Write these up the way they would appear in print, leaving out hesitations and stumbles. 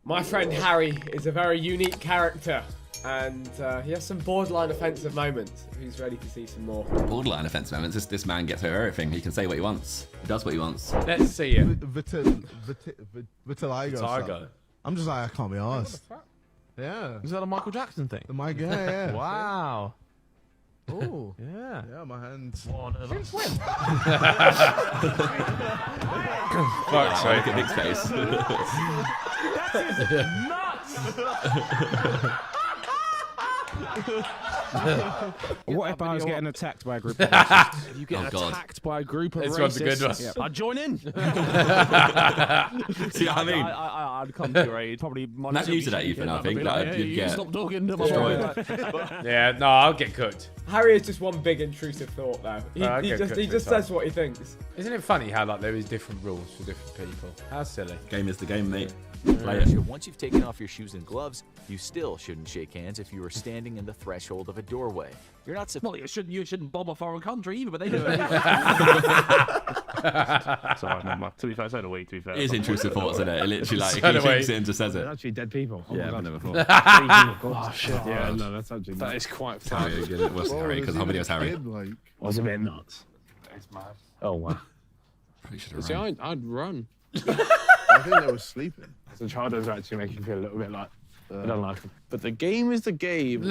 My friend Harry is a very unique character, and he has some borderline offensive moments. Who's ready to see some more? Borderline offensive moments. This man gets over everything. He can say what he wants. He does what he wants. Let's see it. Vitiligo. I'm just like, I can't be asked. Yeah. Is that a Michael Jackson thing? The mic, yeah. Wow. Oh. Yeah. Yeah, my hands. Since when? Fuck's sake, at Nick's face. What if I was getting attacked by a group of racists? You get attacked by a group of This racists. one's a good one. Yep. I'd join in. See what I mean? I'd come to your aid. Probably Not using at Ethan, I think. Like, You'd get stop talking to my destroyed. Yeah, no, I'll get cooked. Harry is just one big intrusive thought, though. He just says what he thinks. Isn't it funny how like there is different rules for different people? How silly. Game is the game, mate. Play it. Once you've taken off your shoes and gloves, you still shouldn't shake hands if you are standing in the threshold of a doorway. You're not supposed. Well, you shouldn't bomb a foreign country either, but they do it. Sorry, to be fair, so do we, to be fair. It is intrusive thoughts, isn't it? It literally, like, So he do we. thinks it and just says it. They're actually dead people. Oh Yeah, my I've God. never thought. Oh, shit. Yeah, no, that's actually That is quite Harry, funny. it was Harry, because how many was Harry? Like, was a bit nuts. It's mad. Oh, wow. Probably should have See, run. I'd run. I think they were sleeping. The child does actually make you feel a little bit like, I don't like him. But the game is the game.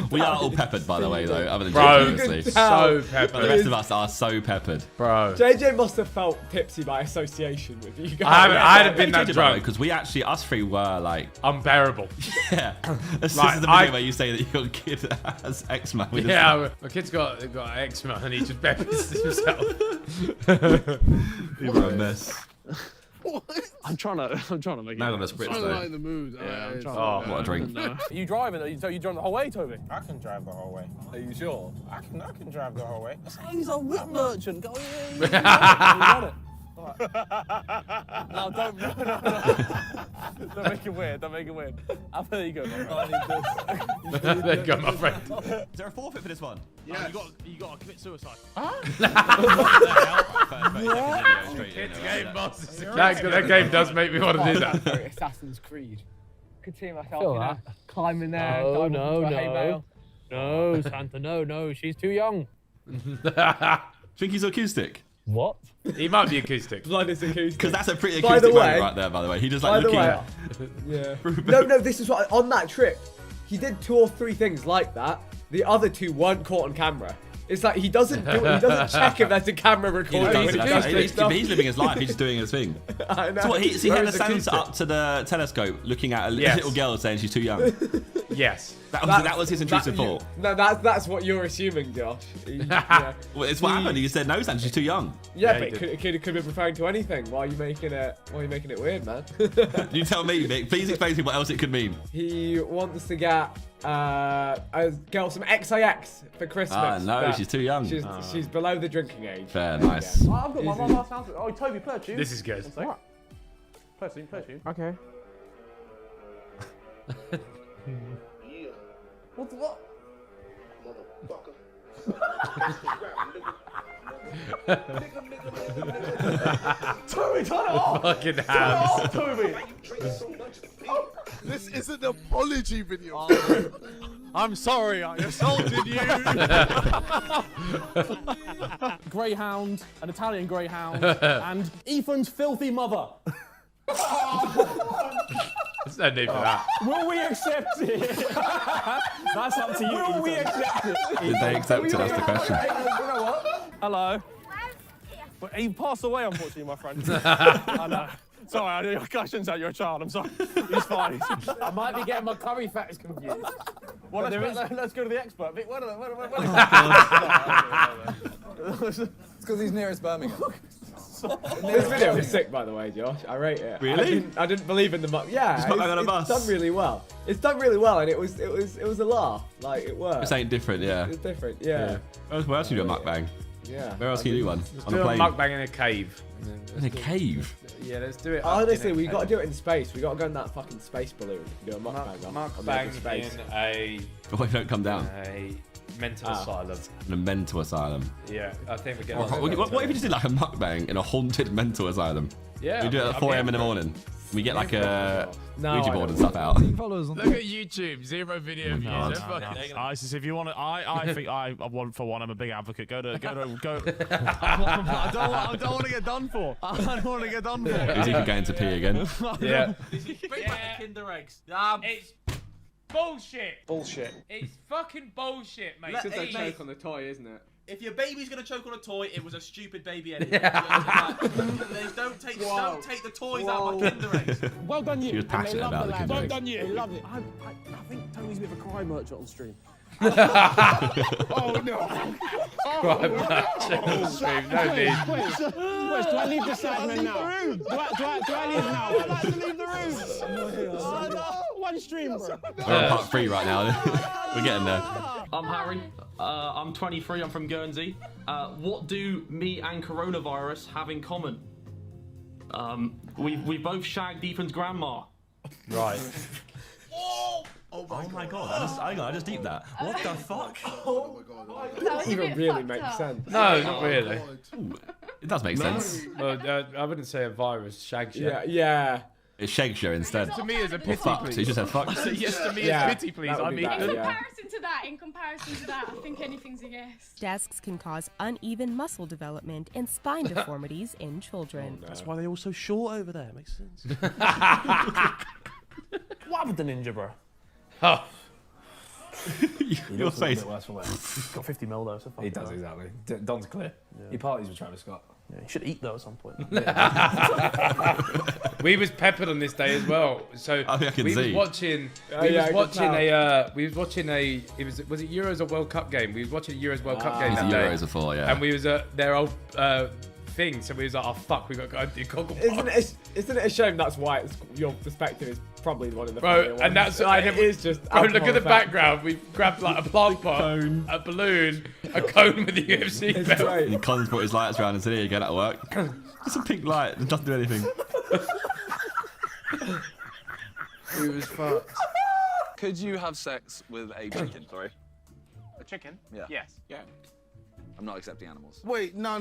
We are all peppered, by the way, though, other than Bro, JJ, obviously. So But the peppered. rest of us are so peppered. Bro. JJ must have felt tipsy by association with you guys. I'd have been that drunk. Because we actually, us three were like, Unbearable. yeah. This Like, is the video where you say that your kid has eczema. We just- Yeah, my kid's got eczema and he just peppers himself. We were a mess. I'm trying to make it. Mad on a spritz, I though. like the mood. Yeah, I'm trying Oh, What a drink. No. You driving? You driving the whole way, Toby? I can drive the whole way. Are you sure? I can drive the whole way. He's a whip merchant. Go in. You got it. No, don't. No. Don't make it weird. Don't make it weird. There you go, my friend. There you go, my friend. Is there a forfeit for this one? Yeah. You got to commit suicide. Game, boss. That game does make me want to do that. Assassin's Creed. Could see myself, climbing there. No, diving no, into a hay no. bale. No, Santa, no. She's too young. Think he's acoustic? What? He might be acoustic. Blood is acoustic. Because that's a pretty By the acoustic moment way- right there, by the way. He just By like the looking way, at... yeah. No, this is what on that trip, he did 2 or 3 things like that. The other 2 weren't caught on camera. It's like he doesn't check if there's a camera He recording. does, when he that's does right. this stuff. He's living his life. He's just doing his thing. I know. So what, he had Very a Santa acoustic. up to the telescope looking at a Yes. little girl saying she's too young. Yes. That was his intrusive thought. No, that's what you're assuming, Josh. Yeah, Well, it's what happened. He said, no, Santa, she's too young. yeah, he but did. it could be referring to anything. Why are you making it weird, man? You tell me, Nick. Please explain to me what else it could mean. He wants to get a girl some XIX for Christmas. No, but she's too young. She's below the drinking age. Fair, nice. Oh, I've got my last answer. Oh, Toby, play a tune. This is good. Play a tune. Okay. What? Toby, turn it off! Fucking hands. Oh, Toby! This is an apology video. I'm sorry, I assaulted you. Greyhound, an Italian greyhound, and Ethan's filthy mother. There's no need for that. Will we accept it? That's up to you. Will we accept it? Did they accept it? That's the question. You know what? Hello. But he passed away, unfortunately, my friend. I know. Sorry, I shouldn't say you're a child. I'm sorry. He's fine. I might be getting my curry facts confused. Well, let's go to the expert. Vic, where It's because he's nearest Birmingham. This video is sick, by the way, Josh. I rate it. Really? I didn't believe in the yeah. Just put that on a bus. It's done really well. It's done really well, and it was a laugh. Like it worked. This ain't different, yeah. It's different, yeah. Where else can you do a mukbang? Yeah. Where else can you do one? On Do a a plane? mukbang in a cave. In a cave? Yeah, let's do it. Honestly, we got to do it in space. We got to go in that fucking space balloon. Do a mukbang on the edge of Mukbang space. in a Boy, don't come down. mental asylum. In a mental asylum. Yeah, I think we're getting. What if you just did like a mukbang in a haunted mental asylum? Yeah. We do it at 4 a.m. in the morning. We get like a No, Ouija I board and don't. stuff out. Look at YouTube, 0 video views. God. They're fucking- If you want to, I think I want for one. I'm a big advocate. Go. I don't want to get done for. I don't want to get done for. Is he going to pee again? Yeah. Bring back the Kinder eggs. It's bullshit. Bullshit. It's fucking bullshit, mate. Since I choke on the toy, isn't it? If your baby's gonna choke on a toy, it was a stupid baby anyway. Don't take the toys out of my Kinder eggs. Well done, you. She was passionate about the Kinder Well eggs. done, you. They love it. I think Tony's a bit of a cry merchant on stream. Oh no. Stream, no need. Wes, do I leave the Sidemen now? Do I leave now? I'd like to leave the room. One stream, bro. We're on part 3 right now. We're getting there. I'm Harry. I'm 23. I'm from Guernsey. What do me and coronavirus have in common? We both shagged Ethan's grandma. Right. Oh my god, I just deeped that. What the fuck? Oh my god. That doesn't even really make sense. No, not really. It does make sense. Well, I wouldn't say a virus shags you. Yeah. It shakes you instead. To me as a Or pity, fucked. please. He just said fucked. So yes to me Yeah, as pity, please. that would I be mean, better, yeah. In comparison to that, I think anything's a yes. Desks can cause uneven muscle development and spine deformities in children. That's why they're all so short over there. Makes sense. What happened to Ninja, bro? Oh. Your face. Worse for wear. Got 50 mil though, so fuck He it, does, right? exactly. Don's clear. He parties with Travis Scott. Yeah, he should eat though at some point. We was peppered on this day as well. So I think I can we see. was watching. We was watching a. It was it Euros or World Cup game? We was watching a Euros World Cup game It's that day. Euros before, yeah. And we was at their old thing, so we was like, oh fuck, we got to go and do cockle. Isn't it a shame that's why your perspective is probably one of the Bro, funnier ones? and that's like, and it is just. Bro, look at the alcohol effect. background. We grabbed like a plant pot, a balloon, a cone with the UFC It's belt. great. And Colin's brought his lights around and said, here you go, that'll work. It's a pink light. It doesn't do anything. We was fucked. Could you have sex with a chicken? Sorry. A chicken? Yeah. Yes. Yeah. I'm not accepting animals. Wait, no,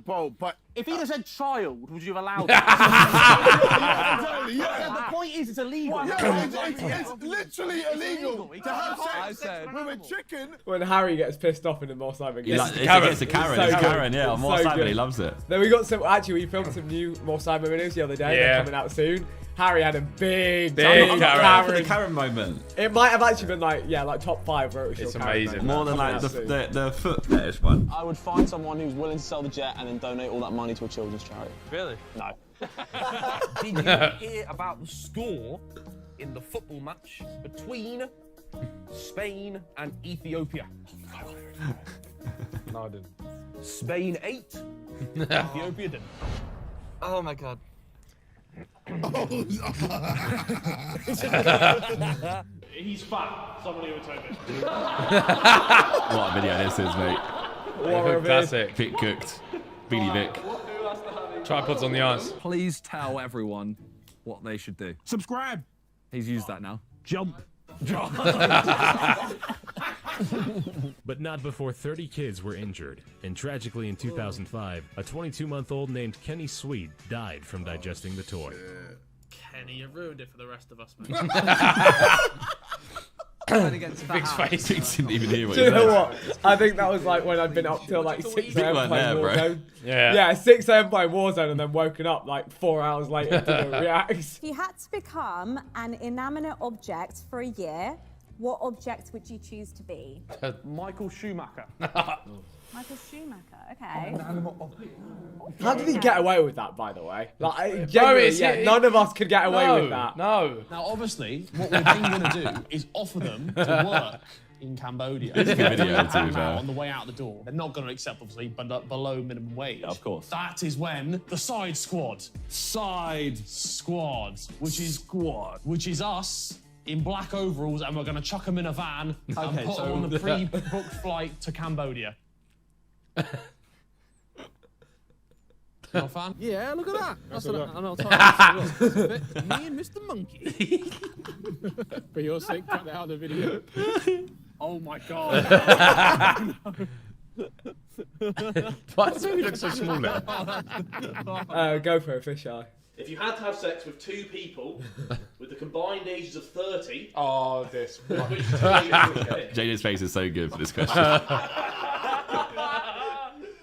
bro, but If he'd have said child, would you have allowed it? The point is, it's illegal. it's literally illegal He to can't have have sex sex with a chicken. When Harry gets pissed off in the More Simon He's game. like, Karen. it's a Karen. It's It's so Karen, good. yeah. It's More so Simon, good. he loves it. Then we got some. Actually, we filmed some new More Simon videos the other day. Yeah. They're coming out soon. Harry had a big Karen. The Karen moment. It might have actually been like top 5 where it was It's your Karen amazing. moment. More than Coming like out soon. the foot fetish one. I would find someone who's willing to sell the jet and then donate all that money to a children's charity. Really? No. Did you hear about the score in the football match between Spain and Ethiopia? No, I didn't. Spain 8, Ethiopia didn't. Oh my god. He's fat. Somebody would take it. What a video this is, mate. Classic. Vic cooked. Beanie Vic. Tripods on the ice. Please tell everyone what they should do. Subscribe. He's used that now. Jump. But not before 30 kids were injured. And tragically in 2005, a 22-month-old named Kenny Sweet died from digesting the toy. Kenny, you ruined it for the rest of us, mate. Vic's face. He didn't even hear what Do he you know said. what? I think that was like when I'd been up till like 6 You a.m. weren't playing there, bro. Warzone. Yeah. Yeah, 6 a.m. playing Warzone and then woken up like 4 hours later to the reacts. If you had to become an inanimate object for a year, what object would you choose to be? Michael Schumacher. Michael Schumacher, okay. How did he get away with that, by the way? Like, Bro, genuinely, it's- yeah, none of us could get away No, with that. no. Now, obviously, what we're then going to do is offer them to work in Cambodia. It's a good video, to be fair. On the way out the door. They're not going to accept, obviously, below minimum wage. Of course. That is when the Side Squad, which is us in black overalls, and we're going to chuck them in a van and put them on the pre-booked flight to Cambodia. You're a fan? Yeah, look at that. That's me and Mr. Monkey. For your sake, cut that out of the video. Oh my god. Why does he look so small now? Go for it, fisheye. If you had to have sex with 2 people with the combined ages of 30, oh, this. which 2 are you okay? JJ's face is so good for this question.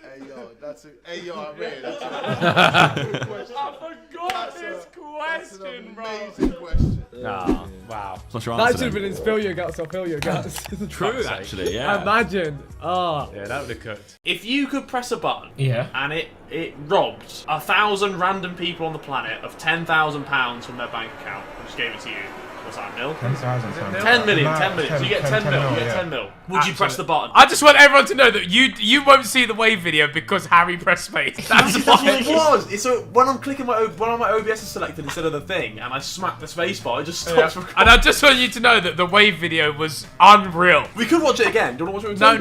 Hey yo, that's a. Hey yo, I mean, that's a good question. I forgot this question, bro. Amazing question. Nah, wow. What's your That answer should have then? been in spill your guts or fill your guts. True, actually, yeah. Imagine. Oh. Yeah, that would have cooked. If you could press a button Yeah. and it robbed 1,000 random people on the planet of £10,000 from their bank account and just gave it to you, what's that, mil? 10,000. 10 million, 10 million. So you get 10 mil, you get 10 mil. Would you press the button? I just want everyone to know that you won't see the wave video because Harry pressed space. That's That's what it was. It's so when I'm clicking when my OBS is selected instead of the thing, and I smack the space bar, it just stops recording. And I just want you to know that the wave video was unreal. We could watch it again. Do you want to watch it No, with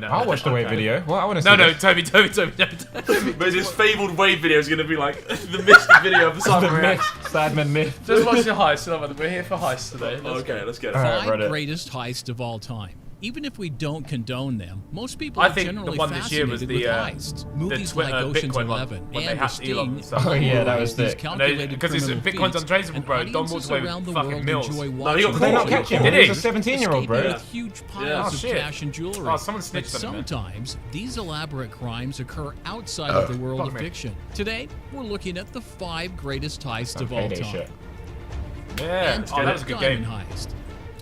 no. I'll watch the wave video. Well, I want to see No, this. Toby. But this fabled wave video is going to be like the mystic video of the Sidemen react. Sidemen myth. Just watch the heist. We're here for heists today. Okay, let's get it. Five greatest heists of all time. Even if we don't condone them, most people I are think generally the one this year was fascinated the, with heists. Movies Twitter like Ocean's Bitcoin one, 11 when they and The hacked Elon Sting and stuff. Oh, yeah, that was these sick. calculated Because it's criminal Bitcoin's feats, untraceable, and bro. Don walked audiences away with around the fucking world mills. enjoy No, he watching got Did they not them catch him? Did He he? was a 17-year-old, bro. escaping with huge piles of shit. cash and jewelry. Oh, someone But snitched on him, man. sometimes these elaborate crimes occur outside of the world of fuck me. fiction. Today, we're looking at the 5 greatest heists of all Payday time. shit. Yeah, Antwerp that was a good Diamond game. Heist.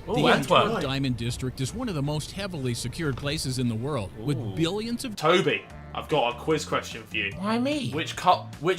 Ooh, The Antwerp. Antwerp Diamond District is one of the most heavily secured places in the world, with billions of... Toby, I've got a quiz question for you. Why me? Which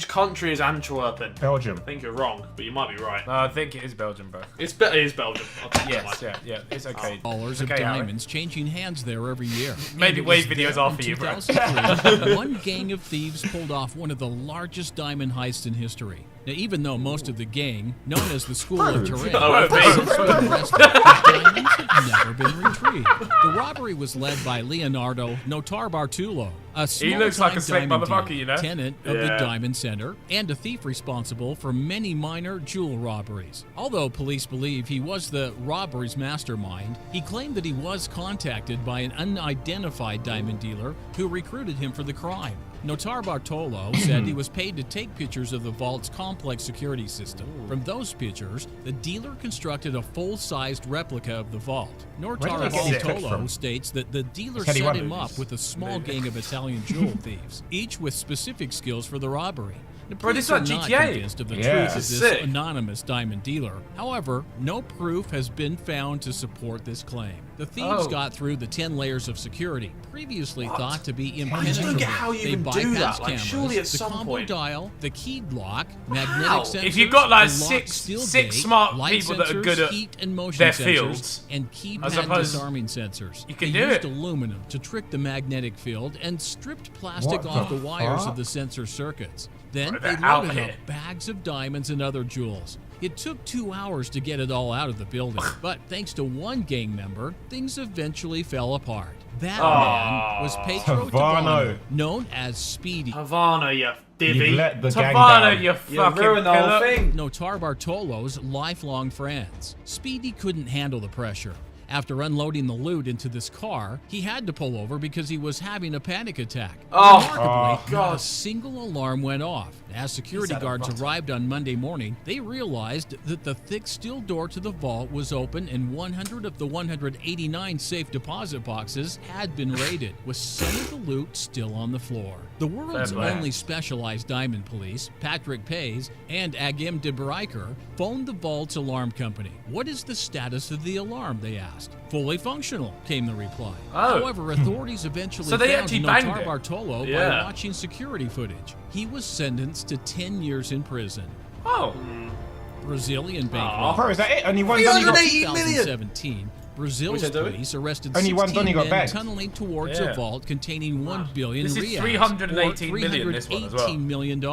country is Antwerp in? Belgium. I think you're wrong, but you might be right. No, I think it is Belgium, bro. It is Belgium. I'll take that Yes, one. yeah, it's okay. Dollars of Okay, Harry. diamonds changing hands there every year. Maybe And it wave was videos there are in for you, bro. 2003, one gang of thieves pulled off one of the largest diamond heists in history. Now, even though most of the gang, known as the School of Turin, has since been arrested, the diamonds have never been retrieved. The robbery was led by Leonardo Notar Bartulo, a He looks like a small-time sick diamond motherfucker, dealer, you know? tenant of the Yeah. Diamond Center, and a thief responsible for many minor jewel robberies. Although police believe he was the robbery's mastermind, he claimed that he was contacted by an unidentified diamond dealer who recruited him for the crime. Notar Bartolo said he was paid to take pictures of the vault's complex security system. From those pictures, the dealer constructed a full-sized replica of the vault. Where Notar did they get these pictures Bartolo from? states that the dealer Teddy set him Wonders. up with a small gang of Italian jewel thieves, each with specific skills for the robbery. The Bro, this police is are like not GTA. convinced of the Yeah. truth of This is this sick. anonymous diamond dealer. However, no proof has been found to support this claim. The thieves got through the 10 layers of security, previously thought to be impenetrable. get how you They even do bypassed that. Like, cameras, surely at the some combo point. dial, the keyed lock, magnetic sensors, If you've got, like, the lock six steel six gate, smart light people that are sensors, good at heat and motion their sensors, fields, and I keypad suppose disarming sensors. you can They do used it. aluminum to trick the magnetic field and stripped plastic What off the the wires fuck? of the sensor circuits. Then Bro, they they're out loaded here. up bags of diamonds and other jewels. It took 2 hours to get it all out of the building, but thanks to one gang member, things eventually fell apart. That man was Pedro Tavano. Tavano, known as Speedy. Havana, you divvy. You've let the gang Tavana, down. you You fucking ruined the whole pillar. thing. Notar Bartolo's lifelong friends. Speedy couldn't handle the pressure. After unloading the loot into this car, he had to pull over because he was having a panic attack. Oh, Remarkably, not God. a single alarm went off. As security guards arrived on Monday morning, they realized that the thick steel door to the vault was open and 100 of the 189 safe deposit boxes had been raided, with some of the loot still on the floor. The world's Fair play. only specialized diamond police, Patrick Pays and Agim de Breiker, phoned the vault's alarm company. What is the status of the alarm, they asked. Fully functional, came the reply. Oh. However, authorities eventually So they found actually banged Notar it. Bartolo by Yeah. watching security footage. He was sentenced to 10 years in prison. Oh. Brazilian bank Aw. robbery. Bro, is that it? Only one Donny got... 380 million. 2017, Brazil's Which I do. police arrested Only one 16 Donny got men bagged. tunneling towards Yeah. a vault containing 1 billion This is reais, 318 or million, this one as well. $318 million,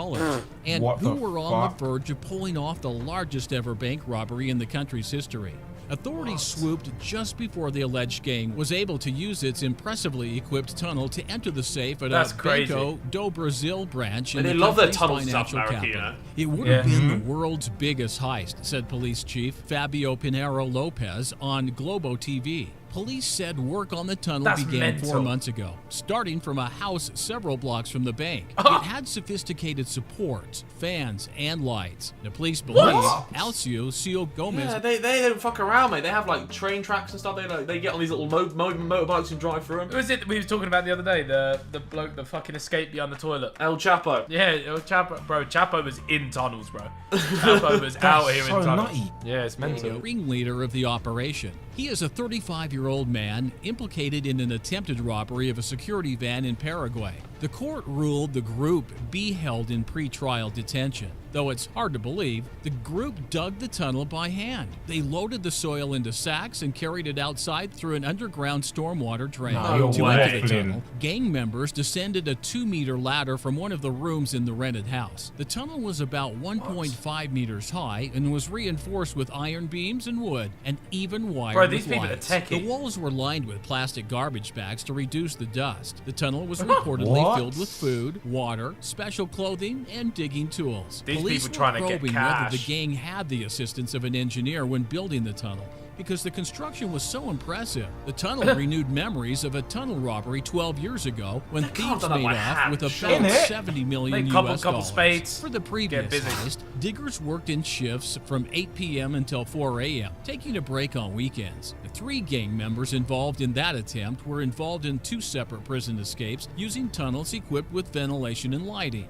and What who the were on fuck? the verge of pulling off the largest ever bank robbery in the country's history. Authorities swooped just before the alleged gang was able to use its impressively equipped tunnel to enter the safe at That's a crazy. Banco do Brazil branch in They the love their country's tunnels in South financial America, you capital. know? It would have been the world's biggest heist, said police chief Fabio Pinheiro Lopez on Globo TV. Police said work on the tunnel That's began mental. 4 months ago, starting from a house several blocks from the bank. It had sophisticated supports, fans, and lights. The police believe Alcio Cio Gomez. Yeah, they don't fuck around, mate. They have like train tracks and stuff. They get on these little motorbikes and drive through them. Who was it we were talking about the other day? The bloke that fucking escaped behind the toilet. El Chapo. Yeah, El Chapo, bro. Chapo was in tunnels, bro. Chapo was out here in tunnels. Nutty. Yeah, it's The mental. ringleader of the operation. He is a 35-year-old man implicated in an attempted robbery of a security van in Paraguay. The court ruled the group be held in pre-trial detention. Though it's hard to believe, the group dug the tunnel by hand. They loaded the soil into sacks and carried it outside through an underground stormwater drain. No To way. enter the tunnel, gang members descended a 2-meter ladder from one of the rooms in the rented house. The tunnel was about 1.5 meters high and was reinforced with iron beams and wood and even wired Bro, with these people are lights. techie. The walls were lined with plastic garbage bags to reduce the dust. The tunnel was reportedly What? filled with food, water, special clothing, and digging tools. These Police people were trying to get probing whether the cash. gang had the assistance of an engineer when building the tunnel, because the construction was so impressive. The tunnel renewed memories of a tunnel robbery 12 years ago when can't thieves have done made that by off hand, with about surely. 70 million Make US couple dollars. spades. For the previous busy. heist, diggers worked in shifts from 8 p.m. until 4 a.m., taking a break on weekends. The 3 gang members involved in that attempt were involved in 2 separate prison escapes using tunnels equipped with ventilation and lighting.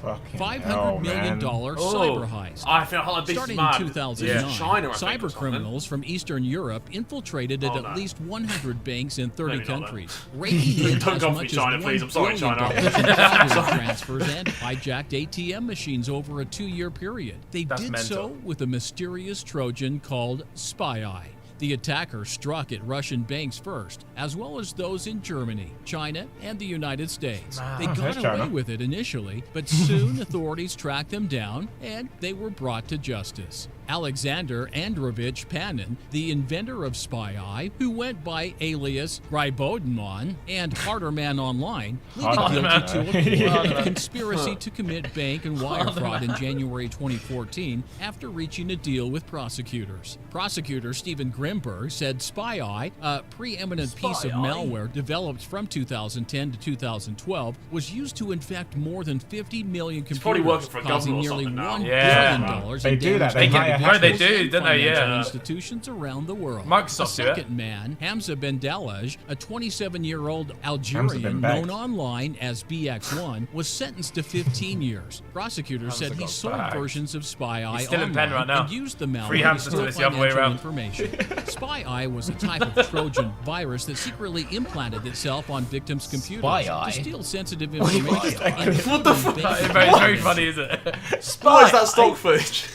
Fucking $500 hell, million man. cyber heist. I feel like this Starting is mad. in 2009, China, I think, or cyber something. criminals from Eastern Europe infiltrated Oh, at no. least 100 banks in 30 Maybe not, then. countries, raking in Don't as go for much me, as China, $1 please. I'm sorry, billion China. in fraudulent transfers and hijacked ATM machines over a 2-year period. They That's did mental. so with a mysterious Trojan called Spy Eye. The attacker struck at Russian banks first, as well as those in Germany, China, and the United States. They got That's away China. with it initially, but soon authorities tracked them down and they were brought to justice. Alexander Androvich Panin, the inventor of Spy Eye, who went by alias Grybodemon and Harderman Online, pleaded guilty to a count of conspiracy to commit bank and wire fraud in January 2014 after reaching a deal with prosecutors. Prosecutor Stephen Grimberg said Spy Eye, a preeminent piece of malware developed from 2010 to 2012, was used to infect more than 50 million computers, probably working for a causing government or nearly something now. $1 Yeah. billion in They do that. damage They to hire Bro, they individuals do, and don't they? financial Yeah. institutions around the world. Microsoft A do it. second man, Hamza Bendelaj, a 27-year-old Hamza Algerian been back. known online as BX1, was sentenced to 15 years. Prosecutors said he got sold back. versions of Spy Eye He's still in pen online right now. and used the malware Free to Hamza to steal this the other way financial around. information. Spy Eye was a type of Trojan virus that secretly implanted itself on victims' computers Spy Eye? to steal sensitive information. What the fuck? It's very funny, isn't it? Why is that stock footage?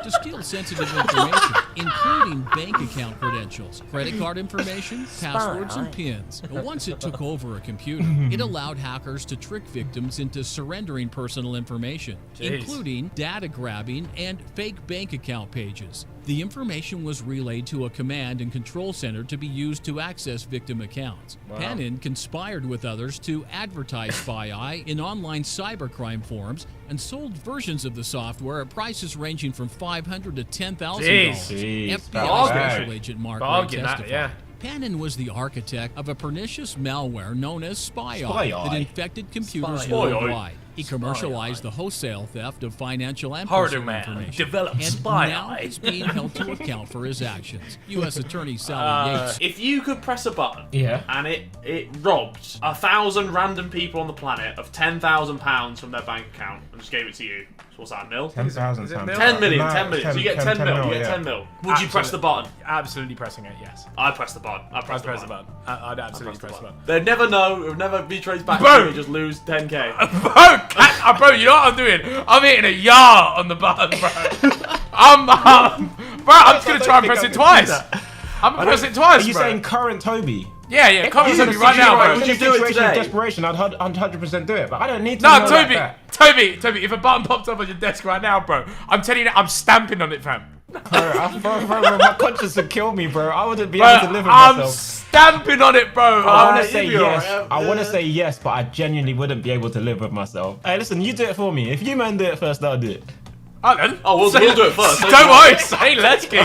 To steal sensitive information, including bank account credentials, credit card information, passwords, and PINs. But once it took over a computer, it allowed hackers to trick victims into surrendering personal information, Jeez. including data grabbing and fake bank account pages. The information was relayed to a command and control center to be used to access victim accounts. Panin conspired with others to advertise Spy Eye in online cybercrime forums and sold versions of the software at prices ranging from $500 to $10,000. Jeez. That's FBI bad. Special Agent Mark Ray Bargain, that, testified. yeah. Panin was the architect of a pernicious malware known as Spy Eye Spy that Eye. infected computers Spy Eye. worldwide. He commercialized the wholesale theft of financial and Harder personal man information. developed And Spy now Eye. he's being held to account for his actions. U.S. Attorney Sally Yates. If you could press a button Yeah. and it robbed 1,000 random people on the planet of £10,000 from their bank account and just gave it to you, so what's that, a mil? 10,000 Is it times. mil? 10 million, No, 10 million. So you get 10 mil, you get 10 mil. Would you press the button? Absolutely pressing it, yes. I press the button. I I'd press press the the button. button. I'd absolutely press the button. They'd never know. It would never be traced back Bro! to you. Just lose 10k. Bro, you know what I'm doing? I'm hitting a yard on the button, bro. I'm just gonna try and press it twice. I'm gonna press it twice, Are you bro. saying current Toby? Yeah, comment You on me right now, bro. Would you In a do it situation of today? desperation, I'd 100% do it, but I don't need to. No, know Toby, like that. Toby, if a button pops up on your desk right now, bro, I'm telling you, I'm stamping on it, fam. Bro, my conscience would kill me, bro. I wouldn't be Bro, able to live with I'm myself. stamping on it, bro. I want to say you'd be yes. alright. I want to say yes, but I genuinely wouldn't be able to live with myself. Hey, listen, you do it for me. If you man do it first, I'll do it. Oh, then. Oh, we'll do it first. Don't worry, say let's go.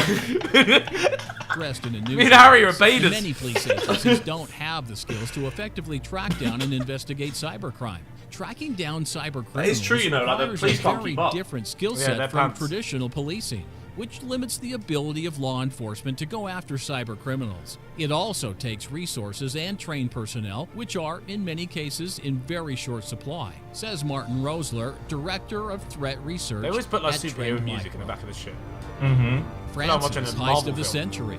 Dressed in a new Me and Harry are baited. Many police agencies don't have the skills to effectively track down and investigate cybercrime. Tracking down cyber That is criminals true, you know, like the requires police a can't very keep up. different skill Yeah, set they're from pants. traditional policing, which limits the ability of law enforcement to go after cyber criminals. It also takes resources and trained personnel, which are, in many cases, in very short supply, says Martin Rosler, Director of Threat Research. They always put like at superhero Trend music in the Micro. back of the shit. France's heist of the century.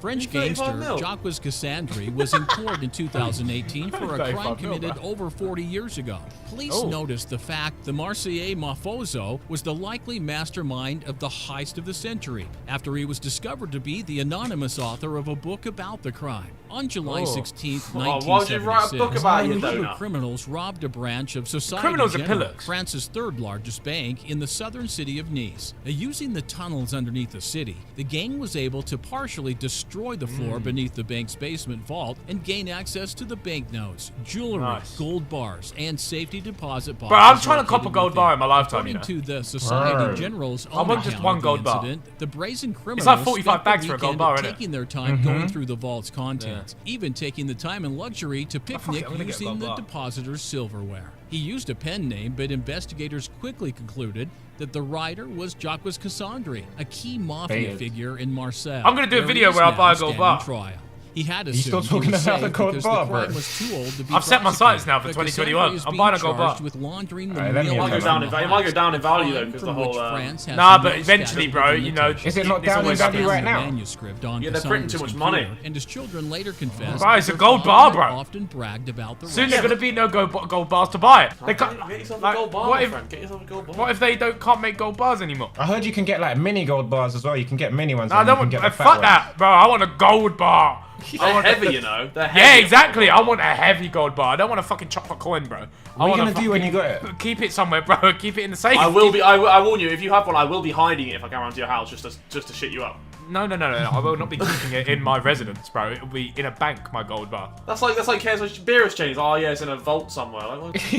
French gangster 35 mil. Jacques Cassandre was in court in 2018 for a 35 crime mil, committed bro. over 40 years ago. Police Oh. noticed the fact the Marseillais Mafoso was the likely mastermind of the heist of the century after he was discovered to be the anonymous author of a book about the crime. On July 16th, Oh, why would you write a book about your a group donut? of criminals robbed a branch of Société Criminals are Générale, pillars. France's third largest bank in the southern city of Nice. Using the tunnels underneath the city, the gang was able to partially destroy the floor beneath the bank's basement vault and gain access to the banknotes, jewelry, Nice. gold bars, and safety deposit boxes. Bro, I'm trying to cop a located gold within. bar in my lifetime, you According know. to the Société Right. Générale's I own want just account one of gold the bar. incident, the brazen criminals like 45 spent bags the for a gold weekend bar, innit? taking their time going through the vault's contents, even taking the time and luxury to fuck picnic it, I'm gonna get a using gold the bar. depositor's silverware. He used a pen name, but investigators quickly concluded that the writer was Jacques Cassandre, a key mafia Baited. figure in Marseille. I'm gonna do a he video is where I now buy a gold standing bar. Trial. He had You still assumed he talking was about the safe gold because bar, the crime bro? was too old to be I've set my sights prosecuted. now for But 2021. Cassandre is I'm being buying a gold bar. charged with laundering the Alright, let me millions have It might go down in of value. It might go down in value though crime because for the which whole. France has Nah, no but eventually, statute bro, of you know, limitations. Is it not it's down in always value scams. right now? Manuscript on Yeah, they're printing too Cassandra's much money. computer, and his children later confessed Bro, it's that a their gold father bar, bro. often bragged about the Soon right. there's gonna be no gold bars to buy. They can't. Get yourself a Like, gold bar, what my if? friend. Get yourself a gold bar. What if they can't make gold bars anymore? I heard you can get like mini gold bars as well. You can get mini ones. No, I and you don't can want. get the fat Fuck ones. that, bro. I want a gold bar. They're heavy, you know. They're heavy. Yeah, exactly. I want a heavy gold bar. I don't want a fucking chocolate coin, bro. What are you gonna do when you got it? Keep it somewhere, bro. Keep it in the safe. I will be. I warn you. If you have one, I will be hiding it if I come around to your house just to shit you up. No. I will not be keeping it in my residence, bro. It will be in a bank, my gold bar. That's like KSI beer exchange. Oh yeah, it's in a vault somewhere. Like, what?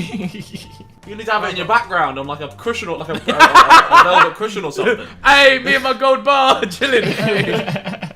You need to have it in your background on like a cushion or like a velvet cushion or something. Hey, me and my gold bar chilling.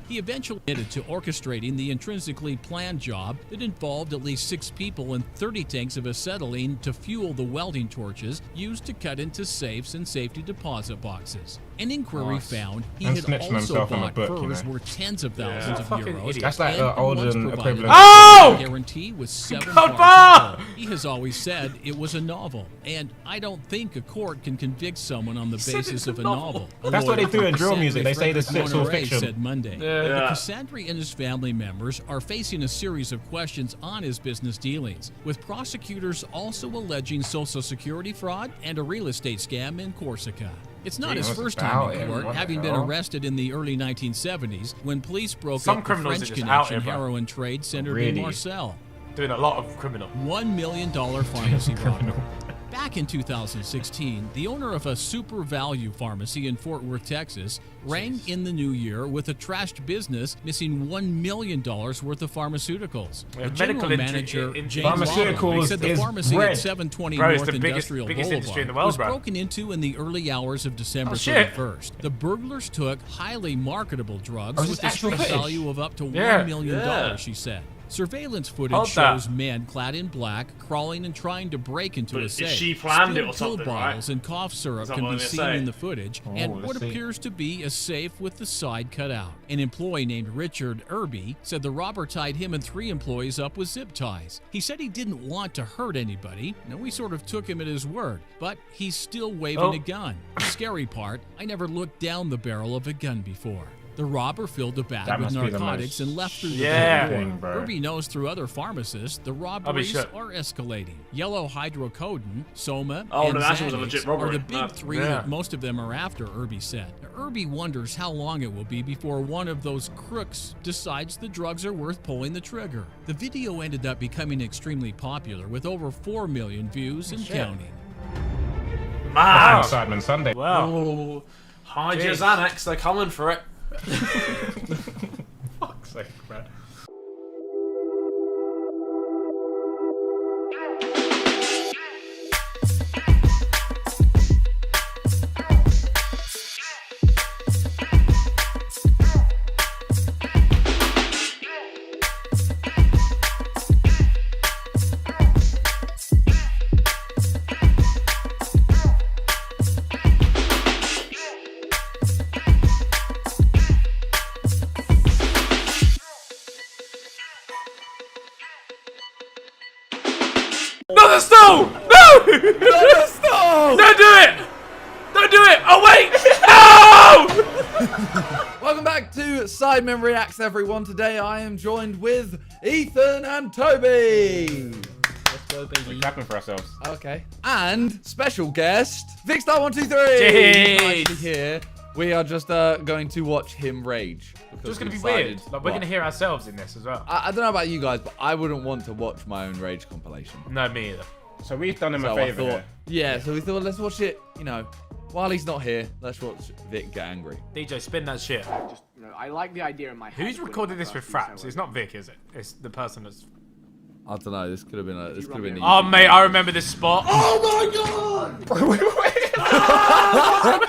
He eventually admitted to orchestrating the intrinsically planned job that involved at least 6 people and 30 tanks of acetylene to fuel the welding torches used to cut into safes and safety deposit boxes. An inquiry Nice. found he And had snitching also himself on bought the book, you furs know. worth tens of thousands of Fucking euros. idiot. That's like and the olden once provided equivalent. Oh! a guarantee with 7 Gold bars bar! to go. He has always said it was a novel, and I don't think a court can convict someone on the said basis it's a of a novel. novel. That's what they do in drill Cassandre music. They say this Frederick shit's all Monterey fiction. said Monday. Yeah. Cassandre and his family members are facing a series of questions on his business dealings, with prosecutors also alleging social security fraud and a real estate scam in Corsica. It's not his what's first about time in him? court, What the having been hell? arrested in the early 1970s when police broke Some up the criminals French are just out Connection here, bro. heroin trade centered Really? in Marseille. Doing a lot of criminal. $1 million pharmacy robbery. Back in 2016, the owner of a super value pharmacy in Fort Worth, Texas, rang in the new year with a trashed business missing $1 million worth of pharmaceuticals. Yeah, The general medical manager, in- James Pharmaceuticals Lawler, said the is pharmacy bread. at 720 Bro, it's North the biggest Industrial industry in the Boulevard world, was bro. broken into in the early hours of December Oh, shit. 31st. The burglars took highly marketable drugs Oh, is with this a actual street footage? value of up to Yeah. $1 million, Yeah. she said. Surveillance footage Hold that. shows men clad in black crawling and trying to break into But a if safe. she planned it or Steel something, bottles right? and cough syrup Is that can what be they seen say? in the footage, and what let's see. appears to be a safe with the side cut out. An employee named Richard Irby said the robber tied him and 3 employees up with zip ties. He said he didn't want to hurt anybody. Now, we sort of took him at his word, but he's still waving Oh. a gun. The scary part, I never looked down the barrel of a gun before. The robber filled a bag That with must be the narcotics most and left through the Yeah. back door. thing, bro. Irby knows through other pharmacists the robberies sure. are escalating. Yellow hydrocodone, Soma, Oh, and no, that was a Xanax legit are robbery. the big No. 3 Yeah. that most of them are after, Irby said. Irby wonders how long it will be before one of those crooks decides the drugs are worth pulling the trigger. The video ended up becoming extremely popular with over 4 million views and counting. Man. Sidemen Sunday. Wow. Oh, hide your Jeez. Xanax. They're coming for it. Fuck's sake, bro. Not a stall! Don't do it! Don't do it! Oh wait! No! Welcome back to Sidemen Reacts, everyone. Today I am joined with Ethan and Toby. Let's go, baby. We're clapping for ourselves. Okay. And special guest, Vicstar123. Jeez. Nicely here. We are just going to watch him rage. It's just gonna be weird. Like we're gonna hear ourselves in this as well. I don't know about you guys, but I wouldn't want to watch my own rage compilation. No, me either. So we've done him a favour here. Yeah, so we thought let's watch it, you know, while he's not here, let's watch Vic get angry. DJ, spin that shit. I like the idea in my head. Who's recorded this with Fraps? It's not Vic, is it? It's the person that's... I don't know, this could have been a... This could have been a oh, mate, I remember this spot. Oh my god! Wait. Oh my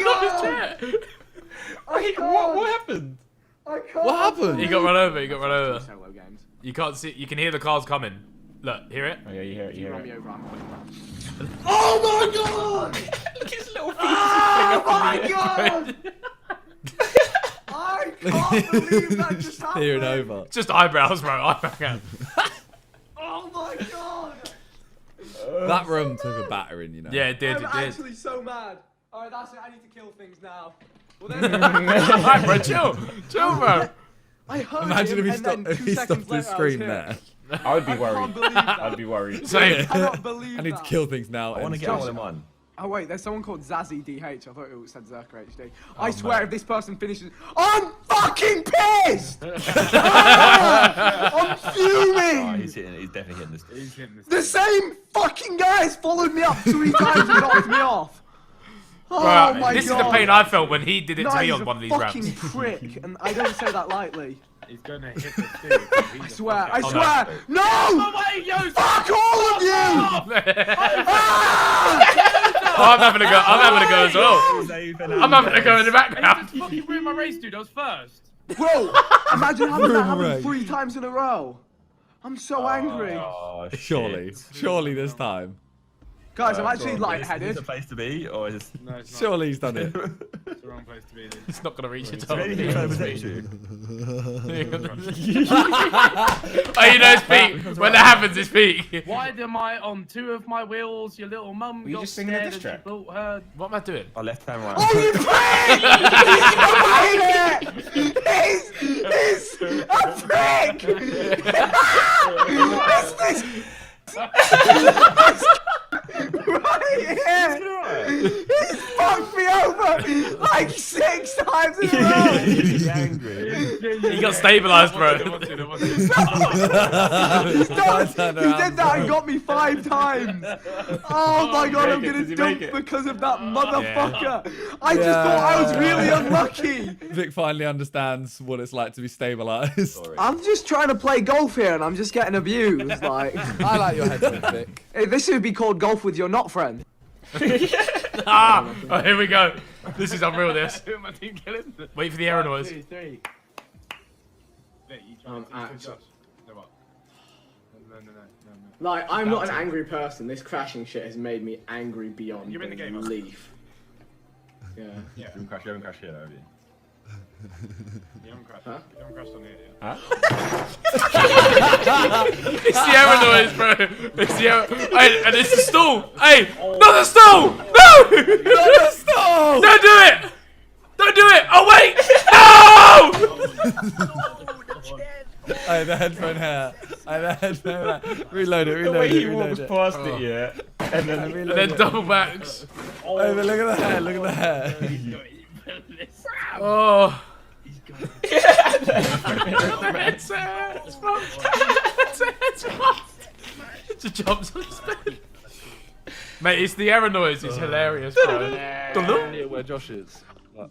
god! What happened? What happened? He got run over. He got run over. Solo games. You can't see. You can hear the cars coming. Look, hear it? Oh yeah, you hear it. You hear Run me it. over. Oh my god! Look at his little feet. Oh my god! I can't believe that just happened. Hearing over. Just eyebrows, bro. Eyebrows. Oh my god! That room took a battering, you know. Yeah, it did. I'm It did. actually so mad. All right, that's it. I need to kill things now. Well, Alright, bro, chill, bro. I heard Imagine him, if he and then stopped. 2 He seconds stopped his later, I was screen here. there. I would be I worried. can't believe that. I'd be worried. Same. I cannot believe I need to kill things now. I want to get all in one. Oh wait, there's someone called Zazzy DH. I thought it said Zerker HD. I swear, if this person finishes, I'm fucking pissed. I'm fuming. Oh, he's definitely hitting this. He's hitting this. The same fucking guys followed me up 3 times and knocked me off. Oh Bro, my this god. is the pain I felt when he did it No, to me he's on a one of these fucking rounds. prick, and I don't say that lightly. He's gonna hit the dude. I swear, I Oh, swear, no! Fuck all of you! Oh, I'm having a go. I'm having a go as well. I'm having a go in the background. Fucking ruined my race, dude. I was first. Bro, imagine having that happen 3 times in a row. I'm so angry. Oh, Surely this time. Guys, I'm actually Is this lightheaded. a place to be, or is No, it's not. Surely he's done it. It's the wrong place to be. Dude. It's not gonna reach your maybe top. he's trying to protect you? Oh, you know it's peak. When that happens, it's peak. Why am I on 2 of my wheels? Your little mum got just singing a scared diss and she track? built her. What am I doing? Oh, left hand, right. Oh, you prick! He's a prick! Right here! He's fucked me over like 6 times in a row! He's angry. He got stabilized, bro. He did that and got me 5 times! Oh my god, I'm gonna dump because of that motherfucker! I just thought I was really unlucky! Vic finally understands what it's like to be stabilized. I'm just trying to play golf here and I'm just getting abused, like... I like your headphones, Vic. Hey, this would be called golf with your not friend. Oh, here we go. This is unreal, this. Wait for the error noise. 2, 3. Like, I'm not an angry person. This crashing shit has made me angry beyond You're in the game, belief. Yeah. You haven't crashed here, have you? You haven't crashed. Huh? You haven't crashed on here, yeah? It's the error noise, bro. It's the error. Hey, and it's the stall. Hey, not the stall. No! Not the stall! Don't do it! Don't do it! Oh, wait! No! Hey, the headphone hair. Hey, the headphone hair. Reload it, The reload way it, he reload walks it. past it, yeah. And then And then double backs. Hey, but look at the hair, look at the hair. Oh. It just jumps on his bed. Mate, it's the error noise. It's hilarious, bro. Yeah, where Josh is.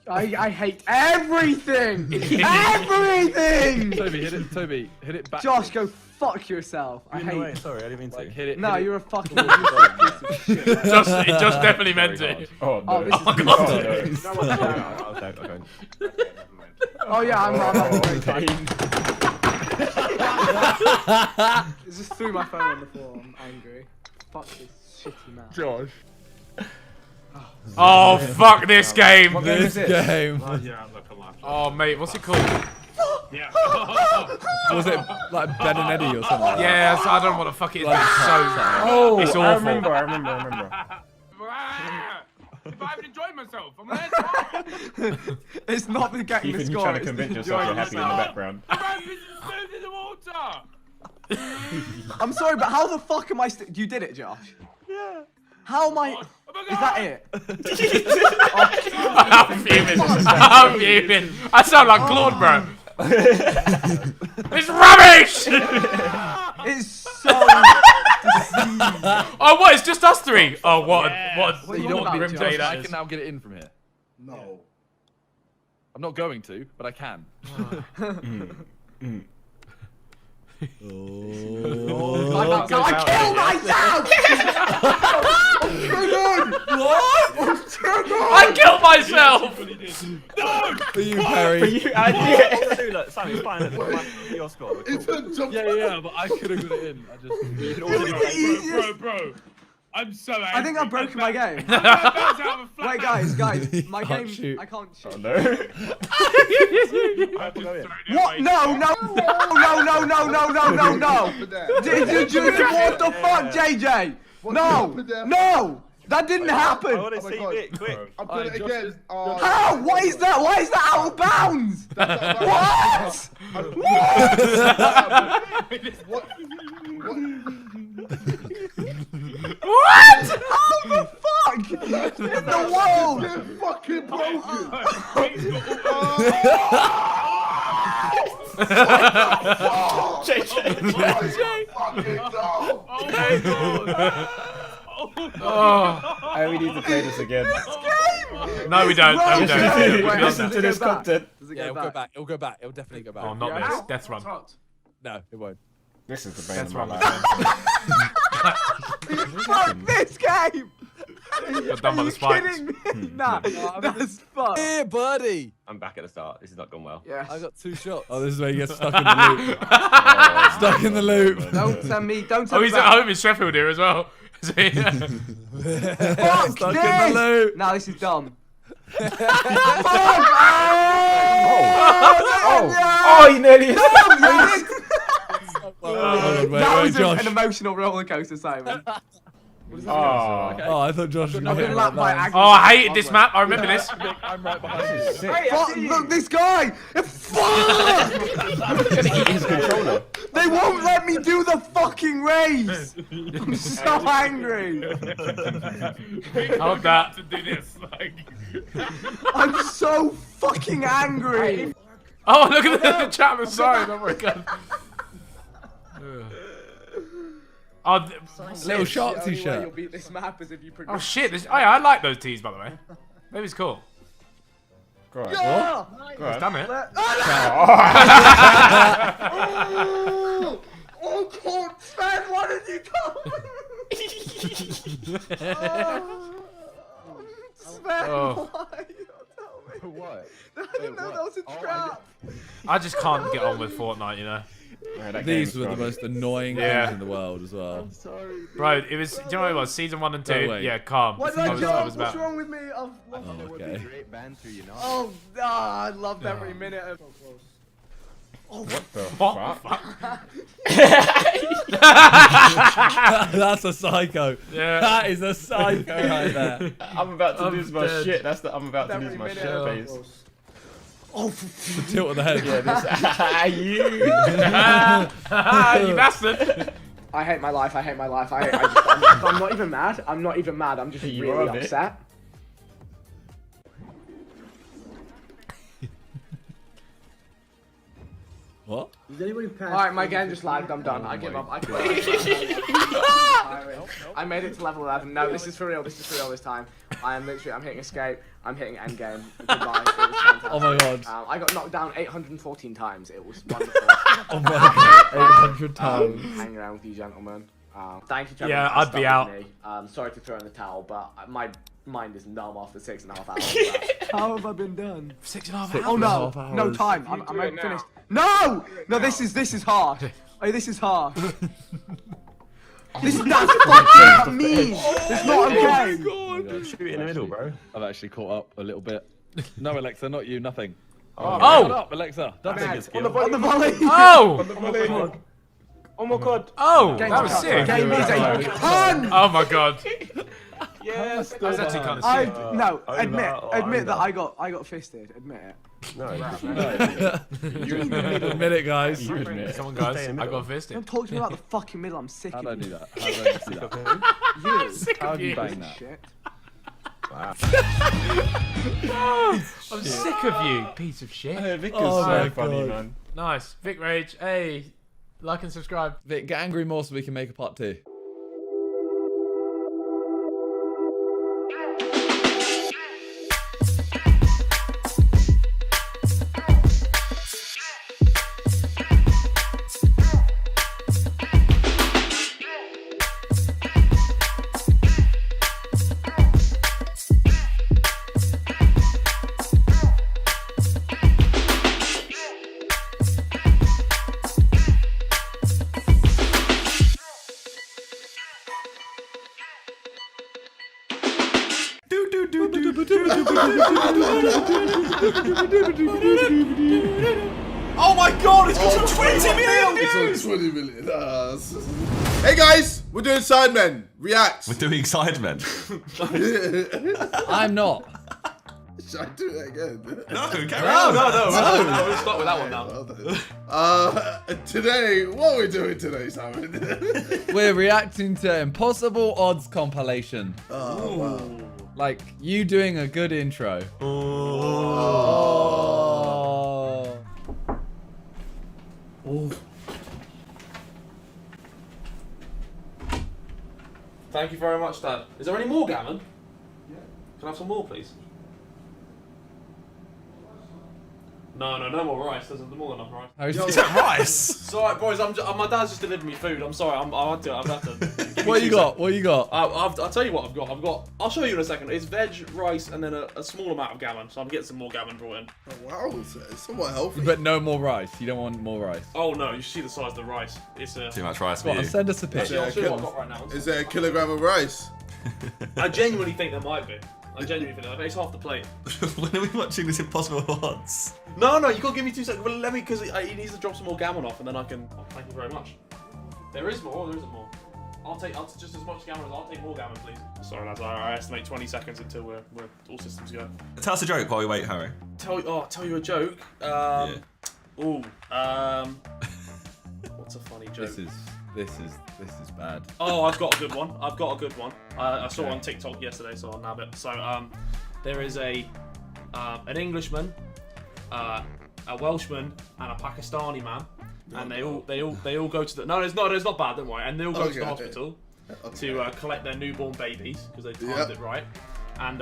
I hate everything! Everything! Toby, hit it back. Josh, go fuck yourself. I hate. Sorry, I didn't mean to. Hit it. No, hit you're a fucking Josh definitely meant it. Oh, no. this is Oh, God. Oh yeah, I'm having a great time. It's just threw my phone on the floor. I'm angry. Fuck this shitty man. Josh. Oh, fuck this game. This game. Oh, mate, what's it called? Yeah. Was it like Ben and Eddie or something? Yes, I don't know what the fuck it is. But it's so. It's awful. I remember. If I haven't enjoyed myself, I'm gonna. It's not the getting the Ethan, score. you're trying to it's convince the yourself you're enjoying happy in the yourself. background. Smooth in the water. I'm sorry, but how the fuck am I? You did it, Josh. Yeah. How am I? Is that it? I'm fuming. I'm fuming. I sound like Claude, bro. It's rubbish. It's so. Oh, what? It's just us three. Oh, what? You know what, grim day I that can is. now get it in from here. No. I'm not going to, but I can. I killed myself! I killed myself! For you, Perry. For you, I knew it. Simon, it's fine. It's your score. Yeah, but I could have got it in. Bro. I'm so angry. I think I've broken my game. Wait, guys, my game. Shoot. I can't shoot. Oh no. What? No! What the fuck, JJ? No! That didn't happen! I want to see it, quick. I'm doing it again. How? What is that? Why is that out of bounds? What? What? How the fuck? In the world? You're fucking broken. JJ. Oh, we need to play this again. No, we don't. No, we don't. Listen to this content. Yeah, it'll go back. It'll go back. It'll definitely go back. Oh, not this. Death Run. No, it won't. This is the bane Death of my Run. life. Fuck this game! Got done by the spikes. Kidding me? Nah, that's fucked. Here, buddy. I'm back at the start. This has not gone well. Yes. I got 2 shots. Oh, this is where he gets stuck in the loop. Stuck in the loop. Don't tell me. Don't tell Oh, me. he's at home in Sheffield here as well. Fuck Stuck this! in the loop. Nah, this is dumb. Oh, you nearly. That was an emotional roller coaster, Simon. Oh, I thought Josh was going to hit lapped by that. Oh, I hated this map. I remember this. I'm right behind you. Fuck, look, this guy! Fuck! Eat his controller. They won't let me do the fucking race! I'm so angry! How about that? To do this, like. I'm so fucking angry! Oh, look at the chat. I'm sorry. Don't worry, guys. Oh, Little shark t-shirt. You'll beat this map is if you oh progress. shit! This, oh, yeah, I like those tees, by the way. Maybe it's cool. Go on. Yeah! He's done it. Oh, God, Sven, why did you come? Sven, Oh. why? Tell me. What? I didn't know that was a trap. I just can't get on with Fortnite, you know. Yeah, These were the most annoying Yeah. things in the world as well. I'm sorry. Bro, it was. Do you know what it was? Season 1 and 2. wait. Yeah, calm. Why did I was jump? What's about. wrong with me? I've lost Oh, okay. Oh, I loved every minute of. What the What? fuck? That's a psycho. Yeah. That is a psycho right there. I'm about to lose my dead. shit. I'm about to Every lose my minute shit of face. Oh, The tilt of the head. Yeah, this. You. You bastard. I hate my life. I'm not even mad. I'm not even mad. I'm just You are really a bit. upset. What? Alright, my game just lagged. I'm done. I give up. I quit. I made it to level 11. No, this is for real. This is for real this time. I'm hitting escape. I'm hitting endgame. Goodbye. It was fantastic. Oh my god. I got knocked down 814 times. It was wonderful. Oh my god. 800 times. Hanging around with you gentlemen. Thank you, Trevor. Yeah, for I'd stuck be with out. Me. Sorry to throw in the towel, but my mind is numb after 6.5 hours. how have I been done? 6.5 hours. Oh no, no time. I'm finished. No, no, this is hard. Oh, this is hard. This is that's fucking mean. It's not okay. Shoot it in the middle, bro. I've actually caught up a little bit. No, Alexa, not you, nothing. Oh! Shut up, Alexa. That's a good skill. On the volley. Oh! Oh my god. Oh, that was sick. Game is a cunt. Oh my god. Yes. That was actually kind of sick. No, admit that I got fisted. Admit it. No. Admit it, guys. Come on, guys. I got fisted. Don't talk to me about the fucking middle. I'm sick How of do I you. do that? How do I see that? You. How do you bang that? Shit. I'm sick of you, piece of shit. Hey, Vic is Oh my so funny, God. man. Nice. Vic Rage. Hey, like and subscribe. Vic, get angry more so we can make a part 2. Oh my god, it's got 20 million views! It's on 20 million. Hey guys, we're doing Sidemen. React. We're doing Sidemen. I'm not. Should I do it again? No, carry No, on. no, we'll start with that one now. Today, what are we doing today, Simon? We're reacting to Impossible Odds compilation. Oh, wow. Like, you doing a good intro. Oh. Thank you very much, Dad. Is there any more gammon? Yeah. Can I have some more, please? No more rice. There's more than enough rice. Is that rice? Sorry, boys. My dad's just delivered me food. I'm sorry. I've had to. What you got? What you got? I'll tell you what I've got. I'll show you in a second. It's veg, rice, and then a small amount of gammon. So I'm getting some more gammon brought in. Oh, wow, it's somewhat healthy. But no more rice. You don't want more rice. Oh no, you see the size of the rice. It's Too much rice Go for on, you. send us a pic. Actually, I'll show you what I've got right now. Is there a kilogram of rice? I genuinely think there might be. I genuinely think that. It's half the plate. When are we watching this Impossible Odds? No, you can't give me 2 seconds. Well, let me, because he needs to drop some more gammon off, and then I can. Oh, thank you very much. There is more. There isn't more. I'll take just as much gammon as I'll take more gammon, please. Sorry, lads. I estimate 20 seconds until we're all systems go. Tell us a joke while we wait, Harry. Tell you a joke. What's a funny joke? This is bad. Oh, I've got a good one. I saw it on TikTok yesterday, so I'll nab it. So, there is an Englishman, a Welshman, and a Pakistani man, and they all go to the. No, it's not bad. Don't worry. And they all go to the hospital to collect their newborn babies because they timed it right. And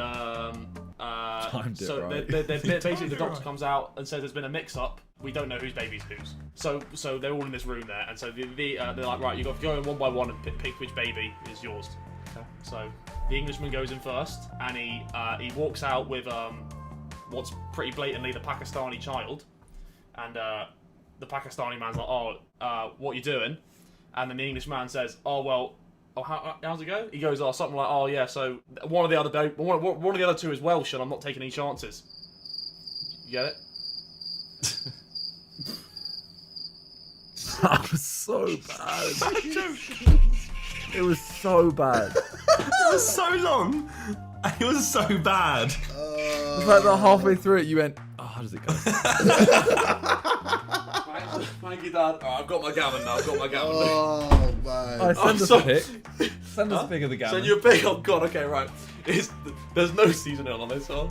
basically the doctor comes out and says there's been a mix-up. We don't know whose baby's whose. So they're all in this room there, and so they're like, right, you got to go in one by one and pick which baby is yours. Okay. So the Englishman goes in first, and he walks out with what's pretty blatantly the Pakistani child, and the Pakistani man's like, what you doing? And then the English man says, how's it go? He goes, something like, yeah. So one of the other two is Welsh, and I'm not taking any chances. You get it? That was so bad. It was so bad. It was so long. It was so bad. It's like that halfway through it, you went, oh, how does it go? Thank you, Dad. I've got my gammon now. Oh, man. Send us a pic. Send us a pic of the gammon. Send you a pic? Oh, God. Okay, right. There's no seasoning on this one.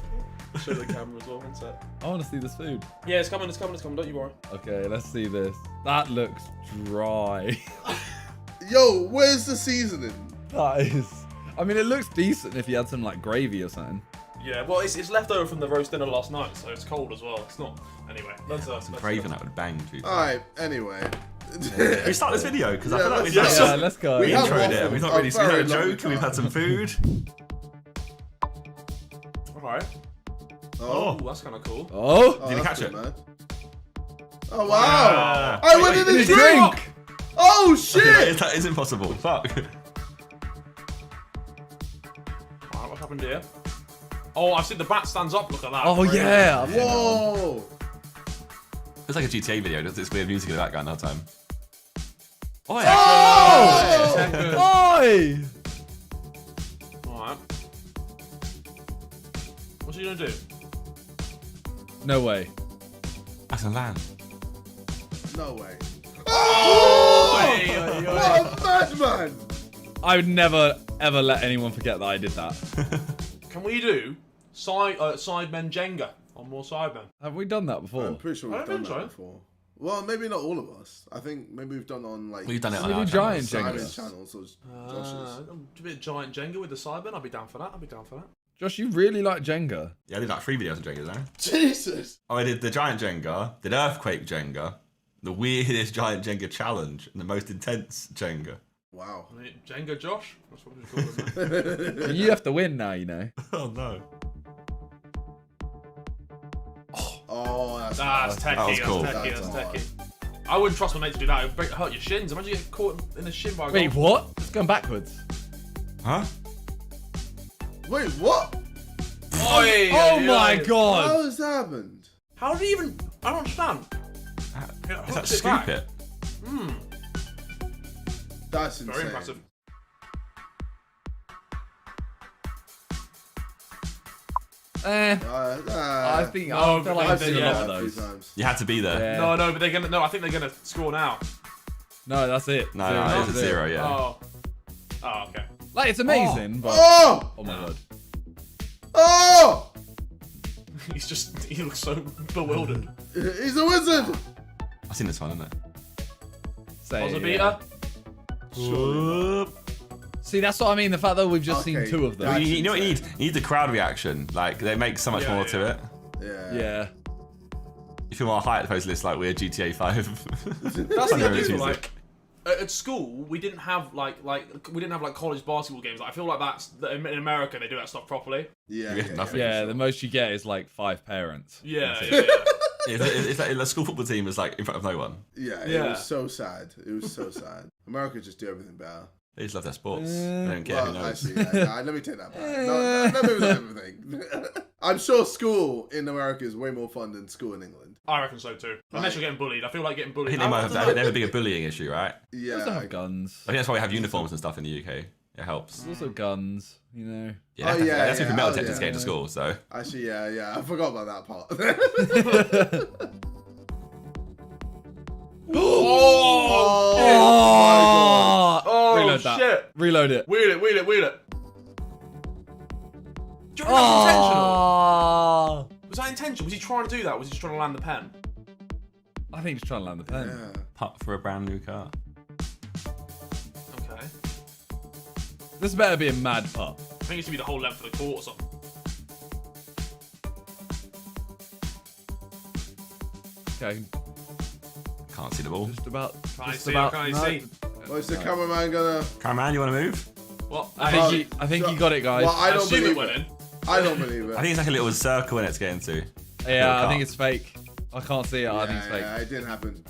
I'll show the camera as well. One sec. I want to see this food. Yeah, it's coming. Don't you worry. Okay, let's see this. That looks dry. Yo, where's the seasoning? That is... I mean, it looks decent if you had some, like, gravy or something. Yeah, well, it's left over from the roast dinner last night, so it's cold as well. It's not... Anyway, let's Craving that would bang, dude. Alright, anyway. We start this video, because I feel like let's go. We introed it, we've not really seen a joke, we've had some food. Alright. Oh, that's kind of cool. Oh, did you catch it? Man. Oh, wow. I went in his drink. Oh, shit. That is impossible. Fuck. Alright, what happened here? Oh, I've seen the bat stands up. Look at that. Oh, yeah. Whoa. It's like a GTA video. There's this weird music in the background the whole time. Oh! Oi! Alright. What's he gonna do? No way. That's a land. No way. Oh! What a madman! I would never, ever let anyone forget that I did that. Can we do Sidemen Jenga on more Sidemen? Have we done that before? I'm pretty sure we've done that before. Well, maybe not all of us. I think maybe we've done on like. We've done it on We our do giant channels. Jenga. Channels or Josh's. A bit of giant Jenga with the Sidemen. I'll be down for that. I'll be down for that. Josh, you really like Jenga. Yeah, I did like 3 videos of Jenga, didn't I? Jesus! Oh, I did the giant Jenga, did earthquake Jenga, the weirdest giant Jenga challenge, and the most intense Jenga. Wow. I mean, Jenga Josh? That's what we call him. You have to win now, you know. Oh no. Oh, that's techie. That was cool. That's techie. I wouldn't trust my mate to do that. It would hurt your shins. Imagine you get caught in the shin by a Wait, golf. what? It's going backwards. Huh? Wait, what? Oh my god! How has that happened? How did he even... I don't understand. Is that scoop it? That's insane. Very impressive. I think No, I feel like but I've seen a yeah. lot of those. You had to be there. Yeah. No, but they're gonna... No, I think they're gonna score now. No, that's it. No, it's a 0, yeah. Oh. Oh, okay. Like, it's amazing, but... Oh! Oh my god. Oh! He's just... He looks so bewildered. He's a wizard! I've seen this one, isn't it? Say, Was a beater? See, that's what I mean. The fact that we've just seen 2 of them. You know what you need? You need the crowd reaction. Like, they make so much more to it. Yeah. You feel more hyped opposed to this, like, weird GTA 5. That's the idea. Like, at school, we didn't have like college basketball games. Like, I feel like that in America they do that stuff properly. Yeah, the most you get is like 5 parents. Yeah. It's like the school football team is like in front of no one. Yeah, it was so sad. It was so sad. America just do everything better. They just love their sports. They don't care who knows. Actually, let me take that back. No, maybe not everything. I'm sure school in America is way more fun than school in England. I reckon so too. Unless you're getting bullied. I feel like getting I bullied. think they might have, they have a bigger bullying issue, right? Yeah. They also have guns. I think that's why we have uniforms and stuff in the UK. It helps. There's also guns, you know. Yeah, that's for metal detectors getting to school, so. Actually, yeah, I forgot about that part. Reload that. Shit. Reload it. Wheel it. Do you reckon Oh. was that intentional? Was he trying to do that? Was he just trying to land the pen? I think he's trying to land the pen. Yeah. Putt for a brand new car. Okay. This better be a mad putt. I think it should be the whole length of the court or something. Okay. Can't see the ball. Just about. Can I just see? about. Can I no. see? What's the cameraman gonna? Cameraman, you want to move? What? I think you got it, guys. Well, I don't assume believe it went in. I don't believe it. I think it's like a little circle in it's getting to. Yeah, I think it's fake. I can't see it. I think it's fake. Yeah, it didn't happen.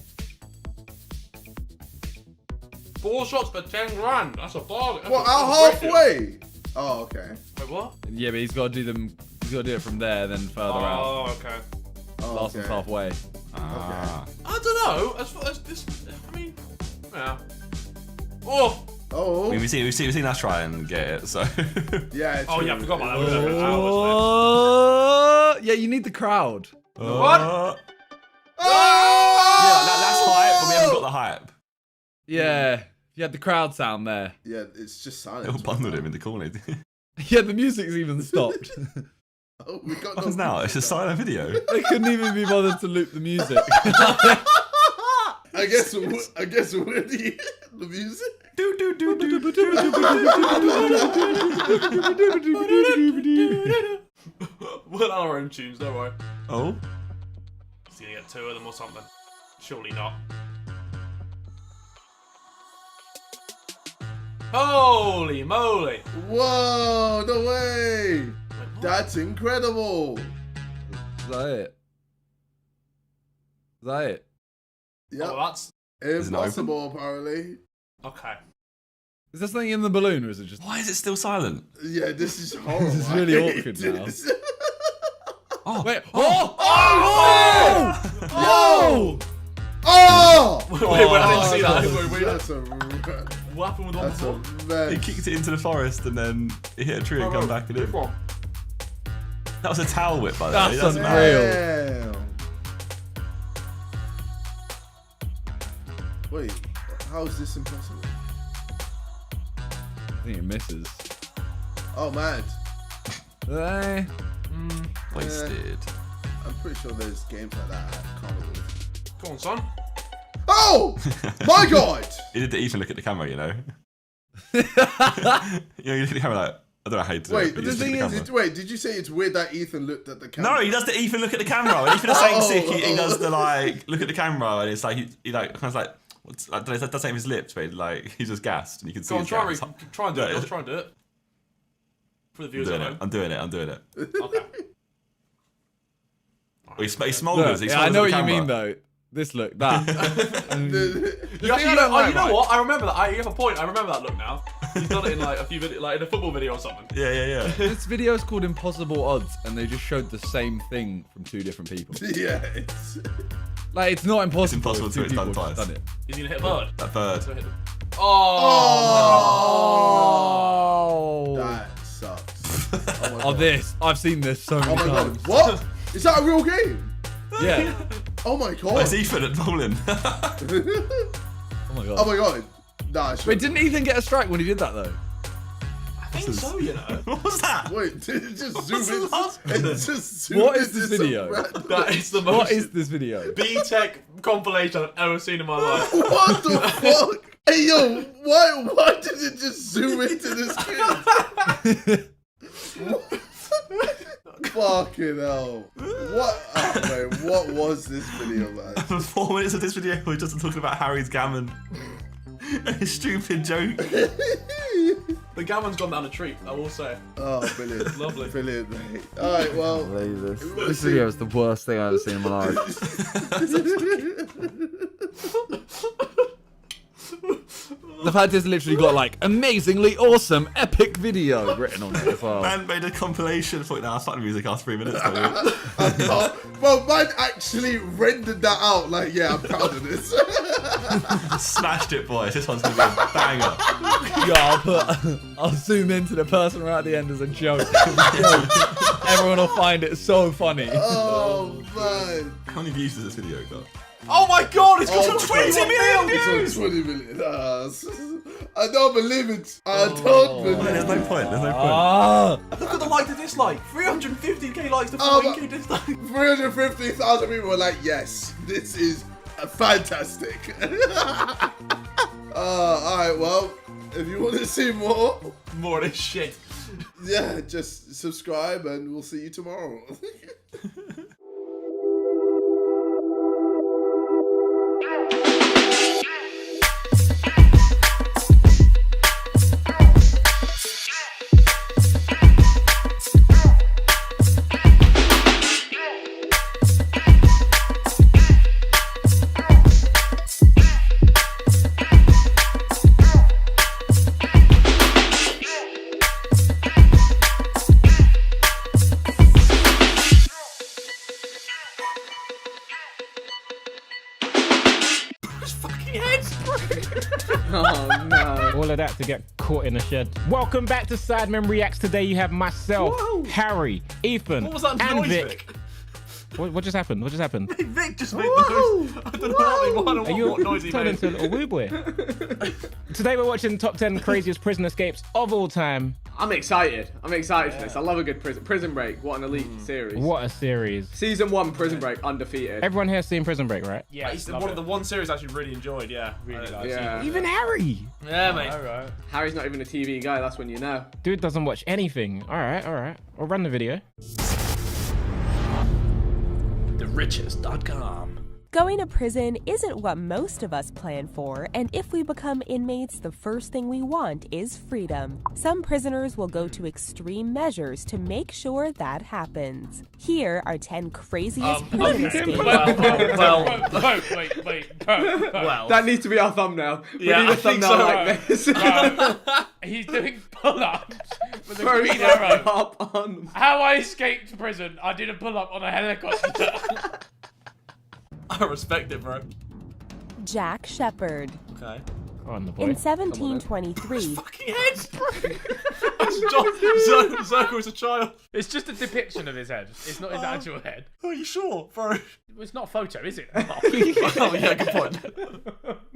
4 shots for 10 grand. That's a bargain. What? Halfway? Oh, okay. Wait, what? Yeah, but he's got to do them. He's got to do it from there, then further out. Oh, okay. Last one's halfway. Ah. I don't know. As this, I mean, yeah. Oh. Oh. I mean, we've seen us try and get it, so. Yeah. Oh yeah, I forgot about that. We were Yeah, you need the crowd. What? Yeah, that's hype, but we haven't got the hype. Yeah, you had the crowd sound there. Yeah, it's just They silent. all bundled him in the corner. Yeah, the music's even stopped. Oh, we got What is now? It's a silent video. They couldn't even be bothered to loop the music. I guess we're the music. We'll have our own tunes, don't worry. Oh? He's gonna get 2 of them or something. Surely not. Holy moly! Whoa! No way! That's incredible. Is that it? Is that it? Yep. Oh, that's Impossible, apparently. okay. Is there something in the balloon, or is it just? Why is it still silent? Yeah, this is horrible. This is really awkward now. Oh, wait. Oh! Oh! Oh! Wait, I didn't see that. Wait, That's a... What happened with one That's before? a mess. He kicked it into the forest and then it hit a tree and come back and in. That was a towel whip, by the way. That's unreal. Damn. Wait, how is this impossible? I think it misses. Oh, man. Hey. Wasted. I'm pretty sure there's games like that at Carnival. Come on, son. Oh! My God! He did the Ethan look at the camera, you know? You look at the camera like, I don't know how you do Wait, it. but the thing is, did you say it's weird that Ethan looked at the camera? No, he does the Ethan look at the camera. When Ethan is saying sick, he does the like look at the camera, and it's like he like kind of like what's like does something with his lips, but like he's just gassed, and you can see. Go on, his try gas. and do it. Let's try and do it. For the viewers at home. I'm doing it. Okay. He smoulders. Yeah, I know what you mean though. This look, that. You know what? I remember that. You have a point. I remember that look now. He's done it in like a few videos, like in a football video or something. Yeah. This video is called Impossible Odds, and they just showed the same thing from two different people. Yeah. Like, it's not impossible. It's impossible to Two it's done people twice. have done it. He's gonna hit a bird. That bird. Oh. That sucks. Oh, this. I've seen this so many Oh my times. God. What? Is that a real game? Yeah. Oh my God. Where's Ethan at bowling? Oh my God. Oh my God. Nah, Wait, didn't Ethan get a strike when he did that though? I think so, you know. What was that? Wait, did it just zoom in? It just zoomed What is this into some video? random- That is the most. What is this video? B-Tech compilation I've ever seen in my life. What the fuck? Hey yo, why did it just zoom into this kid? Fucking hell. What? Oh, man, what was this video, man? For 4 minutes of this video, we're just talking about Harry's gammon. His stupid joke. The gammon's gone down a treat, I will say. Oh, brilliant. Lovely. Brilliant, mate. Alright, well. This video is the worst thing I've ever seen in my life. The fact is literally got like amazingly awesome epic video written on it as well. Man made a compilation for it now. I started music after 3 minutes. Well, man actually rendered that out. Like, yeah, I'm proud of this. Smashed it, boys. This one's gonna be a banger. Yeah, I'll zoom into the person right at the end as a joke. Everyone will find it so funny. Oh man! How many views does this video got? Oh my God! It's got 20 million It's views. on 20 million. I don't believe it. I don't believe There's it. no point. There's no point. Look at the like to dislike. 350k likes to 14k dislike. 350,000 people were like, yes, this is fantastic. Alright, well, if you want to see more of this shit, yeah, just subscribe and we'll see you tomorrow. Oh no. All of that to get caught in a shed. Welcome back to Sidemen Reacts. Today you have myself, Harry, Ethan, what was that and noise, Vic. What just happened? What just happened? Vic just made the noise. I don't know what noise he turned made. into a little woo boy. Today we're watching top 10 craziest prison escapes of all time. I'm excited. I'm excited for this. I love a good Prison Break. What an elite series. What a series. Season 1 Prison Break, undefeated. Everyone here's seen Prison Break, right? Yeah, it's the one series I actually really enjoyed. Yeah, really liked. Yeah. Even Harry. Yeah, mate. Alright. Harry's not even a TV guy, that's when you know. Dude doesn't watch anything. All right. I'll run the video. TheRichest.com. Going to prison isn't what most of us plan for, and if we become inmates, the first thing we want is freedom. Some prisoners will go to extreme measures to make sure that happens. Here are 10 craziest prison escapes. Well, That needs to be our thumbnail. We Yeah, need I a think thumbnail so. like this. He's doing pull-ups with a Bro, green he's arrow. up on. How I escaped prison, I did a pull-up on a helicopter. I respect it, bro. Jack Shepherd. Okay. On the In 1723, Fucking heads, bro. Zerko is a child. It's just a depiction of his head. It's not his actual head. Are you sure, bro? It's not a photo, is it? Oh, yeah, good point.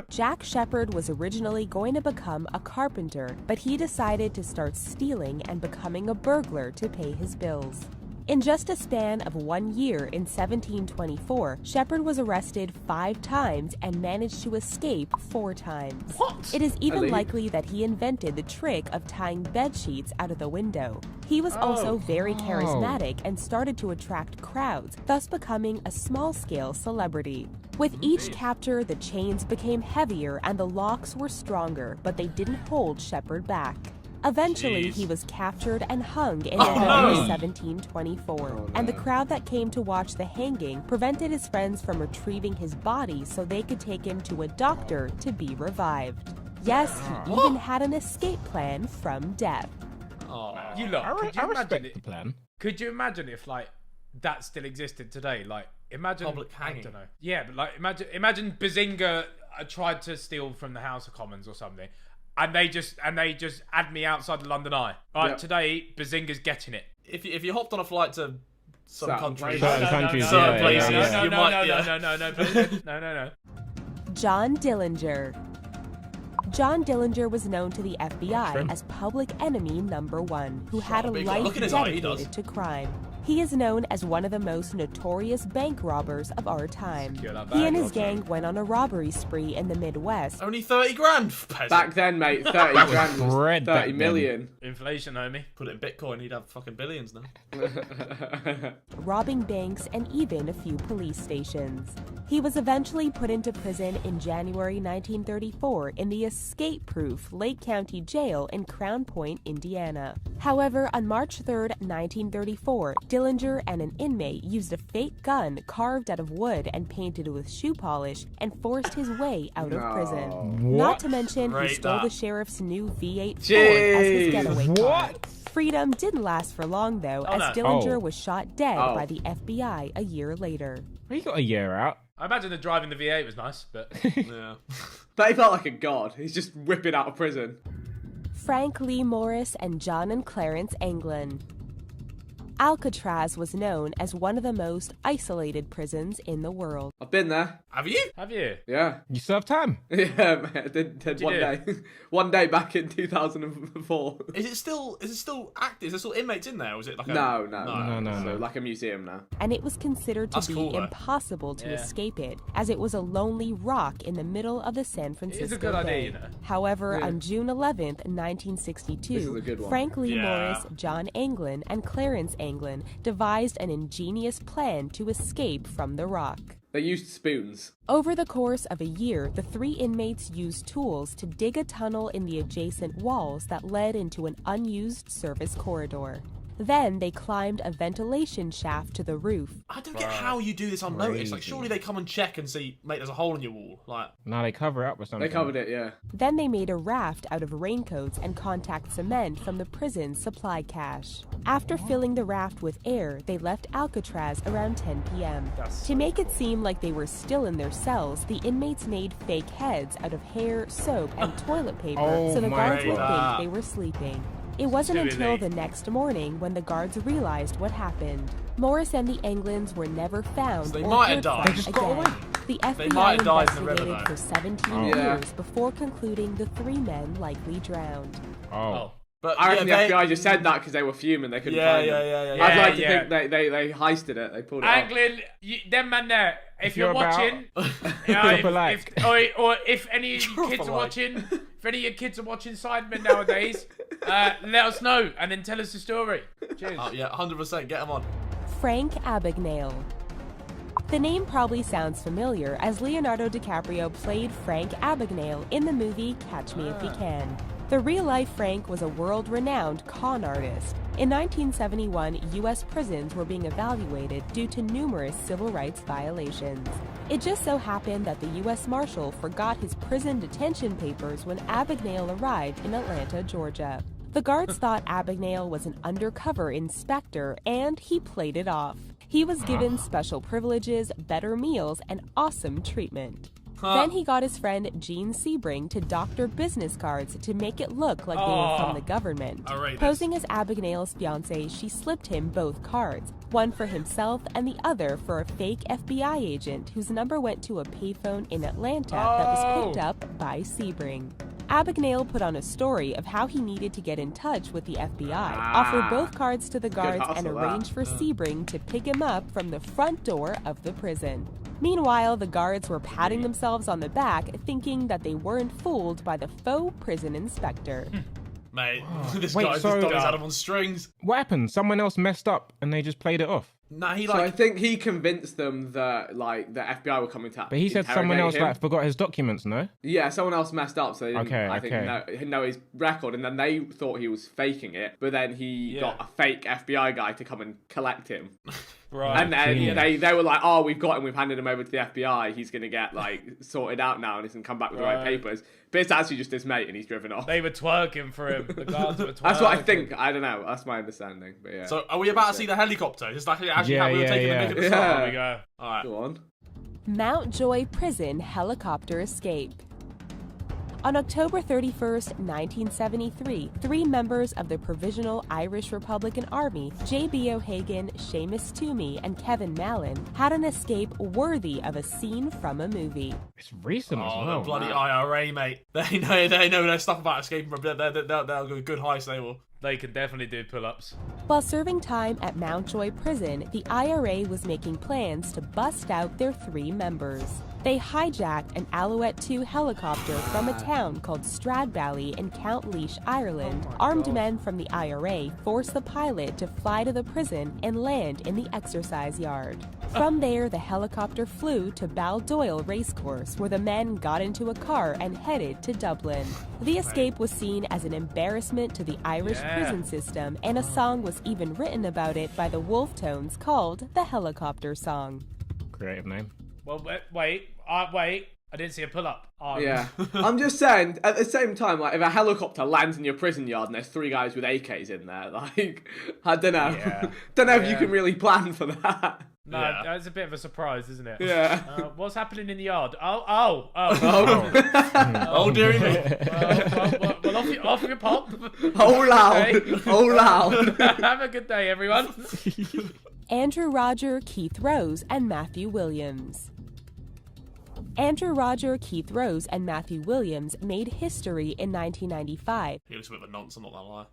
Jack Shepherd was originally going to become a carpenter, but he decided to start stealing and becoming a burglar to pay his bills. In just a span of 1 year in 1724, Shepherd was arrested 5 times and managed to escape 4 times. What? It is even Ali? likely that he invented the trick of tying bed sheets out of the window. He was also very charismatic and started to attract crowds, thus becoming a small-scale celebrity. With each capture, the chains became heavier and the locks were stronger, but they didn't hold Shepherd back. Eventually, Jeez. he was captured and hung in November 1724, and the crowd that came to watch the hanging prevented his friends from retrieving his body so they could take him to a doctor to be revived. Yes, he even had an escape plan from death. Oh, you look. Could you I imagine respect it? the plan. Could you imagine if like that still existed today? Like, imagine Public hanging. I don't know. Yeah, but like imagine Bazinga tried to steal from the House of Commons or something. And they just had me outside the London Eye. All right, Yep. Today Bazinga's getting it. If you hopped on a flight to some Certain country, places. Certain countries, certain yeah, places, yeah, yeah. you might. No. John Dillinger. John Dillinger was known to the FBI Shrimp. as public enemy number 1, who had a big life look at his eye, he dedicated does. to crime. He is known as one of the most notorious bank robbers of our time. Secure that He bag, and his Roger. gang went on a robbery spree in the Midwest. Only 30 grand. Peasant. Back then, mate, 30 grand was bread back 30 then. million. Inflation, homie. Put it in Bitcoin, he'd have fucking billions now. Robbing banks and even a few police stations. He was eventually put into prison in January 1934 in the escape-proof Lake County Jail in Crown Point, Indiana. However, on March 3, 1934, Dillinger and an inmate used a fake gun carved out of wood and painted with shoe polish and forced his way out of prison. Not to mention, he Rate stole that. the sheriff's new V8 Ford as his Jeez. getaway car. What? Freedom didn't last for long, though, as no. Dillinger Oh. was shot dead Oh. by the FBI a year later. He got a year out. I imagine the driving the V8 was nice, but Yeah. But he felt like a god. He's just whipping out of prison. Frank Lee Morris and John and Clarence Anglin. Alcatraz was known as one of the most isolated prisons in the world. I've been there. Have you? have you? Yeah. You served time. Yeah, mate, I did you one do? day. One day back in 2004. Is it still active? Is there still inmates in there? Or is it like a No. No. So, like a museum now. And it was considered to That's be cool, though. impossible to Yeah. escape it, as it was a lonely rock in the middle of the San Francisco good Bay. idea, you know. However, Yeah. on June 11th, This is 1962, a good one. Frank Lee Yeah. Morris, John Anglin, and Clarence Anglin devised an ingenious plan to escape from the rock. They used spoons. Over the course of a year, the 3 inmates used tools to dig a tunnel in the adjacent walls that led into an unused service corridor. Then they climbed a ventilation shaft to the roof. I don't get how you do this unnoticed. Like, surely they come and check and see, mate, there's a hole in your wall. Like, No, they cover it up with something. They covered it, yeah. Then they made a raft out of raincoats and contact cement from the prison's supply cache. After filling the raft with air, they left Alcatraz around 10 p.m. To make it seem like they were still in their cells, the inmates made fake heads out of hair, soap, and toilet paper Oh so the my guards would God. think they were sleeping. It wasn't Too until late. the next morning when the guards realized what happened. Morris and the Anglins were never found So they or might have heard died. from They just got again. away. The They FBI might have died in the river, investigated though. for 17 Oh. Yeah. years before concluding the 3 men likely drowned. Oh. but I reckon yeah, the FBI just said that because they were fuming. They couldn't Yeah, find yeah, them. yeah, yeah, I'd yeah. like to Yeah, think they heisted it. They pulled it off. Anglin, them man there. If you're you're about- watching, Drop a like. or if any of your kids are watching, if any of your kids are watching Sidemen nowadays, let us know and then tell us the story. Cheers. Oh, yeah, 100%. Get them on. Frank Abagnale. The name probably sounds familiar as Leonardo DiCaprio played Frank Abagnale in the movie Catch Me If You Can. The real-life Frank was a world-renowned con artist. In 1971, U.S. prisons were being evaluated due to numerous civil rights violations. It just so happened that the U.S. Marshal forgot his prison detention papers when Abagnale arrived in Atlanta, Georgia. The guards thought Abagnale was an undercover inspector, and he played it off. He was given special privileges, better meals, and awesome treatment. Then he got his friend Gene Sebring to doctor business cards to make it look like they were from the government. Posing as Abagnale's fiancée, she slipped him both cards, one for himself and the other for a fake FBI agent whose number went to a payphone in Atlanta that was picked up by Sebring. Abagnale put on a story of how he needed to get in touch with the FBI, offered both cards to the guards, and arranged for Sebring to pick him up from the front door of the prison. Meanwhile, the guards were patting themselves on the back, thinking that they weren't fooled by the faux prison inspector. Mate, this Wait, guy's so, just got his Adam on strings. What happened? Someone else messed up and they just played it off. Nah, So I think he convinced them that like the FBI were coming to. But he said someone else him. like forgot his documents, no? Yeah, someone else messed up, so they didn't, Okay, I think, know his record, and then they thought he was faking it, but then he got a fake FBI guy to come and collect him. Right. And then they were like, oh, we've got him, we've handed him over to the FBI, he's going to get like sorted out now and he's going to come back with the right papers. But it's actually just his mate and he's driven off. They were twerking for him. The guards were twerking. That's what I think. I don't know. That's my understanding. But yeah. So are we about to see the helicopter? Is that actually how we were taking the mic at the start? There we go. All right. Go on. Mountjoy Prison helicopter escape. On October 31st, 1973, 3 members of the Provisional Irish Republican Army, J.B. O'Hagan, Seamus Toomey, and Kevin Mallon, had an escape worthy of a scene from a movie. It's recent as Oh, well. the bloody IRA, mate. They know their stuff about escaping from. They'll go good heist, they will. They can definitely do pull-ups. While serving time at Mountjoy Prison, the IRA was making plans to bust out their 3 members. They hijacked an Alouette 2 helicopter from a town called Stradbally in Counties, Ireland. Armed men from the IRA forced the pilot to fly to the prison and land in the exercise yard. From there, the helicopter flew to Baldoyle Racecourse, where the men got into a car and headed to Dublin. The escape was seen as an embarrassment to the Irish prison system, and a song was even written about it by the Wolf Tones called the Helicopter Song. Creative name. Well, wait. I didn't see a pull-up. Yeah. I'm just saying, at the same time, like, if a helicopter lands in your prison yard and there's 3 guys with AKs in there, like, I don't know. Yeah. Don't know if you can really plan for that. No, that's a bit of a surprise, isn't it? Yeah. What's happening in the yard? Oh. Oh, dearie me. Well, off your pop. Oh, loud. Okay. Oh, loud. Have a good day, everyone. Andrew Roger, Keith Rose, and Matthew Williams. Andrew Roger, Keith Rose, and Matthew Williams made history in 1995. He looks a bit of a nonce, I'm not gonna lie.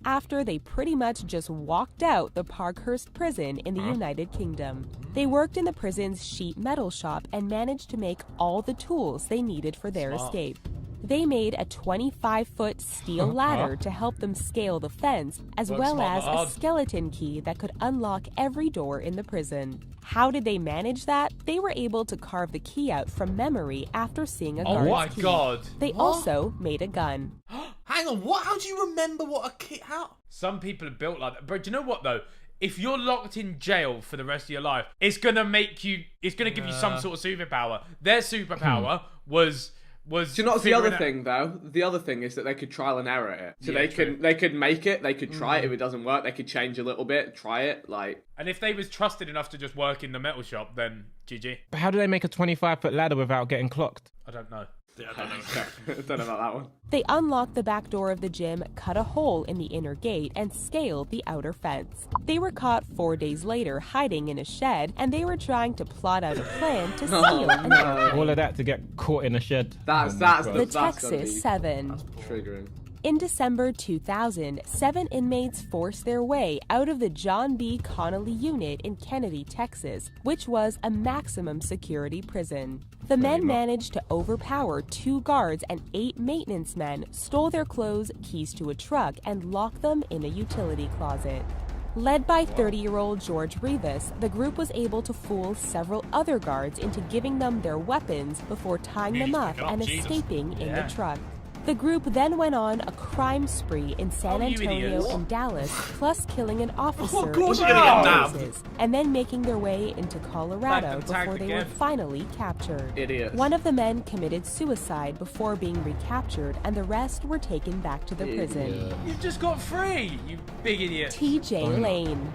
After they pretty much just walked out the Parkhurst prison in the United Kingdom. They worked in the prison's sheet metal shop and managed to make all the tools they needed for their escape. They made a 25-foot steel ladder to help them scale the fence, as well as a skeleton key that could unlock every door in the prison. How did they manage that? They were able to carve the key out from memory after seeing a guard's key. God. They also made a gun. Hang on, what? How do you remember what a kit? How? Some people are built like that. But do you know what, though? If you're locked in jail for the rest of your life, it's going to make you... It's going to give you some sort of superpower. Their superpower was... Do you know what's the other thing, though? The other thing is that they could trial and error it. So they could make it, they could try it. If it doesn't work, they could change a little bit, try it, like... And if they was trusted enough to just work in the metal shop, then GG. But how do they make a 25-foot ladder without getting clocked? I don't know. Yeah, I don't know. I don't know about that one. They unlocked the back door of the gym, cut a hole in the inner gate, and scaled the outer fence. They were caught 4 days later hiding in a shed, and they were trying to plot out a plan to steal an airplane. All of that to get caught in a shed. That's the Texas 7. That's triggering. In December 2000, 7 inmates forced their way out of the John B. Connolly unit in Kennedy, Texas, which was a maximum security prison. The men managed to overpower 2 guards and 8 maintenance men, stole their clothes, keys to a truck, and locked them in a utility closet. Led by 30-year-old George Rivas, the group was able to fool several other guards into giving them their weapons before tying them up and escaping in the truck. The group then went on a crime spree in San Antonio and Dallas, plus killing an officer and then making their way into Colorado before they were finally captured. Idiots. One of the men committed suicide before being recaptured, and the rest were taken back to the prison. You just got free, you big idiot. T.J. Lane.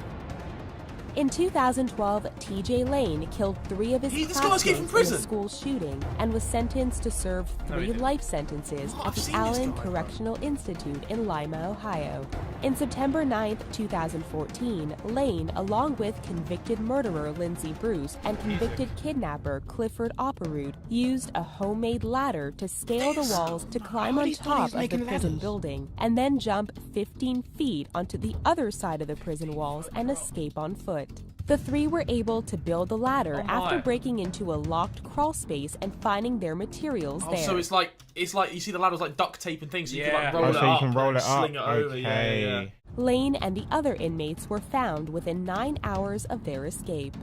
In 2012, T.J. Lane killed 3 of his classmates in a school shooting and was sentenced to serve 3 life sentences at the Allen Correctional Institute in Lima, Ohio. In September 9, 2014, Lane, along with convicted murderer Lindsay Bruce and convicted kidnapper Clifford Opperud, used a homemade ladder to scale the walls to climb on top of the prison building and then jump 15 feet onto the other side of the prison walls and escape on foot. The 3 were able to build the ladder after breaking into a locked crawl space and finding their materials there. So it's like you see the ladder's like duct tape and things, so you can like roll it so up, you can roll it up. sling it over. Yeah. Lane and the other inmates were found within 9 hours of their escape.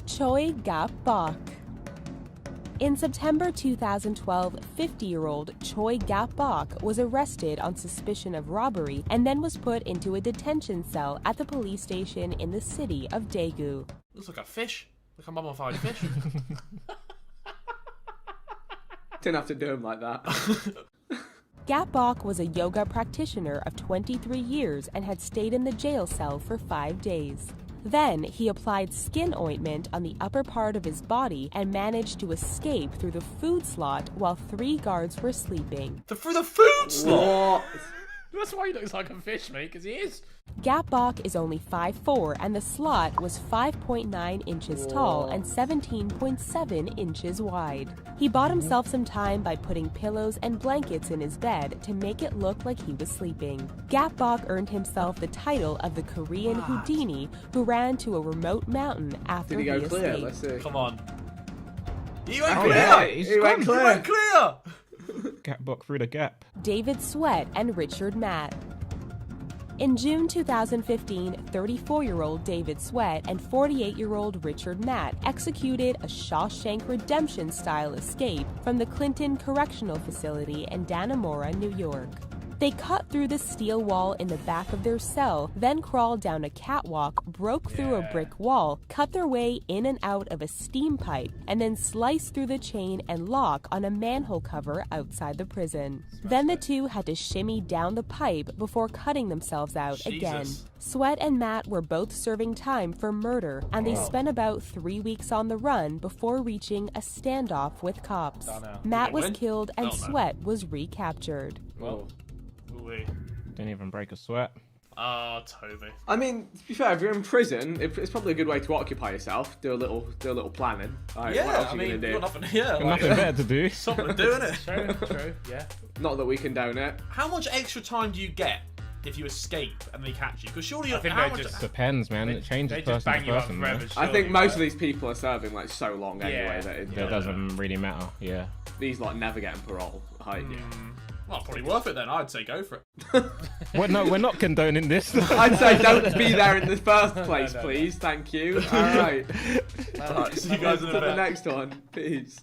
Choi Gap-bok. In September 2012, 50-year-old Choi Gap-bok was arrested on suspicion of robbery and then was put into a detention cell at the police station in the city of Daegu. Looks like a fish, like a mummified fish. Didn't have to do him like that. Gap-bok was a yoga practitioner of 23 years and had stayed in the jail cell for 5 days. Then, he applied skin ointment on the upper part of his body and managed to escape through the food slot while 3 guards were sleeping. Through the food slot? That's why he looks like a fish, mate, because he is. Gap-bok is only 5'4", and the slot was 5.9 inches tall and 17.7 inches wide. He bought himself some time by putting pillows and blankets in his bed to make it look like he was sleeping. Gap-bok earned himself the title of the Korean Houdini, who ran to a remote mountain after Did he go clear? escaped. Let's see. Come on. He went clear! Yeah, He went clear! He went clear! Gap-bok through the gap. David Sweat and Richard Matt. In June 2015, 34-year-old David Sweat and 48-year-old Richard Matt executed a Shawshank Redemption-style escape from the Clinton Correctional Facility in Dannemora, New York. They cut through the steel wall in the back of their cell, then crawled down a catwalk, broke through a brick wall, cut their way in and out of a steam pipe, and then sliced through the chain and lock on a manhole cover outside the prison. Then the 2 had to shimmy down the pipe before cutting themselves out again. Sweat and Matt were both serving time for murder, and they spent about 3 weeks on the run before reaching a standoff with cops. Matt was killed and Sweat was recaptured. Well. Didn't even break a sweat. Oh, Toby. I mean, to be fair, if you're in prison, it's probably a good way to occupy yourself. Do a little planning. Like, what else are you gonna do? Nothing better to do. Something to do, innit? True, yeah. Not that we condone it. How much extra time do you get if you escape and they catch you? Because surely I think how they much... just depends, man. It changes they just person bang to you up person. forever, man. I think most of these people are serving like so long anyway Yeah. that It doesn't really matter. Yeah. these like never getting parole. Like, Well, probably worth it then. I'd say go for it. We're not condoning this. I'd say don't be there in the first place, please. Thank you. All right. Alright, see you guys in a To the bit. next one. Peace.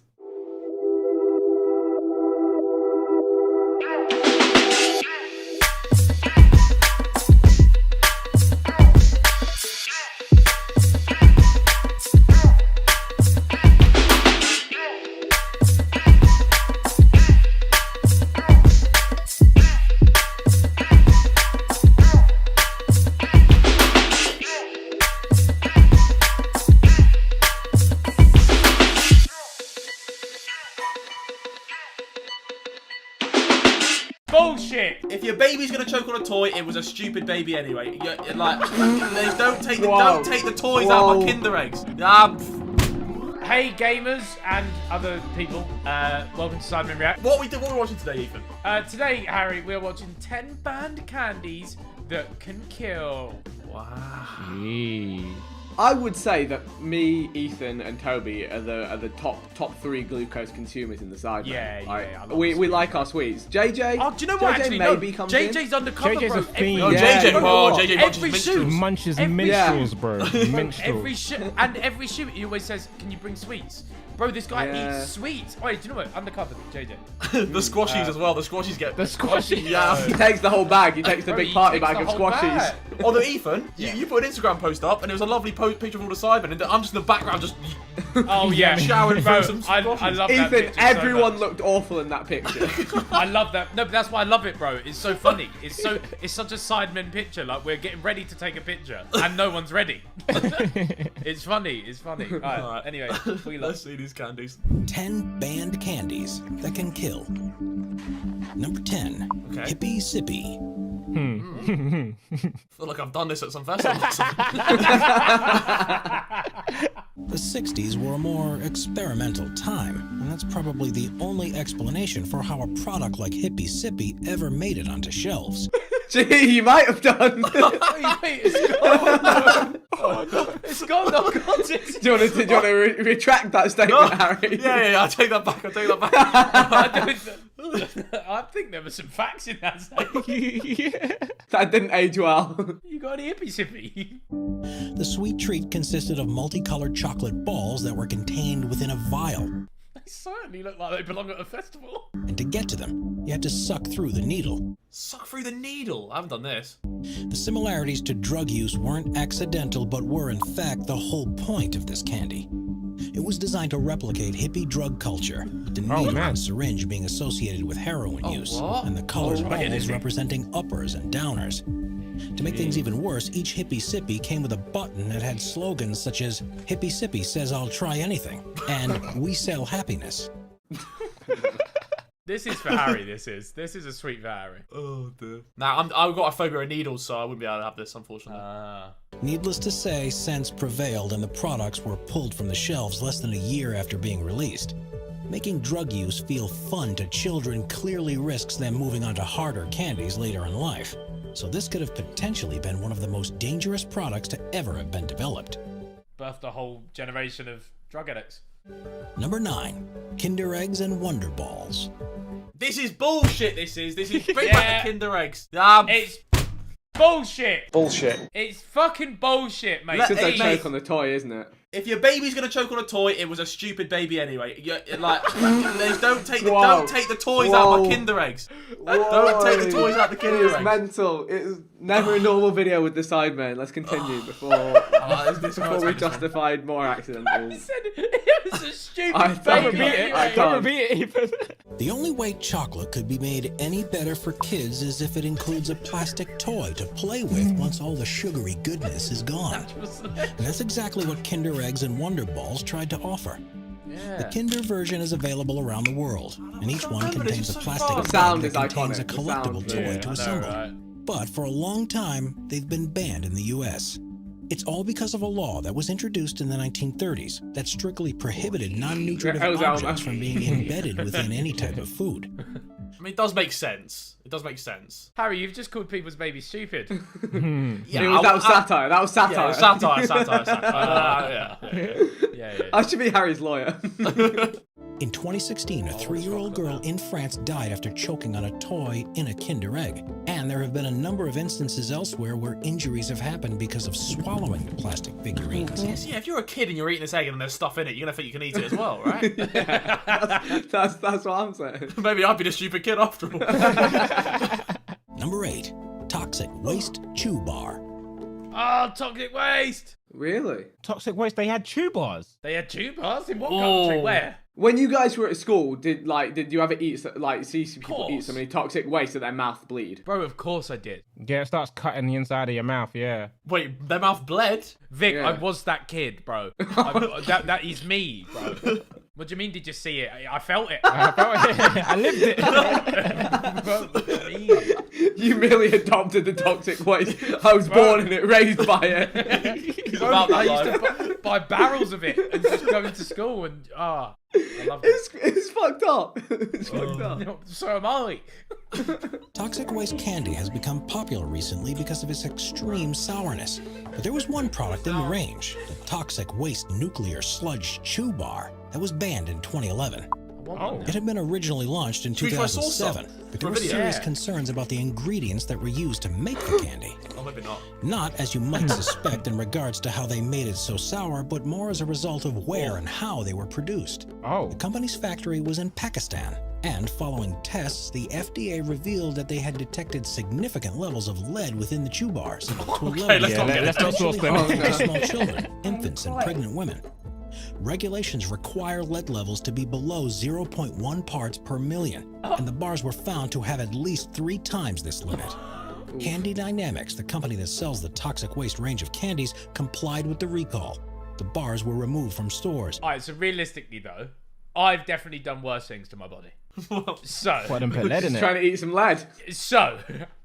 Bullshit! If your baby's gonna choke on a toy, it was a stupid baby anyway. You're like, don't take the toys out of my Kinder eggs. Hey gamers and other people, welcome to Sidemen React. What are we watching today, Ethan? Today, Harry, we're watching 10 banned candies that can kill. Wow. Jeez. I would say that me, Ethan, and Toby are the top 3 glucose consumers in the side. Yeah, I love we like our sweets. JJ. Oh, do you know what? JJ Actually, maybe no. comes JJ's in. undercover, JJ's bro. a fiend. Oh, Yeah. JJ, bro. JJ Every munches shoot. Munches Every- minstrels, bro. Minstrels. Every shoot, he always says, "Can you bring sweets?" Bro, this guy eats sweets. Wait, do you know what? Undercover, JJ. The squashies as well. The squashies get the squashies. Yeah. He takes the whole bag. He takes the Bro, big he party takes bag the of whole squashies. bag. Although Ethan, you put an Instagram post up and it was a lovely picture of all the Sidemen, and I'm just in the background just Oh yeah, showering bro. through some I squashies. love that Ethan, picture everyone so looked awful in that picture. I love that. No, but that's why I love it, bro. It's so funny. It's such a Sidemen picture. Like we're getting ready to take a picture and no one's ready. It's funny. It's funny. All right. Anyway, Let's see these candies. 10 banned candies that can kill. Number 10, Okay. Hippie Sippy. I feel like I've done this at some festival. The 60s were a more experimental time, and that's probably the only explanation for how a product like Hippie Sippy ever made it onto shelves. Gee, you might have done. Wait, it's gone. It's gone. Oh God. Do you want to retract that statement, Harry? Yeah, I'll take that back. I think there were some facts in that statement. That didn't age well. You got any hippie sippy? The sweet treat consisted of multicolored chocolate balls that were contained within a vial. They certainly look like they belong at a festival. And to get to them, you had to suck through the needle. Suck through the needle. I haven't done this. The similarities to drug use weren't accidental, but were in fact the whole point of this candy. It was designed to replicate hippie drug culture, with the needle and syringe being associated with heroin use, and the colored balls representing uppers and downers. To make things even worse, each Hippie Sippy came with a button that had slogans such as, "Hippie Sippy says I'll try anything," and "We sell happiness." This is for Harry. This is a sweet for Harry. Oh dear. Now I've got a phobia of needles, so I wouldn't be able to have this, unfortunately. Needless to say, sense prevailed and the products were pulled from the shelves less than a year after being released. Making drug use feel fun to children clearly risks them moving on to harder candies later in life. So this could have potentially been one of the most dangerous products to ever have been developed. Birthed a whole generation of drug addicts. Number 9, Kinder Eggs and Wonder Balls. This is bullshit. This is bring Yeah. back the Kinder Eggs. It's bullshit. Bullshit. It's fucking bullshit, mate. It's a choke on the toy, isn't it? If your baby's gonna choke on a toy, it was a stupid baby anyway. Don't take the toys out of my Kinder Eggs. Don't take the toys out of the Kinder Eggs. It's mental. It's never a normal video with the Sidemen. Let's continue before we justified more accidentals. It was a stupid baby. The only way chocolate could be made any better for kids is if it includes a plastic toy to play with once all the sugary goodness is gone. And that's exactly what Kinder Eggs and Wonder Balls tried to offer. The Kinder version is available around the world, and each one contains a plastic bag that contains a collectible toy to assemble. But for a long time, they've been banned in the US. It's all because of a law that was introduced in the 1930s that strictly prohibited non-nutritive objects from being embedded within any type of food. I mean, it does make sense. It does make sense. Harry, you've just called people's babies stupid. That was satire. That was satire. Yeah, satire. Yeah. I should be Harry's lawyer. In 2016, a 3-year-old girl in France died after choking on a toy in a Kinder Egg. And there have been a number of instances elsewhere where injuries have happened because of swallowing the plastic figurines. Yeah, if you're a kid and you're eating this egg and there's stuff in it, you're gonna think you can eat it as well, right? That's what I'm saying. Maybe I'd be the stupid kid after all. Number 8, Toxic Waste Chew Bar. Oh, toxic waste. Really? Toxic Waste, they had chew bars. They had chew bars? In what country? Where? When you guys were at school, did you ever see people eat so many toxic waste that their mouth bleed? Bro, of course I did. Yeah, it starts cutting the inside of your mouth, yeah. Wait, their mouth bled? Vic, Yeah. I was that kid, bro. That is me, bro. What do you mean, did you see it? I felt it. I felt it. I lived it. You merely adopted the toxic waste. I was born in it, raised by it. I used to buy barrels of it and just go into school and I love it. It's fucked up. It's fucked up. So am I. Toxic waste candy has become popular recently because of its extreme sourness. But there was one product in the range, the toxic waste nuclear sludge chew bar, that was banned in 2011. It had been originally launched in 2007, but there were serious concerns about the ingredients that were used to make the candy. Oh, maybe not. Not, as you might suspect, in regards to how they made it so sour, but more as a result of where and how they were produced. The company's factory was in Pakistan, and following tests, the FDA revealed that they had detected significant levels of lead within the chew bars, to a level that potentially harmed small children, infants, and pregnant women. Regulations require lead levels to be below 0.1 parts per million, and the bars were found to have at least 3 times this limit. Candy Dynamics, the company that sells the toxic waste range of candies, complied with the recall. The bars were removed from stores. Alright, so realistically though, I've definitely done worse things to my body. So Why didn't put lead in it? Trying to eat some lead. So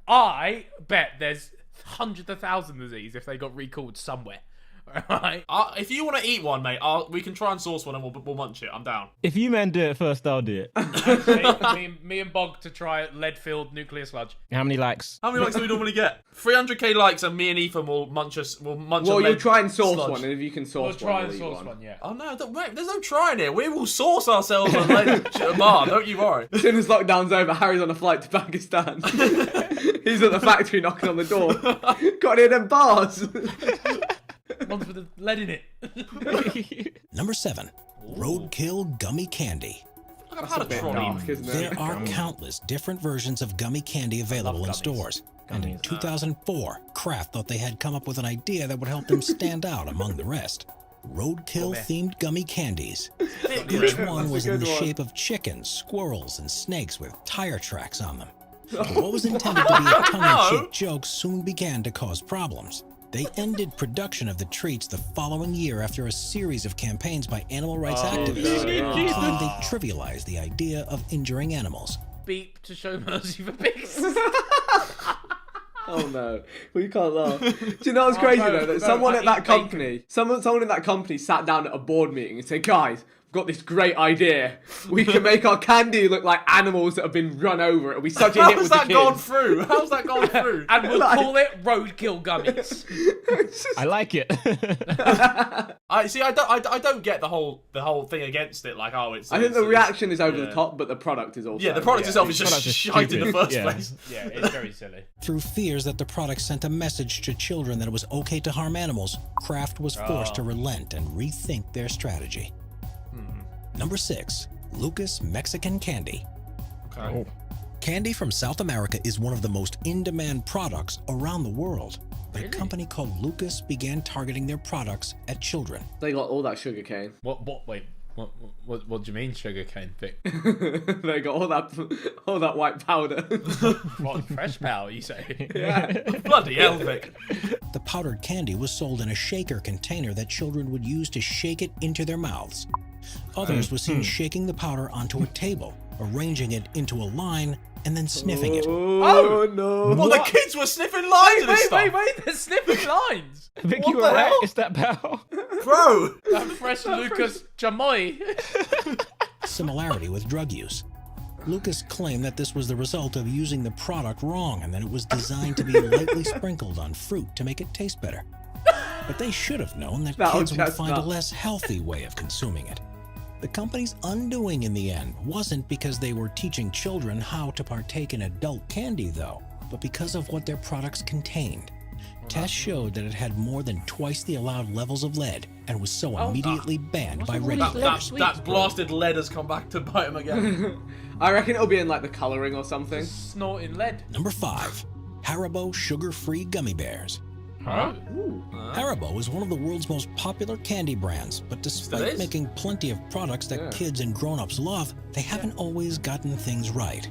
I bet there's hundreds of thousands of these if they got recalled somewhere. Right. If you want to eat one, mate, we can try and source one and we'll munch it. I'm down. If you men do it first, I'll do it. Actually, me and Bog to try lead-filled nuclear sludge. How many likes? How many likes do we normally get? 300k likes, and me and Ethan will munch us. Well, you'll try and source one, and if you can source we'll try and source one, yeah. Oh no, mate, there's no trying here. We will source ourselves a lead bar. Don't you worry. As soon as lockdown's over, Harry's on a flight to Pakistan. He's at the factory knocking on the door. Got any of them bars? Ones with the lead in it. Number 7, Roadkill Gummy Candy. That's a bit dark, isn't it? There are countless different versions of gummy candy available in stores. And in 2004, Kraft thought they had come up with an idea that would help them stand out among the rest. Roadkill-themed gummy candies. Each one was in the shape of chickens, squirrels, and snakes with tire tracks on them. But what was intended to be a tongue-in-cheek joke soon began to cause problems. They ended production of the treats the following year after a series of campaigns by animal rights activists who claimed they trivialized the idea of injuring animals. Beep to show mercy for pigs. Oh no, we can't laugh. Do you know what's crazy though? That someone at that company, someone in that company sat down at a board meeting and said, "Guys, got this great idea. We can make our candy look like animals that have been run over. It'll be such a hit with the kids." How's that gone through? And we'll call it Roadkill Gummies. I like it. I don't get the whole thing against it. Like, oh, it's. I think the reaction is over the top, but the product is also. Yeah, the product itself is just shite in the first place. Yeah, it's very silly. Through fears that the product sent a message to children that it was okay to harm animals, Kraft was forced to relent and rethink their strategy. Number 6, Lucas Mexican Candy. Okay. Candy from South America is one of the most in-demand products around the world. But a company called Lucas began targeting their products at children. They got all that sugar cane. What do you mean sugar cane, Vic? They got all that white powder. What, fresh powder, you say? Yeah. Bloody hell, Vic. The powdered candy was sold in a shaker container that children would use to shake it into their mouths. Others were seen shaking the powder onto a table, arranging it into a line, and then sniffing it. Oh no! Well, the kids were sniffing lines. Wait! They're sniffing lines. Vic, you alright? Is that pal? Bro, that fresh Lucas Chamoy. Similarity with drug use. Lucas claimed that this was the result of using the product wrong and that it was designed to be lightly sprinkled on fruit to make it taste better. But they should have known that kids would find a less healthy way of consuming it. The company's undoing in the end wasn't because they were teaching children how to partake in adult candy though, but because of what their products contained. Tests showed that it had more than twice the allowed levels of lead and was so immediately banned by regulators. That blasted lead has come back to bite him again. I reckon it'll be in like the colouring or something. Snorting lead. Number 5, Haribo sugar-free gummy bears. Huh? Haribo is one of the world's most popular candy brands, but despite making plenty of products that kids and grown-ups love, they haven't always gotten things right.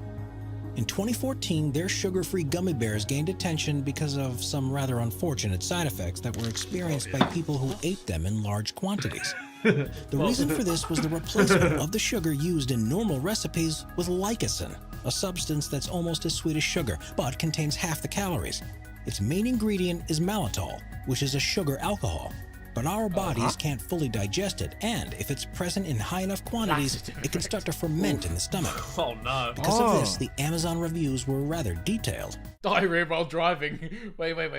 In 2014, their sugar-free gummy bears gained attention because of some rather unfortunate side effects that were experienced by people who ate them in large quantities. The reason for this was the replacement of the sugar used in normal recipes with lycocin, a substance that's almost as sweet as sugar, but contains half the calories. Its main ingredient is mannitol, which is a sugar alcohol. But our bodies can't fully digest it, and if it's present in high enough quantities, it can start to ferment in the stomach. Oh no. Because of this, the Amazon reviews were rather detailed. Diarrhea while driving. Wait. Wait,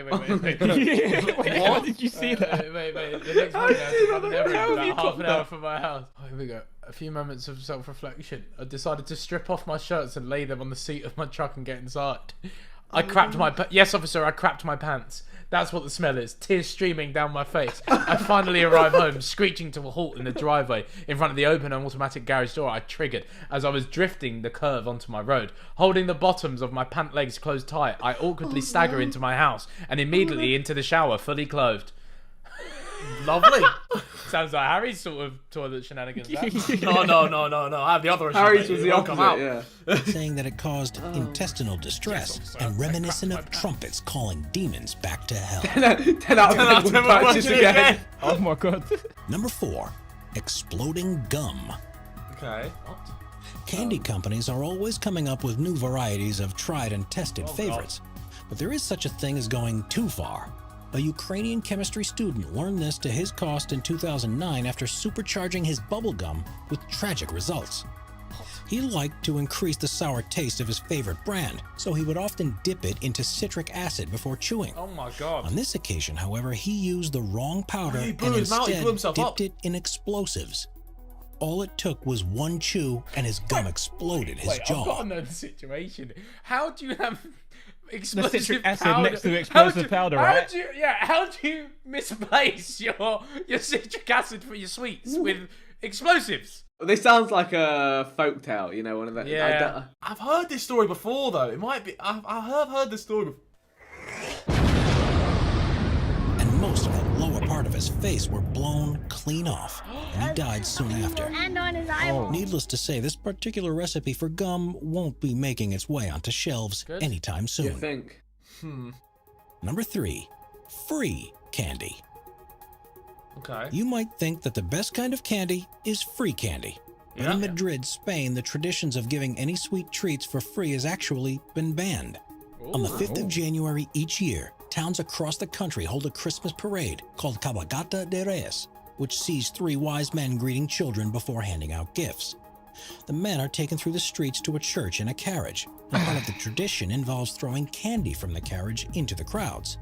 how did you see that? Wait. The next morning I had to run an errand about half an hour from my house. Oh, here we go. A few moments of self-reflection. I decided to strip off my shirts and lay them on the seat of my truck and get inside. I crapped my yes, officer. I crapped my pants. That's what the smell is. Tears streaming down my face. I finally arrive home, screeching to a halt in the driveway in front of the open and automatic garage door I triggered as I was drifting the curve onto my road. Holding the bottoms of my pant legs closed tight, I awkwardly stagger into my house and immediately into the shower, fully clothed. Lovely. Sounds like Harry's sort of toilet shenanigans. That. No. I have the other issue. Harry's mate. was It the won't come opposite, out. Saying that it caused intestinal distress and reminiscent of trumpets calling demons back to hell. 10 out of 10 would purchase again. Oh my god. Number 4, exploding gum. Okay. Candy companies are always coming up with new varieties of tried and tested favorites. But there is such a thing as going too far. A Ukrainian chemistry student learned this to his cost in 2009 after supercharging his bubblegum with tragic results. He liked to increase the sour taste of his favorite brand, so he would often dip it into citric acid before chewing. Oh my god. On this occasion, however, he used the wrong powder he and blew his mouth, he blew instead himself up. dipped it in explosives. All it took was one chew and his gum exploded his Wait, jaw. I've got to know the situation. How do you have explosive citric acid powder next to explosive powder, right? How do you misplace your citric acid for your sweets with explosives? This sounds like a folktale, you know, one of the. Yeah. I've heard this story before, though. It might be. I have heard this story before. And most of the lower part of his face were blown clean off, and he died soon after. And on his eyeball. Needless to say, this particular recipe for gum won't be making its way onto shelves anytime soon. You think? Number 3, free candy. Okay. You might think that the best kind of candy is free candy. But in Madrid, Spain, the traditions of giving any sweet treats for free has actually been banned. On the 5th of January each year, towns across the country hold a Christmas parade called Cabalgata de Reyes, which sees 3 wise men greeting children before handing out gifts. The men are taken through the streets to a church in a carriage, and part of the tradition involves throwing candy from the carriage into the crowds.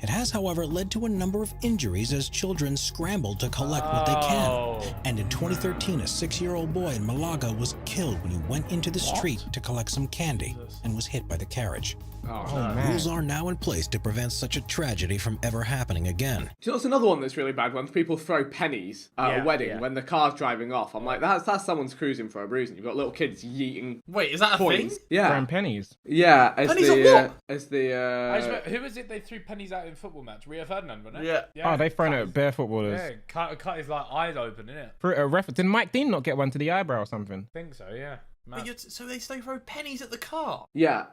It has, however, led to a number of injuries as children scrambled to collect what they can. And in 2013, a 6-year-old boy in Malaga was killed when he went into the street to collect some candy and was hit by the carriage. Rules are now in place to prevent such a tragedy from ever happening again. Do you know what's another one that's really bad? When people throw pennies at a wedding when the car's driving off. I'm like, that's someone's cruising for a reason. You've got little kids yeeting. Wait, is that a coins. thing? Yeah. Throwing pennies. Yeah. Pennies at what? I swear, who was it they threw pennies out in football match? Rio Ferdinand, wasn't Yeah. it? Oh, they thrown it at bare footballers. Yeah, cut his like eyes open, innit? For a reference, did Mike Dean not get one to the eyebrow or something? I think so, yeah. But so they throw pennies at the car? Yeah,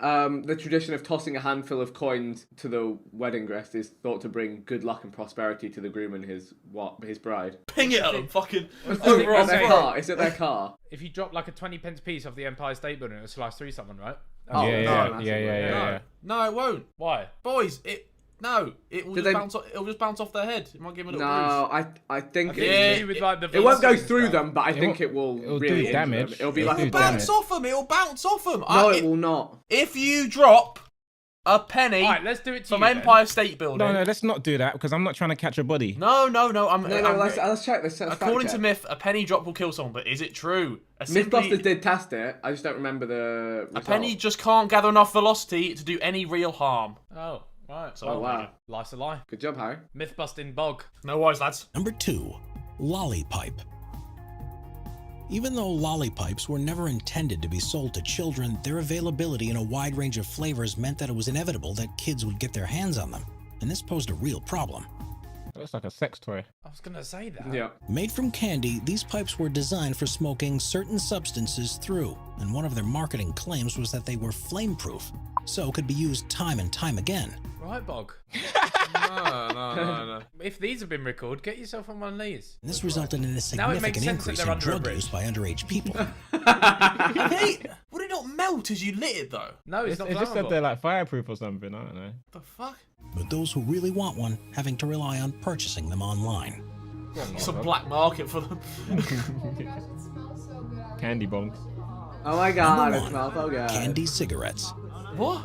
the tradition of tossing a handful of coins to the wedding guest is thought to bring good luck and prosperity to the groom and his bride. Ping it at them, fucking over on their car. Is it their car? If you drop like a 20p piece off the Empire State Building, it'll slice through someone, right? Yeah. No, it won't. Why? Boys, it will just bounce off their head. It might give them a little bruise. I think it won't go through them, but I think it will really do damage. Them. It'll be like It'll bounce off them. It'll bounce off them. No, it will not. If you drop a penny let's do it from Empire State Building. No, let's not do that because I'm not trying to catch a body. No. Let's check this. According to myth, a penny drop will kill someone, but is it true? Mythbusters did test it. I just don't remember the result. A penny just can't gather enough velocity to do any real harm. Oh, right. Oh, wow. Life's a lie. Good job, Harry. Myth busting bog. No worries, lads. Number 2, lollipipe. Even though lollipipes were never intended to be sold to children, their availability in a wide range of flavors meant that it was inevitable that kids would get their hands on them, and this posed a real problem. It looks like a sex toy. I was gonna say that. Yeah. Made from candy, these pipes were designed for smoking certain substances through, and one of their marketing claims was that they were flame-proof, so could be used time and time again. Right, Bog. No. If these have been recorded, get yourself on one of these. This resulted in a Now it makes significant sense that increase they're in under a drug bridge. use by underage people. Would it not not melt as you lit it though? No, it's not It just said flammable. they're like fireproof or something. I don't know. The fuck? With those who really want one having to rely on purchasing them online. It's a black market for them. Candy bongs. Oh my god, Number it one, smells so good. Candy cigarettes. What?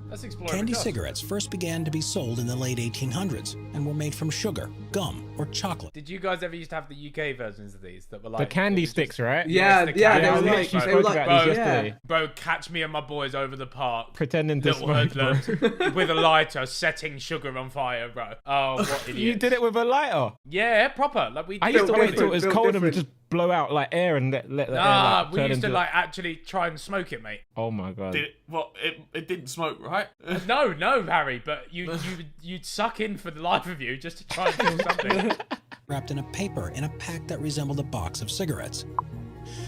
Let's explore Candy it. cigarettes first began to be sold in the late 1800s and were made from sugar, gum, or chocolate. Did you guys ever used to have the UK versions of these that were like The candy sticks, right? Yeah, the yeah, candy they were sticks, like, bro. they were spoke like, about these yeah. yesterday. Bro, catch me and my boys over the park. Pretending to Little smoke, bro. hoodlums with a lighter, setting sugar on fire, bro. Oh, what idiots. You did it with a lighter. Yeah, proper. Like we. I did used to it. wait till it was Built cold and different. just blow out like air and let the air Nah, like, we turn used to into- like actually try and smoke it, mate. Oh my god. Did it, what? It didn't smoke, right? No, Harry, but you'd suck in for the life of you just to try and kill something. Wrapped in a paper in a pack that resembled a box of cigarettes.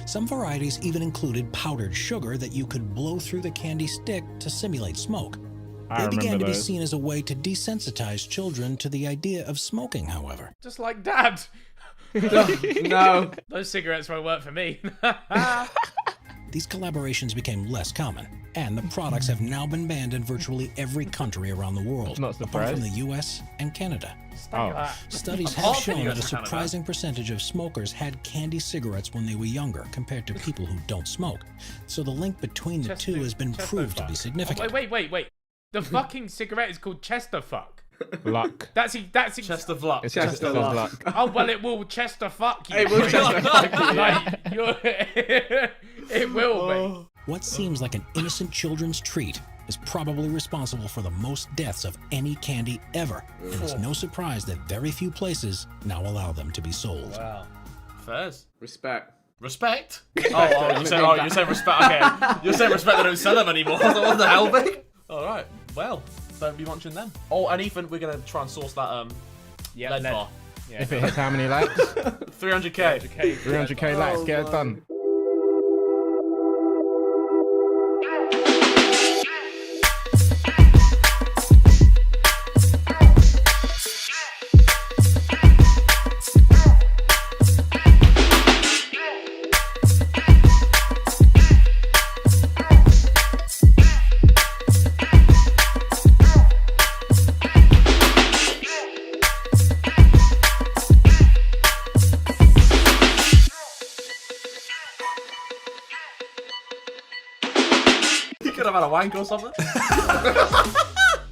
Some varieties even included powdered sugar that you could blow through the candy stick to simulate smoke. I They began remember to be those. seen as a way to desensitize children to the idea of smoking, however. Just like Dad. No. Those cigarettes won't work for me. These collaborations became less common, and the products have now been banned in virtually every country around the world, Not apart from surprised. the US and Canada. Oh. Studies have Apart from shown the that a US and Canada. surprising percentage of smokers had candy cigarettes when they were younger compared to people who don't smoke. So the link between the two has been proved to be significant. Wait. The fucking cigarette is called Chester Fuck. Luck. That's Chester Vluck. It's Chester just a luck. luck. Oh well, it will Chester fuck you. It will Chester fuck you, Like, it will be. What seems like an innocent children's treat is probably responsible for the most deaths of any candy ever, and it's no surprise that very few places now allow them to be sold. Wow. Fairs. Respect. Respect? You said respect. Okay. You said respect. They don't sell them anymore. So what the hell, mate? All right. Well, don't be watching them. Oh, and Ethan, we're gonna try and source that lead bar. Yeah. If it hits how many likes? 300k. 300k likes. Get it done. You could have had a wank or something.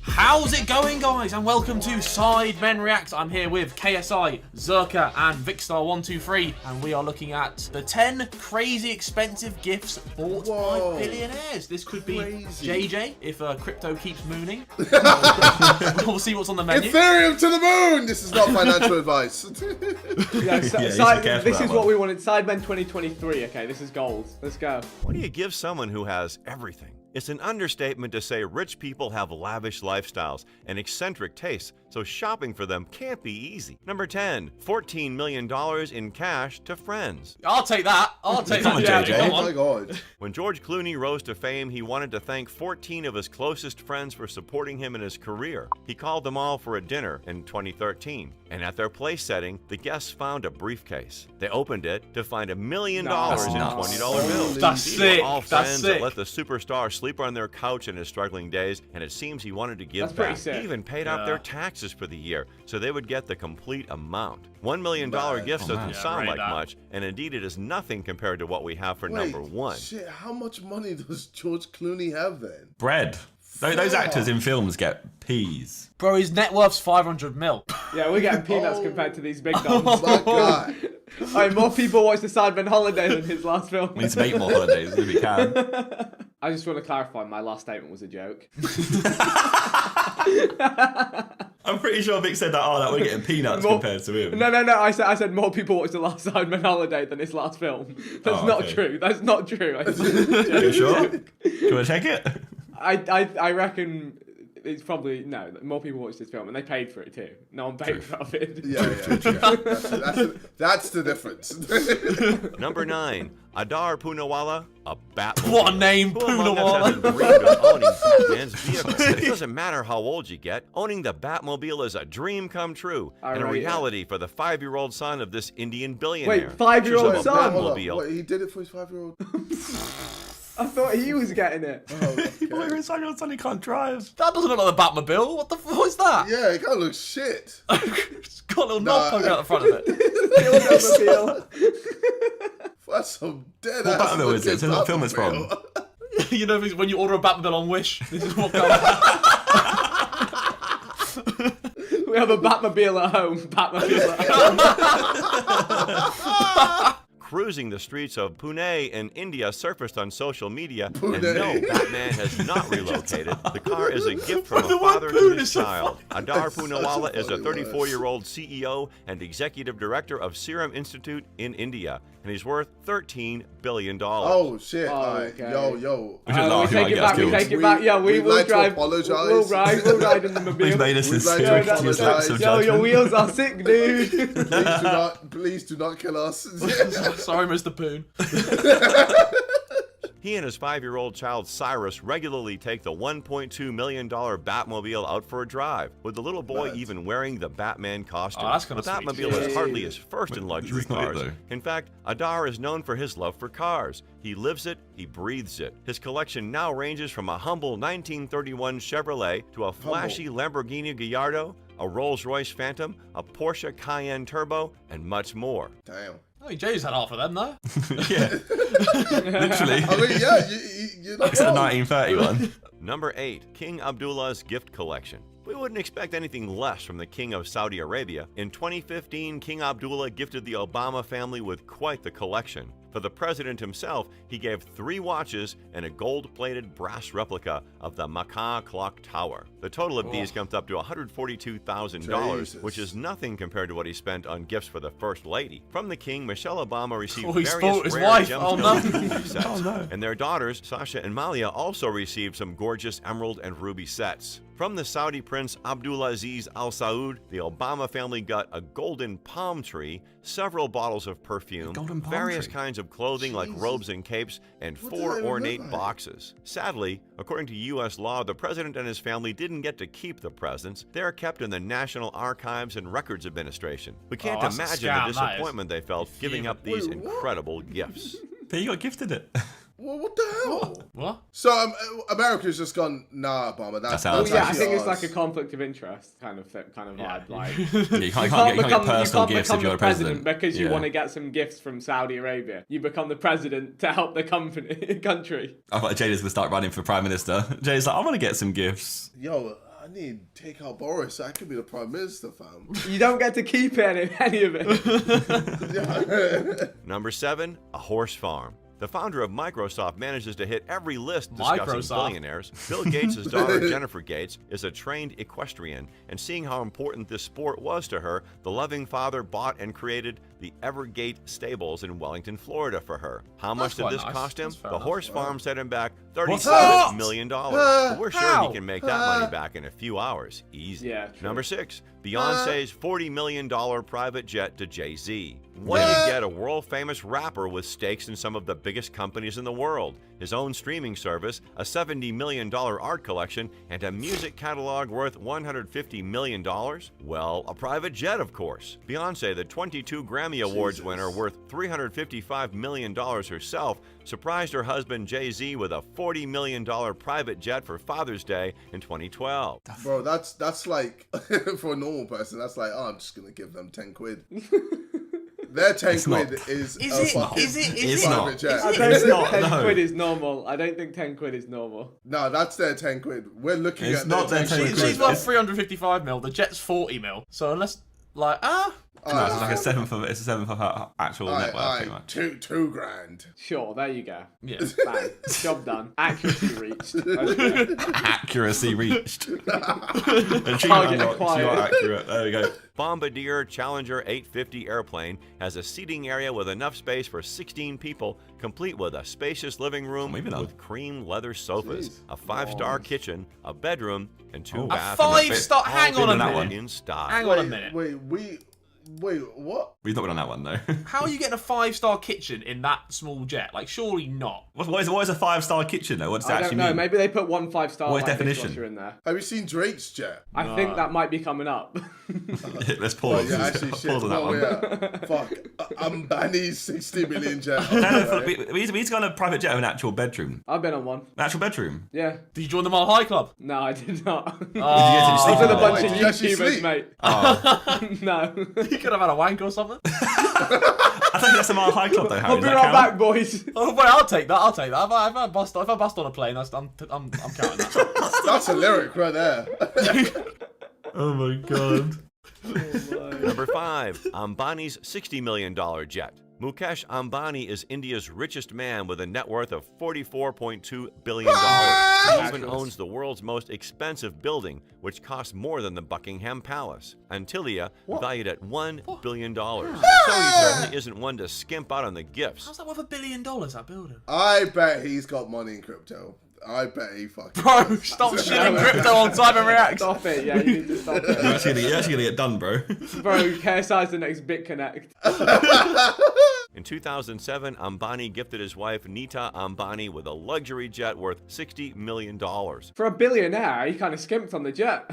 How's it going, guys? And welcome to Sidemen React. I'm here with KSI, Zerka, and Vicstar123, and we are looking at the 10 crazy expensive gifts bought by billionaires. This could be JJ if crypto keeps mooning. We'll see what's on the menu. Ethereum to the moon! This is not financial advice. Yeah, this is what we wanted. Sidemen 2023. Okay, this is gold. Let's go. What do you give someone who has everything? It's an understatement to say rich people have lavish lifestyles and eccentric tastes, so shopping for them can't be easy. Number 10, $14 million in cash to friends. I'll take that. I'll take that. JJ. Come Oh on. my god. When George Clooney rose to fame, he wanted to thank 14 of his closest friends for supporting him in his career. He called them all for a dinner in 2013, and at their place setting, the guests found a briefcase. They opened it to find $1 million in $20 bills. That's These sick. were all That's friends that sick. let the superstar sleep on their couch in his struggling days, and it seems he wanted to give That's pretty back. sick. He even paid off their taxes for the year, so they would get the complete amount. $1 million gifts doesn't sound like much, and indeed it is nothing compared to what we have for number one. Shit, how much money does George Clooney have then? Bread. Those actors in films get peas. Bro, his net worth's 500 mil. Yeah, we're getting peanuts compared to these big dogs. My god. Alright, more people watch the Sidemen Holiday than his last film. We need to make more holidays if we can. I just want to clarify, my last statement was a joke. I'm pretty sure Vic said that, that we're getting peanuts compared to him. No, I said more people watch the last Sidemen Holiday than his last film. That's not okay. true. That's not true. You sure? Do you want to check it? I reckon it's probably more people watched this film and they paid for it too. No one paid for it. Yeah. That's the difference. Number 9, Adar Poonawalla, a Batmobile. What a name, Who among us Poonawalla. hasn't dreamed of owning Batman's vehicle? It doesn't matter how old you get, owning the Batmobile is a dream come true and a reality for the 5-year-old son of this Indian billionaire. Wait, 5-year-old Pictures of a son? Batmobile. Wait, he did it for his 5-year-old. I thought he was getting it. You're inside your son, he can't drive. That doesn't look like the Batmobile. What the fuck is that? Yeah, it kind of looks shit. It's got a little knob poking out the front of it. That's some dead What ass. Batmobile is it? It's what film it's from. You know, when you order a Batmobile on Wish, this is what comes. We have a Batmobile at home. Batmobile at home. Cruising the streets of Pune in India surfaced on social media, and no, Batman has not relocated. The car is a gift from a father to his child. Adar Poonawalla is a 34-year-old CEO and executive director of Serum Institute in India, and he's worth $13 billion. Oh shit! Okay. Yo. We take it back. We take it back. Yeah, we will drive. We'll ride in the mobile. We've made us this Yo, your wheels are sick, dude. Please do not kill us. Sorry, Mr. Poon. He and his 5-year-old child Cyrus regularly take the $1.2 million Batmobile out for a drive, with the little boy even wearing the Batman costume. Oh, that's the kinda Batmobile sweet. is hardly his first in luxury It's not it, cars. though. In fact, Adar is known for his love for cars. He lives it, he breathes it. His collection now ranges from a humble 1931 Chevrolet to a flashy Lamborghini Gallardo, a Rolls-Royce Phantom, a Porsche Cayenne Turbo, and much more. Damn. I mean, Jay's had half of them, though. Yeah. Literally. I mean, yeah, you're not It's a wrong. 1931. Number 8. King Abdullah's gift collection. We wouldn't expect anything less from the King of Saudi Arabia. In 2015, King Abdullah gifted the Obama family with quite the collection. For the president himself, he gave 3 watches and a gold-plated brass replica of the Makkah Clock Tower. The total of these comes up to $142,000, which is nothing compared to what he spent on gifts for the First Lady. From the king, Michelle Obama received he various spoiled his rare wife. gemstone Oh, no. ruby sets. Oh, no. And their daughters, Sasha and Malia, also received some gorgeous emerald and ruby sets. From the Saudi Prince Abdulaziz Al Saud, the Obama family got a golden palm tree, several bottles of perfume, various kinds of clothing like robes and capes, and 4 ornate boxes. Sadly, according to U.S. law, the president and his family didn't get to keep the presents. They're kept in the National Archives and Records Administration. We can't that's a imagine scam, the that is. disappointment they felt giving up these incredible gifts. But you got gifted it. Well, what the hell? What? So America's just gone, nah, Obama. That's Well, yeah, I actually think it's ours. like a conflict of interest kind of vibe. Like Yeah, you can't get personal gifts if you're a president. because you want to get some gifts from Saudi Arabia. You become the president to help the country. I thought Jada's gonna start running for prime minister. Jada's like, I want to get some gifts. Yo, I need to take out Boris. I could be the prime minister, fam. You don't get to keep any of it. Number 7, a horse farm. The founder of Microsoft manages to hit every list discussing billionaires. Bill Gates' daughter, Jennifer Gates, is a trained equestrian, and seeing how important this sport was to her, the loving father bought and created the Evergate Stables in Wellington, Florida for her. How much did this cost him? The horse farm set him back $37 million. But we're sure he can make that money back in a few hours. Easy. Yeah, true. Number 6, Beyonce's $40 million private jet to Jay-Z. What do you get a world-famous rapper with stakes in some of the biggest companies in the world? His own streaming service, a $70 million art collection, and a music catalog worth $150 million? Well, a private jet, of course. Beyonce, the 22 Grammy Awards winner worth $355 million herself, surprised her husband Jay-Z with a $40 million private jet for Father's Day in 2012. Bro, that's like, for a normal person, that's like, oh, I'm just going to give them 10 quid. Their 10 quid is a fucking private jet. I don't think 10 quid is normal. I don't think 10 quid is normal. No, that's their 10 quid. We're looking It's at not their 10 quid. She's worth 355 mil. The jet's 40 mil. So unless, like, No, it's like a seventh of her actual net worth, pretty much. Two grand. Sure, there you go. Yeah. Bang. Job done. Accuracy reached. Accuracy reached. Target acquired. You are accurate. There we go. Bombardier Challenger 850 airplane has a seating area with enough space for 16 people, complete with a spacious living room with cream leather sofas, a 5-star kitchen, a bedroom, and 2 bathrooms. A 5-star? Hang on a minute. In style. Hang on a minute. Wait, Wait, what? We've not been on that one though. How are you getting a 5-star kitchen in that small jet? Like, surely not. What is a 5-star kitchen though? What does that I don't actually know. mean? Maybe they put 1 5-star What is like, definition? dishwasher in there. Have you seen Drake's jet? I think that might be coming up. Let's pause. Oh, yeah, actually, shit. Pause on that one. Yeah. Fuck. Ambani's 60 million jet. No, we need to go on a private jet with an actual bedroom. I've been on one. An actual bedroom? Yeah. Did you join the Mile High Club? No, I did not. Did you get to sleep I was with a in bunch there? of Did you actually YouTubers, sleep? mate. Oh. No. You could have had a wank or something. I think that's the Mile High Club though, Harry. I'll be Does that right count? back, boys. Oh, wait, I'll take that. I'll take that. If I bust on a plane, I'm counting that. That's a lyric right there. Oh my god. Number 5, Ambani's $60 million jet. Mukesh Ambani is India's richest man with a net worth of $44.2 billion. He even owns the world's most expensive building, which costs more than the Buckingham Palace, Antilia, valued at $1 billion. So he certainly isn't one to skimp out on the gifts. How's that worth $1 billion, that building? I bet he's got money in crypto. I bet he fucking... Bro, stop shitting crypto on Sidemen Reacts. Stop it, yeah, you need to stop it. You're actually gonna get done, bro. Bro, KSI's the next BitConnect. In 2007, Ambani gifted his wife Nita Ambani with a luxury jet worth $60 million. For a billionaire, he kind of skimped on the jet.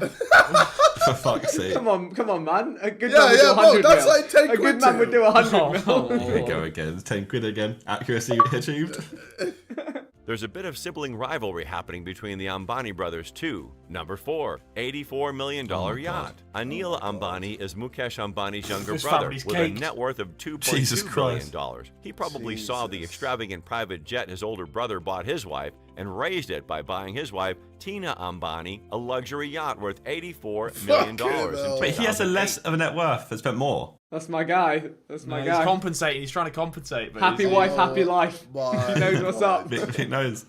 For fuck's sake. Come on, man. A good Yeah, man would do yeah, 100 bro, that's mil. like 10 A quid good man to would him. do 100 mil. Here we go again. 10 quid again. Accuracy achieved. There's a bit of sibling rivalry happening between the Ambani brothers, too. Number 4, $84 million yacht. Anil Ambani is Mukesh Ambani's younger His brother family's with caked. a net worth of Jesus $2.2 Christ. billion. He probably saw the extravagant private jet his older brother bought his wife and raised it by buying his wife, Tina Ambani, a luxury yacht worth $84 million. But he has a less of a net worth and spent more. That's my guy. That's my He's guy. compensating. He's trying to compensate. But Happy he's- wife, happy life. my He knows what's up. Big nose.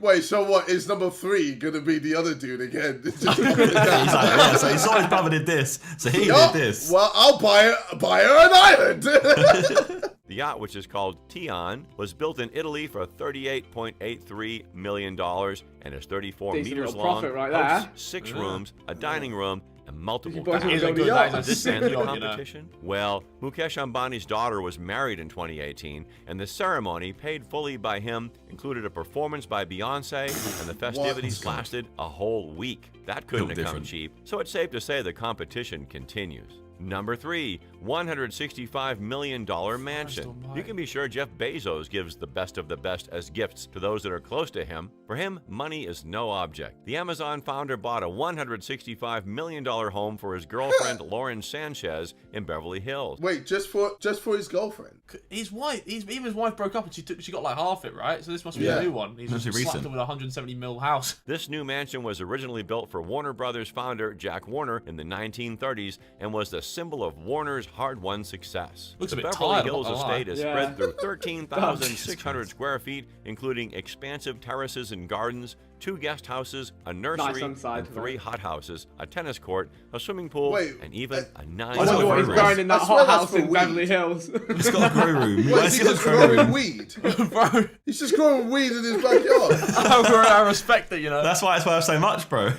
Wait, so what? Is number 3 gonna be the other dude again? He's like, yeah, so he saw his brother did this, so he did this. Well, I'll buy her an island. The yacht, which is called Tian, was built in Italy for $38.83 million and is 34 Decent meters little long, profit right hosts there. 6 rooms, a dining room, and multiple You boys decks. will go to the yacht. Does this end the You know. competition? Well, Mukesh Ambani's daughter was married in 2018, and the ceremony, paid fully by him, included a performance by Beyonce, and the festivities lasted a whole week. That couldn't Built have come different. cheap, so it's safe to say the competition continues. Number 3, $165 million mansion. You can be sure Jeff Bezos gives the best of the best as gifts to those that are close to him. For him, money is no object. The Amazon founder bought a $165 million home for his girlfriend Lauren Sanchez in Beverly Hills. Wait, just for his girlfriend? His wife, even his wife broke up and she got like half it, right? So this must be Yeah. a new one. He's Must just be slapped recent. her with a 170 mil house. This new mansion was originally built for Warner Brothers founder Jack Warner in the 1930s and was the symbol of Warner's hard-won success. Looks the a bit Beverly tired, Hills I'm not gonna estate is lie. spread Yeah. through 13,600 square feet, including expansive terraces and gardens, 2 guest houses, a nursery, inside, and 3 right? hothouses, a tennis court, a swimming pool, Wait, and even a 9 I wonder what he's growing in that I swear hot that's house for in weed. Beverly Hills. He's got a grow room. What, Why is has he got a just grow growing room? weed? Bro, He's just growing weed in his backyard. I respect it, you know. That's why it's worth so much, bro.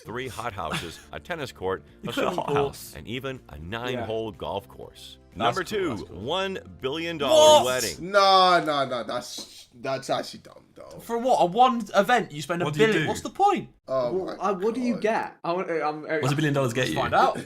3 hothouses, a tennis court, a could swimming have a pool, house. and even a 9-hole golf course. That's Number cool, 2, that's cool. $1 billion What? wedding. No, that's actually dumb, though. For what? A one event you spend a What do you billion. do? What's the point? Oh, my What do you God. get? What's $1 billion get Let's you? find out.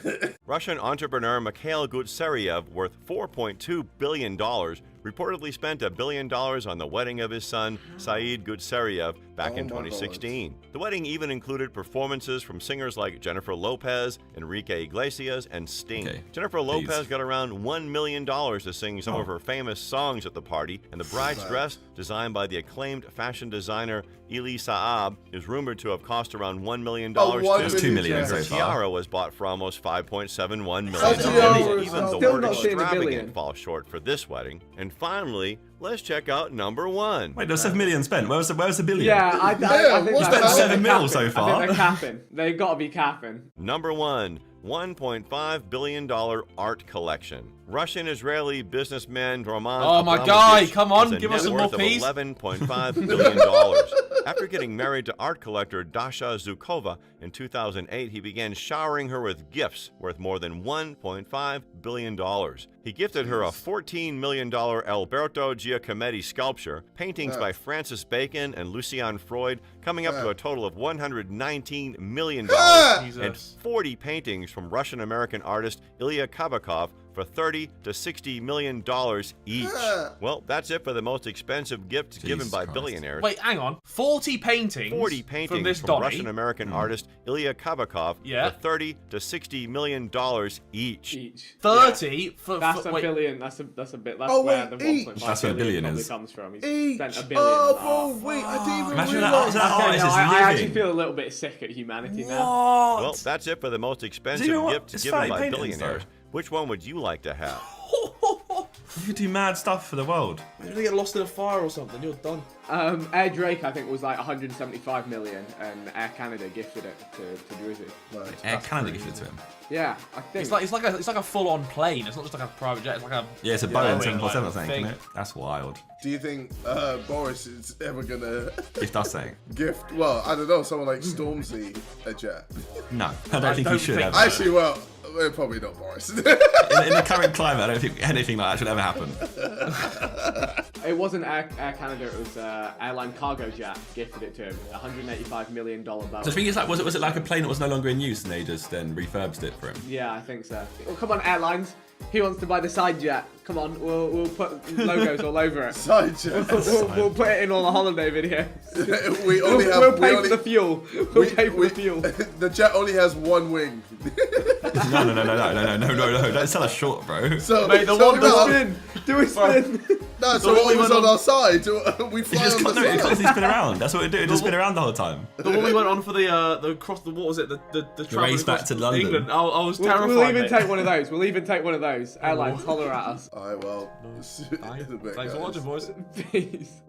Russian entrepreneur Mikhail Gutseriev, worth $4.2 billion, reportedly spent $1 billion on the wedding of his son, Saeed Gutseriev, back in Oh my 2016. The wedding even included performances from singers like Jennifer Lopez, Enrique Iglesias, and Sting. Okay, Jennifer please. Lopez got around $1 million to sing some of her famous songs at the party, and the bride's dress, designed by the acclaimed fashion designer Elie Saab, is rumored to have cost around $1 million. Oh, $1 That's $2 million Her so far. tiara was bought for almost $5.71 tiara million. is Even the still word not seeing a billion. extravagant falls short for this wedding. And finally, let's check out number 1. Wait, there was 7 million spent. Where's the billion? Yeah, I think what's that's that? $7 mil capping. so I far. think they're capping. They gotta be capping. Number 1, $1.5 billion art collection. Russian-Israeli businessman Roman Oh my Abramovich guy, come on, has a give us net some more worth of peas. $11.5 billion. After getting married to art collector Dasha Zhukova in 2008, he began showering her with gifts worth more than $1.5 billion. He gifted her a $14 million Alberto Giacometti sculpture, paintings by Francis Bacon and Lucian Freud, coming up to a total of $119 million, and 40 paintings from Russian-American artist Ilya Kabakov for $30 to $60 million each. Well, that's it for the most expensive gifts given by billionaires. Wait, hang on. 40 paintings. 40 paintings from this from Donny. Russian-American artist Ilya Kabakov for $30 to $60 million each. 30 for That's a wait. billion. That's a bit. That's Oh, where wait, the each. 1.5 That's where a billion probably is. comes from. He's Each. spent $1 billion. Oh, bro, wait, I didn't even Imagine realize. that artist is I actually living. feel a little bit sick at humanity now. Well, that's it for the most expensive you know what? gifts It's given 30 by paintings, billionaires. though. Which one would you like to have? You could do mad stuff for the world. Maybe they get lost in a fire or something. You're done. Air Drake, I think, was like 175 million, and Air Canada gifted it to Drizzy. Air Canada gifted it to him. Yeah, I think. It's like a full-on plane. It's not just like a private jet. It's like a Yeah, it's a Boeing 747, I think, isn't it? That's wild. Do you think Boris is ever gonna Gift us saying. gift? Well, I don't know. Someone like Stormzy a jet. No, I don't think he should ever. Actually, well, probably not Boris. In the current climate, I don't think anything like that should ever happen. It wasn't Air Canada, it was Airline Cargo Jet gifted it to him. $185 million Boeing. So the thing is, like, was it like a plane that was no longer in use and they just then refurbished it for him? Yeah, I think so. Oh, come on, airlines. He wants to buy the side jet. Come on, we'll put logos all over it. Side jet. We'll put it in all the holiday videos. We'll pay for the fuel. We'll pay for the fuel. The jet only has one wing. No, don't sell us short, bro. So, Mate, the one spin. Do a spin. No, so what was on our side? We fly It just on the side. constantly spin around. That's what it do. It just spin around the whole time. The one we went on for the across the what was it? The travel race back across to London. England. I was terrified. We'll even mate. take one of those. We'll even take one of those. Airlines, holler at us. Alright, well, in a bit, Thanks for guys. watching, boys. Peace.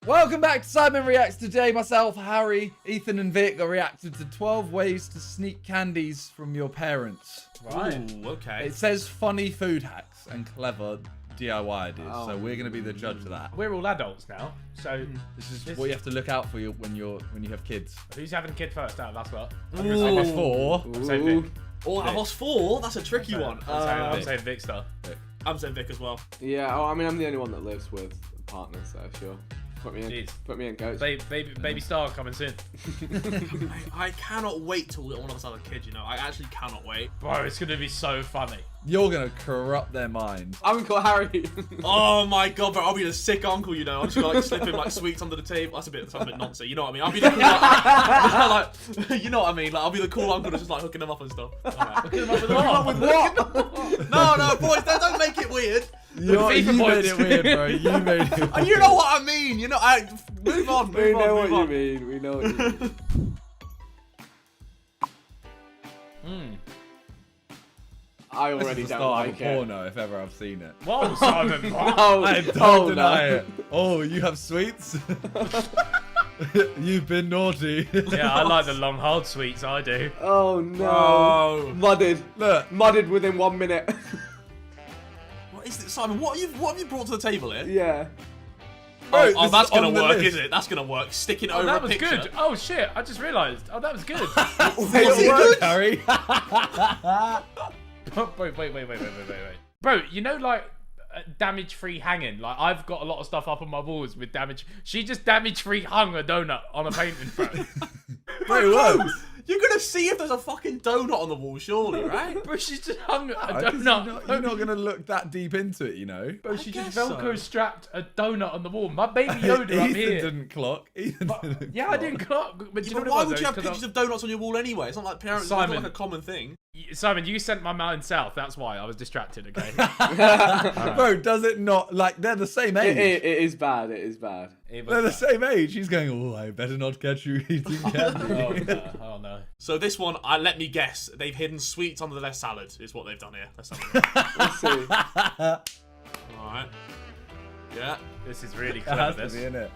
Welcome back to Sidemen Reacts. Today, myself, Harry, Ethan, and Vic are reacting to 12 ways to sneak candies from your parents. Right. Ooh, okay. It says funny food hacks and clever DIY ideas, so we're going to be the judge of that. We're all adults now, so This is what you have to look out for when you have kids. Who's having a kid first out of us lot? Of us four. I'm saying Vic. Oh, out of us four? That's a tricky one. I'm saying Vic Star. I'm saying Vic as well. Yeah, I mean, I'm the only one that lives with a partner, so sure. Put me in. Jeez. Put me in, coach. Baby Star coming soon. I cannot wait till one of us has a kid, you know. I actually cannot wait. Bro, it's going to be so funny. You're going to corrupt their minds. Uncle Harry. Oh my god, bro, I'll be a sick uncle, you know. I'm just gonna like slip him like sweets under the table. That's a bit nonsense, you know what I mean? I'll be the cool like, you know what I mean? Like, I'll be the cool uncle that's just like hooking them up and stuff. Hooking them up with what? No, boys, don't make it weird. You made it weird, bro. You made it weird. You know what I mean? You know, move on. We know what you mean. We know what you mean. I already don't like it. Porno, if ever I've seen it. Whoa, Simon. I don't deny it. Oh, you have sweets? You've been naughty. Yeah, I like the long hard sweets, I do. Oh no. Oh. Mudded. Look. Mudded within 1 minute. What is it, Simon? What have you brought to the table here? Yeah. Bro, Oh, that's gonna on the work, list. is it? That's gonna work. Sticking over That a was picture. good. Oh shit, I just realised. Oh, that was good. It worked, Harry. Wait. Bro, you know, like, damage-free hanging? Like, I've got a lot of stuff up on my walls with damage. She just damage-free hung a donut on a painting, bro. Bro, it works. You're gonna see if there's a fucking donut on the wall, surely, right? Bro, she just hung a donut. You're not going to look that deep into it, you know? Bro, she just Velcro strapped a donut on the wall. My baby Yoda up Ethan here. didn't clock. Yeah, I didn't clock. But, But why would you have pictures of donuts on your wall anyway? It's not like parents. It's not Simon. like a common thing. Simon, you sent my mind south. That's why I was distracted. Okay. Bro, does it not? Like, they're the same age. It is bad. It is bad. They're the same age. He's going, oh, I better not catch you eating candy. Oh no. So this one, let me guess, they've hidden sweets under their salad, is what they've done here. Let's have a look. Let's see. Alright. Yeah. This is really That has clever. to be in it.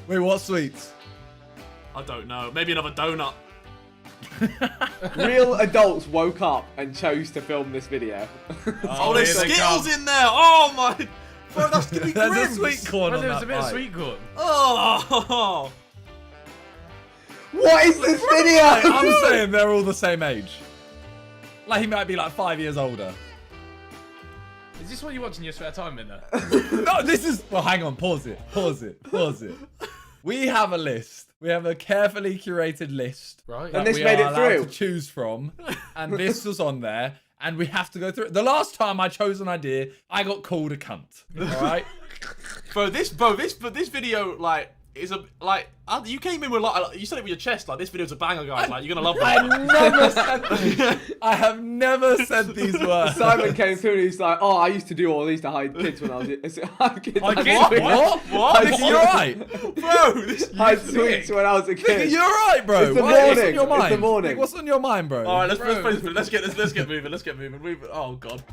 Wait, what sweets? I don't know. Maybe another donut. Real adults woke up and chose to film this video. Oh, there's Skittles in there. Oh my. Bro, that's gonna be There's a grim. sweet corn on There's that a bit of bite. sweet corn. Oh. What is this video? I'm saying they're all the same age. Like, he might be like 5 years older. Is this what you watch in your spare time, Minna? No, this is... Well, hang on. Pause it. We have a list. We have a carefully curated list. Right. And that this we made are it allowed through. to choose from. And this was on there. And we have to go through it. The last time I chose an idea, I got called a cunt. Alright? But this video, like, is a, like, you came in with, like, you said it with your chest, like, this video's a banger, guys. Like, you're gonna love that. I have never said these words. Simon came through and he's like, oh, I used to do all these to hide kids when I was... Hide kids. What? Hide Nigga, you're right. Bro, this hide sweets when I was a kid. Nigga, you're right, bro. It's the What's morning. on your mind? It's the morning. Nick, what's on your mind, bro? Alright, let's get moving. Oh, God.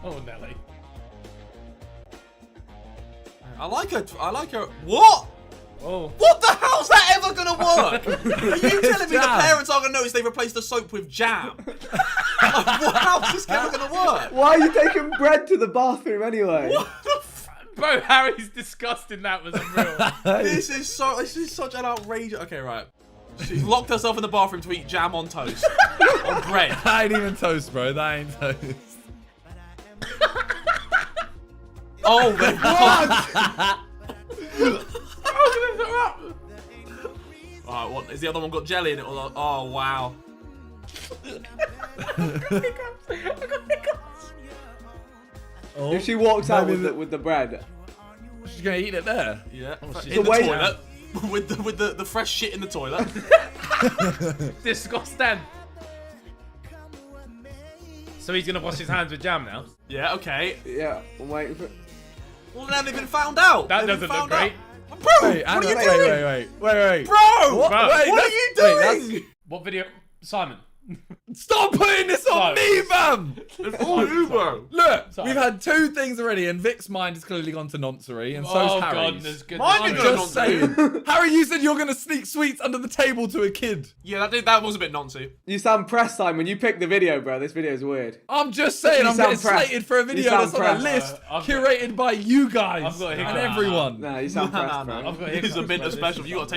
Oh, Nelly. I like her. What? Oh. What the hell's that ever gonna work? Are you telling me the parents are gonna notice they replaced the soap with jam? How's this ever gonna work? Why are you taking bread to the bathroom anyway? Bro, Harry's disgusting. That was unreal. This is such an outrageous. Okay, right. She's locked herself in the bathroom to eat jam on toast. On bread. That ain't even toast, bro. That ain't toast. Oh, what? Alright, what? Is the other one got jelly in it? Or, oh, wow. Oh, if she walks out with the bread, she's gonna eat it there. Yeah. she's In the away- toilet. with the fresh shit in the toilet. Disgusting. So he's gonna wash his hands with jam now? Yeah, okay. yeah, I'm waiting for... Well, now they've been found out. That They've been doesn't look found out. great. Bro, Wait, what are you wait, doing? wait. Bro! What? Bro, Wait, what are you doing? What video? Simon. Stop putting this on me, fam! It's all you, bro. Look, Sorry. we've had 2 things already, and Vic's mind has clearly gone to noncery, and so's Oh, Harry's. goodness, goodness. Mine I'm didn't go just noncery. saying. Harry, you said you're gonna sneak sweets under the table to a kid. Yeah, that was a bit noncy. You sound pressed, Simon. When you picked the video, bro. This video's weird. I'm just saying, You I'm getting sound pressed. slated for a You video sound that's on a pressed. list I've got- curated by you guys I've got and hiccups. everyone. Nah, you sound pressed, bro. I've got This is a hiccups, minter bro. special. This You is got to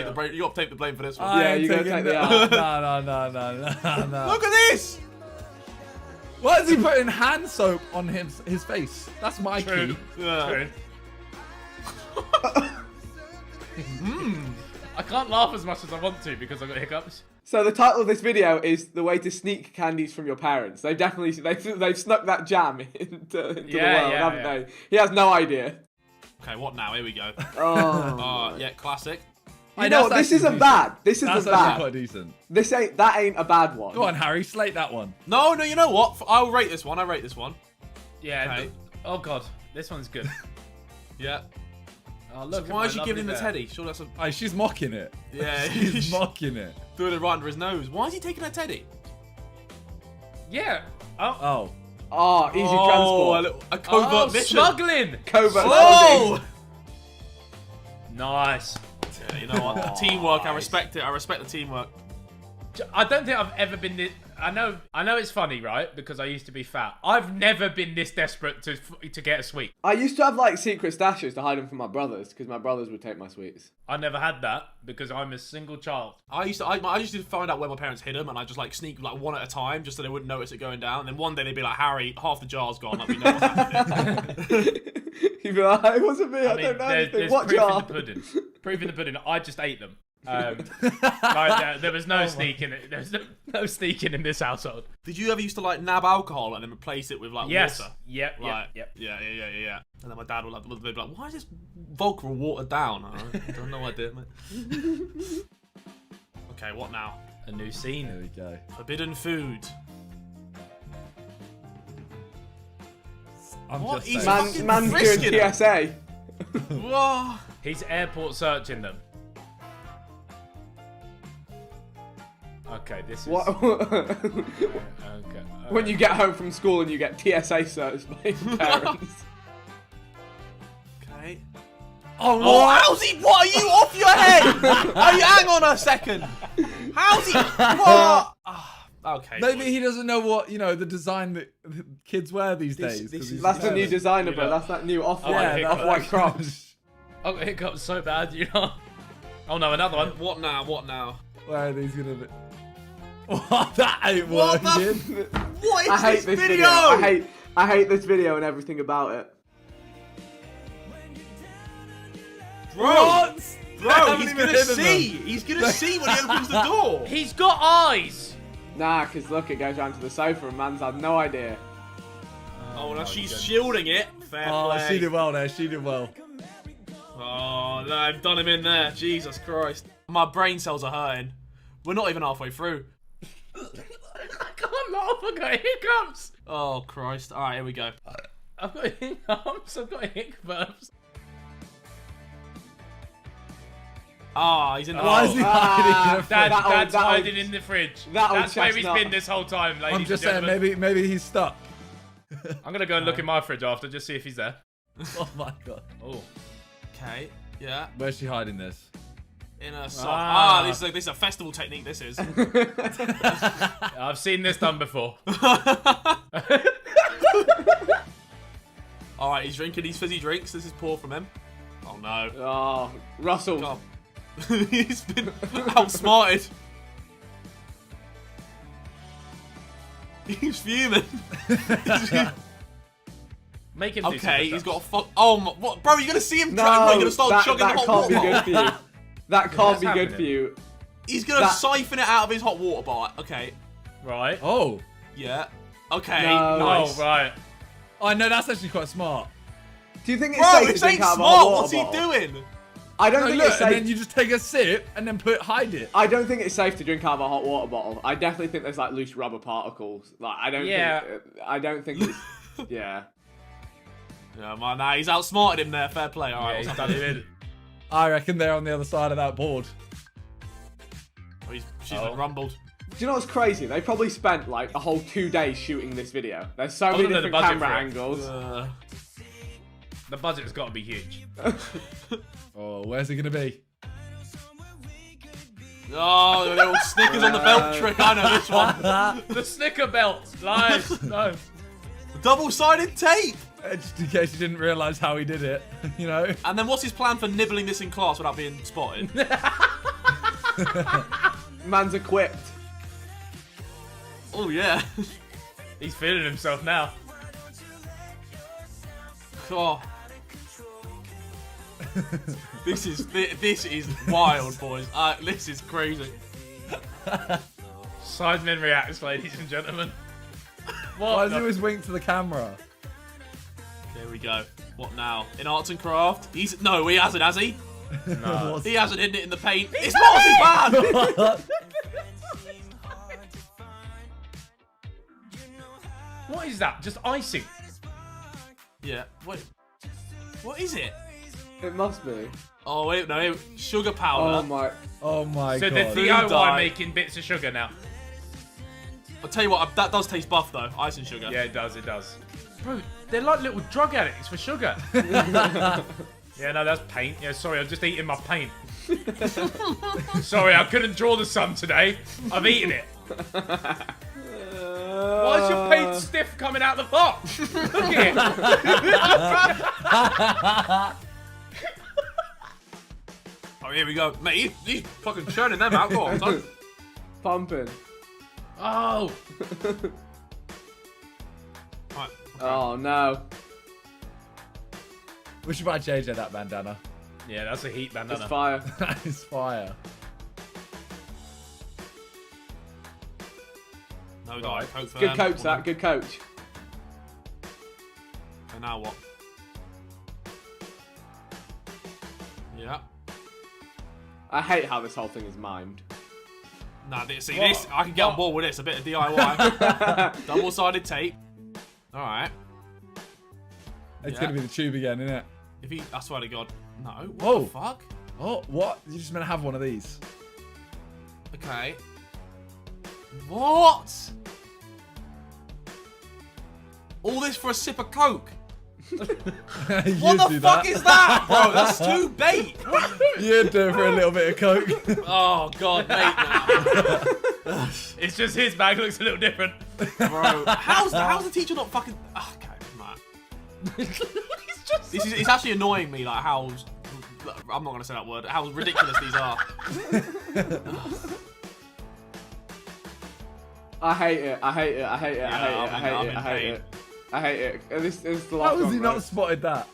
take the blame for this one. I Yeah, ain't you gotta taking take the that. out. No. Look at this. Why is he putting hand soap on his face? That's my True. key. Yeah. I can't laugh as much as I want to because I've got hiccups. So the title of this video is "The Way to Sneak Candies from Your Parents." They've definitely they've snuck that jam into the world, haven't they? He has no idea. Okay, what now? Here we go. Oh, Yeah, classic. you know what? This isn't bad. This isn't That's actually bad. quite decent. That ain't a bad one. Go on, Harry, slate that one. No, you know what? I'll rate this one. Yeah. Okay. Oh god, this one's good. Yeah. Oh look. Why is she giving him the teddy? Sure, that's a. Oh, she's mocking it. Yeah, She's mocking it. doing it right under his nose. Why is he taking her teddy? Yeah. Oh. Oh, easy transport. A covert mission. Smuggling. Covert. Oh! Nice. Yeah, you know what? Teamwork. I respect it. I respect the teamwork. I don't think I've ever been this. I know it's funny, right? Because I used to be fat. I've never been this desperate to get a sweet. I used to have like secret stashes to hide them from my brothers because my brothers would take my sweets. I never had that because I'm a single child. I used to find out where my parents hid them, and I just like sneak like one at a time, just so they wouldn't notice it going down. And then one day they'd be like, "Harry, half the jar's gone." Like we know what's happening. You'd be like, "It wasn't me. I don't know anything. There's What proof jar?" in the pudding. Proof in the pudding. I just ate them. There was no sneaking. There was no sneaking in this household. Did you ever used to like nab alcohol and then replace it with like Yes. water? Yep. Like, Yep. Yeah. And then my dad would be like, "Why is this vodka watered down?" I don't know. I did, mate. Okay, what now? A new scene. There we go. Forbidden food. What? He's Man's doing TSA. Whoa. He's airport searching them. Okay, this is... What? Okay. When you get home from school and you get TSA searched by your parents. Okay. Oh, how's he? What are you off your head? Oh, you hang on a second. How's he? What? Okay. Maybe he doesn't know what, the design that kids wear these days. That's the new designer, bro. That's that new off-white Crocs. I got hiccups so bad, Oh no, another one. What now? What now? Where are these gonna be? What? That ain't working. What is I hate this video. I hate this video and everything about it. Bro, he's gonna see. He's gonna see when he opens the door. He's got eyes. Nah, because look, it goes round to the sofa and man's had no idea. Oh, now she's shielding it. Fair play. She did well there. She did well. Oh, no, I've done him in there. Jesus Christ. My brain cells are hurting. We're not even halfway through. I can't laugh. I've got hiccups. Oh, Christ. All right, here we go. I've got hiccups. I've got hiccups. Ah, he's in the Why is he hiding in the fridge? Dad's hiding in the fridge. That's where he's been this whole time, ladies I'm just and saying, gentlemen. maybe he's stuck. I'm gonna go and look in my fridge after, just see if he's there. Oh my god. Oh. Okay, yeah. Where's she hiding this? In a sock. This is a festival technique, this is. I've seen this done before. Alright, he's drinking these fizzy drinks. This is poor from him. Oh no. Oh, Russell. God. He's been outsmarted. He's fuming. Make him okay, he's got a fuck. Oh, my, what, bro? You're gonna see him No, drag. What, you're gonna start chugging that the hot can't water be good for you. That can't be good for you. He's gonna siphon it out of his hot water bottle. Okay. Right. Oh. Yeah. Okay. No. Nice. Oh, right. Oh no, that's actually quite smart. Do you think it's Bro, safe this to drink ain't out of a smart. hot water What's he bottle? doing? I don't No, think look, it's safe. and then you just take a sip and then hide it. I don't think it's safe to drink out of a hot water bottle. I definitely think there's like loose rubber particles. Like I don't. Yeah. Think, I don't think. It's, yeah. Yeah, man. Nah, he's outsmarted him there. Fair play. All right. Yeah, he's what's done happening? him in. I reckon they're on the other side of that board. Oh, she's been rumbled. Do you know what's crazy? They probably spent like a whole 2 days shooting this video. There's so many Other than the different budget camera for it. angles. The budget's got to be huge. Oh, where's it gonna be? Oh, the little Snickers on the belt trick. I know this one. The Snicker belt. Nice. Nice. Double-sided tape. Just in case you didn't realise how he did it, And then what's his plan for nibbling this in class without being spotted? Man's equipped. Oh yeah. He's feeling himself now. Oh. This is wild, boys. This is crazy. Sidemen reacts, ladies and gentlemen. Why does he always wink to the camera? There we go. What now? In arts and craft? No, he hasn't, has he? No. He hasn't hidden it in the paint. It's not too bad. What is that? Just icing? Yeah. Wait. What is it? It must be. Oh wait, no, sugar powder. Oh my So god. they're DIY making bits of sugar now. I'll tell you what, that does taste buff though, ice and sugar. Yeah, it does, it does. Bro, they're like little drug addicts for sugar. Yeah, no, that's paint. Yeah, sorry, I'm just eating my paint. Sorry, I couldn't draw the sun today. I've eaten it. Why is your paint stiff coming out the box? Look at it. Oh, here we go. Mate, he's fucking churning them out. Go on, son. Pumping. Oh. Right, okay. Oh no. We should buy JJ that bandana. Yeah, that's a heat bandana. It's fire. That is fire. No diet coke for Good them. coach, that. Good coach. And now what? Yeah. I hate how this whole thing is mimed. Nah, see What? this, I can get on board with this. A bit of DIY. Double-sided tape. Alright. It's gonna be the tube again, isn't it? If he, I swear to God, no. What Whoa. the fuck? Oh, what? You're just gonna have one of these. Okay. What? All this for a sip of Coke? What the fuck is that, bro? That's too bait. You'd do it for a little bit of Coke. Oh God, mate. Nah. It's just his bag looks a little different. Bro, how's the teacher not fucking? Okay, man. It's actually annoying me, like how. I'm not gonna say that word. How ridiculous these are. I hate it. I hate it. I hate it. I hate it. I hate it. I hate it. I hate it. This is the last How has one, he bro. not spotted that?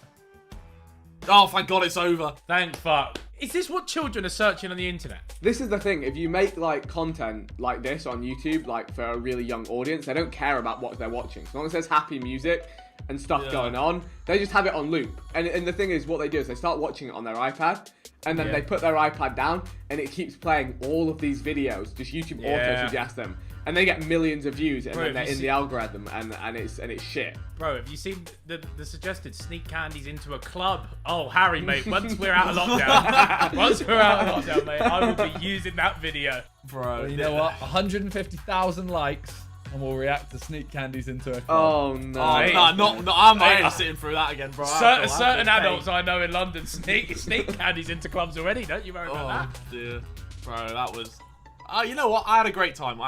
Oh, thank God it's over. Thank fuck. Is this what children are searching on the internet? This is the thing. If you make like content like this on YouTube, like for a really young audience, they don't care about what they're watching. As long as there's happy music and stuff going on, they just have it on loop. And the thing is, what they do is they start watching it on their iPad, and then they put their iPad down, and it keeps playing all of these videos. Just YouTube auto suggest them. And they get millions of views, and then they're in the algorithm, and it's shit. Bro, have you seen the suggested sneak candies into a club? Oh, Harry, mate, once we're out of lockdown, mate, I will be using that video. Bro, well, you know what? 150,000 likes, and we'll react to sneak candies into a club. Oh no! Oh, no, I'm not sitting through that again, bro. Certain adults I know in London sneak candies into clubs already. Don't you worry about that. Oh dear, bro, that was. You know what? I had a great time.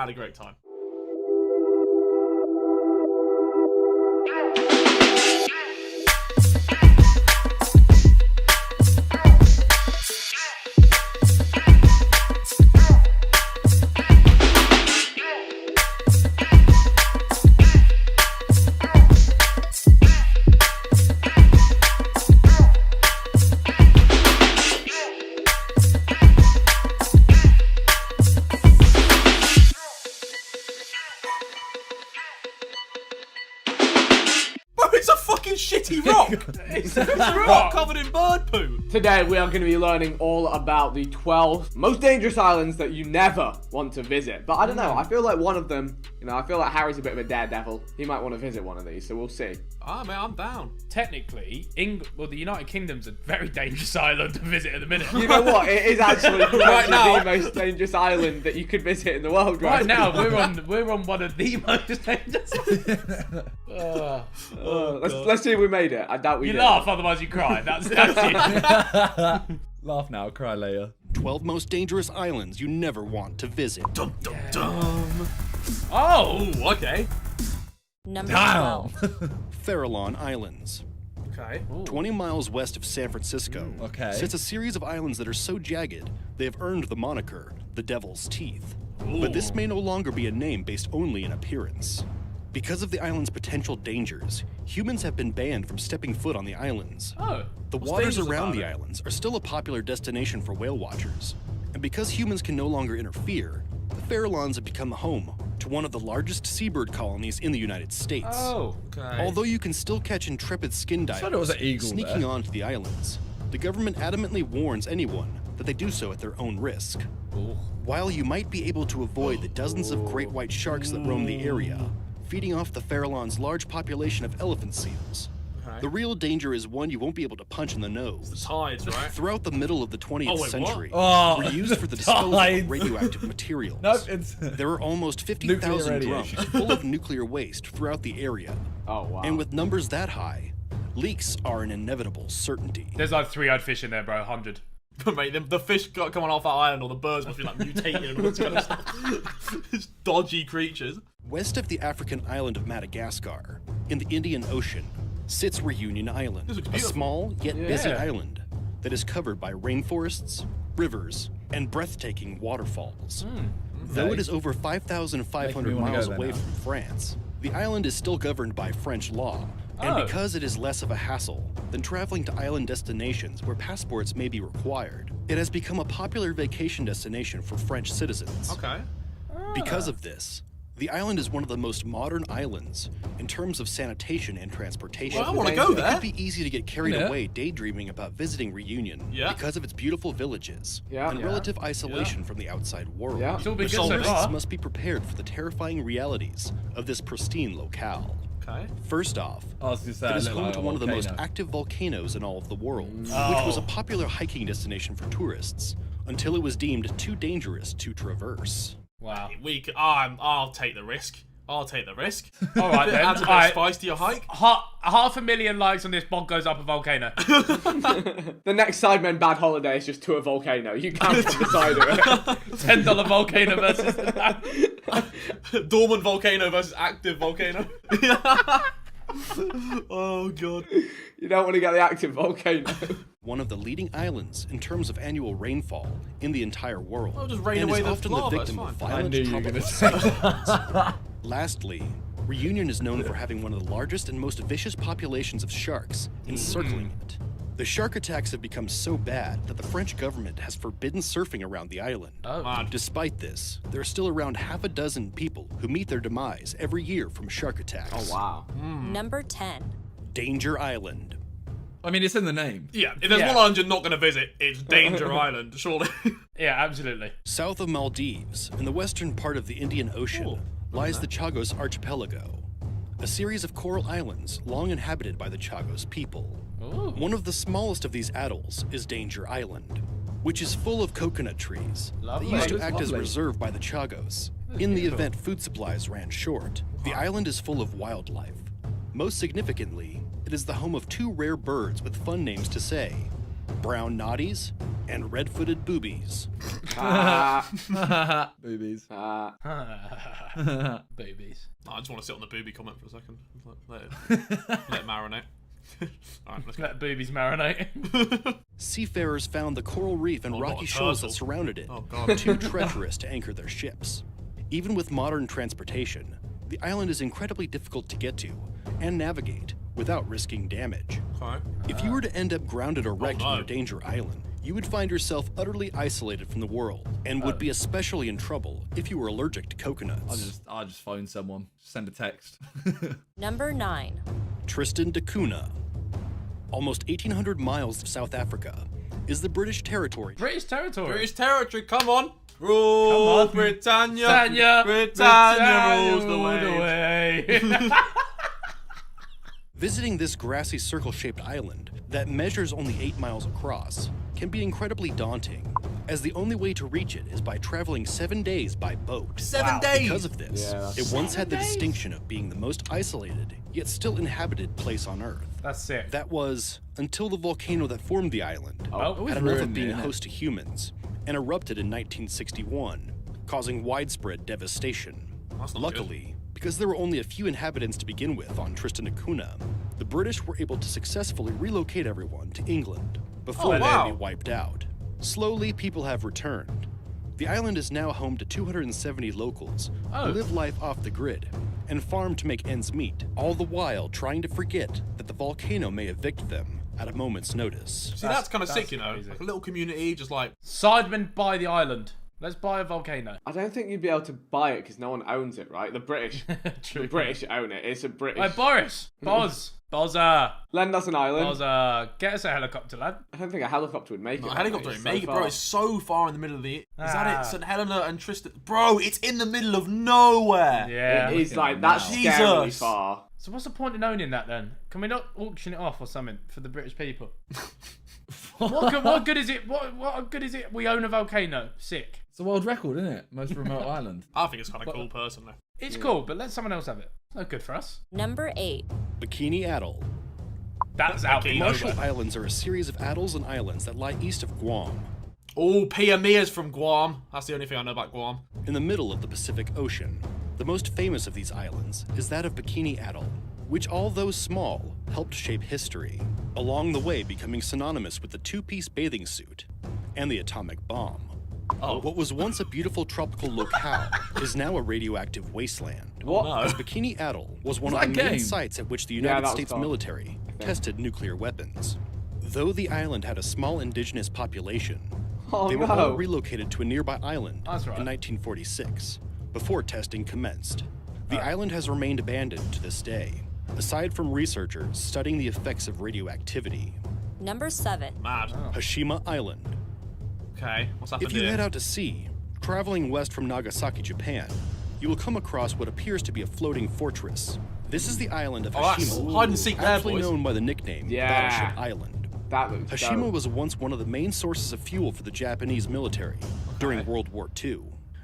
It's a fucking shitty rock. It's a rock covered in bird poo. Today we are going to be learning all about the 12 most dangerous islands that you never want to visit. But I don't know, I feel like one of them, I feel like Harry's a bit of a daredevil. He might want to visit one of these, so we'll see. Ah, man, I'm down. Technically, the United Kingdom's a very dangerous island to visit at the minute. You know what? It is actually right now the most dangerous island that you could visit in the world. Right now, we're on one of the most dangerous. Let's see if we made it. I doubt we did. You laugh, otherwise you cry. That's it. Laugh now, cry later. 12 most dangerous islands you never want to visit. Dum dum dum. Oh, okay. Number 12. Farallon Islands. Okay. 20 miles west of San Francisco sits a series of islands that are so jagged they have earned the moniker the Devil's Teeth. But this may no longer be a name based only in appearance. Because of the island's potential dangers, humans have been banned from stepping foot on the islands. The waters around the islands are still a popular destination for whale watchers. And because humans can no longer interfere, the Farallons have become home to one of the largest seabird colonies in the United States. Although you can still catch intrepid skin divers sneaking onto the islands, the government adamantly warns anyone that they do so at their own risk. While you might be able to avoid the dozens of great white sharks that roam the area, feeding off the Farallon's large population of elephant seals, the real danger is one you won't be able to punch in the nose. The tides, right? Throughout the middle of the 20th century, what? were used for the disposal of radioactive materials. There are almost 50,000 drums full of nuclear waste throughout the area. Oh, wow. And with numbers that high, leaks are an inevitable certainty. There's like 3-eyed fish in there, bro. 100. Mate, the fish coming off that island, or the birds must be like mutating and all this kind of stuff. It's dodgy creatures. West of the African island of Madagascar, in the Indian Ocean, sits Reunion Island, a small yet busy island that is covered by rainforests, rivers, and breathtaking waterfalls. Though it is over 5,500 miles away from France, the island is still governed by French law, and because it is less of a hassle than traveling to island destinations where passports may be required, it has become a popular vacation destination for French citizens. Because of this, the island is one of the most modern islands in terms of sanitation and transportation. Well, I want to go there. It could be easy to get carried away daydreaming about visiting Reunion because of its beautiful villages and relative isolation from the outside world. It's all been good so Tourists far. must be prepared for the terrifying realities of this pristine locale. Okay. First off, it is home to one of the most active volcanoes in all of the world, which was a popular hiking destination for tourists until it was deemed too dangerous to traverse. Wow. I'll take the risk. I'll take the risk. All right, then. Adds a bit of spice to your hike. 500,000 likes on this bog goes up a volcano. The next Sidemen Bad Holiday is just to a volcano. You can't decide it. $10 volcano versus dormant volcano versus active volcano. Oh god. You don't want to get the active volcano. One of the leading islands in terms of annual rainfall in the entire world. I'll just rain and away is the often lava, the victim it's of fine. violent I knew you were tropical gonna say cyclones. Lastly, Reunion is known for having one of the largest and most vicious populations of sharks encircling it. The shark attacks have become so bad that the French government has forbidden surfing around the island. Despite this, there are still around half a dozen people who meet their demise every year from shark attacks. Oh, wow. Number 10. Danger Island. I mean, it's in the name. Yeah, if there's one island you're not going to visit, it's Danger Island, surely. Yeah, absolutely. South of Maldives, in the western part of the Indian Ocean, lies the Chagos Archipelago, a series of coral islands long inhabited by the Chagos people. One of the smallest of these atolls is Danger Island, which is full of coconut trees that used to act as reserve by the Chagos. In the event food supplies ran short, the island is full of wildlife. Most significantly, it is the home of two rare birds with fun names to say: brown noddies and red-footed boobies. Boobies. Boobies. I just want to sit on the booby comment for a second. Let it marinate. Alright, let's let boobies marinate. Seafarers found the coral reef and rocky shores that surrounded it too treacherous to anchor their ships. Even with modern transportation, the island is incredibly difficult to get to and navigate without risking damage. If you were to end up grounded or wrecked near Danger Island, you would find yourself utterly isolated from the world and would be especially in trouble if you were allergic to coconuts. I'll just phone someone, send a text. Number 9. Tristan da Cunha. Almost 1,800 miles to South Africa is the British territory. British territory? British territory, come on! Rule Britannia! Britannia rules the way! Visiting this grassy circle-shaped island that measures only 8 miles across can be incredibly daunting, as the only way to reach it is by traveling 7 days by boat. 7 days! Because of this, it once had the distinction of being the most isolated, yet still inhabited place on Earth. That's sick. That was until the volcano that formed the island had enough of being host to humans and erupted in 1961, causing widespread devastation. Luckily, because there were only a few inhabitants to begin with on Tristan da Cunha, the British were able to successfully relocate everyone to England before they'd be wiped out. Slowly, people have returned. The island is now home to 270 locals who live life off the grid and farm to make ends meet, all the while trying to forget that the volcano may evict them at a moment's notice. See, that's kind of sick, you know? Crazy. Like a little community, just like... Sidemen buy the island. Let's buy a volcano. I don't think you'd be able to buy it because no one owns it, right? The British. The British own it. It's a British. Hey, Boris. Bozza. Lend us an island. Bozza. Get us a helicopter, lad. I don't think a helicopter would make it. A helicopter would make it, bro. It's so far in the middle of the... Is that it? St. Helena and Tristan... Bro, it's in the middle of nowhere. Yeah. It is like, that's scarily far. So what's the point in owning that then? Can we not auction it off or something for the British people? What good is it? What good is it? We own a volcano. Sick. It's a world record, isn't it? Most remote island. I think it's kind of cool, personally. It's cool, but let someone else have it. No good for us. Number 8. Bikini Atoll. That's out. The Marshall Islands are a series of atolls and islands that lie east of Guam. Oh, Pia Mia's from Guam. That's the only thing I know about Guam. In the middle of the Pacific Ocean, the most famous of these islands is that of Bikini Atoll, which, although small, helped shape history, along the way becoming synonymous with the two-piece bathing suit and the atomic bomb. What was once a beautiful tropical locale is now a radioactive wasteland. As Bikini Atoll was one of the main sites at which the United States military tested nuclear weapons. Though the island had a small indigenous population, they were all relocated to a nearby island in 1946, before testing commenced. The island has remained abandoned to this day, aside from researchers studying the effects of radioactivity. Number 7. Mad. Hashima Island. Okay, what's happened If you here? head out to sea, traveling west from Nagasaki, Japan, you will come across what appears to be a floating fortress, This is the island of that's Hashima, hide and seek there, aptly boys. known by the nickname Battleship Island. That looks Hashima dope. was once one of the main sources of fuel for the Japanese military during World War II.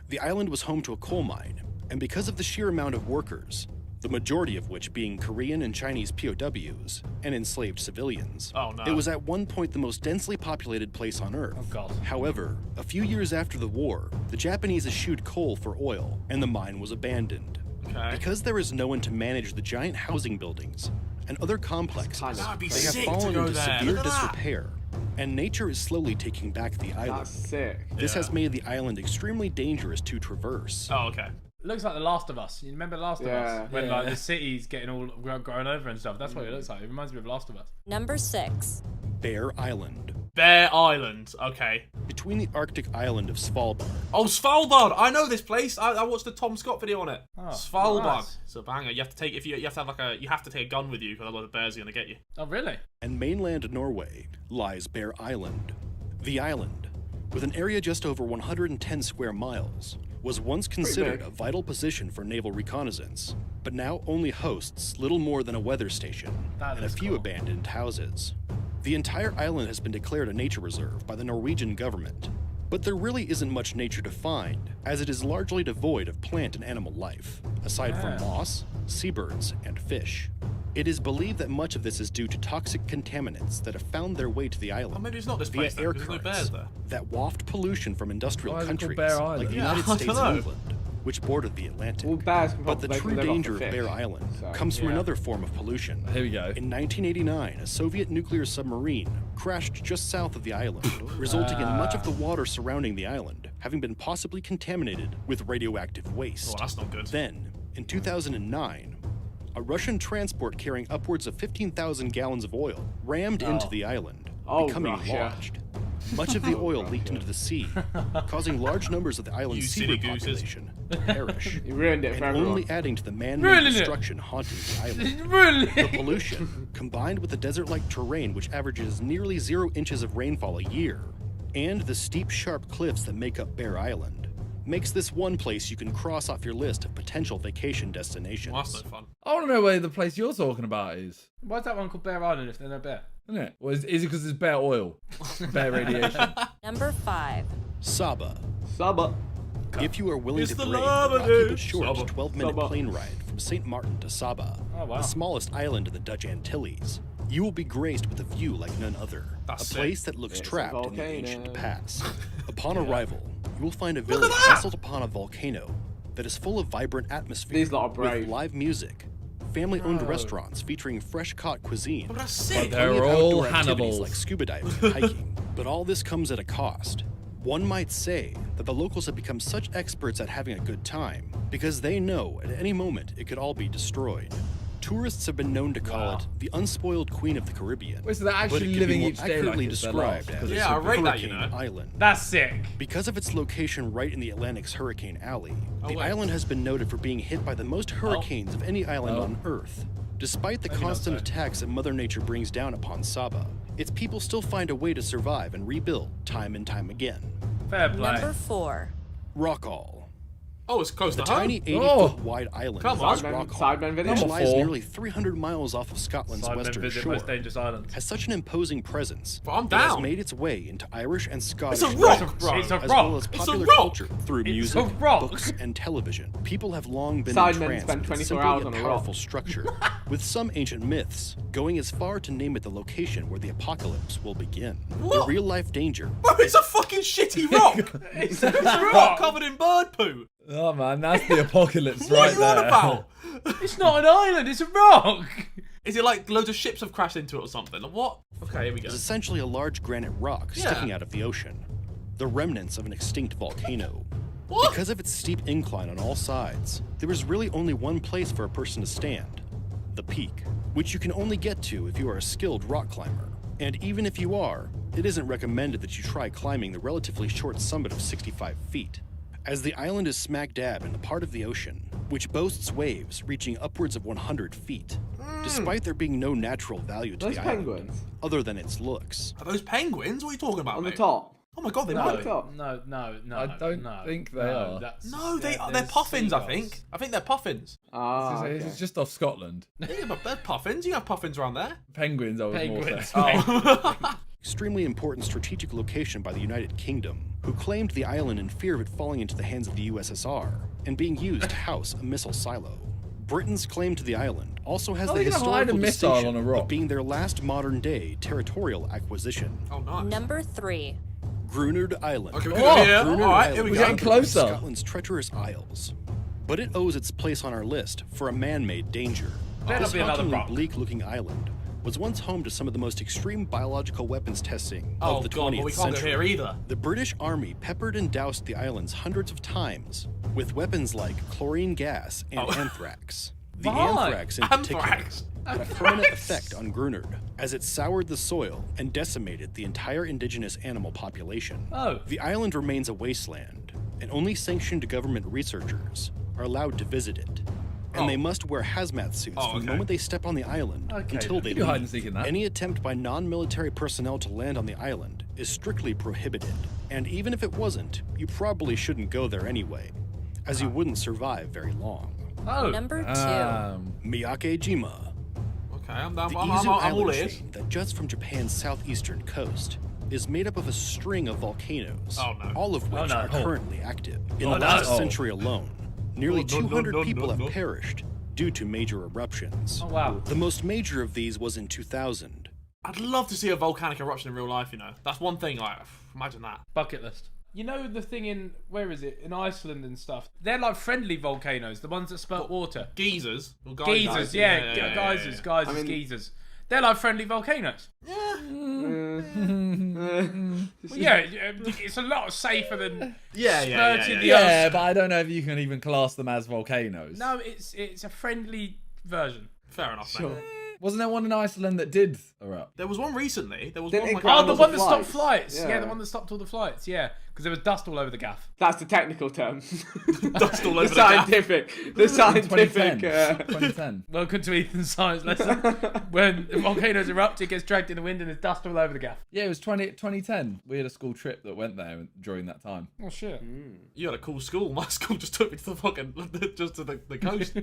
The island was home to a coal mine, and because of the sheer amount of workers, the majority of which being Korean and Chinese POWs and enslaved civilians, it was at one point the most densely populated place on Earth. However, a few years after the war, the Japanese eschewed coal for oil, and the mine was abandoned. Because there is no one to manage the giant housing buildings and other complexes, they have fallen into severe disrepair, and nature is slowly taking back the island. That's sick. This has made the island extremely dangerous to traverse. Oh, okay. Looks like The Last of Us. You remember The Last of Us? When like the city's getting all grown over and stuff. That's what it looks like. It reminds me of Last of Us. Number 6. Bear Island. Bear Island. Okay. Between the Arctic island of Svalbard. Oh, Svalbard! I know this place. I watched the Tom Scott video on it. Oh, Svalbard. nice. It's a banger. You have to take you have to have like a take a gun with you because otherwise the bears are gonna get you. Oh, really? And mainland Norway lies Bear Island. The island, with an area just over 110 square miles, was once considered a vital position for naval reconnaissance, but now only hosts little more than a weather station and a few abandoned houses. The entire island has been declared a nature reserve by the Norwegian government, but there really isn't much nature to find, as it is largely devoid of plant and animal life, aside from moss, seabirds, and fish. It is believed that much of this is due to toxic contaminants that have found their way to the island. Oh, maybe it's not this via place then, air because there's no currents bears there. that waft pollution from industrial Why is it called countries Bear like Island? the Yeah, United I States dunno. and England, which bordered the Atlantic. Well, bears can But the probably true live off danger the of fish, Bear Island so, comes from another form of pollution. Here we go. In 1989, a Soviet nuclear submarine crashed just south of the island, resulting in much of the water surrounding the island having been possibly contaminated with radioactive waste. Oh, that's not good. Then, in 2009, a Russian transport carrying upwards of 15,000 gallons of oil rammed into the island, becoming lodged. Much of the oil leaked into the sea, causing large numbers of the island's seabird population to perish. You ruined it for and everyone. only adding to the man-made destruction haunting the island. The pollution, combined with the desert-like terrain which averages nearly 0 inches of rainfall a year, and the steep, sharp cliffs that make up Bear Island, makes this one place you can cross off your list of potential vacation destinations. Well, that's no fun. I want to know where the place you're talking about is. Why is that one called Bear Island if there's no bear? Isn't it? Well, is it because it's bear oil? Bear radiation. Number 5. Saba. Saba. If you are willing It's to the brave lava, the rocky dude. but short Saba. 12-minute Saba. plane ride from St. Martin to Saba, Oh, wow. the smallest island in the Dutch Antilles, you will be graced with a view like none other. That's a place sick. that looks It's a trapped in the volcano. ancient past. Upon arrival, you will find a village nestled upon a volcano that is full of vibrant atmosphere These lot are brave. with live music, family-owned restaurants featuring fresh-caught cuisine, Oh, that's and sick. They're plenty of all outdoor activities Hannibals. like scuba diving and hiking. But all this comes at a cost. One might say that the locals have become such experts at having a good time because they know at any moment it could all be destroyed. Tourists have been known to call it the unspoiled queen of the Caribbean. Wait, so they're but actually it can living be more each day accurately like it's their described life, as Yeah, I a rate that, you hurricane know. island. That's sick. Because of its location right in the Atlantic's Hurricane Alley, the wait. island has been noted for being hit by the most hurricanes of any island on Earth. Despite the constant attacks that Mother Nature brings down upon Saba, its people still find a way to survive and rebuild time and time again. Fair play. Number 4. Rockall. Oh, it's close The to home. tiny 80-foot wide island Come known as on. Rockall, Sidemen video. which Number lies 4. nearly 300 miles off of Scotland's Sidemen western visit shore, most dangerous islands. has such an imposing presence But I'm that has down. made its way into Irish and Scottish It's a rock, customs, bro. It's a as rock. well as It's a popular rock. culture through It's music, a rock. books, and television. People have long been Sidemen entranced spend with 24 its simple hours yet on a powerful rock. structure, with some ancient myths going as far to name it the location where the apocalypse will begin. What? The real-life danger. Bro, it's a fucking shitty rock. it's a rock covered in bird poo. Oh man, that's the apocalypse What right are you there. on about? It's not an island, it's a rock. Is it like loads of ships have crashed into it or something? Like, what? Okay, here we go. Is essentially a large granite rock sticking out of the ocean, the remnants of an extinct volcano. What? Because of its steep incline on all sides, there is really only one place for a person to stand: the peak, which you can only get to if you are a skilled rock climber. And even if you are, it isn't recommended that you try climbing the relatively short summit of 65 feet, as the island is smack dab in the part of the ocean which boasts waves reaching upwards of 100 feet, despite there being no natural value to Those the penguins. island, other than its looks. Are those penguins? What are you talking about, On the mate? top. Oh my god, they No, might be. no. I don't think they are. No, they're puffins, I think. I think they're puffins. It's just off Scotland. Yeah, but they're puffins. You have puffins around there. Penguins, I was more saying. Oh. Extremely important strategic location by the United Kingdom, who claimed the island in fear of it falling into the hands of the USSR and being used to house a missile silo. Britain's claim to the island also has the historical distinction of being their last modern-day territorial acquisition. Oh, nice. Number 3. Grunard Island. Okay, Grunard Grunard Island. Here we is go. one of Closer. Scotland's treacherous isles, but it owes its place on our list for a man-made danger. Better This be another hauntingly rock. bleak-looking island was once home to some of the most extreme biological weapons testing Oh, of the God, 20th well, we can't go century. here either. The British Army peppered and doused the islands hundreds of times with weapons like chlorine gas and anthrax. The Why? anthrax in particular had a permanent effect on Grunard, as it soured the soil and decimated the entire indigenous animal population. Oh. The island remains a wasteland, and only sanctioned government researchers are allowed to visit it. And they must wear hazmat suits from the moment they step on the island until they You can do hide and leave. seek in that. Any attempt by non-military personnel to land on the island is strictly prohibited. And even if it wasn't, you probably shouldn't go there anyway, as you wouldn't survive very long. Oh. Number 2. Miyake-jima. Okay, I'm The all Izu ears. chain that juts from Japan's southeastern coast is made up of a string of volcanoes, all of which are currently active. In the last century alone, nearly 200 people have perished due to major eruptions. Oh, wow. The most major of these was in 2000. I'd love to see a volcanic eruption in real life, you know. That's one thing, like, imagine that. Bucket list. You know the thing in, where is it? In Iceland and stuff. They're like friendly volcanoes, the ones that spurt water. Geysers. Or Geysers, geysers, geysers. They're like friendly volcanoes. Well, yeah, it's a lot safer than splurging the Yeah, but I don't know if you can even class them as volcanoes. No, it's a friendly version. Fair enough, Sure. mate. Wasn't there one in Iceland that did erupt? There was one recently. There was Didn't one it like ground the all one the that stopped flights? flights. Yeah, the one that stopped all the flights. Yeah, because there was dust all over the gaff. That's the technical term. Dust all over the the gaff. scientific. The scientific. 2010. Welcome to Ethan's science lesson. When volcanoes erupt, it gets dragged in the wind and there's dust all over the gaff. Yeah, it was 2010. We had a school trip that went there during that time. Oh shit! You had a cool school. My school just took me to the fucking just to the coast.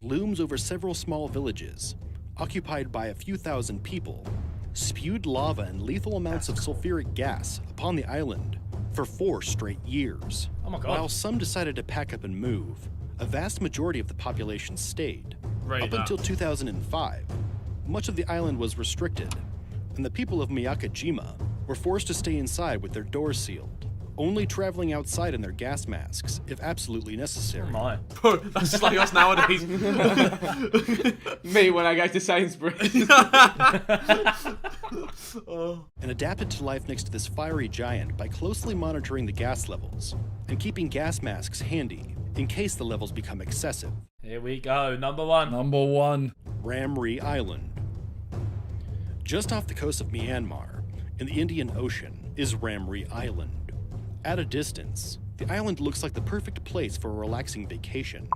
Looms over several small villages, occupied by a few thousand people, spewed lava and lethal amounts of sulfuric gas upon the island for 4 straight years. Oh my God. While some decided to pack up and move, a vast majority of the population stayed. Up until 2005, much of the island was restricted, and the people of Miyake-jima were forced to stay inside with their doors sealed, only traveling outside in their gas masks if absolutely necessary. Oh my. Bro, that's just like us nowadays. Me when I go to Sainsbury's. And adapted to life next to this fiery giant by closely monitoring the gas levels and keeping gas masks handy in case the levels become excessive. Here we go. Number 1. Number 1. Ramri Island. Just off the coast of Myanmar, in the Indian Ocean, is Ramri Island. At a distance, the island looks like the perfect place for a relaxing vacation.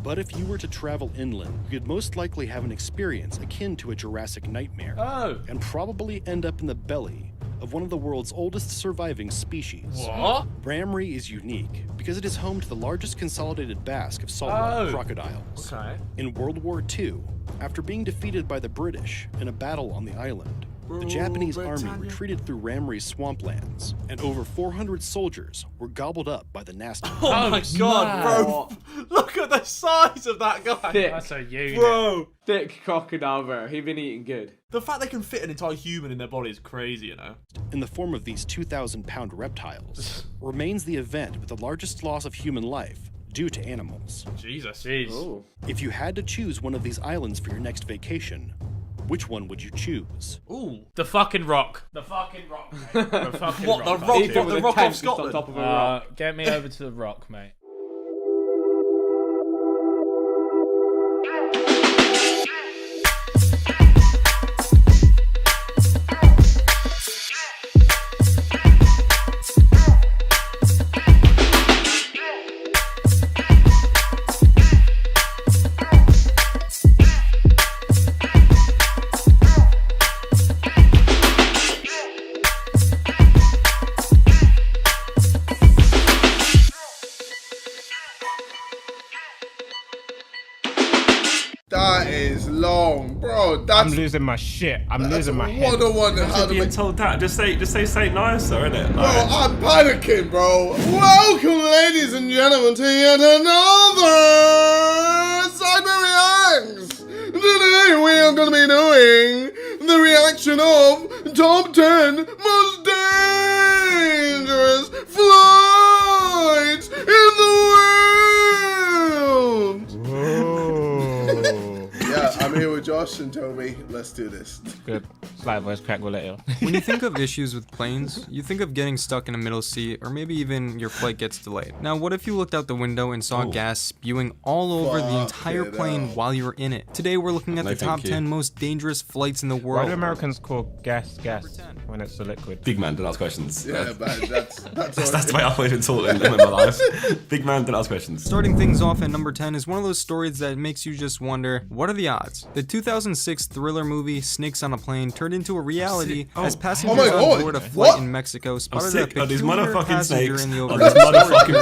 But if you were to travel inland, you'd most likely have an experience akin to a Jurassic nightmare. Oh. And probably end up in the belly of one of the world's oldest surviving species. What? Ramri is unique because it is home to the largest consolidated basque of saltwater crocodiles. Okay. In World War II, after being defeated by the British in a battle on the island, the Japanese army retreated through Ramri's swamplands, and over 400 soldiers were gobbled up by the nasty. Oh my god, bro! Look at the size of that guy. Thick. That's a unit. Bro, thick crocodile, bro. He's been eating good. The fact they can fit an entire human in their body is crazy, you know. In the form of these 2,000-pound reptiles, remains the event with the largest loss of human life due to animals. Jesus. Jeez. Ooh. If you had to choose one of these islands for your next vacation, which one would you choose? Ooh. The fucking rock. The fucking rock, mate. The fucking What, rock. the rock? Ethan What, with the a rock tent of just Scotland? on top of a rock. Get me over to the rock, mate. is long, bro. That's I'm losing my shit. I'm losing my head. What a wonder how to being make... told that. Just say Saint Nicer, innit? Bro, I'm panicking, bro. Welcome, ladies and gentlemen, to yet another Sidemen Reacts. Today we are going to be doing the reaction of top 10 most dangerous flights in the world. Yeah, I'm here with Josh and Toby. Let's do this. Good. Slight voice crack will let you. When you think of issues with planes, you think of getting stuck in a middle seat, or maybe even your flight gets delayed. Now, what if you looked out the window and saw gas spewing all over the entire plane while you were in it? Today, we're looking at the top 10 most dangerous flights in the world. Why do Americans call gas when it's a liquid? Big man, don't ask questions. Yeah, man, that's the way I've always been taught in my life. Big man, don't ask questions. Starting things off at number 10 is one of those stories that makes you just wonder, what are the odds? The 2006 thriller movie Snakes on a Plane turned into a reality as passengers on board a flight in Mexico spotted a peculiar passenger in the overhead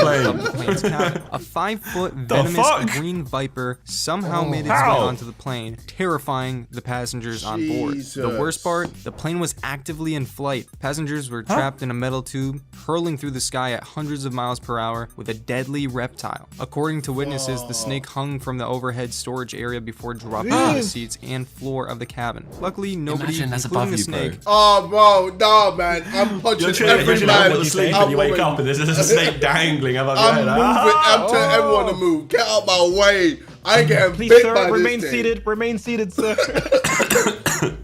plane. Of the plane's cabin. A 5-foot venomous green viper somehow made its way onto the plane, terrifying the passengers on board. The worst part, the plane was actively in flight. Passengers were trapped in a metal tube, hurling through the sky at hundreds of miles per hour with a deadly reptile. According to witnesses, the snake hung from the overhead storage area before dropping to the seats and floor of the cabin. Luckily, nobody, including the snake. Oh, bro, no, man. I'm punching every man. You're sleep and you wake up and there's a snake dangling above your head. I'm telling everyone to move. Get out my way. I ain't getting bit by remain this seated. Remain seated, sir.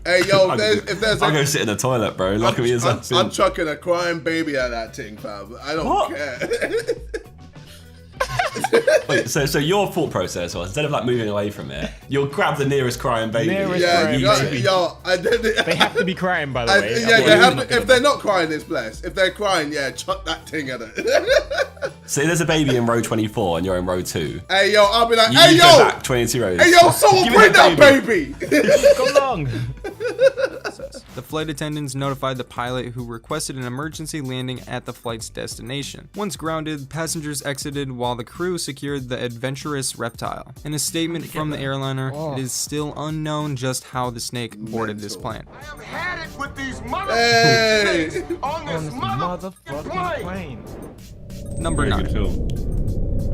Hey, yo, if there's I'll go sit in the toilet, bro. Lock me inside. I'm chucking a crying baby at that thing, fam. I don't care. Wait, so your thought process was, instead of like moving away from it, you'll grab the nearest crying baby. They have to be crying, by the way. If they're not crying, it's blessed. If they're crying, yeah, chuck that thing at it. So there's a baby in row 24 and you're in row 2. Hey, yo, I'll be like, you hey, yo! Go back 22 rows. Hey, yo, someone bring that baby! Come along! The flight attendants notified the pilot, who requested an emergency landing at the flight's destination. Once grounded, passengers exited while the crew secured the adventurous reptile. In a statement from the airliner, it is still unknown just how the snake boarded this plane. I have had it with these motherfucking on this motherfucking plane. Number 9.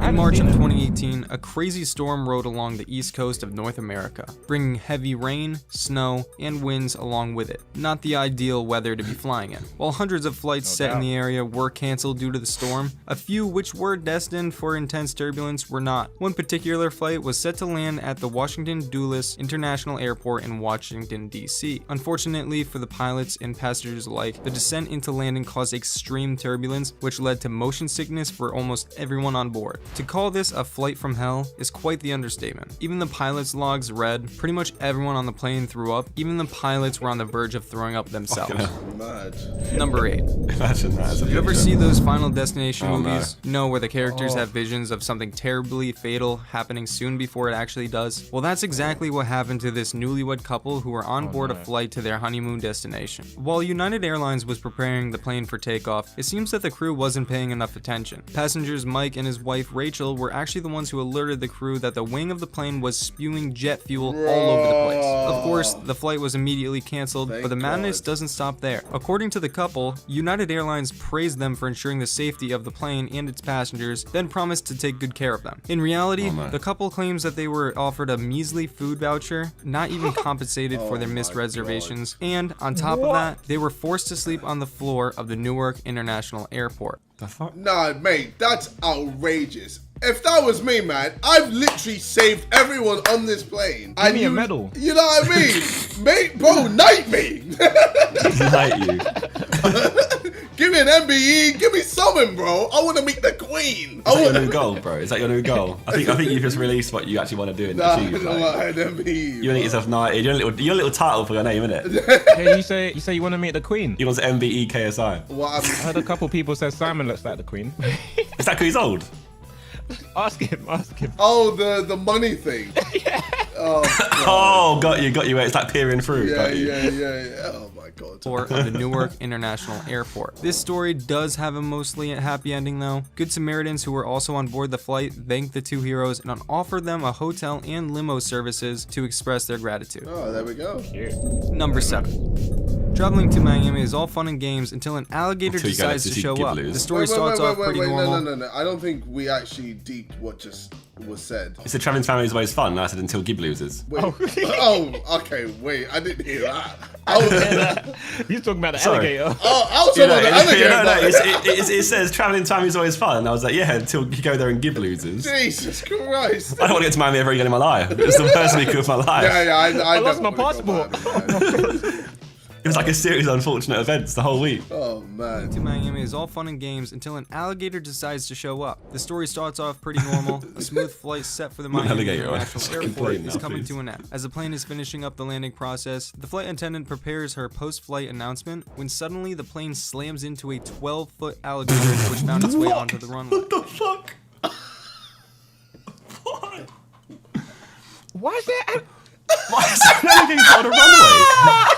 In March of 2018, a crazy storm rode along the east coast of North America, bringing heavy rain, snow, and winds along with it. Not the ideal weather to be flying in. While hundreds of flights set in the area were canceled due to the storm, a few which were destined for intense turbulence were not. One particular flight was set to land at the Washington Dulles International Airport in Washington, D.C. Unfortunately for the pilots and passengers alike, the descent into landing caused extreme turbulence, which led to motion sickness for almost everyone on board. To call this a flight from hell is quite the understatement. Even the pilot's logs read, pretty much everyone on the plane threw up. Even the pilots were on the verge of throwing up themselves. Number 8. Imagine that. You ever see those Final Destination movies? No, where the characters have visions of something terribly fatal happening soon before it actually does? Well, that's exactly what happened to this newlywed couple who were on board a flight to their honeymoon destination. While United Airlines was preparing the plane for takeoff, it seems that the crew wasn't paying enough attention. Passengers Mike and his wife Rachel were actually the ones who alerted the crew that the wing of the plane was spewing jet fuel all over the place. Of course, the flight was immediately canceled, but the madness doesn't stop there. According to the couple, United Airlines praised them for ensuring the safety of the plane and its passengers, then promised to take good care of them. In reality, the couple claims that they were offered a measly food voucher, not even compensated for their missed reservations, and on top of that, they were forced to sleep on the floor of the Newark International Airport. Nah, mate, that's outrageous. If that was me, man, I've literally saved everyone on this plane. Give me a medal. You know what I mean? Mate, bro, knight me. Knight you. Give me an MBE. Give me something, bro. I want to meet the queen. Is that your new goal, bro? Is that your new goal? I think you've just released what you actually want to do and achieve. Like, an MBE. You want to get yourself knighted. You're a little title for your name, innit? Yeah, you say you want to meet the queen. He wants MBE KSI. What? I heard a couple people say Simon looks like the queen. Is that because he's old? Ask him. Oh, the money thing. Yeah. Oh, got you. It's like peering through. Yeah. Oh my god. Of the Newark International Airport. This story does have a mostly happy ending though. Good Samaritans who were also on board the flight thanked the two heroes and offered them a hotel and limo services to express their gratitude. Oh, there we go. Number 7. Traveling to Miami is all fun and games until an alligator decides to show up. The story starts off pretty normal. No. I don't think we actually deeped what just was said. It's a traveling family is always fun. I said until Gib loses. Wait. Okay. Wait. I didn't hear that. He's talking about the alligator. I was talking about the alligator. It says traveling time is always fun. And I was like, yeah, until you go there and Gib loses. Jesus Christ. I don't want to get to Miami ever again in my life. It's the first week of my life. I lost my passport. It was like a series of unfortunate events the whole week. Oh man. To Miami is all fun and games until an alligator decides to show up. The story starts off pretty normal. A smooth flight set for the Miami International Airport is coming to an end. As the plane is finishing up the landing process, the flight attendant prepares her post-flight announcement when suddenly the plane slams into a 12-foot alligator which found its way onto the runway. What the fuck? Why is there Why is there an alligator on a runway? What?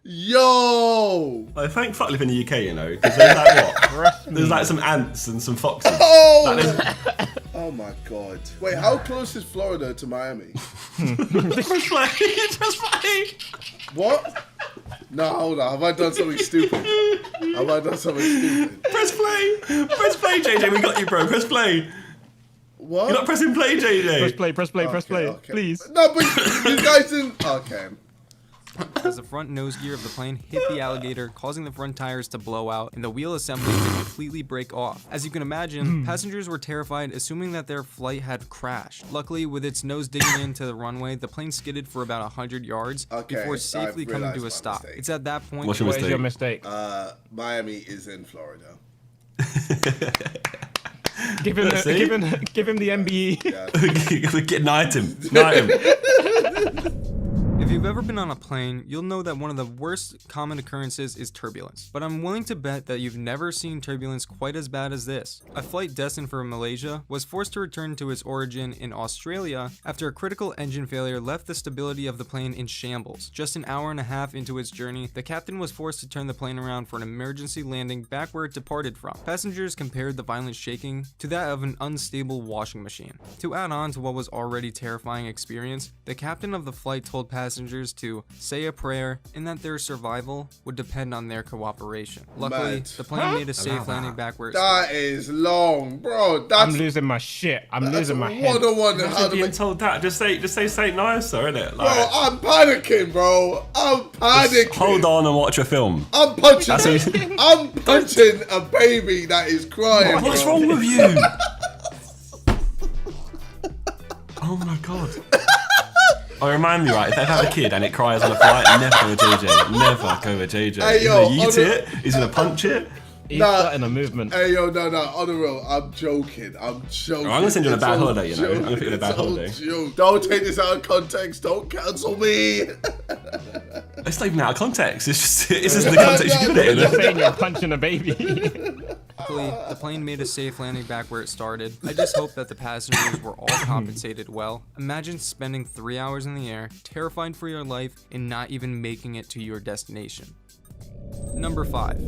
Yo! Like, thank fuck live in the UK, you know, because there's like what? There's like some ants and some foxes. Oh my god. Wait, how close is Florida to Miami? Just play. What? No, hold on. Have I done something stupid? Press play, JJ. We got you, bro. Press play. What? You're not pressing play, JJ. Press play, please. No, but you guys didn't. Okay. As the front nose gear of the plane hit the alligator, causing the front tires to blow out and the wheel assembly to completely break off. As you can imagine, passengers were terrified, assuming that their flight had crashed. Luckily, with its nose digging into the runway, the plane skidded for about 100 yards before safely coming to a stop. Mistake. It's at that point. What's your mistake? Miami is in Florida. Give him the MBE. Knight him. If you've ever been on a plane, you'll know that one of the worst common occurrences is turbulence. But I'm willing to bet that you've never seen turbulence quite as bad as this. A flight destined for Malaysia was forced to return to its origin in Australia after a critical engine failure left the stability of the plane in shambles. Just an hour and a half into its journey, the captain was forced to turn the plane around for an emergency landing back where it departed from. Passengers compared the violent shaking to that of an unstable washing machine. To add on to what was already terrifying experience, the captain of the flight told passengers to say a prayer and that their survival would depend on their cooperation. Luckily, the plane made a safe landing back where it That is long, bro. I'm losing my shit. I'm losing my head. Imagine being told that. Just say Saint Nicer, innit? Bro, I'm panicking, bro. I'm panicking. Just hold on and watch a film. I'm punching a baby that is crying. What's wrong with you? Oh my god. Oh, remind me, right? If I have a kid and it cries on a flight, never go with JJ. Never go with JJ. Hey, yo, he's gonna eat it. He's gonna punch it. He's starting a movement. Hey, yo, no. On the real, I'm joking. I'm joking. I'm gonna send you on a bad holiday, you know. I'm gonna put you on a bad holiday. Don't take this out of context. Don't cancel me. It's not even out of context. It's just the context you put it in. You're saying you're punching a baby. Luckily, the plane made a safe landing back where it started. I just hope that the passengers were all compensated well. Imagine spending 3 hours in the air, terrified for your life, and not even making it to your destination. Number 5.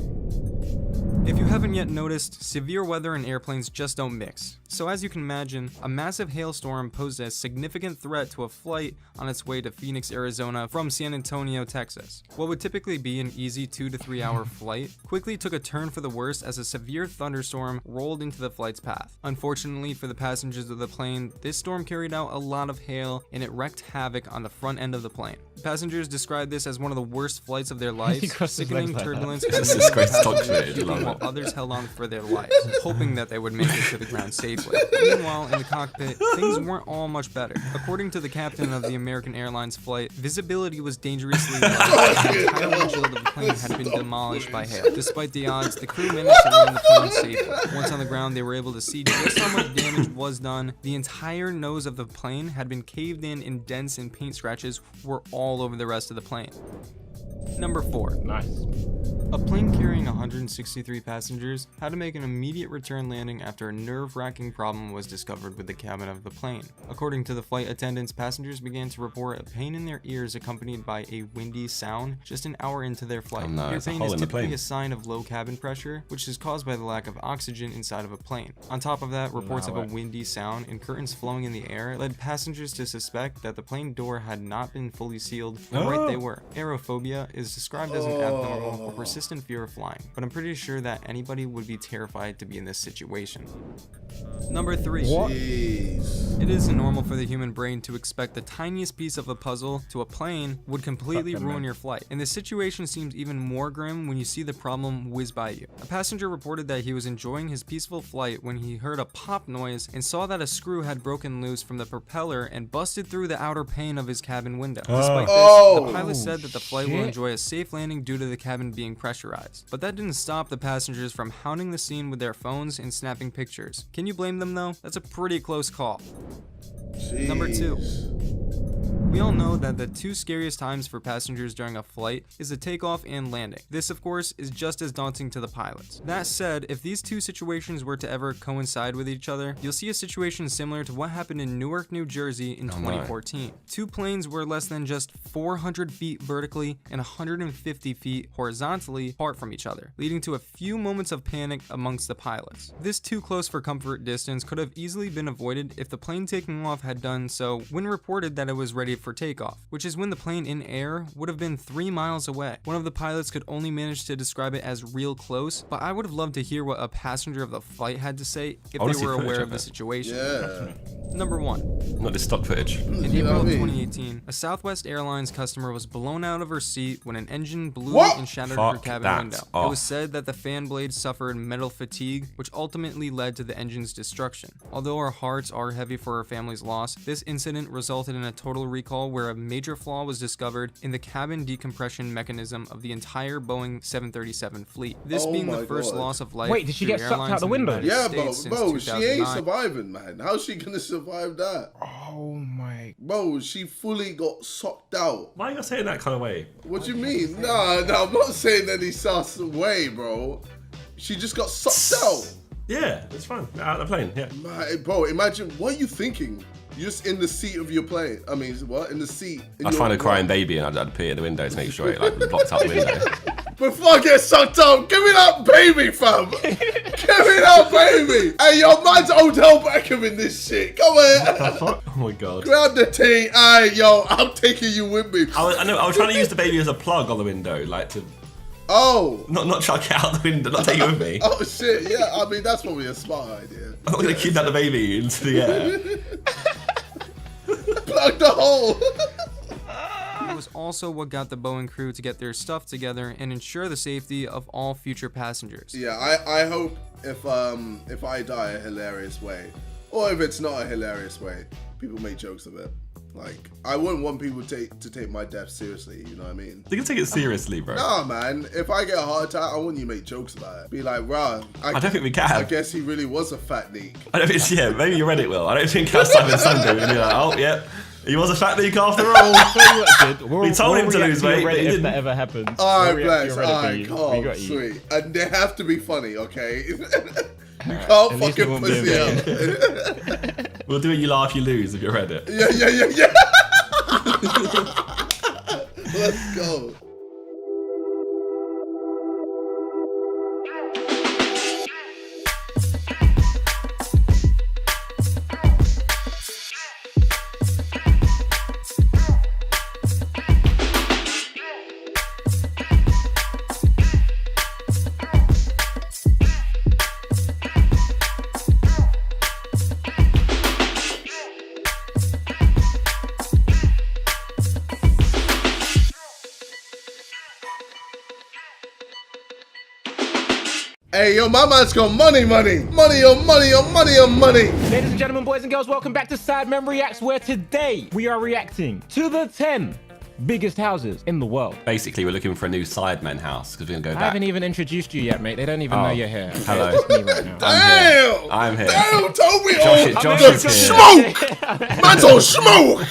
If you haven't yet noticed, severe weather and airplanes just don't mix. So as you can imagine, a massive hailstorm posed a significant threat to a flight on its way to Phoenix, Arizona from San Antonio, Texas. What would typically be an easy 2 to 3 hour flight quickly took a turn for the worse as a severe thunderstorm rolled into the flight's path. Unfortunately for the passengers of the plane, this storm carried out a lot of hail and it wreaked havoc on the front end of the plane. Passengers described this as one of the worst flights of their lives, sickening turbulence and while others held on for their lives, hoping that they would make it to the ground safely. Meanwhile, in the cockpit, things weren't all much better. According to the captain of the American Airlines flight, visibility was dangerously low, and the entire windshield of the plane had been demolished by hail. Despite the odds, the crew managed to land the plane safely. Once on the ground, they were able to see just how much damage was done. The entire nose of the plane had been caved in, and dents and paint scratches were all over the rest of the plane. Number 4. Nice. A plane carrying 163 passengers had to make an immediate return landing after a nerve-wracking problem was discovered with the cabin of the plane. According to the flight attendants, passengers began to report a pain in their ears accompanied by a windy sound just an hour into their flight. Oh no, Ear it's a pain hole is in the typically plane. a sign of low cabin pressure, which is caused by the lack of oxygen inside of a plane. On top of that, reports of a windy sound and curtains flowing in the air led passengers to suspect that the plane door had not been fully sealed, and right they were. Aerophobia is described as an abnormal or persistent fear of flying, but I'm pretty sure that anybody would be terrified to be in this situation. Number 3. It isn't normal for the human brain to expect the tiniest piece of a puzzle to a plane would completely ruin your flight, and this situation seems even more grim when you see the problem whiz by you. A passenger reported that he was enjoying his peaceful flight when he heard a pop noise and saw that a screw had broken loose from the propeller and busted through the outer pane of his cabin window. Despite this, the pilot said that the flight will enjoy a safe landing due to the cabin being pressurized. But that didn't stop the passengers from hounding the scene with their phones and snapping pictures. Can you blame them though? That's a pretty close call. Number 2. We all know that the two scariest times for passengers during a flight is the takeoff and landing. This, of course, is just as daunting to the pilots. That said, if these two situations were to ever coincide with each other, you'll see a situation similar to what happened in Newark, New Jersey in 2014. Two planes were less than just 400 feet vertically and 150 feet horizontally apart from each other, leading to a few moments of panic amongst the pilots. This too close for comfort distance could have easily been avoided if the plane taking off had done so when reported that it was ready for takeoff, which is when the plane in air would have been 3 miles away. One of the pilots could only manage to describe it as real close, but I would have loved to hear what a passenger of the flight had to say if they were aware of the situation. Number 1. Not this stock footage. In April of 2018, a Southwest Airlines customer was blown out of her seat when an engine blew and shattered her cabin window. It was said that the fan blades suffered metal fatigue, which ultimately led to the engine's destruction. Although our hearts are heavy for her family's loss, this incident resulted in a total recall where a major flaw was discovered in the cabin decompression mechanism of the entire Boeing 737 fleet. This being the first loss of life. Wait, did she get sucked out the window? Yeah, bro, she ain't surviving, man. How's she gonna survive that? Oh my. Bro, she fully got sucked out. Why are you saying that kind of way? What do you mean? No, I'm not saying any sus way, bro. She just got sucked out. Yeah, it's fine. Out of the plane, yeah. Man, bro, imagine, what are you thinking? You're just in the seat of your plane. I mean, what? In the seat. I'd find a crying baby and I'd peer at the window to make sure it like blocked out the window. Before I get sucked up, give me that baby, fam. Give me that baby. Hey, yo, man's Odell Beckham in this shit. Come on. Oh my god. Grab the tea. Hey, yo, I'm taking you with me. I was trying to use the baby as a plug on the window, like to. Oh. Not chuck it out the window, not take it with me. Oh shit, yeah. I mean, that's probably a smart idea. I'm not gonna kidnap the baby into the air. Plug the hole. It was also what got the Boeing crew to get their stuff together and ensure the safety of all future passengers. Yeah, I hope if I die a hilarious way, or if it's not a hilarious way, people make jokes of it. Like, I wouldn't want people to take my death seriously, you know what I mean? They can take it seriously, bro. Nah, man. If I get a heart attack, I want you to make jokes about it. Be like, rah. I don't think we can. I guess he really was a fat neek. I don't think, yeah, maybe your Reddit will. I don't think our Simon Sunday will be like, oh, yeah. He was a fat leak after all. We told him to lose weight, but he didn't. If that ever happens. Alright, bless. Alright, calm, sweet. And they have to be funny, okay? You can't fucking pussy up. We'll do it, you laugh, you lose if you're Reddit. Yeah. Let's go. Hey, yo, my man's got money. Money on money on money on money. Ladies and gentlemen, boys and girls, welcome back to Sidemen Reacts, where today we are reacting to the 10 biggest houses in the world. Basically, we're looking for a new Sidemen house because we're gonna go I back. haven't even introduced you yet, mate. They don't even know you're here. Okay, Hello. it's just me right now. Damn! I'm here. Damn, Toby! Josh is here. Smoke! Man's on smoke!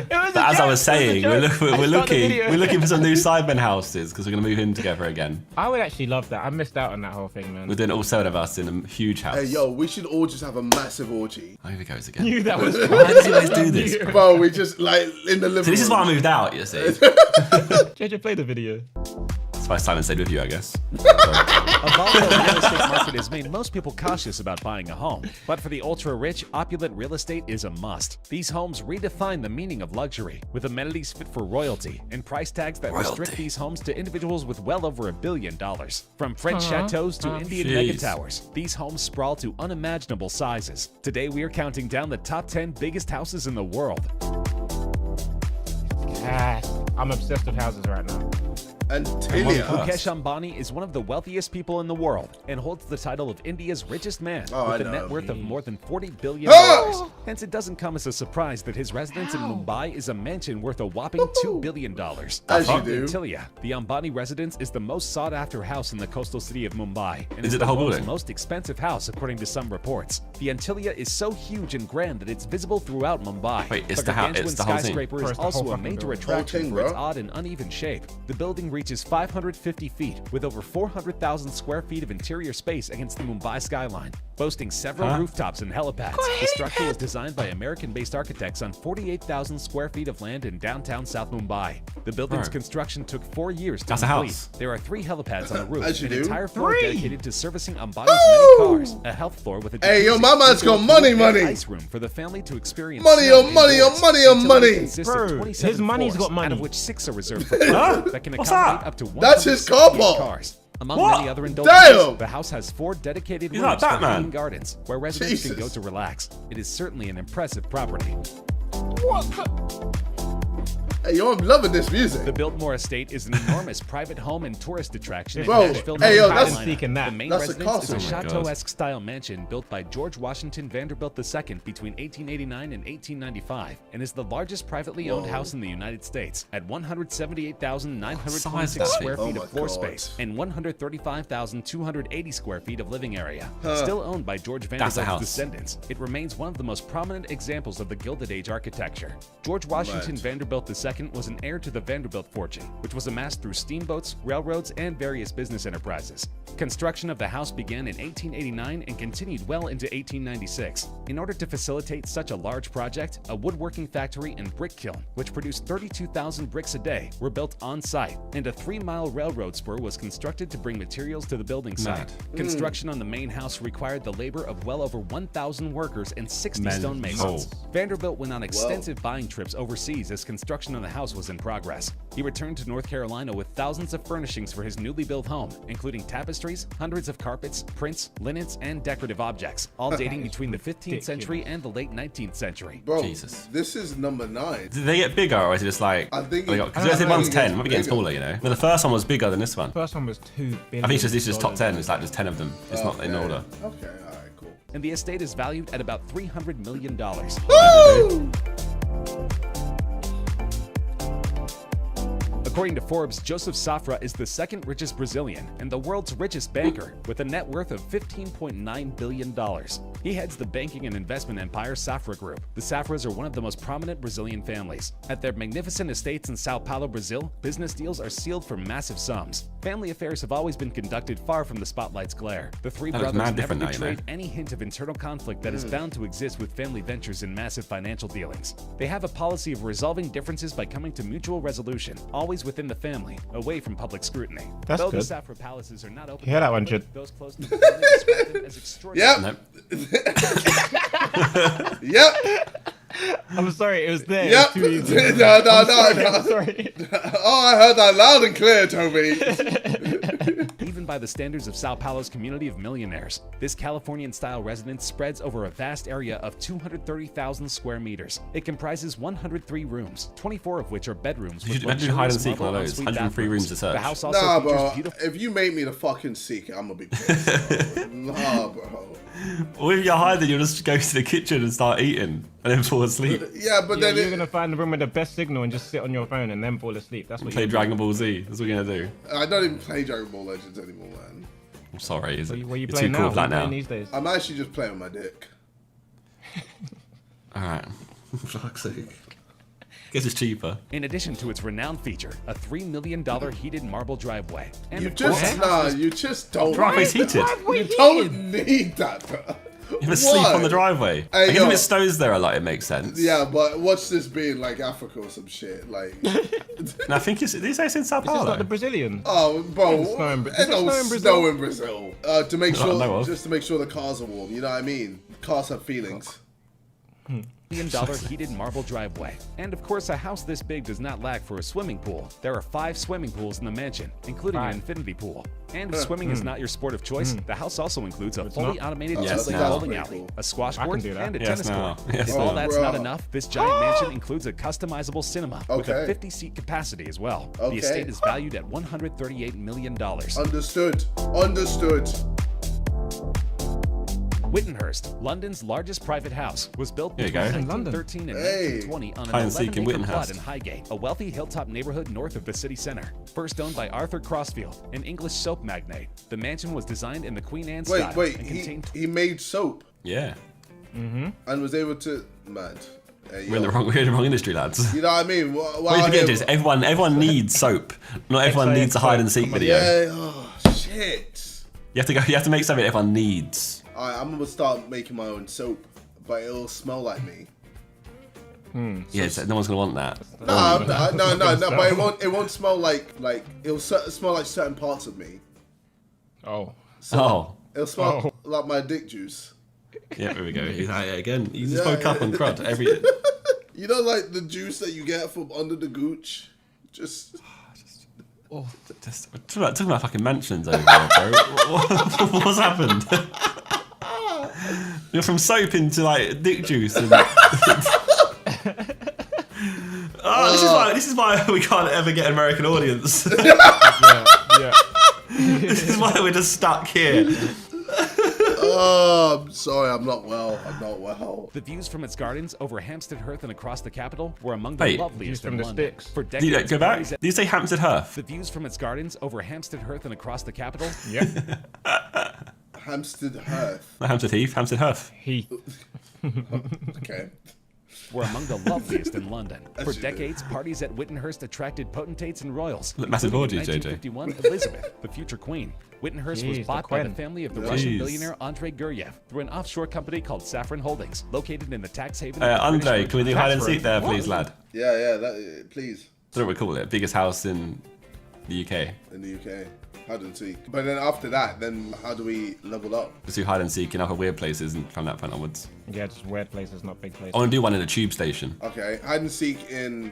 But as I was saying, we're looking for some new Sidemen houses because we're gonna move in together again. I would actually love that. I missed out on that whole thing, man. We're doing all 7 of us in a huge house. Hey, yo, we should all just have a massive orgy. Oh, here he goes again. Knew that was Why does he always do this? Bro, we just, like, in the living room. So this is why I moved out, you see. JJ, play the video. That's why Simon stayed with you, I guess. A volatile real estate market has made most people cautious about buying a home. But for the ultra-rich, opulent real estate is a must. These homes redefine the meaning of luxury, with amenities fit for royalty and price tags that restrict these homes to individuals with well over $1 billion. From French chateaus to Indian mega towers, these homes sprawl to unimaginable sizes. Today we are counting down the top 10 biggest houses in the world. I'm obsessed with houses right now. Antilia. Mukesh Ambani is one of the wealthiest people in the world and holds the title of India's richest man with a net worth of more than $40 billion. Hence, it doesn't come as a surprise that his residence in Mumbai is a mansion worth a whopping $2 billion. As you do. Antilia, the Ambani residence is the most sought-after house in the coastal city of Mumbai and Is it the the whole world's building? most expensive house according to some reports. The Antilia is so huge and grand that it's visible throughout Mumbai. Wait, it's the gargantuan it's the whole thing. skyscraper is also a major attraction for bro. its odd and uneven shape. The building reaches 550 feet with over 400,000 square feet of interior space against the Mumbai skyline. Boasting several rooftops and helipads, the structure was designed by American-based architects on 48,000 square feet of land in downtown South Mumbai. The building's construction took 4 years to That's a complete. house. There are 3 helipads on the roof, As you an do. entire floor 3. dedicated to servicing Ambani's many cars, a health floor with a Hey, yo, jacuzzi, my man's got money, and money. an ice room for the family to experience Money snow on money on indoors. money on Antilia money. consists of Bro, 27 his money's floors, got money. out of which 6 are reserved for parking that can What's accommodate that? up to 168 That's his car park. cars. Among What? many other indulgences, Damn. the house has 4 dedicated He's rooms like for Batman. hanging gardens, where residents can go Jesus. to relax. It is certainly an impressive property. Hey, yo, I'm loving this music. The Biltmore Estate is an enormous private home and tourist attraction in Bro, Nashville, hey, yo, North that's- Carolina. The main that's a residence is a castle. chateau-esque style mansion built by George Washington Vanderbilt II between 1889 and 1895 and is the largest privately owned house in the United States at 178,926 square Oh feet my of floor God. space and 135,280 square feet of living area. Huh. Still owned by George That's a Vanderbilt's house. descendants, it remains one of the most prominent examples of the Gilded Age architecture. George Washington Right. Vanderbilt II was an heir to the Vanderbilt fortune, which was amassed through steamboats, railroads, and various business enterprises. Construction of the house began in 1889 and continued well into 1896. In order to facilitate such a large project, a woodworking factory and brick kiln, which produced 32,000 bricks a day, were built on site, and a 3-mile railroad spur was constructed to bring materials to the building site. Construction on the main house required the labor of well over 1,000 workers and 60 stonemasons. Vanderbilt went on extensive buying trips overseas as construction on the house was in progress. He returned to North Carolina with thousands of furnishings for his newly built home, including tapestries, hundreds of carpets, prints, linens, and decorative objects, all dating between the 15th century and the late 19th century. Bro, Jesus. this is number 9. Did they get bigger or is it just like... I think Because I said one's 10, might be getting smaller, you know? But the first one was bigger than this one. First one was $2 billion. I think it's just top 10, it's like there's 10 of them. It's not in order. Okay, alright, cool. And the estate is valued at about $300 million. Woo! According to Forbes, Joseph Safra is the 2nd richest Brazilian and the world's richest banker with a net worth of $15.9 billion. He heads the banking and investment empire Safra Group. The Safras are one of the most prominent Brazilian families. At their magnificent estates in Sao Paulo, Brazil, business deals are sealed for massive sums. Family affairs have always been conducted far from the spotlight's glare. The 3 That looks brothers mad never different now, you betrayed know. any hint of internal conflict that is bound to exist with family ventures and massive financial dealings. They have a policy of resolving differences by coming to mutual resolution, always within the family, away from public scrutiny. That's Though good. the Safra palaces are not open You hear to that one, public, Jid? those close to the family describe them as extraordinary. Yep. Yep. I'm sorry, it was there. Yep. It was too easy. No. I'm sorry. Oh, I heard that loud and clear, Toby. Even by the standards of Sao Paulo's community of millionaires, this Californian-style residence spreads over a vast area of 230,000 square meters. It comprises 103 rooms, 24 of which are bedrooms. You with should imagine hide and luxurious seek one of marble those. ensuite 103 bathrooms. rooms to search. The house also Nah, features bro. beautiful. If you make me the fucking seeker, I'm gonna be pissed. Bro. Nah, bro. Or if you're hiding, you'll just go to the kitchen and start eating. and then fall asleep. Yeah, but then you're gonna find the room with the best signal and just sit on your phone and then fall asleep. That's what Play you Dragon Ball Z. That's what we're gonna do. I don't even play Dragon Ball Legends anymore, man. I'm sorry. Is it? What are you You're playing too cool now? for that What are you now. playing these days? I'm actually just playing with my dick. All right. For fuck's sake. Guess it's cheaper. In addition to its renowned feature, a $3 million heated marble driveway. And You of just course- you just don't. Driveway's heated. You don't need that, bro. You have a sleep on the driveway. Hey, I guess yo. if it snows there a lot, it makes sense. Yeah, but watch this being like Africa or some shit. Like, No, I think it's in Sao This is Paulo. like the Brazilians. oh, bro, It's snow in Bra- it does it don't snow in Brazil? snow in Brazil. To make Not I know sure, of. just to make sure the cars are warm. You know what I mean? Cars have feelings. $1 million heated marble driveway. And of course, a house this big does not lack for a swimming pool. There are 5 swimming pools in the mansion, including an infinity pool. And if swimming is not your sport of choice, the house also includes a fully not? automated Yes, two-lane now. bowling alley, a squash I court, can do that. and a Yes, tennis now. court. Yes, If all now. that's Bruh. not enough, this giant mansion includes a customizable cinema with a Okay. 50-seat capacity as well. Okay. The estate is valued at $138 million. Understood. Understood. Wittenhurst, London's largest private house, was built There you between go. 1913 and Hey. 1920 on an Hide and seek in 11-acre plot Wittenhurst. in Highgate, a wealthy hilltop neighborhood north of the city center. First owned by Arthur Crossfield, an English soap magnate, the mansion was designed in the Queen Anne style Wait. and He contained made soap Yeah. and was able to. Mad. Hey, We're in yo. the wrong industry, lads. You know what I mean? Well, What you forget is everyone needs soap. Not everyone needs a hide and seek video. Yeah. Oh shit. You have to make something everyone needs. Alright, I'm gonna start making my own soap, but it'll smell like me. Yeah, no one's gonna want that. No, but it won't smell like it'll smell like certain parts of me. Oh. It'll smell like my dick juice. Yeah, there we go. He's at it again. You just spoke up on crud every. You know, like the juice that you get from under the gooch. Just talking about fucking mansions over there, bro. What's happened? You're from soap into like dick juice. And... this is why we can't ever get an American audience. Yeah. This is why we're just stuck here. Oh, I'm sorry, I'm not well. The views from its gardens over Hampstead Heath and across the capital were among the Wait. loveliest From in the London. sticks. For Did you decades, go back? parties Did you say Hampstead Heath? The views from its gardens over Hampstead Heath and across the capital Yeah. Hampstead Heath. Not Hampstead Heath, Hampstead Heath. Heath. Okay. were among the loveliest in London. For That's decades, parties at Wittenhurst attracted potentates and royals. Look, massive including orgies, in JJ. 1951, Elizabeth, the future queen. Wittenhurst was Jeez, bought the by the queen. family of the Yeah. Russian Jeez. billionaire Andrei Guryev through an offshore company called Saffron Holdings, located in the tax haven of the British Andre, can we do Virgin hide and Islands. seek there, please, lad? Yeah, that, please. I don't know what we call it. Biggest house in the UK. In the UK. Hide and seek. But then after that, then how do we level up? Let's do hide and seek in other weird places and from that point onwards. Yeah, just weird places, not big places. I want to do one in a tube station. Okay, hide and seek in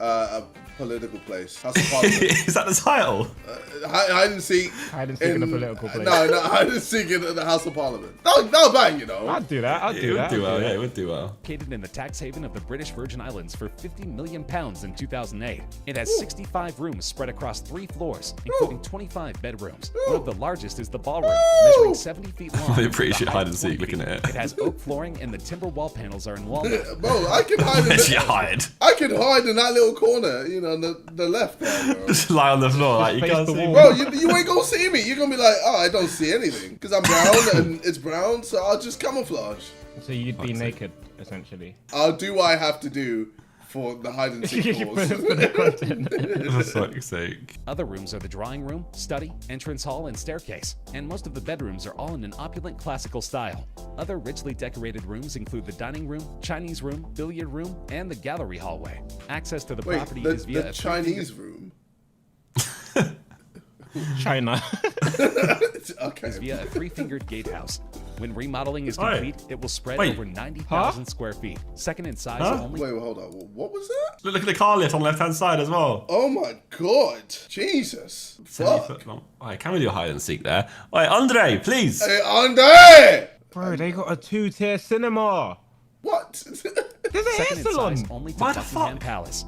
a political place. House of Parliament. Is that the title? Hide and seek. Hide and seek in a political place. No, hide and seek in the House of Parliament. No, bang, you know. I'd do that. I'd It do would that. do well, I'd yeah, that. it would do well. Located in the tax haven of the British Virgin Islands for £50 million in 2008. It has 65 rooms spread across 3 floors, including 25 bedrooms. One of the largest is the ballroom, measuring 70 feet long. I'm pretty with a shit height hide of and seek 20 looking feet. at it. It has oak flooring and the timber wall panels are in walnut. Bro, I can hide in Where'd you hide? I can hide in that little corner, you know, on the left there, bro. Just lie on the floor like you Face can't the see wall. me. Bro, you ain't gonna see me. You're gonna be like, oh, I don't see anything. Because I'm brown and it's brown, so I'll just camouflage. So you'd be naked, essentially. I'll do what I have to do for the hide and seek For course. the content. For fuck's sake. Other rooms are the drawing room, study, entrance hall, and staircase, and most of the bedrooms are all in an opulent classical style. Other richly decorated rooms include the dining room, Chinese room, billiard room, and the gallery hallway. Access to the Wait, property is via the a Chinese room? China. Okay. is via a 3-fingered gatehouse. When remodeling is Oi. complete, it will spread Wait. over 90,000 square feet. Second in size Huh? only. Wait, hold on. What was that? Look at the car lift on the left hand side as well. Oh my god. Jesus. 70 Fuck. foot long. Alright, can we do a hide and seek there? Alright, Andre, please. Hey, Andre! Bro, they got a 2-tier cinema. What? There's a hair Second in salon. size only to Why the Buckingham fuck? Palace.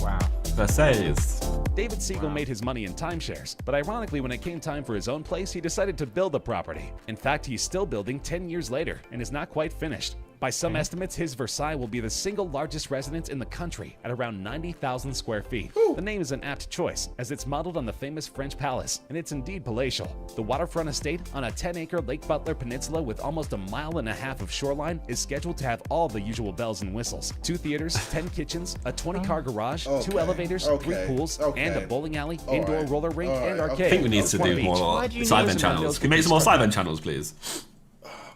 Wow. Versailles. David Siegel made his money in timeshares, but ironically, when it came time for his own place, he decided to build the property. In fact, he's still building 10 years later and is not quite finished. By some estimates, his Versailles will be the single largest residence in the country at around 90,000 square feet. The name is an apt choice, as it's modeled on the famous French palace, and it's indeed palatial. The waterfront estate on a 10-acre Lake Butler peninsula with almost a mile and a half of shoreline is scheduled to have all the usual bells and whistles. 2 theaters, 10 kitchens, a 20-car garage, 2 elevators, 3 pools, and a bowling alley, indoor roller rink, and arcade. I think we need to do more Sidemen channels. Can we make some more Sidemen channels, please?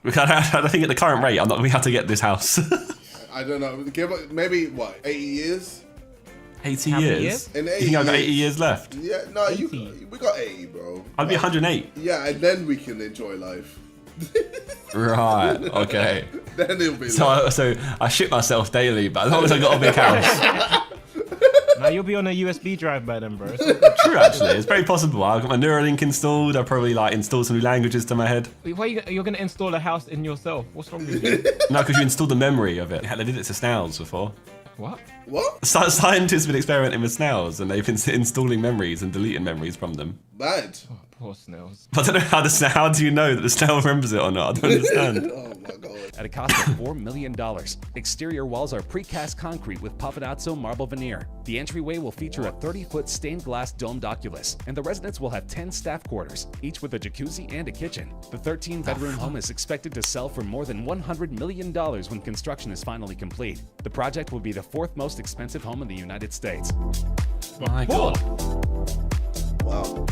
I think at the current rate, I'm not going to be able to get this house. I don't know. Give it maybe what, 80 years? 80 years? In 80 you think I've got 80 years left? Yeah, no, we got 80, bro. I'd be 108. Yeah, and then we can enjoy life. Right. Okay. Then it'll be. So I shit myself daily, but as long as I got a big house. Now you'll be on a USB drive by then, bro. True, actually, it's very possible. I've got my Neuralink installed. I'll probably like install some new languages to my head. Wait, why you're gonna install a house in yourself? What's wrong with you? No, because you install the memory of it. They did it to snails before. What? What? Scientists have been experimenting with snails, and they've been installing memories and deleting memories from them. Bad. Oh, poor snails. I don't know how do you know that the snail remembers it or not? I don't understand. Oh my god. At a cost of $4 million. Exterior walls are precast concrete with Pavonazzo marble veneer. The entryway will feature a 30-foot stained glass domed oculus, and the residence will have 10 staff quarters, each with a jacuzzi and a kitchen. The 13-bedroom home is expected to sell for more than $100 million when construction is finally complete. The project will be the 4th most expensive home in the United States. My god. Wow.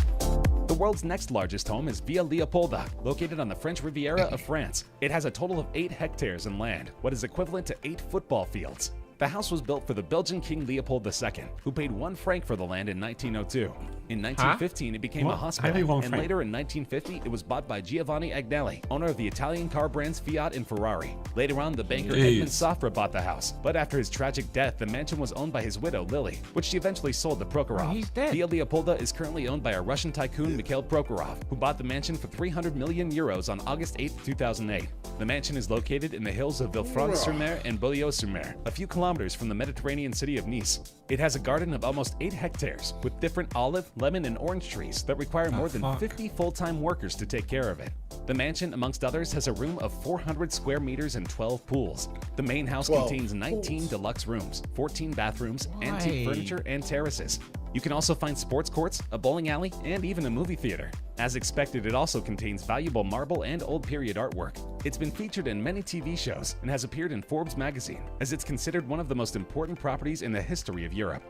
The world's next largest home is Villa Leopolda, located on the French Riviera of France. It has a total of 8 hectares in land, what is equivalent to 8 football fields. The house was built for the Belgian King Leopold II, who paid 1 franc for the land in 1902. In 1915, it became a hospital, and later in 1950, it was bought by Giovanni Agnelli, owner of the Italian car brands Fiat and Ferrari. Later on, the banker Edmund Safra bought the house, but after his tragic death, the mansion was owned by his widow, Lily, which she eventually sold to Prokhorov. He's dead. Villa Leopolda is currently owned by a Russian tycoon, Mikhail Prokhorov, who bought the mansion for 300 million euros on August 8, 2008. The mansion is located in the hills of Villefranche-sur-Mer and Beaulieu-sur-Mer, a few kilometers from the Mediterranean city of Nice. It has a garden of almost 8 hectares with different olive, lemon, and orange trees that require more than 50 full-time workers to take care of it. The mansion, amongst others, has a room of 400 square meters and 12 pools. The main house contains 19 deluxe rooms, 14 bathrooms, antique furniture, and terraces. You can also find sports courts, a bowling alley, and even a movie theater. As expected, it also contains valuable marble and old period artwork. It's been featured in many TV shows and has appeared in Forbes magazine, as it's considered one of the most important properties in the history of Europe.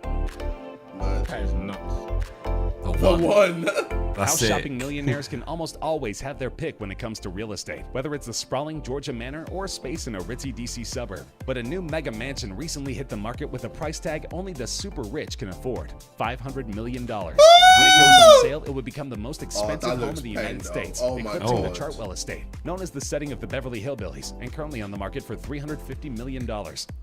That is nuts. The one. House shopping millionaires can almost always have their pick when it comes to real estate, whether it's the sprawling Georgia manor or a space in a ritzy DC suburb. But a new mega mansion recently hit the market with a price tag only the super rich can afford, $500 million. When it goes on sale, it would become the most expensive home in the United States, eclipsing the Chartwell estate, known as the setting of the Beverly Hillbillies, and currently on the market for $350 million.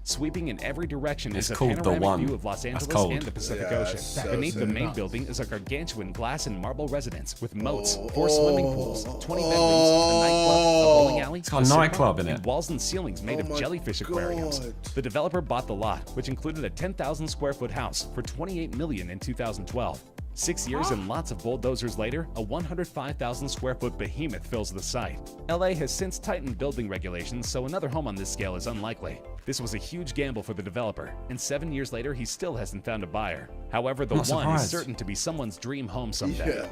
Sweeping in every direction is a panoramic view of Los Angeles and the Pacific Ocean. Beneath the main building is a gargantuan glass and marble residence with moats, 4 swimming pools, 20 bedrooms, a nightclub, a bowling alley, it's got a nightclub in it, and walls and ceilings made of jellyfish aquariums. The developer bought the lot, which included a 10,000 square foot house for $28 million in 2012. 6 years and lots of bulldozers later, a 105,000 square foot behemoth fills the site. LA has since tightened building regulations, so another home on this scale is unlikely. This was a huge gamble for the developer, and 7 years later, he still hasn't found a buyer. However, the one is certain to be someone's dream home someday.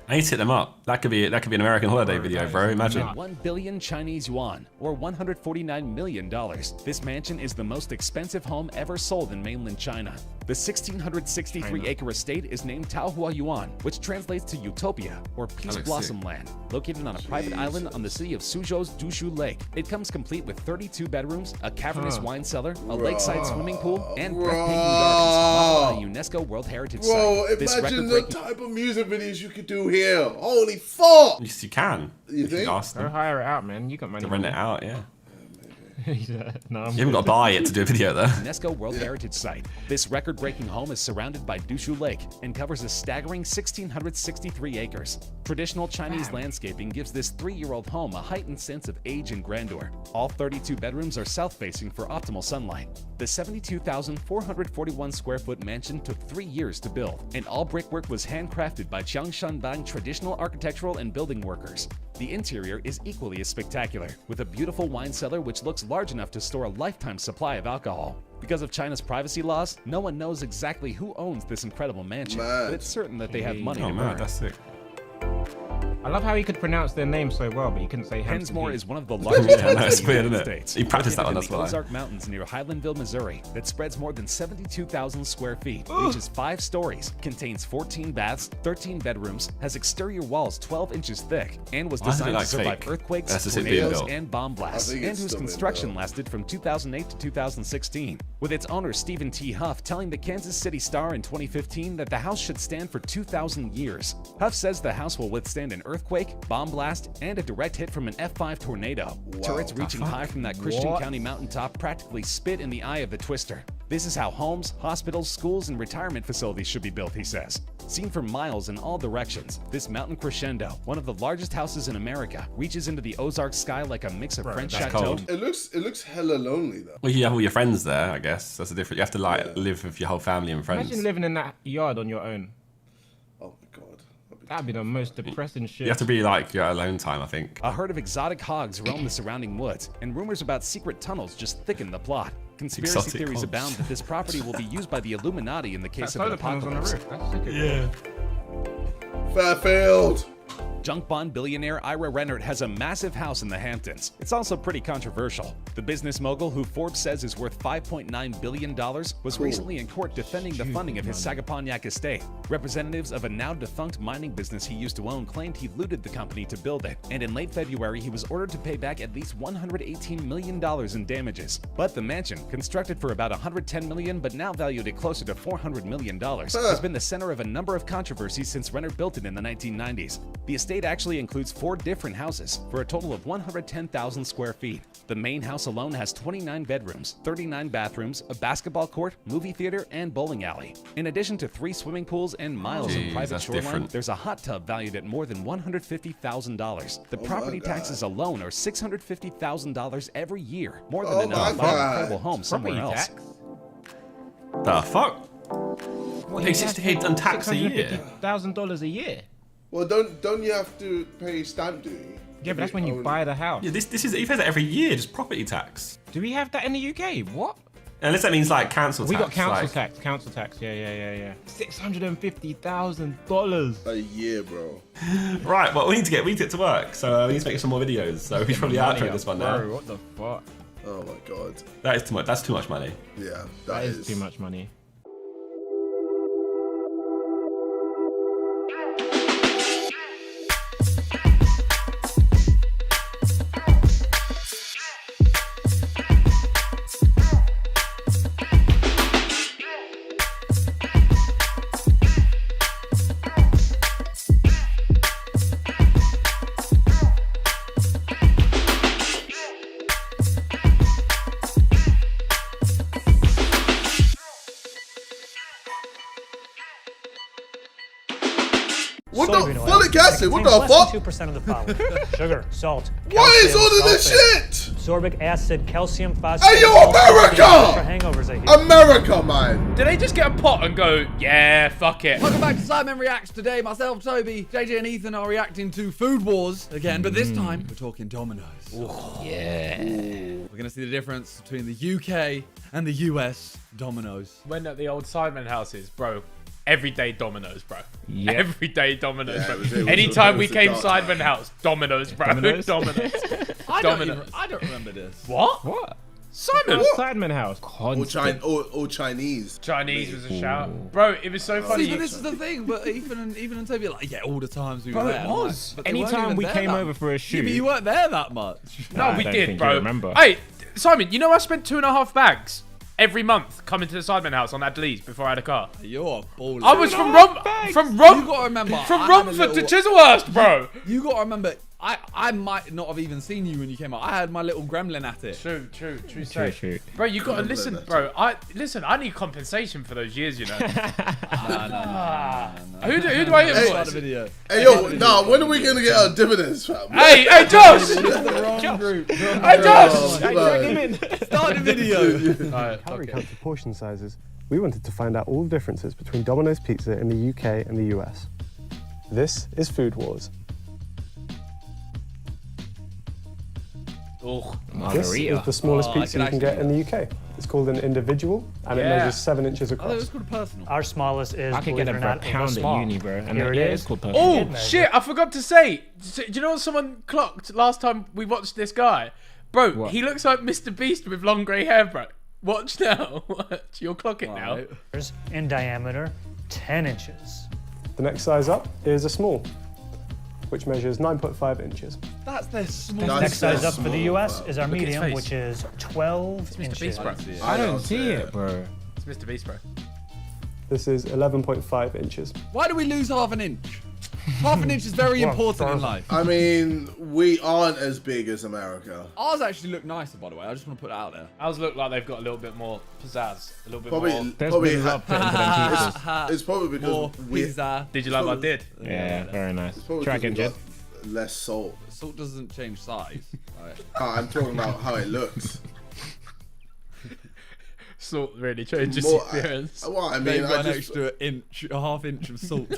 I need to hit them up. That could be an American holiday video, bro. Imagine. 1 billion Chinese yuan, or $149 million. This mansion is the most expensive home ever sold in mainland China. The 1,663-acre estate is named Taohua Yuan, which translates to Utopia, or Peace Blossom Land, located on a private island on the city of Suzhou's Dushu Lake. It comes complete with 32 bedrooms, a cavernous wine cellar, a lakeside swimming pool, and breathtaking gardens, on a UNESCO World Heritage Site. Imagine the type of music videos you could do here. Holy fuck! Yes, you can. You think? Go hire it out, man. You got money. To rent it out, yeah. No, You haven't got to buy it to do a video there. UNESCO World Heritage Site. This record-breaking home is surrounded by Dushu Lake and covers a staggering 1,663 acres. Traditional Chinese landscaping gives this 3-year-old home a heightened sense of age and grandeur. All 32 bedrooms are south-facing for optimal sunlight. The 72,441 square foot mansion took 3 years to build, and all brickwork was handcrafted by Changshanbang traditional architectural and building workers. The interior is equally as spectacular, with a beautiful wine cellar which looks large enough to store a lifetime supply of alcohol. Because of China's privacy laws, no one knows exactly who owns this incredible mansion, but it's certain that they have money to burn. That's sick. I love how he could pronounce their name so well, but he couldn't say Hensmore is one of the largest towns in the United States. He practiced that one, that's the why. Ozark Mountains near Highlandville, Missouri, that spreads more than 72,000 square feet, reaches 5 stories, contains 14 baths, 13 bedrooms, has exterior walls 12 inches thick, and was designed to survive earthquakes, tornadoes, and bomb blasts, and whose construction lasted from 2008 to 2016. With its owner Stephen T. Huff telling the Kansas City Star in 2015 that the house should stand for 2,000 years. Huff says the house will withstand an earthquake, bomb blast, and a direct hit from an F5 tornado. Turrets reaching high from that Christian County mountaintop practically spit in the eye of the twister. This is how homes, hospitals, schools, and retirement facilities should be built, he says. Seen for miles in all directions, this mountain crescendo, one of the largest houses in America, reaches into the Ozark sky like a mix of French chateau. It looks hella lonely though. Well, you have all your friends there, I guess. That's a different. You have to like live with your whole family and friends. Imagine living in that yard on your own. Oh my god. That'd be the most depressing shit. You have to be like your alone time, I think. A herd of exotic hogs roam the surrounding woods, and rumors about secret tunnels just thicken the plot. Conspiracy Exotic theories hogs. abound that this property will be used by the Illuminati in the case of an Solar panels on the apocalypse. roof. That's sick. Yeah. Fairfield. Junk bond billionaire Ira Rennert has a massive house in the Hamptons. It's also pretty controversial. The business mogul, who Forbes says is worth $5.9 billion, was recently in court defending the funding of his Sagaponyak estate. Representatives of a now-defunct mining business he used to own claimed he looted the company to build it, and in late February he was ordered to pay back at least $118 million in damages. But the mansion, constructed for about $110 million but now valued at closer to $400 million, has been the center of a number of controversies since Rennert built it in the 1990s. The estate actually includes 4 different houses for a total of 110,000 square feet. The main house alone has 29 bedrooms, 39 bathrooms, a basketball court, movie theater, and bowling alley. In addition to 3 swimming pools and miles of private shoreline, there's a hot tub valued at more than $150,000. The property taxes alone are $650,000 every year, more than enough to buy an incredible home somewhere else. The fuck? What, they 68 on tax a year? $650,000 a year. Well, don't you have to pay stamp duty? Yeah, but that's when you buy the house. Yeah, this is he pays that every year, just property tax. Do we have that in the UK? What? Unless that means like council tax. We got council like... tax. Council tax. Yeah. $650,000 a year, bro. Right. Well, we need to get to work, so we need to make some more videos. So we should probably outro this one now. Bro, what the fuck? Oh my god. That is too much. That's too much money. Yeah, that is too much money. What the folic acid? What the fuck? 2% of the power. Sugar, salt. What is all of this sulfate, shit? Ascorbic acid, calcium, phosphate. Hey yo, America! For hangovers, I hear. America, man. Did they just get a pot and go, yeah, fuck it? Welcome back to Sidemen Reacts. Today, myself, Toby, JJ, and Ethan are reacting to Food Wars again, but this time we're talking Domino's. Yeah. We're gonna see the difference between the UK and the US Domino's. When at the old Sidemen houses, bro. Everyday Domino's, bro. Yeah. Everyday Domino's, Yeah, bro. it was Anytime we a came dark Sidemen time. house, Domino's, bro. Domino's? Domino's. I Domino's. don't remember this. What? What? Simon. Sidemen house. All Chinese. Chinese was a shout. Bro, it was so funny. See, but this is the thing, but Ethan and Toby are like, yeah, all the times we were Bro, there. it was. Like, but they weren't Anytime even we there came that- over for a Yeah, shoot. but you weren't there that much. No, we I don't did, think bro. you remember. Hey, Simon, you know I spent 2.5 bags every month coming to the Sidemen house on Adlees before I had a car. You're a baller. I was from You gotta remember. from I had a Romford to little- Chislehurst, bro. You gotta remember. I might not have even seen you when you came out. I had my little gremlin at it. True. Bro, you gotta listen, bro. I need compensation for those years, you know. No. Who do I Start the video. Hey, yo, when are we gonna get our dividends, fam? Hey, Josh! This is the wrong group. Hey, Josh! Drag him in. Start the video. Calorie count to portion sizes, we wanted to find out all the differences between Domino's Pizza in the UK and the US. This is Food Wars. Oh, this is the smallest pizza you can get in the UK. It's called an individual, and it measures 7 inches across. Oh, it's called a personal. Our smallest is, I could get it for a pound at uni, bro. And Here it yeah, is. it's called personal. Oh, shit, I forgot to say. Do you know what someone clocked last time we watched this guy? Bro, he looks like Mr. Beast with long grey hair, bro. Watch now. Watch. You'll clock it now. In diameter, 10 inches. The next size up is a small, which measures 9.5 inches. That's their small. The next size up for the US is our Look at his medium, face. which is 12 Mr. inches. Beast, bro. I don't see it, bro. It's Mr. Beast, bro. This is 11.5 inches. Why do we lose half an inch? Half an inch is very important in life. I mean, we aren't as big as America. Ours actually look nicer, by the way. I just want to put it out there. Ours look like they've got a little bit more pizzazz. A little bit more. It's probably because Did you like what I did? Yeah, very nice. Track engine. Less salt. Salt doesn't change size. Right. I'm talking about how it looks. Salt really changes appearance. Well, I mean, They've got I an just, extra inch, a half inch of salt.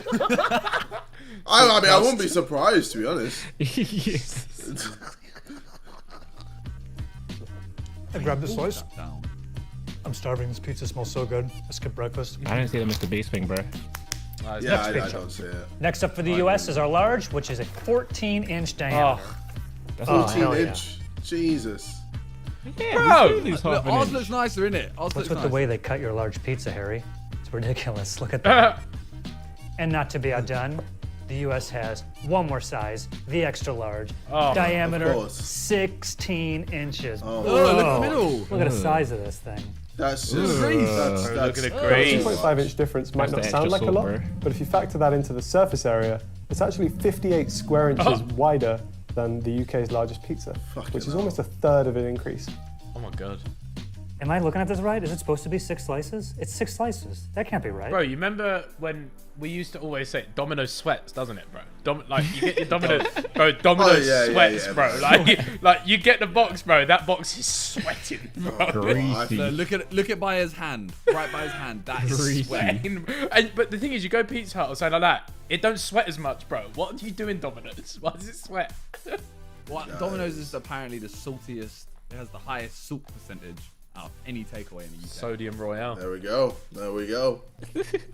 I mean, I wouldn't be surprised, to be honest. Yes. I grabbed this slice. I'm starving. This pizza smells so good. I skipped breakfast. I didn't see the Mr. Beast thing, bro. Yeah, I don't see it. Next up for the US is our large, which is a 14-inch diameter. 14 inch. Jesus. Bro, ours looks nicer, innit? Ours What's looks with nicer. the way they cut your large pizza, Harry? It's ridiculous. Look at that. And not to be outdone, the US has one more size, the extra large, diameter 16 inches. Oh, look at the middle. Look at the size of this thing. That's just look at the The grace. 2.5 inch difference might not sound like a lot, but if you factor that into the surface area, it's actually 58 square inches wider than the UK's largest pizza, which is almost a third of an increase. Oh my god. Am I looking at this right? Is it supposed to be 6 slices? It's 6 slices. That can't be right. Bro, you remember when we used to always say Domino's sweats, doesn't it, bro? Like you get your Domino's, bro. Domino's sweats, bro. Like you get the box, bro. That box is sweating, bro. Look at by his hand, right by his hand. That is sweating. But the thing is, you go Pizza Hut or something like that, it don't sweat as much, bro. What do you do in Domino's? Why does it sweat? Domino's is apparently the saltiest. It has the highest salt percentage out of any takeaway in the UK. Sodium Royale. There we go. There we go.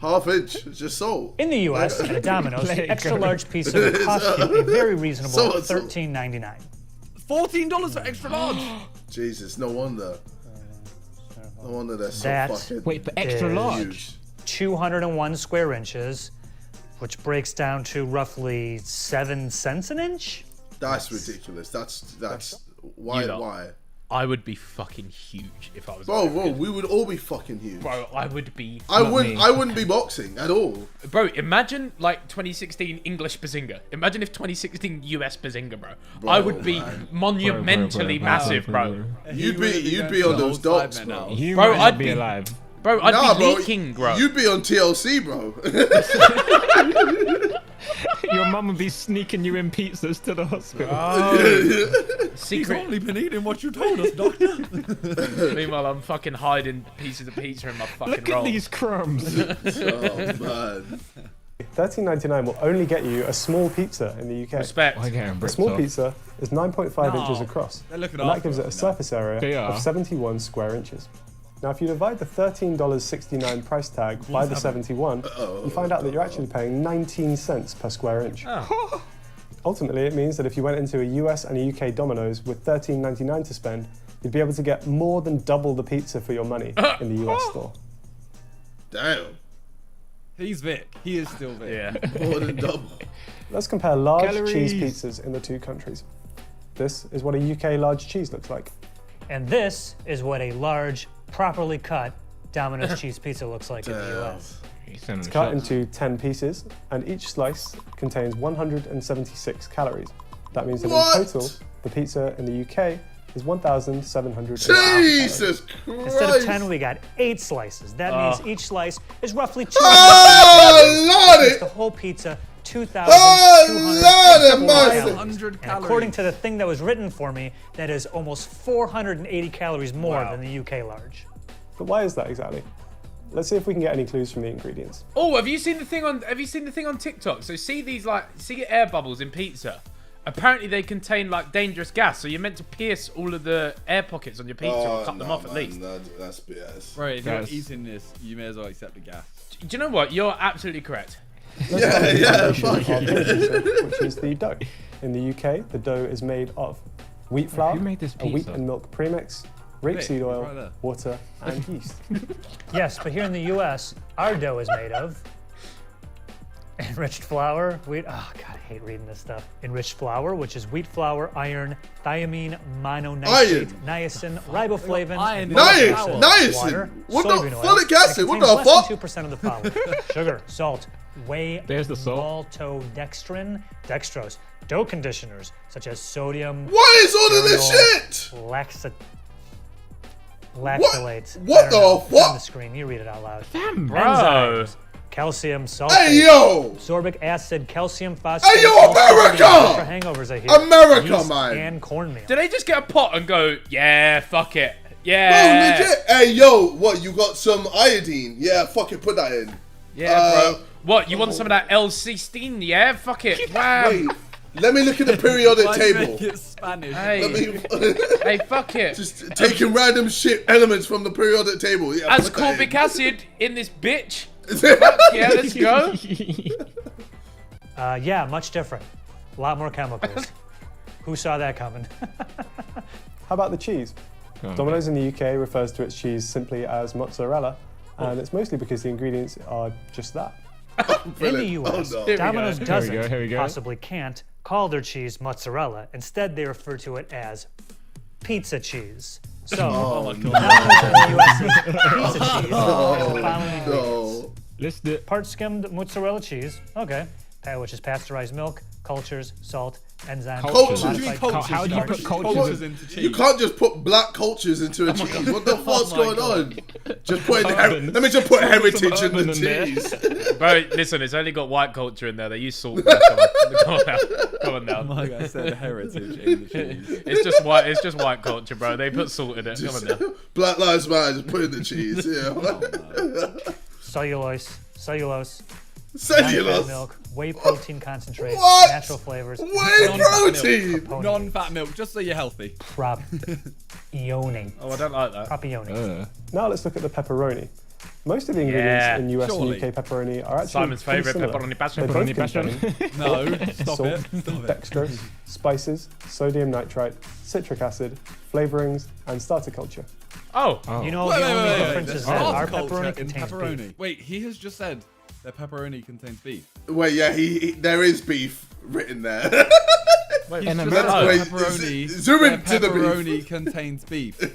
Half inch. It's just salt. In the US, at a Domino's, the extra large pizza would cost you a very reasonable $13.99. $14 for extra large. Jesus, no wonder. No wonder they're so That fucking. Wait, for extra is large? 201 square inches, which breaks down to roughly 7 cents an inch. That's ridiculous. That's why? I would be fucking huge if I was. Bro, we would all be fucking huge. Bro, I would be. I wouldn't be boxing at all. Bro, imagine like 2016 English Bazinga. Imagine if 2016 US Bazinga, bro. I would be monumentally massive, bro. You'd be on those docks, bro. Bro, I'd be alive. Bro, I'd be leaking, bro. You'd be on TLC, bro. Your mum would be sneaking you in pizzas to the hospital. He's only been eating what you told us, doctor. Meanwhile, I'm fucking hiding pieces of pizza in my fucking Look at roll. these crumbs. Oh, man. $13.99 will only get you a small pizza in the UK. Respect. A small pizza is 9.5 inches across, They're looking and that after gives it a us, surface area They are. of 71 square inches. Now, if you divide the $13.69 price tag by the 71, you find out that you're actually paying 19 cents per square inch. Ultimately, it means that if you went into a US and a UK Domino's with $13.99 to spend, you'd be able to get more than double the pizza for your money in the US store. Damn. He's Vic. He is still Vic. Yeah. More than double. Let's compare large Calories. cheese pizzas in the two countries. This is what a UK large cheese looks like. And this is what a large, properly cut Domino's cheese pizza looks like in the US. It's cut into 10 pieces, and each slice contains 176 calories. That means that What? in total, the pizza in the UK is 1,700. Jesus Christ! Instead of 10, we got 8 slices. That means each slice is roughly 200. Oh, Lordy! The whole pizza, 2,200 And according to the thing that was written for me, that is almost 480 calories more than the UK large. But why is that exactly? Let's see if we can get any clues from the ingredients. Oh, have you seen the thing on TikTok? So see air bubbles in pizza. Apparently they contain like dangerous gas, so you're meant to pierce all of the air pockets on your pizza or cut them off at least. That's BS. Right, if you're eating this, you may as well accept the gas. Do you know what? You're absolutely correct. Fuck it. Which is the dough. In the UK, the dough is made of wheat flour, Who made this a wheat pizza? and milk premix, rapeseed oil, right there. water, and yeast. Yes, but here in the US, our dough is made of enriched flour, wheat. Oh God, I hate reading this stuff. Enriched flour, which is wheat flour, iron, thiamine, mononitrate, niacin, riboflavin, Niacin? water, What the soybean oil. folic acid? It What contains the less fuck? than 2% of the flour. Sugar, salt, whey, There's the salt. maltodextrin, dextrose, dough conditioners such as sodium. What is all of this shit? Lactalates. What the On fuck? the screen, you read it out loud. Damn, bro. Enzymes, calcium, sulfate, Hey, yo! sorbic acid, calcium phosphate. Hey, yo, calcium, America! For hangovers, I hear. America, Yeast man! And cornmeal. Do they just get a pot and go, yeah, fuck it, No, yeah, legit. Hey, yo, what? You got some iodine? Yeah, fuck it, put that in. yeah, bro. What? You want some of that L-cysteine? Yeah, fuck it. Wow. Wait, let me look at the periodic Why do you table. make it Spanish? Hey, Let me hey, fuck it. just taking random shit elements from the periodic table. Yeah, As put that in. corbic acid in this bitch. Fuck yeah, let's go. Yeah, much different. A lot more chemicals. Who saw that coming? How about the cheese? Domino's in the UK refers to its cheese simply as mozzarella, and it's mostly because the ingredients are just that. In the US, Oh, no. Domino's doesn't, Here we go. possibly can't, call their cheese mozzarella. Instead, they refer to it as pizza cheese. So, Domino's in the US is pizza cheese. The following ingredients. List it. Part skimmed mozzarella cheese, okay, which is pasteurized milk, cultures, salt, enzymes. Cultures? What do you mean cultures? How do you put Cultures into cheese? You can't just put black cultures into a cheese. What the fuck's going on? Just put let me just put heritage in the cheese. Bro, listen, it's only got white culture in there. They use salt. Come on now. Like I said, heritage in the cheese. It's just white culture, bro. They put salt in it. Come on now. Black Lives Matter, just put in the cheese. Yeah. Cellulose, Cellulose. non-fat milk, whey protein concentrate, What? natural flavors, Whey protein. Non-fat milk, just so you're healthy. propione. Oh, I don't like that. Propione. Now let's look at the pepperoni. Most of the ingredients Yeah, in US surely. and UK pepperoni are actually Simon's pretty favourite similar. pepperoni passion. They both Pepperoni passion. contain No, stop salt, it. Stop it. dextrose, spices, sodium nitrite, citric acid, flavorings, and starter culture. Oh. You know, Wait, the only wait, difference wait. is that our Culture pepperoni in contains pepperoni. beef. Wait, he has just said that pepperoni contains beef. Wait, yeah, there is beef written there. Wait, He's just America- said Wait, pepperoni. zoom that into the beef. pepperoni contains beef. Do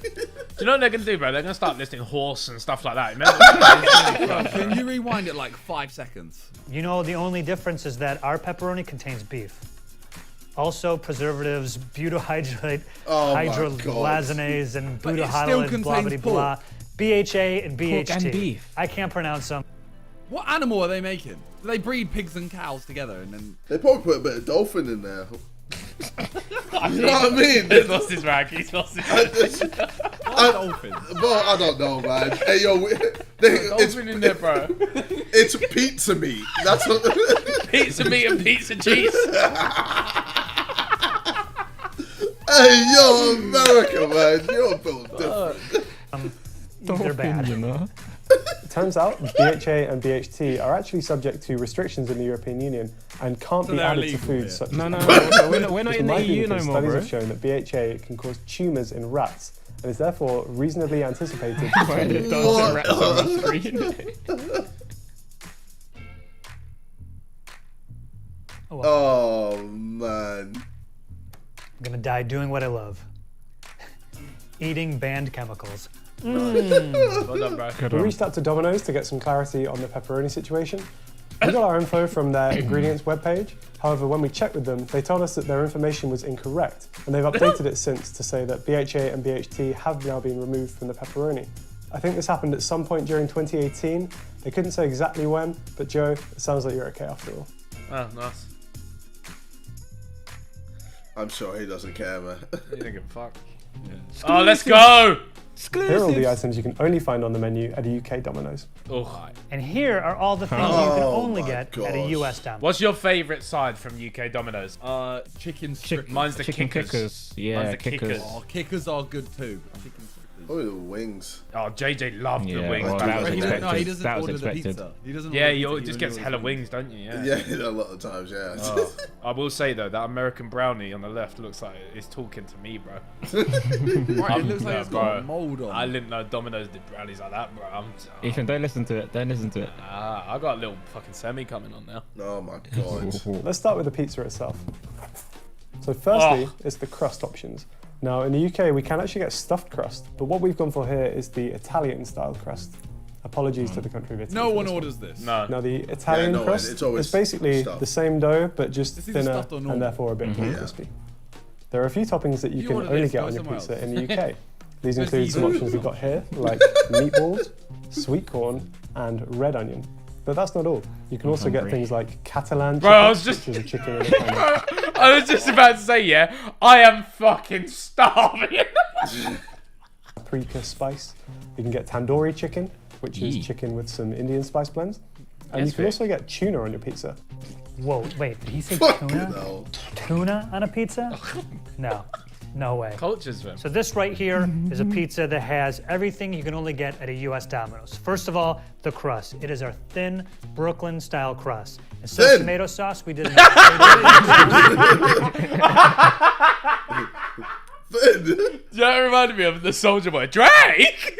you know what they're gonna do, bro? They're gonna start listing horse and stuff like that. Remember? Can you rewind it like 5 seconds? You know, the only difference is that our pepperoni contains beef. Also, preservatives, butyrate, Oh my hydrolazanase, and But it still butyrhalide, blah, contains blah, blah, BHA and BHT. and beef. I can't pronounce them. What animal are they making? Do they breed pigs and cows together and then? They probably put a bit of dolphin in there. You know what I mean? He's lost his rag. He's lost his rag. Dolphins. Well, I don't know, man. Hey, yo, it's Dolphin in there, bro. It's pizza meat. That's what. Pizza meat and pizza cheese. Hey, yo, America, man, you're built different. They're bad. You know? It turns out BHA and BHT are actually subject to restrictions in the European Union and can't So be they're added to illegal foods here. such No, as no, we're not This in the might be EU no because more, studies bro. have shown that BHA can cause tumours in rats and is therefore reasonably anticipated Why to did Dante rats on the screen? Oh man. I'm gonna die doing what I love. Eating banned chemicals. Well done, bro. Good We one. reached out to Domino's to get some clarity on the pepperoni situation. We got our info from their ingredients webpage. However, when we checked with them, they told us that their information was incorrect, and they've updated it since to say that BHA and BHT have now been removed from the pepperoni. I think this happened at some point during 2018. They couldn't say exactly when, but Joe, it sounds like you're okay after all. Oh, nice. I'm sure he doesn't care, man. He don't give a fuck. Yeah. Oh, let's go! Here are all the items you can only find on the menu at a UK Domino's. Oh. And here are all the things you can only get at a US Domino's. What's your favourite side from UK Domino's? Chicken strippers. Mine's the Chicken kickers. Yeah, Mine's the kickers. Oh, kickers are good too. Oh, the wings. Oh, JJ loved the Yeah, wings. well, back that was in the day. expected. No, he doesn't That was order the expected. pizza. He doesn't Yeah, order the you pizza, just he gets only hella orders wings, don't you? Yeah. Yeah, a lot of times, yeah. Oh, I will say though, that American brownie on the left looks like it's talking to me, bro. Right, it looks like it's got bro. mold on. I didn't know Domino's did brownies like that, bro. Ethan, don't listen to it. Don't listen to it. I got a little fucking semi coming on now. Oh my god. Let's start with the pizza itself. So firstly, it's the crust options. Now in the UK, we can actually get stuffed crust, but what we've gone for here is the Italian style crust. Apologies to the country of Italy. No one orders this. No. Now the Italian crust is basically the same dough, but just thinner and therefore a bit more crispy. There are a few toppings that you can only get on your pizza in the UK. These include some options we've got here, like meatballs, sweet corn, and red onion. But that's not all. You can also get things like Catalan chicken, Bro, I was just... which is a chicken in a kind of... I was just about to say, yeah, I am fucking starving. Paprika spice. You can get tandoori chicken, which is chicken with some Indian spice blends. And you can also get tuna on your pizza. Whoa, wait, did he say tuna? Tuna on a pizza? No, no way. Cultures, man. So this right here is a pizza that has everything you can only get at a US Domino's. First of all, the crust. It is our thin Brooklyn style crust. Instead of tomato sauce, we did That reminded me of the Soldier Boy. Drake!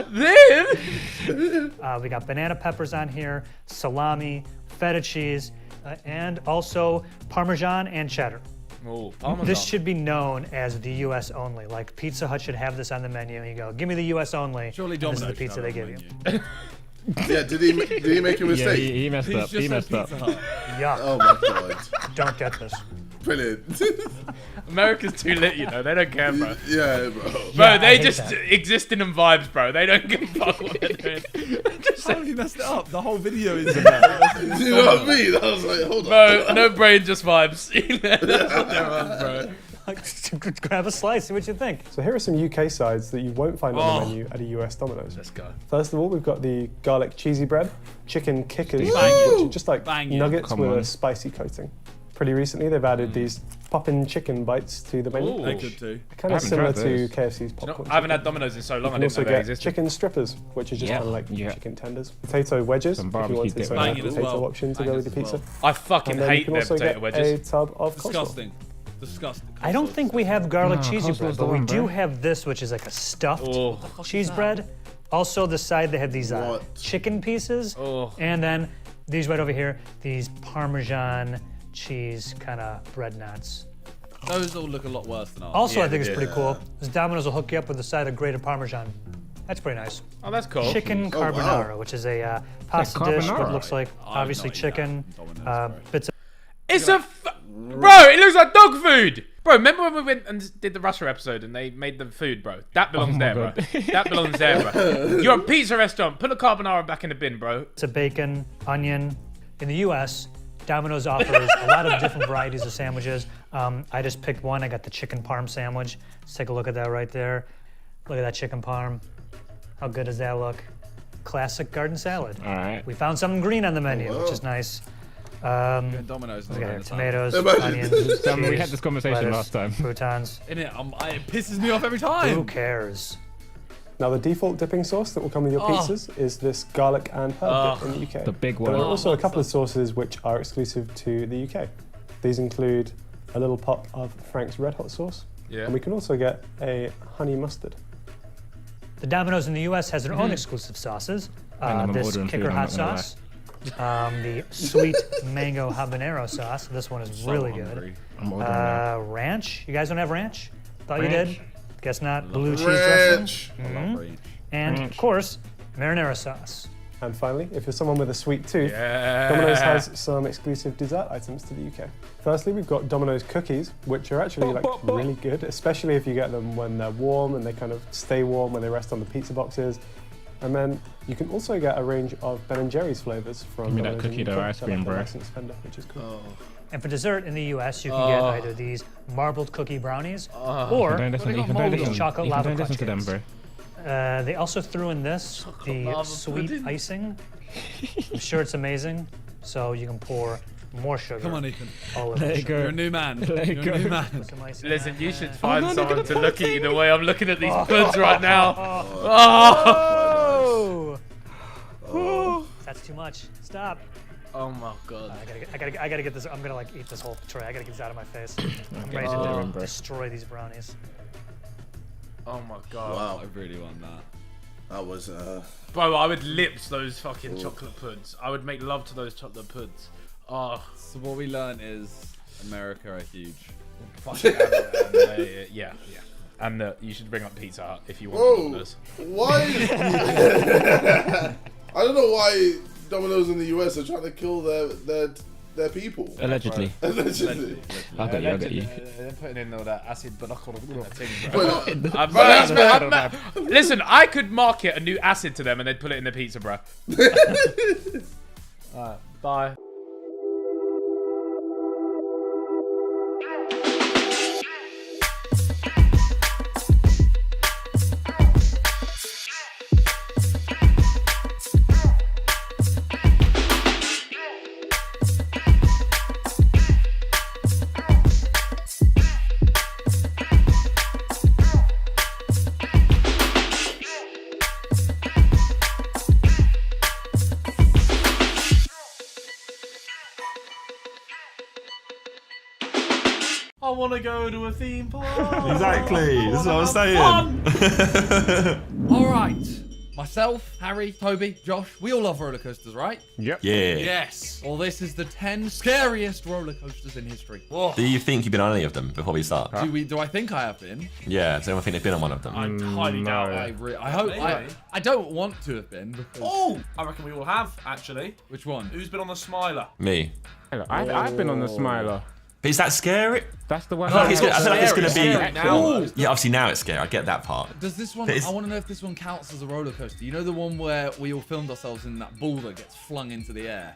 then... we got banana peppers on here, salami, feta cheese, and also Parmesan and cheddar. Oh, Parmesan. This should be known as the US only. Like Pizza Hut should have this on the menu and you go, give me the US only. Surely and this is Domino's the pizza they give you. Yeah, did he make a mistake? Yeah, he messed up. He messed up. Yeah. Oh my god. Don't get this. Brilliant. America's too lit, you know. They don't care, bro. Yeah, bro. Bro, Yeah, they just existing in vibes, bro. They don't give a fuck what they're doing. Just How have you messed it up? The whole video is You know what I mean? I was like, hold on. Bro, no brain, just vibes. That's what they're on, bro. Grab a slice, see what you think. So here are some UK sides that you won't find on the menu at a US Domino's. Let's go. First of all, we've got the garlic cheesy bread, chicken kickers, which are just like nuggets with a spicy coating. Pretty recently, they've added these poppin' chicken bites to the menu. Ooh. They could do. Kind of similar to KFC's popcorn. I haven't had Domino's in so long, You I can didn't also know they get existed. chicken strippers, which is just kind of like chicken tenders. Potato wedges, if you barbecue wanted dip. so Banging a as potato well. option to go with your Bangers as pizza. well. I fucking And then you hate can their also potato get wedges. a tub of coleslaw. Disgusting. Disgusting. I don't think we have garlic cheesy coleslaw's bread, the but we one, do bro. have this, which is like a stuffed Oh. cheese bread. Also, the side they have these chicken pieces, Oh. and then these right over here, these Parmesan cheese kind of bread knots. Those all look a lot worse than ours. Also, Yeah, I think they it's do. pretty cool. This Domino's will hook you up with a side of grated Parmesan. That's pretty nice. Oh, that's cool. Chicken carbonara, which is a pasta dish that carbonara? looks like obviously not eat chicken, bits of. It's a... Bro, it looks like dog food! Bro, remember when we went and did the Russia episode and they made the food, bro? That belongs there, bro. That belongs there, bro. You're a pizza restaurant. Put the carbonara back in the bin, bro. It's a bacon, onion. In the U.S., Domino's offers a lot of different varieties of sandwiches. I just picked one. I got the chicken parm sandwich. Let's take a look at that right there. Look at that chicken parm. How good does that look? Classic garden salad. All right. We found something green on the menu, which is nice. Domino's. We got here tomatoes, Imagine. onions, We cheese, had this conversation lettuce, last time. croutons. In it, it pisses me off every Who time. cares? Now the default dipping sauce that will come with your pizzas is this garlic and herb dip in the UK. The big But there one. are also a couple of sauces which are exclusive to the UK. These include a little pot of Frank's Red Hot sauce, Yeah. and we can also get a honey mustard. The Domino's in the U.S. has their own exclusive sauces. I'm This ordering food, kicker I'm hot not gonna lie. sauce, the sweet mango habanero sauce. This one is really hungry. I'm ordering that. good. Ranch. You guys don't have ranch? Thought you Ranch? did. Guess not. Blue cheese dressing. Ranch. I love ranch. And of course, marinara sauce. And finally, if you're someone with a sweet tooth, Domino's has some exclusive dessert items to the UK. Firstly, we've got Domino's cookies, which are actually really good, especially if you get them when they're warm and they kind of stay warm when they rest on the pizza boxes. And then you can also get a range of Ben & Jerry's flavors from Give me that Domino's cookie in the dough UK, ice so cream, like a bro. nice and spender, which is cool. And for dessert in the US, you can get either these marbled cookie brownies or You can don't these chocolate you lava don't listen crunch to them, cakes. bro. They also threw in this, the sweet icing. I'm sure it's amazing, so you can pour more sugar. Come on, Ethan. All over Let the it go. You're a new man. Let it You're go. a new man. Listen, you should find someone to look at you the way I'm looking at these puds right now. Oh. That's too much. Stop. Oh my god. I gotta get this. I'm gonna like eat this whole tray. I gotta get this out of my face. I'm ready to destroy these brownies. Oh my god. Wow. I really want that. That was Bro, I would lips those fucking chocolate puds. I would make love to those chocolate puds. Oh. So what we learned is America are huge. Yeah. And you should bring up Pizza Hut if you Whoa. want Domino's. Why? I don't know why Domino's in the US are trying to kill their people. Allegedly. Allegedly. I got you. They're putting in all that acid thing, But- listen, I could market a new acid to them and they'd put it in the pizza, bro. Alright, bye. I want to go to a theme park. Exactly. This is what I was saying. All right. Myself, Harry, Toby, Josh, we all love roller coasters, right? Yep. Yeah. Yes. Well, this is the 10 scariest roller coasters in history. Whoa. Do you think you've been on any of them before we start? Do I think I have been? Yeah. Does anyone think they've been on one of them? I highly doubt I it. hope. Maybe. I don't want to have been. Because... Oh, I reckon we all have, actually. Which one? Who's been on the Smiler? Me. I've been on the Smiler. But is that scary? That's the one. I feel like it's going to be. Now. Yeah, obviously now it's scary. I get that part. Does this one? I want to know if this one counts as a roller coaster. You know the one where we all filmed ourselves in that ball that gets flung into the air.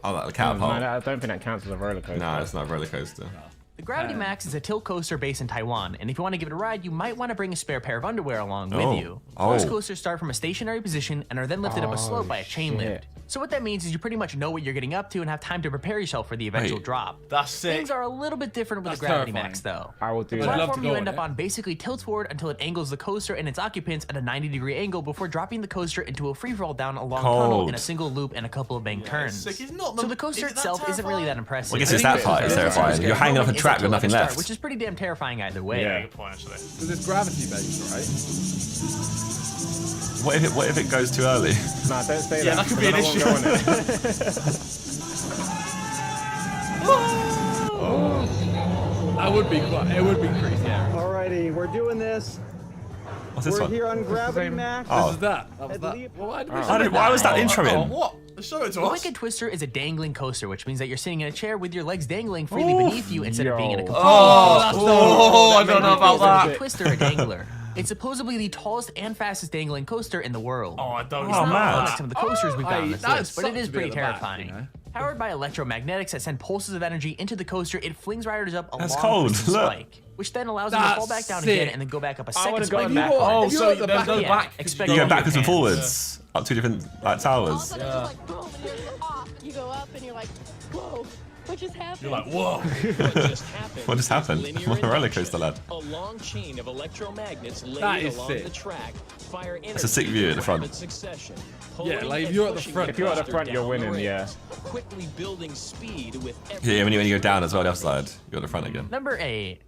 Oh, that catapult. I don't think that counts as a roller coaster. No, it's not a roller coaster. The Gravity Max is a tilt coaster based in Taiwan, and if you want to give it a ride, you might want to bring a spare pair of underwear along with you. Most coasters start from a stationary position and are then lifted up a slope by a chain lift. So what that means is you pretty much know what you're getting up to and have time to prepare yourself for the eventual drop. That's sick. Things are a little bit different with the Gravity Max, though. I will do The that. platform you end up on basically tilts forward until it angles the coaster and its occupants at a 90-degree angle before dropping the coaster into a free-fall down a long tunnel in a single loop and a couple of banked turns. Sick. So the coaster itself isn't really that impressive. Well, I guess it's that part is terrifying. You're hanging off a track with nothing left. Which is pretty damn terrifying either way. Yeah, good point, actually. Because it's gravity based, right? What if it goes too early? Nah, don't say Yeah, that could be an issue. That would be quite. It would be crazy. Yeah. Alrighty, we're doing this. What's this We're one? here on Gravity Max. Oh. This is that. That was that. Why was that intro in? What? Show it to The us. Wicked Twister is a dangling coaster, which means that you're sitting in a chair with your legs dangling freely beneath you instead of being in a complete I don't know about that. Wicked Twister, a dangler. It's supposedly the tallest and fastest dangling coaster in the world. Oh, I don't It's know. not like some of the coasters we've got on this that list, but it sucks is to be pretty at the back, terrifying. you know? Powered by electromagnetics that send pulses of energy into the coaster, it flings riders up a That's long cold. twisted Look. spike, which then allows them to fall back down again and then go back up a second would've spike. gone back. Oh, so the there's back- no Yeah, back. expect You go all backwards your and hands. forwards up two different towers. Yeah. You go up and you're like, whoa, what just happened? You're like, whoa. What just happened? I'm on a roller coaster, lad. A long chain of electromagnets That laid is along sick. the track fire It's a sick view at the front. in succession. Yeah, like if you're at the front. If you're at the front, you're winning, yeah. Quickly building speed with every Yeah, when you go down as well, the other side, you're at the front again. Number 8.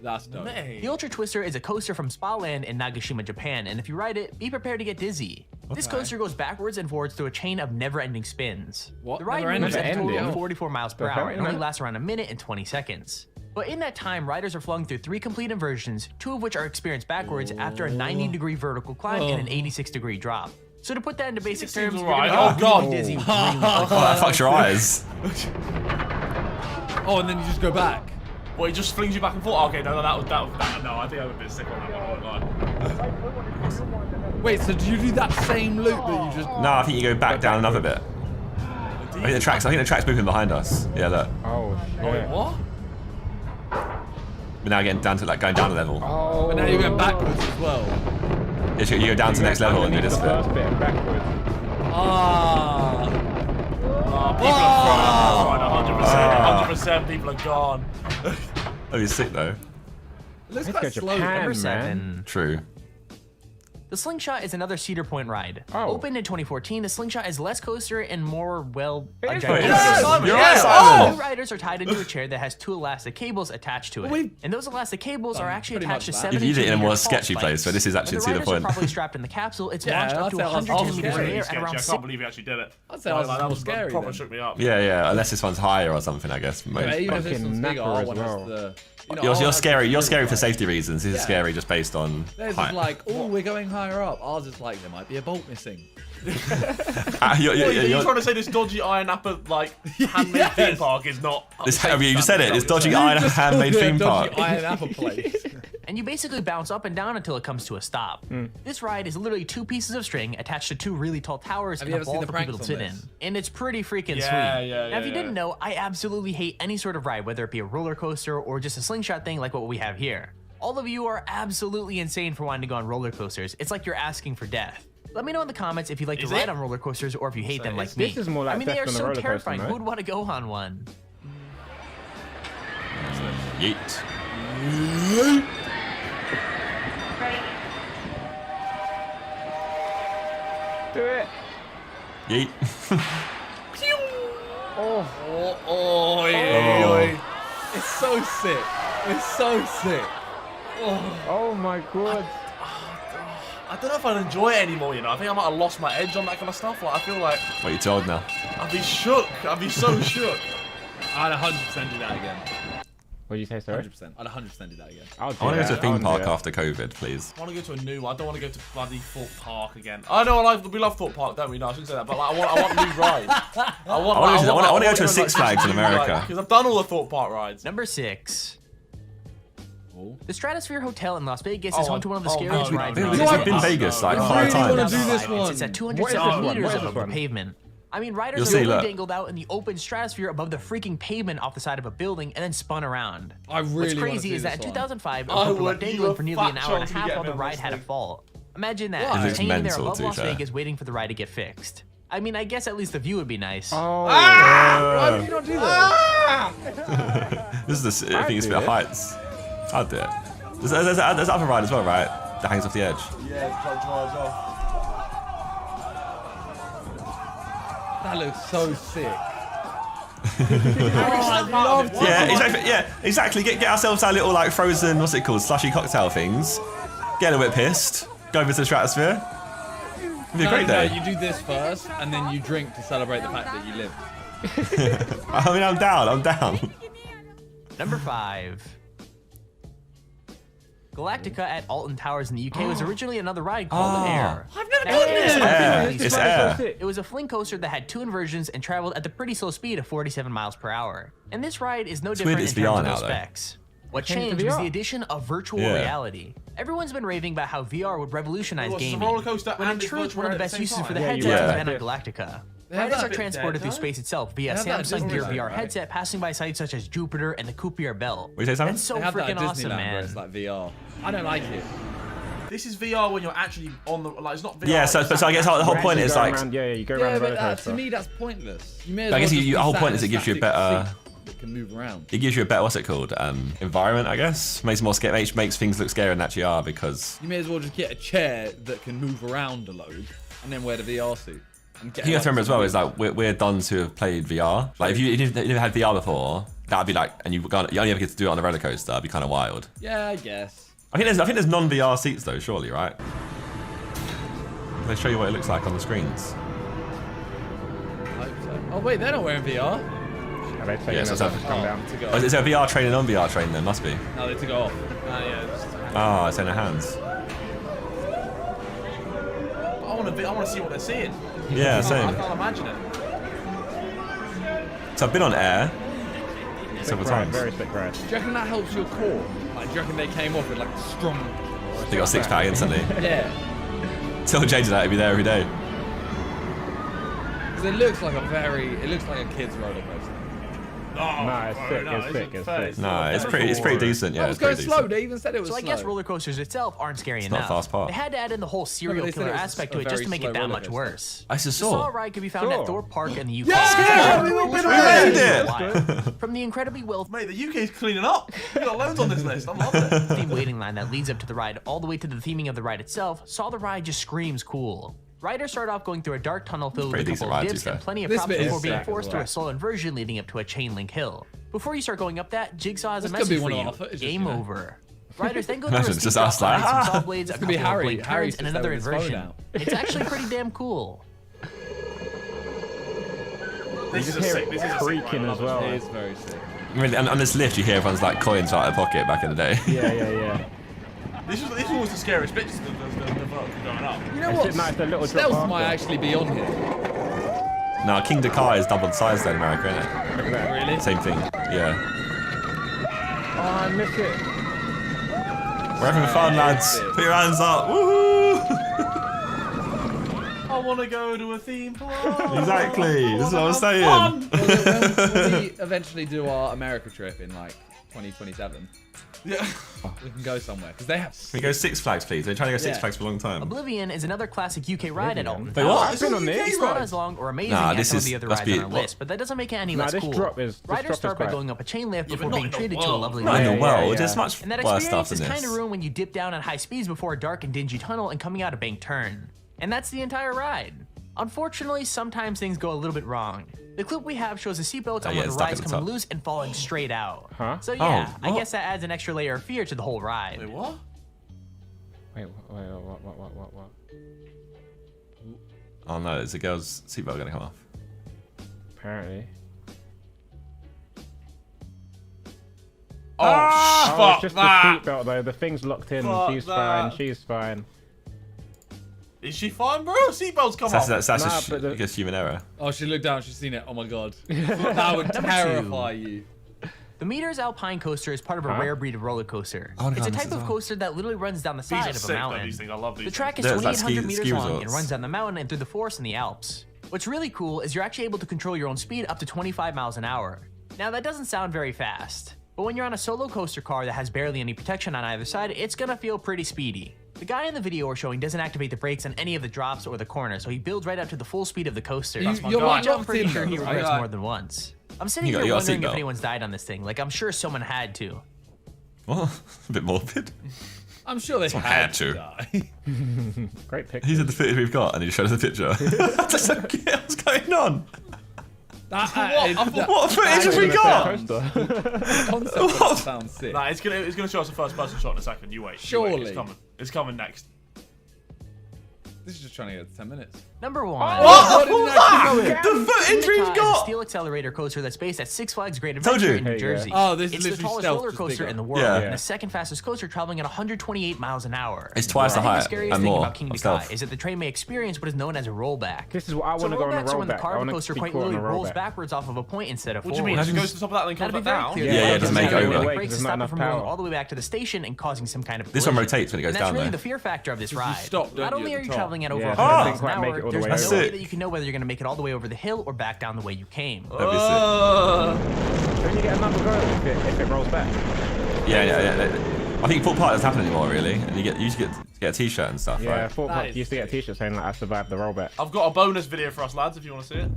That's dope. The Ultra Twister is a coaster from Spa Land in Nagashima, Japan, and if you ride it, be prepared to get dizzy. This coaster goes backwards and forwards through a chain of never-ending spins. What? The ride Never moves at a total ending? of 44 miles per hour and only lasts around a minute and 20 seconds. But in that time, riders are flung through 3 complete inversions, 2 of which are experienced backwards after a 90-degree vertical climb and an 86-degree drop. So to put that into basic terms, seems you're alright. gonna Oh, get God. really dizzy. Oh, that fucks your eyes. Oh, and then you just go back. Well, he just flings you back and forth. Okay, no, that. No, I think I'm a bit sick on that one. I won't lie. Wait, so do you do that same loop that you just? No, I think you go back down another bit. I think the track's moving behind us. Yeah, look. Oh, shit. Wait, what? We're now getting down to like going down a level. Oh. But now you're going backwards as well. You go down to the next level and do this bit. First bit and backwards. People are fried. 100%. People are gone. Oh, he's sick though. It looks Let's quite go slow. Japan, Number man. 7. True. The Slingshot is another Cedar Point ride. Oh. Opened in 2014, the Slingshot is less coaster and more, well, a It is gigantic. Simon. You're right, Simon. New riders are tied into a chair that has 2 elastic cables attached to it. And those elastic cables are actually pretty attached to much 7 If you did it in a more tall sketchy spikes. place, but this is actually When the Cedar riders Point. are properly strapped in the capsule, it's Yeah, launched up I'd to say I was 110 meters in the Really air at sketchy. around I 6. can't believe he actually did it. I'd say that That was scary. proper then. shook me up. Yeah, unless this one's higher or something, I guess. Yeah, even if this Fucking one's bigger, I knapper as want well. us to. You know, You're scary. You're scary for safety reasons. This is Yeah. scary just based on Theirs height. is like, oh, we're going higher up. Ours is like, there might be a bolt missing. You're trying to say this dodgy Iron Apple like handmade theme park is not. You just said it. It's dodgy iron handmade theme park. Iron apple place. And you basically bounce up and down until it comes to a stop. This ride is literally 2 pieces of string attached to 2 really tall towers Have and you a ever seen ball the for people to pranks sit on in. this? And it's pretty freaking Yeah, sweet. yeah, Now, if you yeah. didn't know, I absolutely hate any sort of ride, whether it be a roller coaster or just a slingshot thing like what we have here. All of you are absolutely insane for wanting to go on roller coasters. It's like you're asking for death. Let me know in the comments if you like to Is ride it? on roller coasters or if you hate them like me. This is more like I mean, they death are than a so roller coaster, terrifying. mate. Who would want to go on one? Yeet. Do it. Yeet. It's so sick. It's so sick. Oh my god. I don't know if I'd enjoy it anymore. You know, I think I might have lost my edge on that kind of stuff. Like I feel like What you told now? I'd be shook. I'd be so shook. I'd 100% do that again. What did you say, sorry? 100%. I'd 100% do that again. I'll I want to go to a that. theme I'll park do it. after COVID, please. I want to go to a new one. I don't want to go to bloody Thorpe Park again. I know we love Thorpe Park, don't we? No, I shouldn't say that. But like, I want new rides. I want to go to a Six Flags in America. Because I've done all the Thorpe Park rides. Number 6. The Stratosphere Hotel in Las Vegas Oh, is home to one of the oh, scariest no, rides. no, in no, the no, I've world. been Vegas like I 5 really wanna times. do this one. It's at What is 207 this one? meters What is above this the one? pavement. I mean, riders You'll are see, literally look. dangled out in the open stratosphere above the freaking pavement off the side of a building and then spun around. I really What's wanna crazy do is that in this one. 2005, I a couple would of give dangling a for nearly an fat hour and a chance to half get while me the on ride this had a thing. fault. Imagine that, It just looks hanging there mental, above to be Las fair. Vegas waiting for the ride to get fixed. I mean, I guess at least the view would be nice. Oh. Why would you not do that? This is the I think it's a bit of heights. I'll do it. There's other ride as well, right? That hangs off the edge. Yeah, try off. That looks so sick. Yeah, exactly. Get ourselves our little like frozen, what's it called, slushy cocktail things. Get a little bit pissed. Go over to the stratosphere. It'd be a great day. No, you do this first, and then you drink to celebrate the fact that you live. I mean, I'm down. Number 5. Galactica at Alton Towers in the UK was originally another ride called Air. I've never Now, done this. It's air. It was a fling coaster that had 2 inversions and traveled at the pretty slow speed of 47 miles per hour. And this ride is no different in it's terms VR of now, those though. specs. What Changed to changed was VR. the addition of virtual Yeah. reality. Everyone's been raving about how VR would revolutionize What's the gaming. roller coaster When in and it's truth, virtual one of the reality at best the uses same for the time? headset Yeah. has been on Galactica. have Riders that are bit transported dead, through no? space itself via They have that at Samsung Gear Disneyland, VR right? headset, passing by sites such as Jupiter and the Coupier Belt. What you say, Simon? That's so They have that freaking at awesome, Disneyland where man. it's like VR. I don't like it. This is VR when you're actually on the like. It's not VR. Yeah, so I guess the whole You're point actually is going like, around, you go Yeah, around the but roller to coaster. me that's pointless. You may as I guess well just the be whole sat point in is it gives you a static better. seat that can move around. It gives you a better, what's it called, environment, I guess. Makes things look scarier than they actually are because. You may as well just get a chair that can move around a load, and then wear the VR suit. And get You have to remember as well is like we're done to have played VR. Like if you never had VR before, that'd be like, and you only ever get to do it on a roller coaster. That'd be kind of wild. Yeah, I guess. I think there's non-VR seats though, surely, right? They show you what it looks like on the screens. I hope so. Oh wait, they're not wearing VR. Yeah, so Took it oh, off. is there a VR train and non-VR train then? Must be. No, they took it off. yeah. Oh, it's in their hands. I want I want to see what they're seeing. Yeah, same. I can't imagine it. So I've been on air several times. Very thick ride. Do you reckon that helps your core? Like, do you reckon they came off with like strong? They got a six-pack instantly. Yeah. Tell JJ that he'd be there every day. Because it looks like a kid's roller coaster. Oh, No, it's thick. It's thick. It's thick. No, it's pretty decent. Yeah, I was it's going pretty slow. decent. They even said it was So I slow. guess roller coasters itself aren't scary It's not enough. a fast part. They had to add in the whole serial they said killer it was aspect a to it just very to make slow it that roller much coaster. worse. I just The saw. Saw ride can be found at Thorpe Park in the UK. Yeah, we made it. From the incredibly wealthy Mate, the UK's cleaning up. We got loads on this list. I'm loving it. theme waiting line that leads up to the ride all the way to the theming of the ride itself, Saw the ride just screams cool. Riders start off going through a dark tunnel filled with a Pretty couple of decent dips ride, and plenty of This props bit is before being sick. forced through a slow inversion leading up to a chain link hill. Before you start going up that, Jigsaw has a This could be message for one of you. our footages, Game you know. over. Riders then go Imagine through a it's steep just us drop, like, some saw blades, a This could be couple of Harry. blank Harry turns, and sits another there with his phone inversion. out. It's actually pretty damn cool. This is a sick. This is a sick creaking ride. as well. It is very sick. Really, on this lift, you hear everyone's like coins out of their pocket back in the day. Yeah. This was the scariest bit, just the vertical going up. You know It's what? just nice, the little drop Stealth after. might actually be on here. No, King Dakar is double the size there in America, isn't it? Look at that. Really? Same thing. Yeah. Oh, I miss it. We're having fun, lads. Put your hands up. Woohoo! I want to go to a theme park. Exactly. This is what I was saying. When we eventually do our America trip in like 2027, Yeah. we can go somewhere because they have. Can we go Six Flags, please? They're trying to go Six Yeah. Flags for a long time. Oblivion is another classic UK ride at Alton. Wait, what? It's I've been on this. It's not as long or amazing Nah, as this some of is- the other that's rides on be- our list, but that doesn't make it any Nah, less this cool. drop is- this Riders drop is start by great. going up a chain lift Yeah, before but being not in the treated to a world. lovely Not in the ride. world. yeah. There's much And that worse stuff experience is than kind of this. ruined when you dip down at high speeds before a dark and dingy tunnel and coming out a banked turn. And that's the entire ride. Unfortunately, sometimes things go a little bit wrong. The clip we have shows the seatbelts on yeah, one of it's the stuck rides at the coming top. loose and falling straight out. Huh? So yeah, Oh, I what? guess that adds an extra layer of fear to the whole ride. Wait, what? Wait, what? Oh no, there's a girl's seatbelt going to come off. Apparently. Oh, Oh, fuck it's just that. the seatbelt though. The thing's locked in. Fuck She's that. fine. She's fine. Is she fine, bro? Seatbelts come off. That's Nah, just, but the- I guess, human error. Oh, she looked down. She's seen it. Oh my god, that would Number terrify two. you. The Meters Alpine coaster is part of a rare breed of roller coaster. Oh, It's a God, type this of as well. coaster that literally runs down the These side are of a sick, though, mountain. these things. I love these The things. track is There's like 2,800 ski meters long and resorts. runs down the mountain and through the forest and the Alps. What's really cool is you're actually able to control your own speed up to 25 miles an hour. Now that doesn't sound very fast, but when you're on a solo coaster car that has barely any protection on either side, it's gonna feel pretty speedy. The guy in the video we're showing doesn't activate the brakes on any of the drops or the corners, so he builds right up to the full speed of the coaster. You're Which I'm locked pretty in sure he though, regrets right? more than once. I'm sitting You got here a wondering if seatbelt. anyone's died on this thing. Like, I'm sure someone had to. What? A bit morbid. I'm sure they Had to. die. Great picture. These are the footage we've got, and he showed us the picture. Just okay, what's going on? What footage have we got? The concept of it sounds sick. Nah, it's gonna show us a first person shot in a second. You wait. You wait. Surely. It's coming. It's coming next. This is just trying to get to 10 minutes. Number one. What was that? The footage Indica we've is a got! steel accelerator coaster that's based at Six Flags Great Told Adventure you. in New Hey, yeah. Jersey. Oh, this is it's the literally tallest stealth, roller just coaster bigger. in the world Yeah. and the second fastest coaster, traveling at 128 miles an hour. It's twice the I think height the scariest and thing more about King of Dakar stealth. is that the train may experience what is known as a rollback. This is what I So want to go on a rollbacks are when the rollback. I car want coaster to quite be caught on a literally rolls rollback. backwards off of a point instead of What do you forward. mean? It just goes to the top of that and then Gotta comes be back very down? clear. Yeah, yeah, The just make it rollback over. brakes to There's stop not it from enough going power. all the way back to the station and causing some kind of This one collision. rotates when it goes And that's down really there. the fear factor of this you ride. stop, don't Not you, only at are the you top? traveling at over Yeah, 100 so it miles didn't an quite make it hour, all the there's way no over. way That's that you can know whether you're going to make it all the way over the hill or back down the way you came. That'd be Don't you get another go if it rolls back? Yeah. I think Fort Park doesn't happen anymore, really. And you used to get a T-shirt and stuff, Yeah, right? Fort Park used to get a t-shirt saying like I survived the rollback. I've got a bonus video for us lads if you want to see it.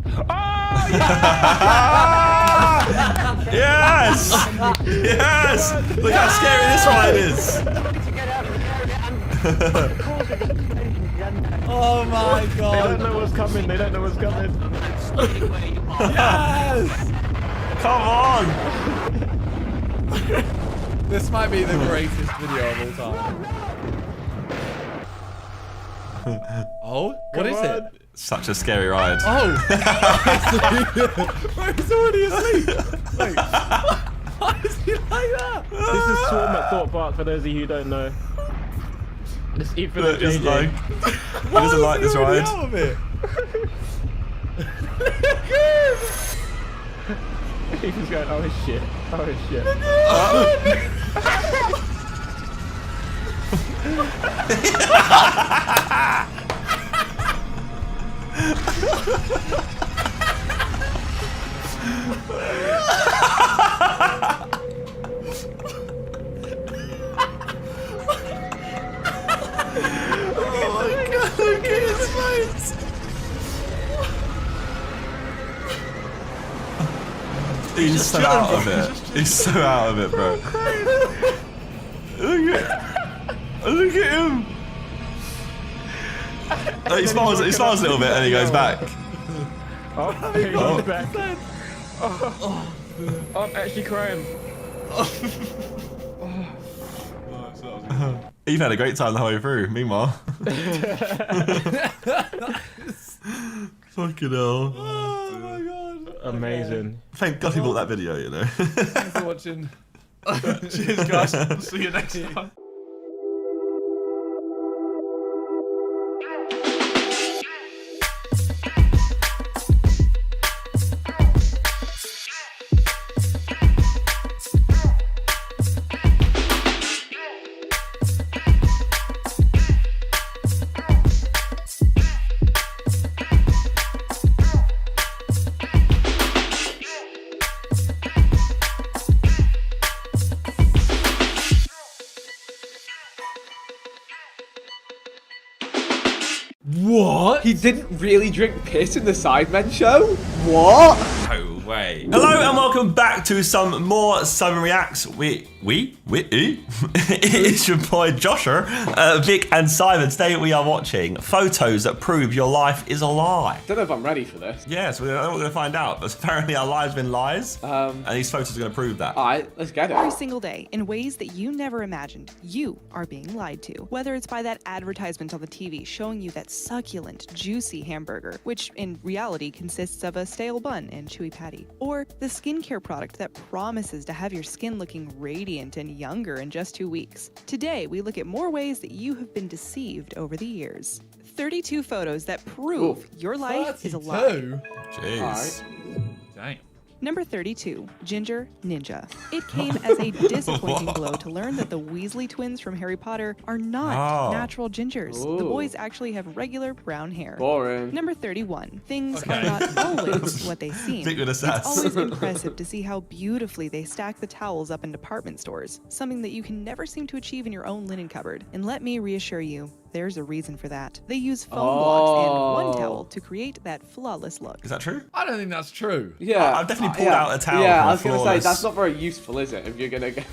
Yes! Yes! Look how scary this ride is! Oh my They god. don't know what's coming. They don't know what's coming. Yes! Come on! This might be the greatest video of all time. Oh, what is it? Such a scary ride. Oh! Bro, he's already asleep. Wait, why is he like that? This is Swarm at Thorpe Park for those of you who don't know. It's Ethan and It's JJ. like, doesn't like this ride. Out of it. He was going, oh shit, oh shit. Oh my god, look at his face. He's so out of it. He's so out of it, bro. Look at him. Oh, he smiles a little bit and he goes back. Oh, he goes back. Oh, I'm actually crying. You've had a great time the whole way through. Meanwhile. Fucking hell. Oh my god. Amazing. Thank God he bought that video, you know. Thanks for watching. Cheers, guys. See you next time. What? He didn't really drink piss in the Sidemen show? What? No way. Hello and welcome back to some more Sidemen Reacts. It's your boy Josher, Vic and Simon. Today we are watching photos that prove your life is a lie. Don't know if I'm ready for this. Yes, we're going to find out. But apparently our lives have been lies, and these photos are going to prove that. All right, let's get it. Every single day, in ways that you never imagined, you are being lied to. Whether it's by that advertisement on the TV showing you that succulent, juicy hamburger, which in reality consists of a stale bun and chewy patty, or the skincare product that promises to have your skin looking radiant and younger in just 2 weeks. Today, we look at more ways that you have been deceived over the years. 32 photos that prove your life is a lie. Jeez. Dang. Number 32, Ginger Ninja. It came as a disappointing blow to learn that the Weasley twins from Harry Potter are not natural gingers. Ooh. The boys actually have regular brown hair. Boring. Number 31, things are not always what they seem. It's always impressive to see how beautifully they stack the towels up in department stores, something that you can never seem to achieve in your own linen cupboard. And let me reassure you, there's a reason for that. They use foam blocks and one towel to create that flawless look. Is that true? I don't think that's true. Yeah. I've definitely pulled out a towel. Yeah, I was going to say, that's not very useful, is it? If you're going to go...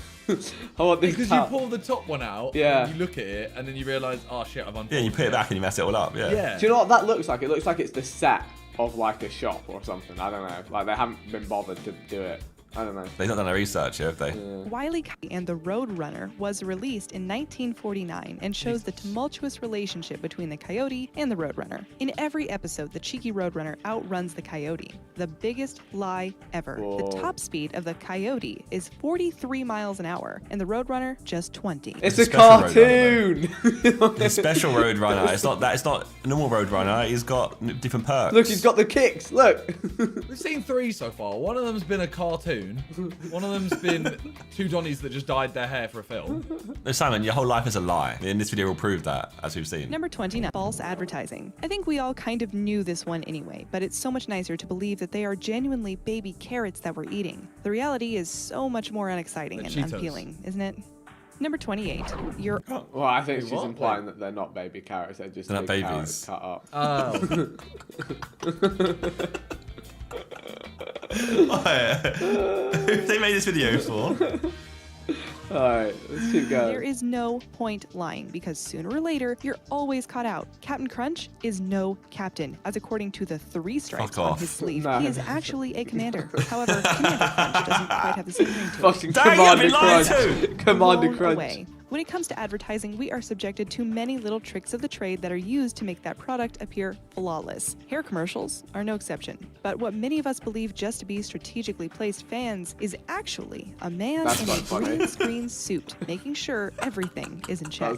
I want this Because towel. you pull the top one out, Yeah. and you look at it, and then you realise, oh shit, I've unfolded. Yeah, you put it back and you mess it all up. Yeah. Do you know what that looks like? It looks like it's the set of like a shop or something. I don't know. Like they haven't been bothered to do it. I don't know. They've not done their research, have they? Wile E. Coyote and the Road Runner was released in 1949 and shows the tumultuous relationship between the coyote and the Roadrunner. In every episode, the cheeky Roadrunner outruns the coyote. The biggest lie ever. Whoa. The top speed of the coyote is 43 miles an hour, and the Roadrunner just 20. It's a cartoon. It's a special Roadrunner. It's not that. It's not a normal Roadrunner. He's got different perks. Look, he's got the kicks. Look. We've seen 3 so far. One of them's been a cartoon. One of them's been 2 Donnies that just dyed their hair for a film. No, Simon, your whole life is a lie. And this video will prove that, as we've seen. Number 29, false advertising. I think we all kind of knew this one anyway, but it's so much nicer to believe that they are genuinely baby carrots that we're eating. The reality is so much more unexciting and Cheetos. unappealing, isn't it? Number 28, your... Well, I think she's implying that they're not baby carrots. They're just They're not big babies. carrots cut up. Oh. Who they made this video for? Alright, let's keep going. There is no point lying because sooner or later, you're always caught out. Captain Crunch is no captain, as according to the 3 stripes Fuck on off. his sleeve, No. he is actually a commander. However, Commander Crunch doesn't quite have the same ring to it. Fucking Dang, Commander I've been lied Crunch. to. Commander Blown Crunch. away. When it comes to advertising, we are subjected to many little tricks of the trade that are used to make that product appear flawless. Hair commercials are no exception. But what many of us believe just to be strategically placed fans is actually a man in a green screen suit, making sure everything is in check.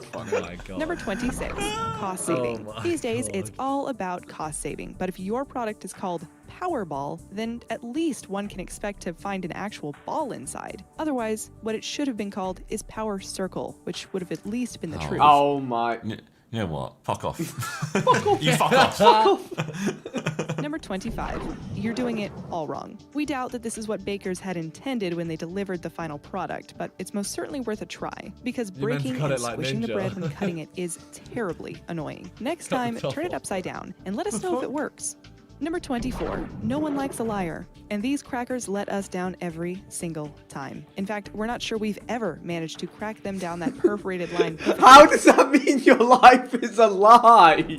Number 26, cost saving. These days, it's all about cost saving. But if your product is called Powerball, then at least one can expect to find an actual ball inside. Otherwise, what it should have been called is Power Circle, which would have at least been the truth. Oh my. You know what? Fuck off. Fuck off. You fuck off. Fuck off. Number 25, you're doing it all wrong. We doubt that this is what bakers had intended when they delivered the final product, but it's most certainly worth a try, because breaking and squishing the bread when cutting it is terribly annoying. Next time, turn it upside down and let us know if it works. Number 24, no one likes a liar, and these crackers let us down every single time. In fact, we're not sure we've ever managed to crack them down that perforated line. How does that mean your life is a lie?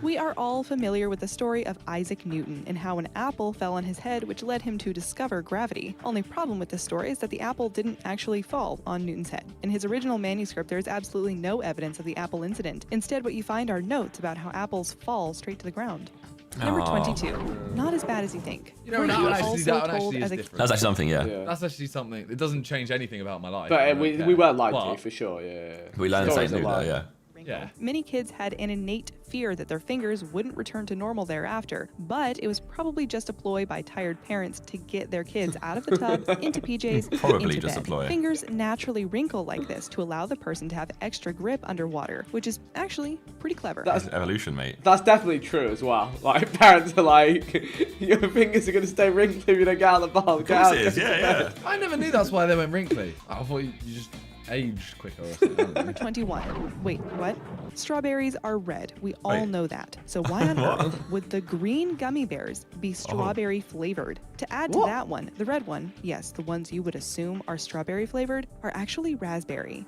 We are all familiar with the story of Isaac Newton and how an apple fell on his head, which led him to discover gravity. Only problem with this story is that the apple didn't actually fall on Newton's head. In his original manuscript, there is absolutely no evidence of the apple incident. Instead, what you find are notes about how apples fall straight to the ground. Number 22, not as bad as you think. You know, that actually is different. That's actually something, yeah. That's actually something. It doesn't change anything about my life. But we weren't lied to, for sure, yeah. We learned something new, though, yeah. Yeah. Many kids had an innate fear that their fingers wouldn't return to normal thereafter, but it was probably just a ploy by tired parents to get their kids out of the tub, into PJs, Probably into just bed. a ploy. Fingers naturally wrinkle like this to allow the person to have extra grip underwater, which is actually pretty clever. That's evolution, mate. That's definitely true as well. Like, parents are like, your fingers are going to stay wrinkly if you don't get out of the bowl. Of course it is, yeah. I never knew that's why they went wrinkly. I thought you just aged quicker or something. Number 21. Wait, what? Strawberries are red. We all know that. So why on earth would the green gummy bears be strawberry flavored? To add to that one, the red one, yes, the ones you would assume are strawberry flavored, are actually raspberry.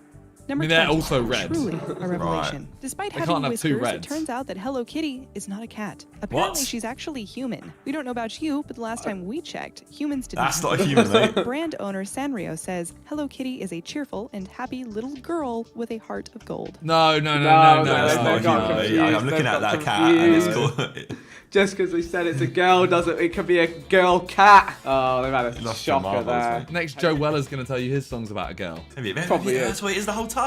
Number 20, they're also red. Truly a revelation. Right. Despite They having can't have two whiskers, it reds. turns out that Hello Kitty is not a cat. Apparently, What? she's actually human. We don't know about you, but the last time we checked, humans didn't. That's have not a human, mate. Brand owner Sanrio says Hello Kitty is a cheerful and happy little girl with a heart of gold. No. That's not a human. I'm looking at that cat and it's called... Just because we said it's a girl doesn't, it could be a girl cat. Oh, they've had a shocker there. Next, Joe Weller's going to tell you his song's about a girl. Probably is. That's what it is the whole time.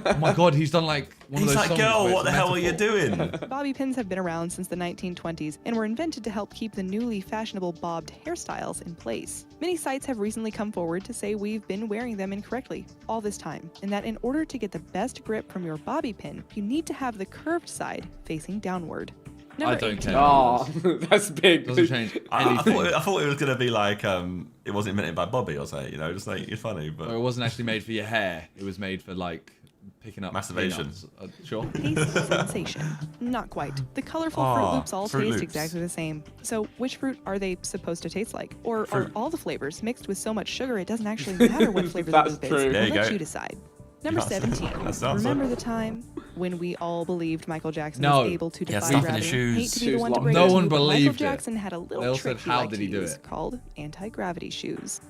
Oh my god, he's done like one He's of those like, songs girl, where what it's the a hell are you metaphor. doing? Bobby pins have been around since the 1920s and were invented to help keep the newly fashionable bobbed hairstyles in place. Many sites have recently come forward to say we've been wearing them incorrectly all this time, and that in order to get the best grip from your bobby pin, you need to have the curved side facing downward. Number I don't 18. care. Oh, that's big. Doesn't change I anything. thought it was going to be like, it wasn't invented by Bobby or something, you know, just like, it's funny, but... Or it wasn't actually made for your hair. It was made for like picking up Masturbation. peanuts. Sure. Taste sensation. Not quite. The colorful Fruit Loops all Fruit taste Loops. exactly the same. So which fruit are they supposed to taste like? Or are all the flavors mixed with so much sugar it doesn't actually matter what flavor the That's loop is? true. There We'll you let go. you decide. Number Yes. 17. That's the answer. Remember the time when we all believed Michael Jackson No. was able to Yeah, defy stuff in his gravity? shoes. Hate to be the Shoes one to locked. break No it to one you, but believed Michael it. Jackson had a little They all trick said, he how liked did to he do use it? called anti-gravity shoes.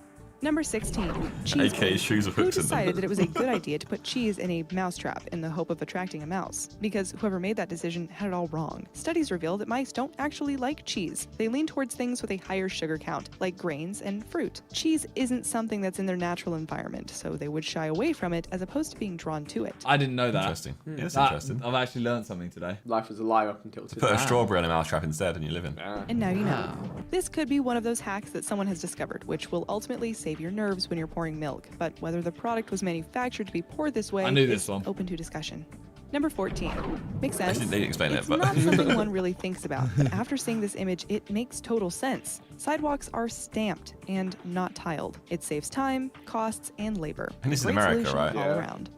Number 16. Cheese. AKA shoes with Who hooks in them. decided that it was a good idea to put cheese in a mousetrap in the hope of attracting a mouse? Because whoever made that decision had it all wrong. Studies reveal that mice don't actually like cheese. They lean towards things with a higher sugar count, like grains and fruit. Cheese isn't something that's in their natural environment, so they would shy away from it as opposed to being drawn to it. I didn't know that. Interesting. Yeah, that's That- interesting. I've actually learned something today. Life was a lie up until today. Put a strawberry on a mousetrap instead and you're living. And now you know. This could be one of those hacks that someone has discovered, which will ultimately save your nerves when you're pouring milk. But whether the product was manufactured to be poured this way I knew is this one. open to discussion. Number 14. Makes sense. They didn't explain It's it, but... not something one really thinks about, but after seeing this image, it makes total sense. Sidewalks are stamped and not tiled. It saves time, costs, and labor. And this is Great America, solution right? all Yeah. around.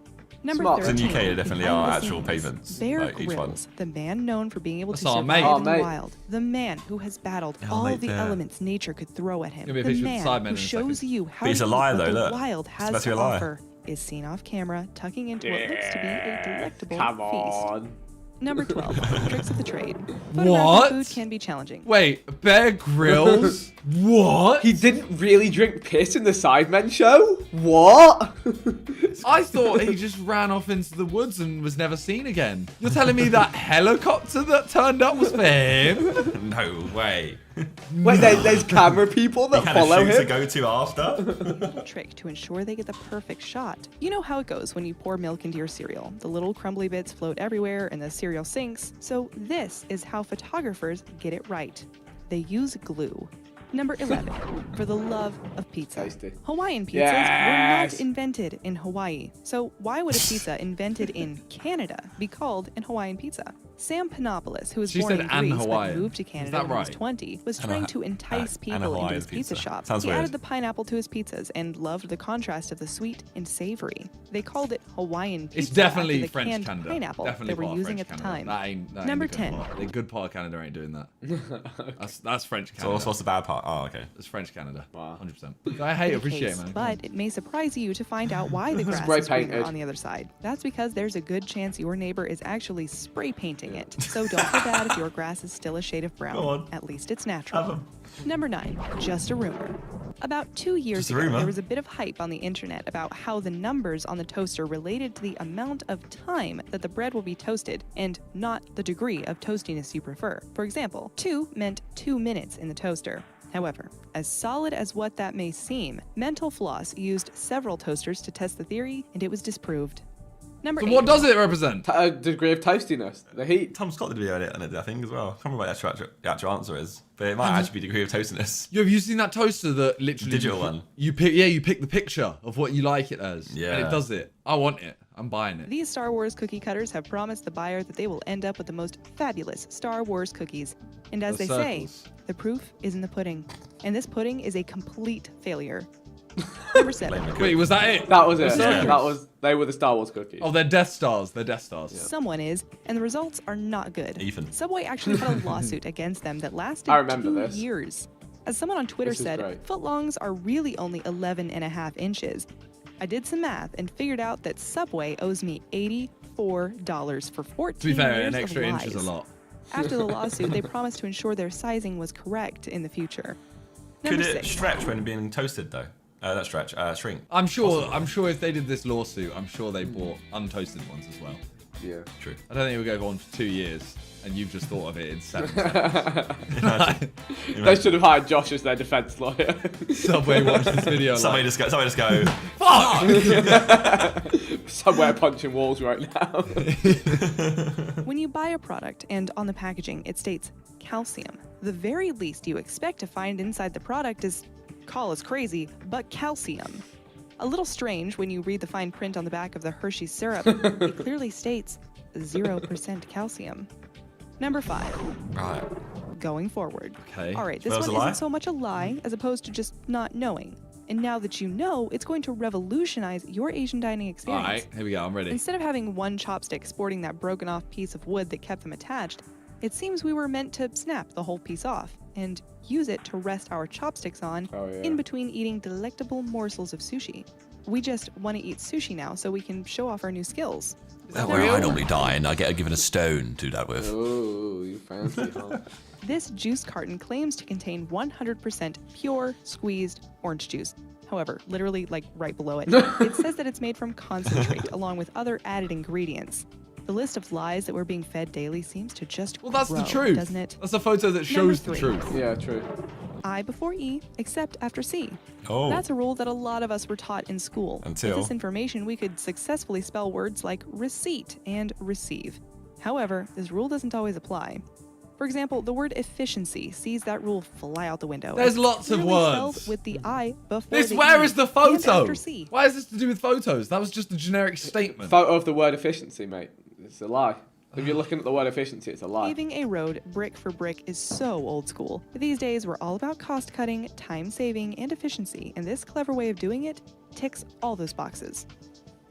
Number Smart. 13. In the UK, there definitely behind are the actual scenes. pavements, Bear like, each one. Grylls, the man known for being able to That's our survive mate. Oh, in the mate. wild. The man who has battled Yeah, all mate, the Bear. elements nature could throw at him. Gonna be a The picture of man Sidemen who in a shows second. you how But he's to a use liar, what though, the look. wild It's has supposed to to be a liar. offer. Is seen off camera, tucking into what looks to be a delectable Come feast. on. Number 12, tricks of the trade. Photographing What? food can be challenging. Wait, Bear Grylls? What? He didn't really drink piss in the Sidemen show? What? I thought he just ran off into the woods and was never seen again. You're telling me that helicopter that turned up was for him? No way. Wait, there's camera people that follow him? to go to after? Trick to ensure they get the perfect shot. You know how it goes when you pour milk into your cereal. The little crumbly bits float everywhere and the cereal sinks. So this is how photographers get it right. They use glue. Number 11, for the love of pizza. Tasty. Hawaiian pizzas were not invented in Hawaii. So why would a pizza invented in Canada be called an Hawaiian pizza? Sam Panopoulos, who was born in Greece but moved to Canada when he was 20, was trying to entice people into his pizza shop. He added the pineapple to his pizzas and loved the contrast of the sweet and savory. They called it Hawaiian pizza. It's definitely after the French canned Canada. pineapple Definitely they were part of using French at the Canada. time. That ain't Number the good 10. part. The good part of Canada ain't doing that. That's French Canada. So what's the bad part? Oh, okay. It's French Canada. 100%. I hate appreciate, man. But it may surprise you to find out why the grass Spray is greener painted. on the other side. That's because there's a good chance your neighbor is actually spray painting it. So don't feel bad if your grass is still a shade of brown. At least it's natural. Number 9, just a rumor. About 2 years ago, there was a bit of hype on the internet about how the numbers on the toaster related to the amount of time that the bread will be toasted and not the degree of toastiness you prefer. For example, 2 meant 2 minutes in the toaster. However, as solid as what that may seem, Mental Floss used several toasters to test the theory, and it was disproved. Number 8. What does it represent? A degree of toastiness, the heat. Tom Scott did a video on it, I think, as well. I can't remember what the actual answer is, but it might actually be degree of toastiness. Have you seen that toaster that literally Digital one. You pick the picture of what you like it as. Yeah. And it does it. I want it. I'm buying it. These Star Wars cookie cutters have promised the buyer that they will end up with the most fabulous Star Wars cookies. And as The they say, circles. the proof is in the pudding. And this pudding is a complete failure. Number 7. Wait, was that it? That was it. Yeah. They were the Star Wars cookies. Oh, they're Death Stars. They're Death Stars. Someone is, and the results are not good. Ethan. Subway actually had a lawsuit against them that lasted I remember 2 this. years. As someone on Twitter This is said, great. footlongs are really only 11.5 inches. I did some math and figured out that Subway owes me $84 for 14 To be fair, years an extra of inch is a lies. lot. After the lawsuit, they promised to ensure their sizing was correct in the future. Could Number it 6. stretch when being toasted, though? Not stretch, shrink. I'm sure if they did this lawsuit, I'm sure they bought untoasted ones as well. Yeah. True. I don't think it would go on for 2 years, and you've just thought of it in 7 They should have hired Josh as their defense lawyer. Subway watched this video. Somebody just go. Fuck! Somewhere punching walls right now. When you buy a product and on the packaging it states calcium, the very least you expect to find inside the product is, call us crazy, but calcium. A little strange when you read the fine print on the back of the Hershey syrup. It clearly states 0% calcium. Number 5. Right. Going forward. Okay. All right, this Smells one a lie? isn't so much a lie as opposed to just not knowing. And now that you know, it's going to revolutionize your Asian dining experience. Alright, here we go. I'm ready. Instead of having one chopstick sporting that broken off piece of wood that kept them attached, it seems we were meant to snap the whole piece off and use it to rest our chopsticks on in between eating delectable morsels of sushi. We just want to eat sushi now so we can show off our new skills. That's where I normally dine. I get given a stone to do that with. Oh, you fancy, huh? This juice carton claims to contain 100% pure squeezed orange juice. However, literally like right below it, it says that it's made from concentrate along with other added ingredients. The list of lies that we're being fed daily seems to just Well, that's grow, the truth. doesn't it? That's a photo that shows the 3. truth. Yeah, true. I before E, except after C. Oh. That's a rule that a lot of us were taught in school. Until? With this information, we could successfully spell words like receipt and receive. However, this rule doesn't always apply. For example, the word efficiency sees that rule fly out the window. There's It's lots of clearly spelled words. with the I before This, the where E is the and photo? after C. Why is this to do with photos? That was just a generic statement. Photo of the word efficiency, mate. It's a lie. If you're looking at the word efficiency, it's a lie. Paving a road brick for brick is so old school. These days, we're all about cost cutting, time saving, and efficiency, and this clever way of doing it ticks all those boxes.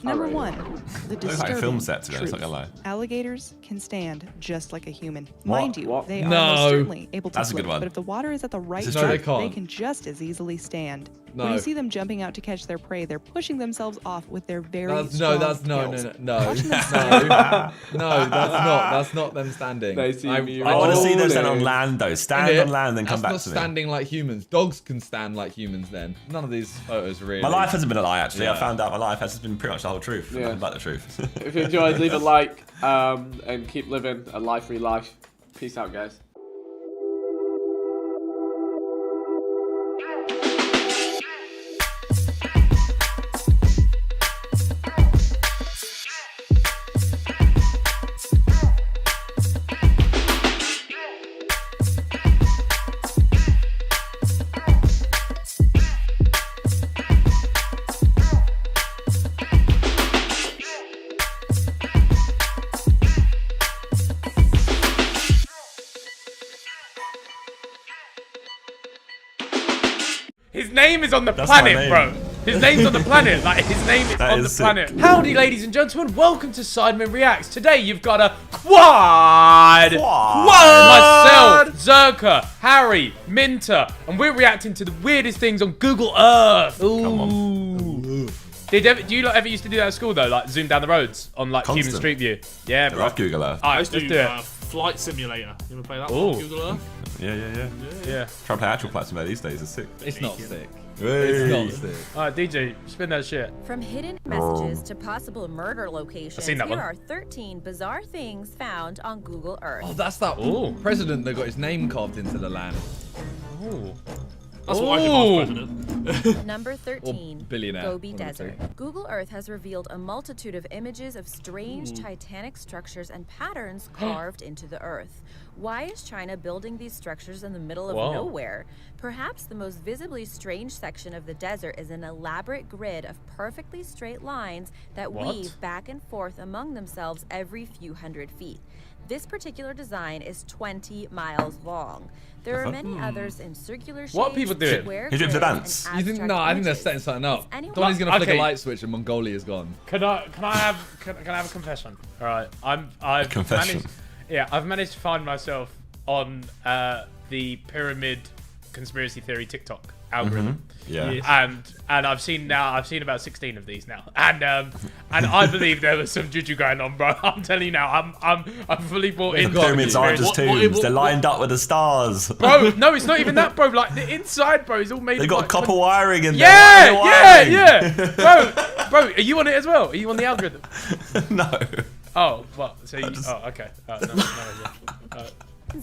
Number 1, the Looks like a disturbing film set to me, it's truth. not gonna lie. Alligators can stand just like a human. What? Mind you, they are No. most certainly able to That's a float, good one. but if the water is at the right This is depth, true. They can't. they can just as easily stand. No. When you see them jumping out to catch their prey, they're pushing themselves off with their very No, strong that's tails. no, that's not them standing. They see me I want to see them stand on rolling. land though. Stand on land and come back That's to not me. standing like humans. Dogs can stand like humans then. None of these photos really. My life hasn't been a lie actually. Yeah. I found out my life has been pretty much the whole truth. Yeah. Nothing but the truth. If you enjoyed, leave a like and keep living a life-free life. Peace out, guys. His name is on the That's my planet, name. bro. His name's on the planet. Like, his name is That on is the sick. planet. Howdy, ladies and gentlemen. Welcome to Sidemen Reacts. Today, you've got a quad. Myself, Zerka, Harry, Minter, and we're reacting to the weirdest things on Google Earth. Ooh. Do you ever used to do that at school, though? Like, zoom down the roads on, like, Human Constant. Street View? Yeah, I bro. love Google Earth. Alright, I let's used to do do it. Flight Simulator. You ever play that Ooh. one? Google Earth? Yeah. Yeah. Try and play actual Flight Simulator these days. It's sick. It's not sick. Hey. It's not sick. Alright, DJ, spin that shit. From hidden messages to possible murder locations, seen that here one. are 13 bizarre things found on Google Earth. Oh, that's that president that got his name carved into the land. Ooh. That's what I do as president. Number 13, billionaire, Gobi one of the Desert. Google Earth has revealed a multitude of images of strange titanic structures and patterns carved into the earth. Why is China building these structures in the middle of Whoa. nowhere? Perhaps the most visibly strange section of the desert is an elaborate grid of perfectly straight lines that What? weave back and forth among themselves every few hundred feet. This particular design is 20 miles long. There are many others in circular shapes, What are people doing? square He's doing for the grids, dance. and You think? abstract No, I think they're images. setting something up. Is anyone- Donnie's gonna flick Okay. a light switch and Mongolia's gone. Can I have a confession? All right, I've Confession. I've managed to find myself on the pyramid conspiracy theory TikTok algorithm. Yeah. Yes. And I've seen about 16 of these now, and I believe there was some juju going on, bro. I'm telling you now, I'm fully bought The in. pyramids aren't just tombs. what- They're lined up with the stars. Bro, no, it's not even that, bro. Like the inside, bro, is all made. They've of, got like, copper wiring in there. Yeah, bro, are you on it as well? Are you on the algorithm? No. Oh, what? So you? Oh, okay. No.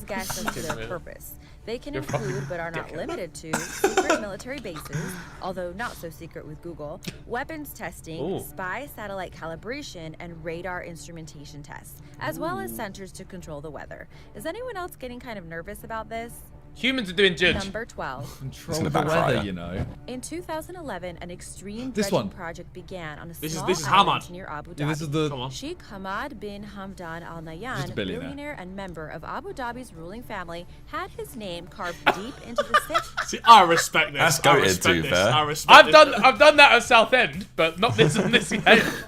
Gas them to their purpose. They can You're include, fucking but are not dickhead. limited to, secret military bases, although not so secret with Google, weapons testing, Ooh. spy satellite calibration, and radar instrumentation tests, as well as centers to control the weather. Is anyone else getting kind of nervous about this? Humans are doing judge. Number 12. Control the weather, you know. In 2011, an extreme This dredging one. project began on a This is- small this is island Hamad. near Abu Dhabi. Yeah, this is the- Come on. Sheikh Hamad bin Hamdan Al Just a Nahyan, billionaire. billionaire and member of Abu Dhabi's ruling family, had his name carved deep into the sand. See, I respect this. That's I goated, respect to be this. fair. I respect this. I've done that at Southend, but not this on this yet.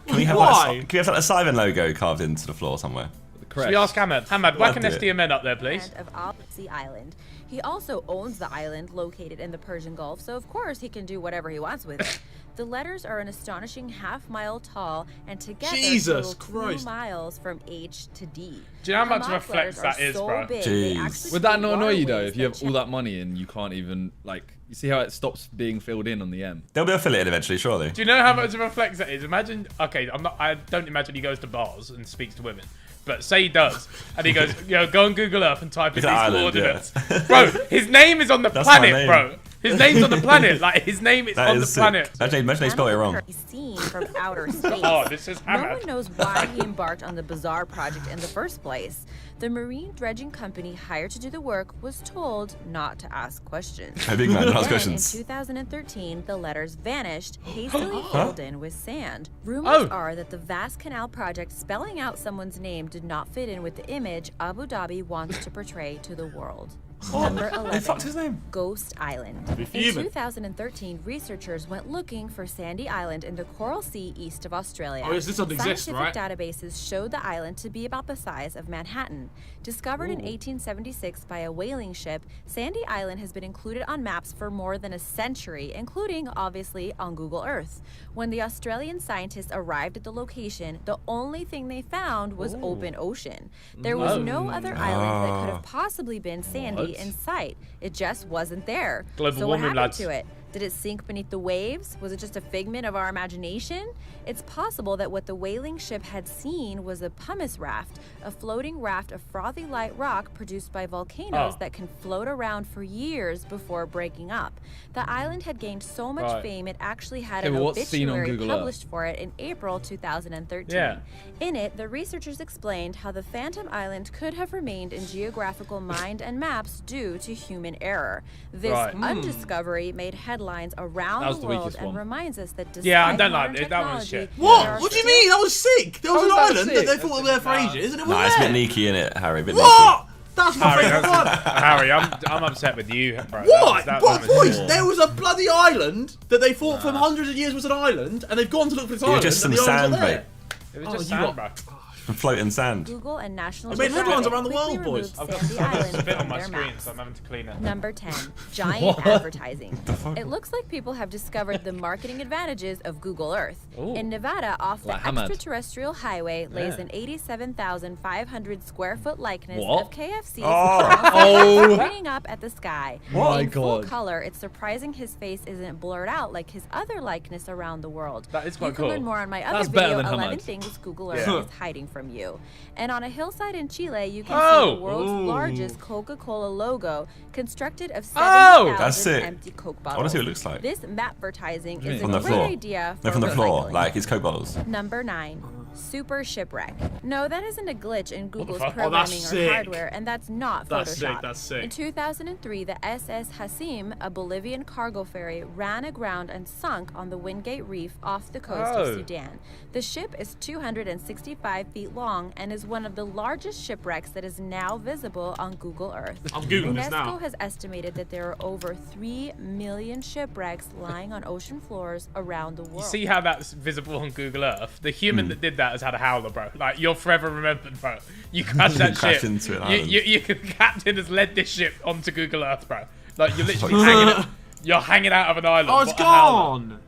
Can we have Why? Like, can we have like a Sidemen logo carved into the floor somewhere? Should we ask Hamad? Hamad, whack an Loved it. SDMN up there, please. Of Al Island. He also owns the island located in the Persian Gulf, so of course he can do whatever he wants with it. The letters are an astonishing half-mile tall, and together Jesus total Christ. 2 miles from H to D. Do you know how much Hamad's of a flex letters that are is, so bro? big, they Jeez. actually Would that create not annoy you though waterways if you have that all that money and you can't even like? You see how it stops being filled in on the M? They'll be affiliated eventually, surely. Do you know how much of a flex that is? Imagine, okay, I don't imagine he goes to bars and speaks to women. But say he does, and he goes, go on Google Earth and type in It's these an island, coordinates. yeah. Bro, his name is on the That's my planet, name. bro. His name's on the planet. Like, his name is That on is the sick. planet. Imagine they spelled it wrong. He's seen from outer space. Oh, this is No Hamad. one knows why he embarked on the bizarre project in the first place. The marine dredging company hired to do the work was told not to ask questions. Hey, big man, don't ask Then, questions. In 2013, the letters vanished, hastily filled in with sand. Rumors Oh. are that the vast canal project spelling out someone's name did not fit in with the image Abu Dhabi wants to portray to the world. Number 11. They fucked his name. Ghost Island. Be In fuming. 2013, researchers went looking for Sandy Island in the Coral Sea east of Australia. Oh, yes, this doesn't exist, Scientific right? databases showed the island to be about the size of Manhattan. Discovered in 1876 by a whaling ship, Sandy Island has been included on maps for more than a century, including, obviously, on Google Earth. When the Australian scientists arrived at the location, the only thing they found was open ocean. There was no other island that could have possibly been Sandy in sight. It just wasn't there. Global So what warming, happened lads. to it? Did it sink beneath the waves? Was it just a figment of our imagination? It's possible that what the whaling ship had seen was a pumice raft, a floating raft of frothy light rock produced by volcanoes that can float around for years before breaking up. The island had gained so much fame it actually had an but what's seen on obituary Google Earth? published for it in April 2013. Yeah. In it, the researchers explained how the Phantom Island could have remained in geographical mind and maps due to human error. This undiscovery made headlines around was the the world weakest and one. reminds us that despite Yeah, I don't modern like it. That one's technology, shit. there What? are What do you still- mean? That was sick. There was an How is that island that sick? they thought were there for ages, and it was Nah, it's a bit there. neaky, innit, Harry? A bit What? That's my Harry, favourite one. Harry, I'm upset with you, bro. What? That What, was boys? poor. There was a bloody island that they thought for hundreds of years was an island, and they've gone to look for this It was island. just and some the island's sand, not there. mate. It was Oh, just you sand, got- bro. Floating sand. Google and National They made Geographic headlines around the quickly world, boys. removed I've got Sandy a Island bit on from my their screen, maps. so I'm having to clean it. Number 10, giant advertising. It looks like people have discovered the marketing advantages of Google Earth. In Nevada, off the Like Hamad. extraterrestrial highway, lays an 87,500 square foot likeness What? of KFC's Oh. pointing up at the sky. Oh my In full God. color, it's surprising his face isn't blurred out like his other likeness around the world. That is You quite can cool. learn more on my other That's better video, than 11 Hamad. things Google Earth Yeah. is hiding from you. And on a hillside in Chile, you can Oh. see the world's largest Coca-Cola logo, constructed of Oh. 70,000 That's sick. empty Coke I bottles. want to see what it looks like. This mapvertising is From a the great floor. idea for No, from the floor. recycling. Like, it's Coke bottles. Number 9. Super shipwreck. No, that isn't a glitch in Google's fuck? Oh, programming that's or sick. hardware, and that's not That's Photoshop. sick, that's sick. In 2003, the SS Hasim, a Bolivian cargo ferry, ran aground and sunk on the Wingate Reef off the coast of Sudan. The ship is 265 feet long and is one of the largest shipwrecks that is now visible on Google Earth. I'm Googling this now. UNESCO has estimated that there are over 3 million shipwrecks lying on ocean floors around the world. You see how that's visible on Google Earth? The human that did that has had a howler, bro. Like, you're forever remembered, bro. You crashed that Crashed ship. into an island. You captain has led this ship onto Google Earth, bro. Like, you're literally hanging. You're hanging out of an island. Oh, it's What a howler. gone.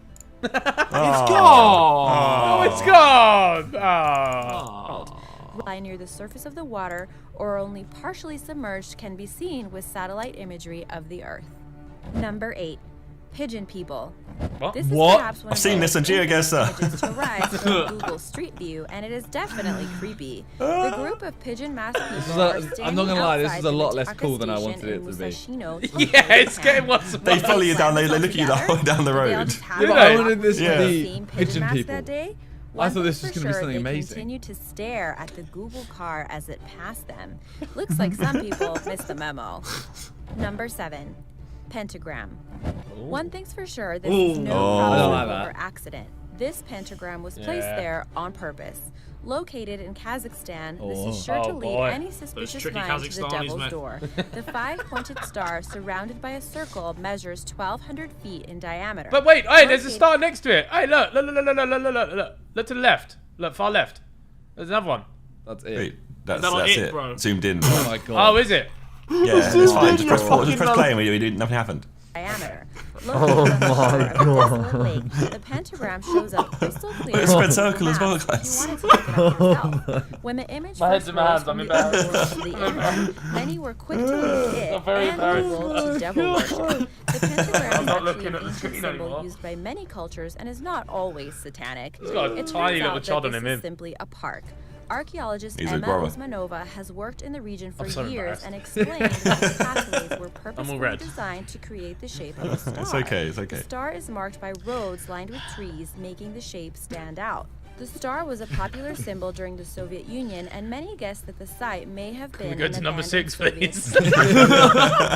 It's gone. Oh, it's gone. Oh. Lie near the surface of the water or only partially submerged can be seen with satellite imagery of the Earth. Number 8. Pigeon people. What? This is What? perhaps one I've of seen the this on most interesting GeoGuessr. images to rise from Google Street View, and it is definitely creepy. The group of pigeon-masked people are I'm not gonna lie, this is standing a lot outside less the cool than I station wanted it in to be. Musashino, Yeah, it's Japan. getting worse and They worse. follow you down, they look at you the whole down the Did they all road. just have Yeah, a but I lot wanted this to of be same pigeon mask people. that day? I One thought thing this was for gonna be sure, something they amazing. continued to stare at the Google car as it passed them. Looks like some people missed the memo. Number 7. Pentagram. One thing's for sure, this is no I don't like problem that. or accident. This pentagram was placed there on purpose. Located in Kazakhstan, this is sure to Oh, lead boy. any suspicious tricky mind to the Kazakhstanis, devil's man. door. The 5-pointed star, surrounded by a circle, measures 1,200 feet in diameter. But wait, hey, there's a Located- star next to it. Hey, look. Look to the left. Look, far left. There's another one. That's it. Wait, that's not it. it, bro. Zoomed in. Oh my god. Oh, is it? Yeah, it's fine. Just press play and we do nothing happened. Diameter. Located on the shore of a desolate lake, the pentagram shows up crystal clear. It's spread on circle as well, maps if guys. you wanted to look it up yourself. When the image My head's first in my rose hands, from I'm the embarrassed. overworld of the internet, many were quick to link it I'm very and embarrassed. Google to devil worship. The pentagram I'm is not actually looking an at the ancient screen symbol anymore. used by many cultures and is not always satanic. He's got a It tiny turns little out chod that on him, this is him. simply a park. Archaeologist He's a Emma grower. Usmanova has worked in the region for I'm so years embarrassed. and explained that the pathways were purposefully red. designed to create the shape of a star. It's okay, it's The okay. star is marked by roads lined with trees, making the shape stand out. The star was a popular symbol during the Soviet Union, and many guess that the site may have been we go an to number abandoned 6, Soviet please? city.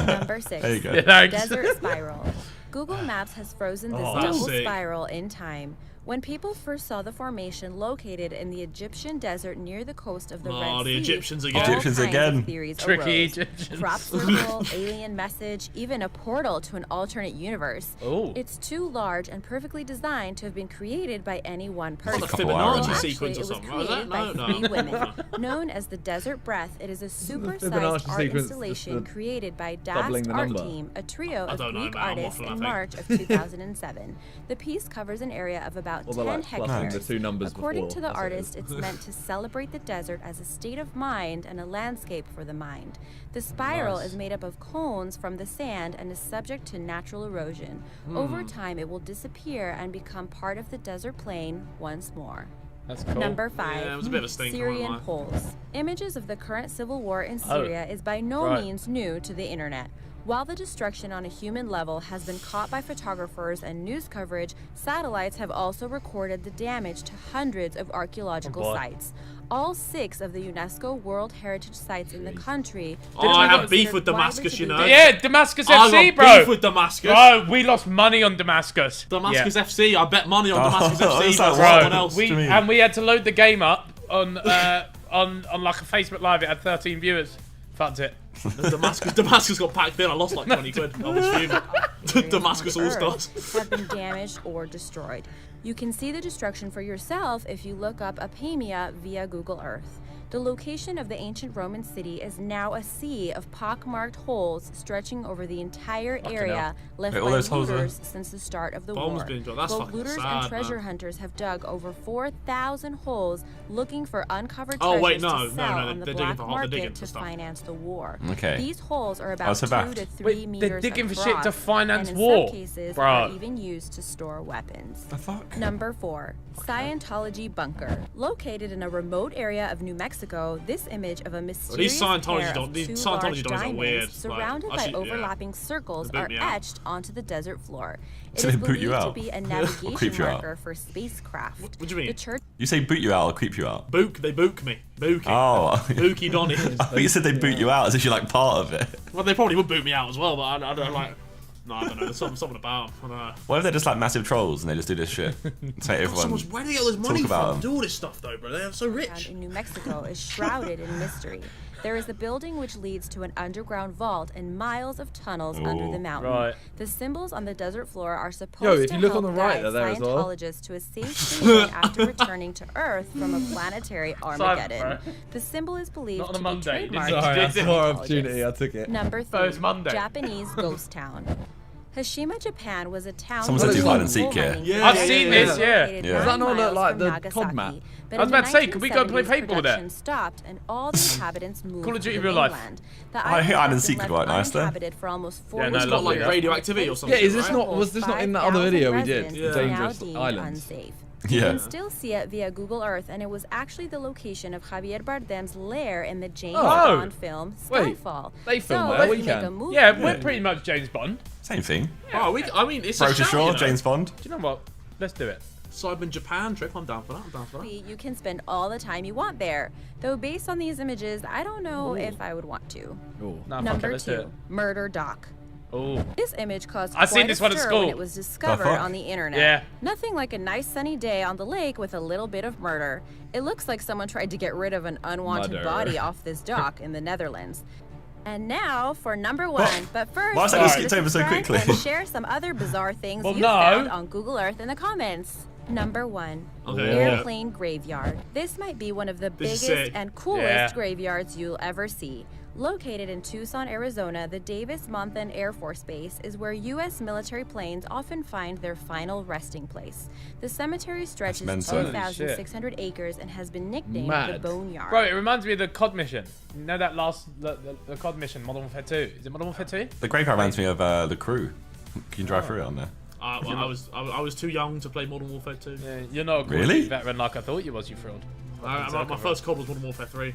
Number 6. There you go. Yeah, thanks. Desert spiral. Google Maps has frozen this that's double sick. spiral in time. When people first saw the formation located in the Egyptian desert near the coast of the Red Oh, Sea, the Egyptians all again. Egyptians kinds again. of theories Tricky arose. Egyptians. Crop circle, alien message, even a portal to an alternate universe. Oh. It's too large and perfectly designed to have been created by any one person. Like a Couple Fibonacci hours. Actually, sequence it or was something. Was created that? by No, three no. women. Known as the Desert Breath, it is a super-sized Fibonacci art sequence, installation the created by doubling Das the Art number. Team, a trio I of don't know, Greek man. I'm artists waffling, I in think. March of 2007. The piece covers an area of about Or they're 10 like fluffing hectares. the two numbers According before, to the that's what it artist, is. it's meant to celebrate the desert as a state of mind and a landscape for the mind. The spiral Nice. is made up of cones from the sand and is subject to natural erosion. Over time, it will disappear and become part of the desert plain once more. That's cool. Number 5. Yeah, it was a bit of a stinker, Syrian wasn't it? polls. Images of the current civil war in Syria is by no right. means new to the internet. While the destruction on a human level has been caught by photographers and news coverage, satellites have also recorded the damage to hundreds of archaeological boy. sites. All 6 of the UNESCO World Heritage Sites in the country. Oh, I have beef with Damascus, you know. Yeah, Damascus I FC, got bro. beef with Damascus. Bro, we lost money on Damascus. Damascus Yeah. FC. I bet money on Damascus Oh, FC is that versus right? someone else. And we had to load the game up on like a Facebook Live. It had 13 viewers. Fucked it. Damascus got packed in. I lost like 20 quid. I was fuming. Damascus All Stars. Have been damaged or destroyed. You can see the destruction for yourself if you look up Apamea via Google Earth. The location of the ancient Roman city is now a sea of pockmarked holes stretching over the entire area left Wait, by all those holes are- looters since the start of the Bombs war. being dropped. That's Both fucking looters sad, and treasure man. hunters have dug over 4,000 holes looking for uncovered Oh, treasures wait, no, to no, sell no, on the they're digging black for- they're market digging to for stuff. finance the war. Okay. These holes are about so 2 bad. to 3 Wait, meters they're digging for across, shit to finance and in war. some cases Bruh. are even used to store weapons. The fuck? Number 4, Scientology bunker. Located in a remote area of New Mexico, this image of a mysterious Scientology pair don't- of these 2 Scientology large dons are diamonds weird, like, surrounded by actually, yeah. overlapping circles They boot are me out. etched onto the desert floor. It So is they boot you believed to out? be a Or navigation creep you out? marker for spacecraft. What do you mean? The church You say boot you out or creep you out? Book. They book me. Bookie. Oh. Bookie Donny. I thought you said they boot you out as if you're like part of it. Well, they probably would boot me out as well, but I don't like. No, I don't know. There's something about. I don't know. What if they're just like massive trolls and they just do this shit? Say So everyone. much, where do they get all this money talk about from? them. Do all this stuff though, bro. They're so rich. in New Mexico is shrouded in mystery. There is a building which leads to an underground vault and miles of tunnels under the mountain. Right. The symbols on the desert floor are supposed Yo, if to you look help on the right, guide they're there as well. Scientologists to a safe haven after returning to Earth from a planetary Armageddon. bro. The symbol is believed Not on a to Monday. be trademarked Sorry, by I saw Scientologists. opportunity. I took it. Number 3, First Monday. Japanese ghost town. Hashima, Japan was a town. Someone said with do hide and coal seek here. mining Yeah, I've yeah, seen yeah, this, yeah. yeah. located Yeah. 9 Does that not look miles like from the Nagasaki. COD map? But I was in about to say, the could we go play 1970s, paintball there? production stopped and all the inhabitants moved Call of to Duty the real life. mainland. The I island hear hide and has seek been quite left nice, though. uninhabited for almost 40 Yeah, no, It's got like Yeah. radioactivity or something. Yeah, is this right? not? Was this not in that other 5,000 video we did? residents Yeah. is now Dangerous deemed islands. unsafe. You Yeah. can still see it via Google Earth, and it was actually the location of Javier Bardem's lair in the James Oh. Bond film Wait, Skyfall. they filmed so there, if we you make a can. movie, Yeah, we're pretty much James Bond. Same thing. Oh, I mean, it's a Roger shout, Shaw, you know. James Bond. Do you know what? Let's do it. Sidemen Japan trip. I'm down for that. I'm down for that. you can spend all the time you want there. Though based on these images, I don't know if I would want to. Ooh. Nah, fuck it, Number let's do 2, it. Murder Doc. Oh. This image caused I've seen quite this a one at stir school. when it was discovered fuck? on the internet. Yeah. Nothing like a nice sunny day on the lake with a little bit of murder. It looks like someone tried to get rid of an unwanted Murder. body off this dock in the Netherlands. And now for number 1. What? But first, Why was that be just sure to skipped over so subscribe quickly? and share some other bizarre things Well, you no. found on Google Earth in the comments. Number 1, Okay, Airplane Graveyard. This might be one of the This is biggest sick. and coolest Yeah. graveyards you'll ever see. Located in Tucson, Arizona, the Davis-Monthan Air Force Base is where U.S. military planes often find their final resting place. The cemetery stretches mental. Holy 2,600 acres and has been nicknamed Mad. the Boneyard. Bro, it reminds me of the COD mission. You know that last, the COD mission, Modern Warfare 2? Is it Modern Warfare 2? The graveyard reminds me of The Crew. You can drive through it on there. Well, I was too young to play Modern Warfare 2. Yeah, you're not a Call of Really? Duty veteran like I thought you was, you fraud. My first COD was Modern Warfare 3.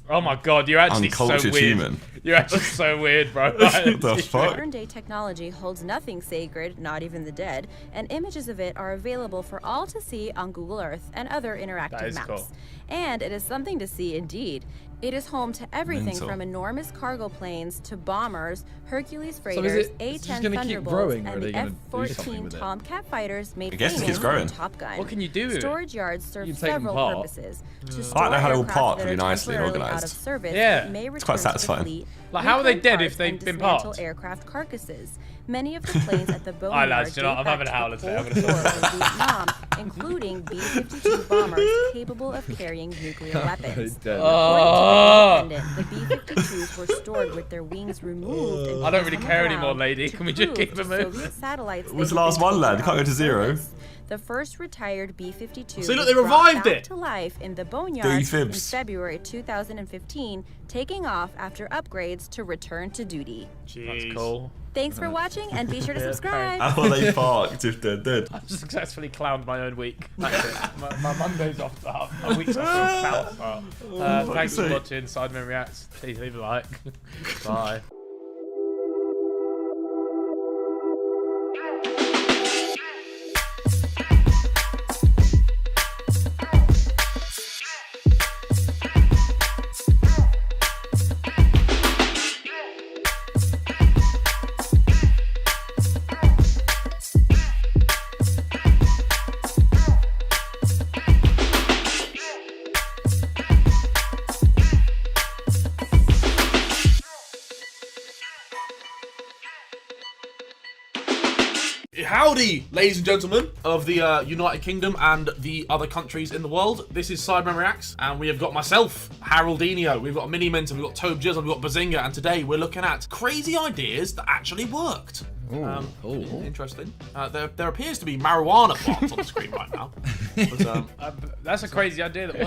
Oh my god, you're actually so Uncultured weird. human. You're actually so weird, bro. The fuck? Modern-day technology holds nothing sacred, not even the dead, and images of it are available for all to see on Google Earth and other That interactive is maps. cool. And it is something to see indeed. It is home to everything Mental. from enormous cargo planes to bombers, Hercules So freighters, is it just A-10 gonna keep Thunderbolts, growing, or are and they the gonna do something F-14 with it? Tomcat fighters made I guess it famous keeps growing. in Top Gun. What can you do with it? Storage yards serve You can take them several apart. purposes. To I store like how they're all aircraft parked that really are nicely and temporarily out organised. of service Yeah. but may It's quite return to the satisfying. fleet, Like, how are they reclaim dead parts if they've and been dismantle parked? aircraft carcasses. Many of the planes at the Aye, boneyard lads, do you know date what? I'm back having a to howler the today. Cold War of Vietnam, including B-52 bombers capable of carrying nuclear weapons. Oh. According to The Independent, the B-52s were stored with their wings removed. and I don't placed really on the care anymore, ground lady. to Can we just prove keep to it moving? Soviet satellites It was they the had last been one, lad. taken Can't go out to of zero. service. The first retired B-52 See, look, was they brought revived back it. to life in the boneyard Dirty in fibs. February 2015, taking off after upgrades to return to duty. That's cool. Thanks for watching, and be sure to Yeah, subscribe. How are they parked if they're dead? I've successfully clowned my own week. That's it. My Monday's off start. My week's off to a south start. Thanks for watching Sidemen Reacts. Please leave a like. Bye. Howdy, ladies and gentlemen of the United Kingdom and the other countries in the world. This is Sidemen Reacts, and we have got myself, Haroldinho, we've got Mini Mint, we've got Tobe Jizz, and we've got Bazinga, and today we're looking at crazy ideas that actually worked. Interesting. There appears to be marijuana plants on the screen right now. But, That's a crazy idea that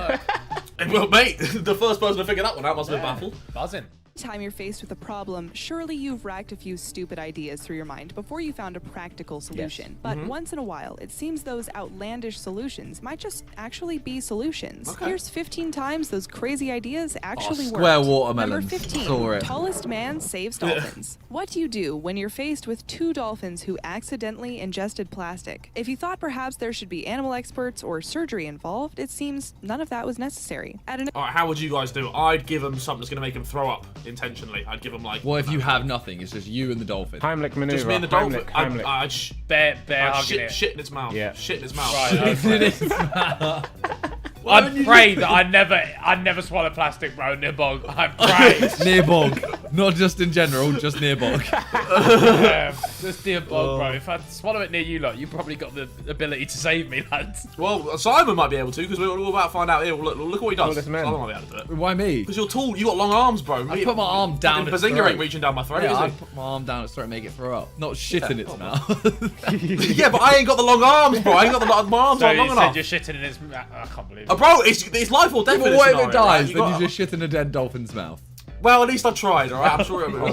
worked. well, mate, the first person to figure that one out must have been baffled. Buzzing. Time you're faced with a problem, surely you've racked a few stupid ideas through your mind before you found a practical solution. But once in a while, it seems those outlandish solutions might just actually be solutions. Here's 15 times those crazy ideas actually square worked. watermelons. Number 15, Saw it. tallest man saves dolphins. What do you do when you're faced with two dolphins who accidentally ingested plastic? If you thought perhaps there should be animal experts or surgery involved, it seems none of that was necessary. At an Alright, how would you guys do? I'd give them something that's going to make them throw up intentionally. I'd give them like... What if you have nothing? It's just you and the dolphin. Heimlich maneuver. Just me and the dolphin. Heimlich. I'd Bear hugging it. shit in its mouth. Yeah. Shit in its mouth. Right, I pray that I never swallow plastic, bro. Nibog. I pray. Near bog. Not just in general, just near bog. Just near bog, bro. If I swallow it near you lot, you probably got the ability to save me, lads. Well, Simon might be able to, because we're all about to find out here. Look what he does. Tallest man. Simon might be able to do it. Why me? Because you're tall, you got long arms, bro. I put my arm down its Bazinga throat. ain't reaching down my throat, Yeah, I is put my arm down its throat and make it throw up. Not shit in its mouth. he? Yeah, but I ain't got the long arms, bro. I ain't got my arms So aren't long you enough. said you're shitting in his mouth. I can't believe it. Bro, it's life or death. But in this what if scenario, it dies? right? Then you just shit in a dead dolphin's mouth. Well, at least I tried, alright? I'm sure it'll be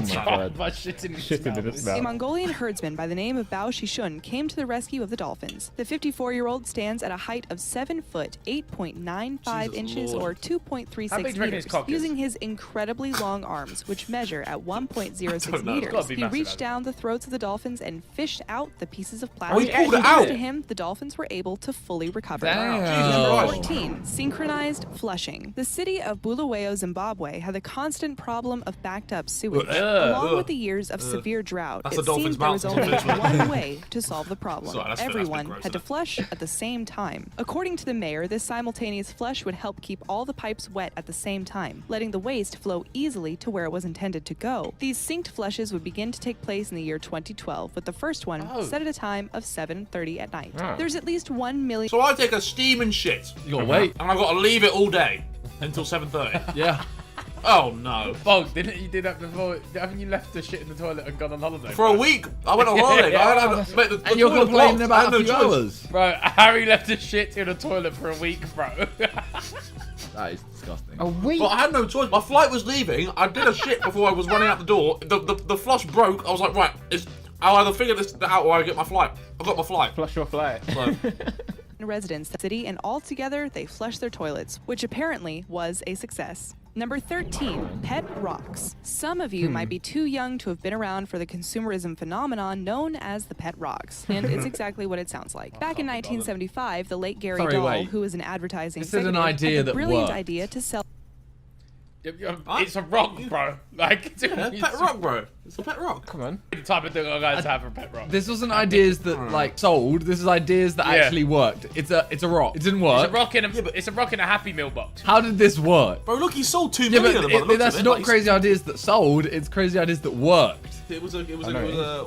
By shitting in his mouth. A Mongolian herdsman by the name of Bao Shishun came to the rescue of the dolphins. The 54-year-old stands at a height of 7 foot, 8.95 inches, Lord. or How big 2.36 do you reckon meters, his cock is? using his incredibly long arms, which measure at 1.06 don't know. It's meters. gotta be He massive, reached hasn't down the throats of the dolphins and fished out the pieces of he plastic. pulled it Thanks out? to him, the dolphins were able to fully recover. Damn. Number Jesus 14, synchronized flushing. The city of Bulawayo, Zimbabwe, had the constant problem of backed up sewage. Along with the years of severe drought, That's it a dolphin's seemed there was mouth. only one way to solve the problem. Sorry, that's a bit Everyone gross, had to isn't it? flush at the same time. According to the mayor, this simultaneous flush would help keep all the pipes wet at the same time, letting the waste flow easily to where it was intended to go. These synced flushes would begin to take place in the year 2012, with the first one set at a time of 7:30 at night. There's at least 1 million. So I take a steaming shit. You gotta wait. And I've got to leave it all day until 7:30. Yeah. Oh no. Bog, didn't you do that before? Haven't you left the shit in the toilet and gone on holiday? For a week, I went on holiday. Mate, the And you're toilet complaining blocked. I about had a no few choice. hours. Bro, Harry left his shit in the toilet for a week, bro. That is disgusting. A week. But I had no choice. My flight was leaving. I did a shit before I was running out the door. The flush broke. I was like, right, I'll either figure this out or I get my flight. I got my flight. Flush your flight. So, residents in the city, and all together they flushed their toilets, which apparently was a success. Number 13, pet rocks. Some of you might be too young to have been around for the consumerism phenomenon known as the pet rocks, and it's exactly what it sounds like. Back in 1975, the late Gary Sorry, Dahl, wait. who was an advertising This is an executive, idea had the that brilliant worked. idea to sell It's a rock, bro. Like, pet rock, bro. It's a pet rock. Come on. The type of thing I'm going to have for a pet rock. This wasn't ideas that like sold. This is ideas that actually worked. It's a rock. It didn't work. It's a rock in a Happy Meal box. How did this work? Bro, look, he sold 2 million of them. But that's not crazy ideas that sold. It's crazy ideas that worked. It was a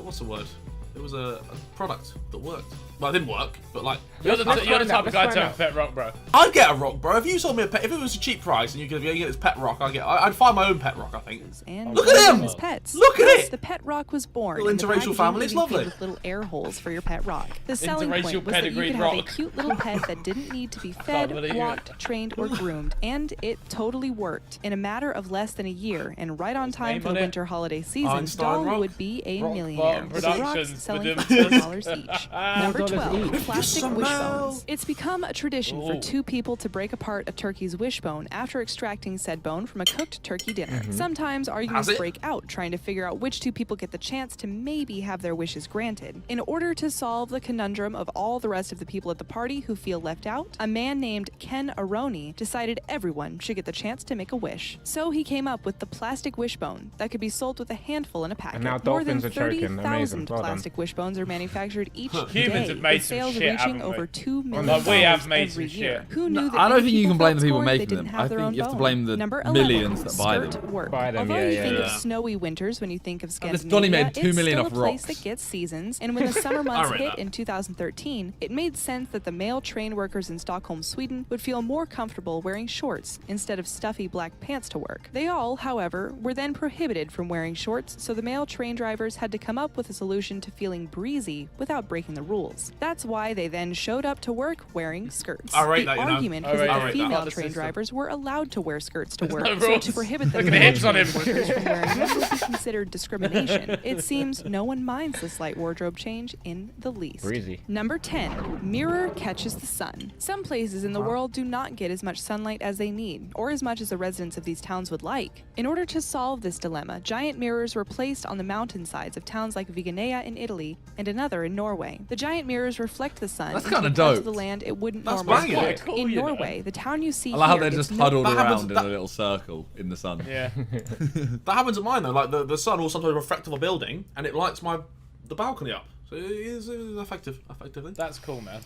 what's the word? It was a product that worked. Well, it didn't work, but like you're the type of guy to have a pet rock, bro. I'd get a rock, bro. If you sold me a pet, if it was a cheap price and you could get this pet rock, I'd find my own pet rock. I think. And look at him! His pets. Look at it! The pet rock was born. Little interracial family. It's lovely. With little air holes for your pet rock. The selling point was that you could rock. have a cute little pet that didn't need to be fed, walked, trained, or groomed, and it totally worked. In a matter of less than a year, and right on time for the winter holiday season, Doll would be a millionaire. With the rocks selling for $10 each. Number 12. Plastic wishbones. It's become a tradition for 2 people to break apart a turkey's wishbone after extracting said bone from a cooked turkey dinner. Sometimes arguments break out trying to figure out which 2 people get the chance to maybe have their wishes granted. In order to solve the conundrum of all the rest of the people at the party who feel left out, a man named Ken Aroni decided everyone should get the chance to make a wish. So he came up with the plastic wishbone that could be sold with a handful in a packet. And now More than dolphins are choking. 30,000 plastic wishbones are manufactured each Humans day, have made with some sales shit, reaching haven't we? over $2 million Like, we have made every some year. shit. Who knew that I don't many think you can blame the people felt scorned making they them. didn't have I their think own you have to bone? blame the Number 11, millions that buy skirt them. work. Buy them, Although yeah, you yeah, think yeah. of snowy winters when you think of Donnie Scandinavia, made 2 it's million still off a place rocks. that gets seasons, and when the summer months read hit that. in 2013, it made sense that the male train workers in Stockholm, Sweden would feel more comfortable wearing shorts instead of stuffy black pants to work. They all, however, were then prohibited from wearing shorts, so the male train drivers had to come up with a solution to feeling breezy without breaking the rules. That's why they then showed up to work wearing skirts. I rate The that, you know. argument I was rate that that. the female The train system. drivers were allowed to wear skirts to work, no so rules. to prohibit them Look at the hips on him. workers from wearing them would be considered discrimination. It seems no one minds the slight wardrobe change in the least. Breezy. Number 10. Mirror catches the sun. Some places in the world do not get as much sunlight as they need, or as much as the residents of these towns would like. In order to solve this dilemma, giant mirrors were placed on the mountainsides of towns like Viganea in Italy and another in Norway. The giant mirrors reflect the sun That's into kinda parts dope. of the land it wouldn't That's normally banging. get. Cool, In you know. Norway, the town you see I like how here they're gets just no huddled That happens- around in that- a little circle in the sun. Yeah. That happens at mine though. Like the sun will sometimes reflect off a building, and it lights the balcony up. So it is effective, effectively. That's cool, man.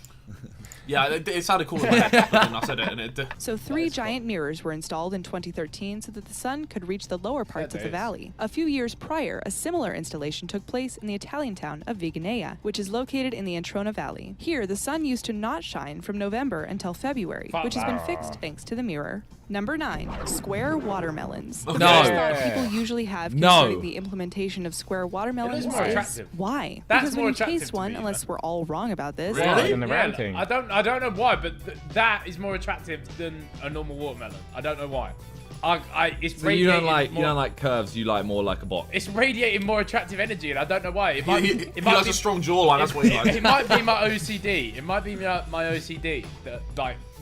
Yeah, it sounded cool in my head when I said it, and it. So 3 giant mirrors were installed in 2013 so that the sun could reach the lower parts of the days. valley. A few years prior, a similar installation took place in the Italian town of Viganea, which is located in the Antrona Valley. Here, the sun used to not shine from November until February, which has been fixed thanks to the mirror. Number 9. Square watermelons. The No. first thought people usually have No. concerning the implementation of square watermelons more is attractive. why? That's Because more when you attractive taste to one, me, unless we're all wrong about this, Really? And the round thing. I don't know why, but that is more attractive than a normal watermelon. I don't know why. It's So you don't radiating like curves. You like more like a box. It's radiating more attractive energy, and I don't know why. It might, He it might has be a strong jawline. That's what he likes. It might be my OCD. It might be my OCD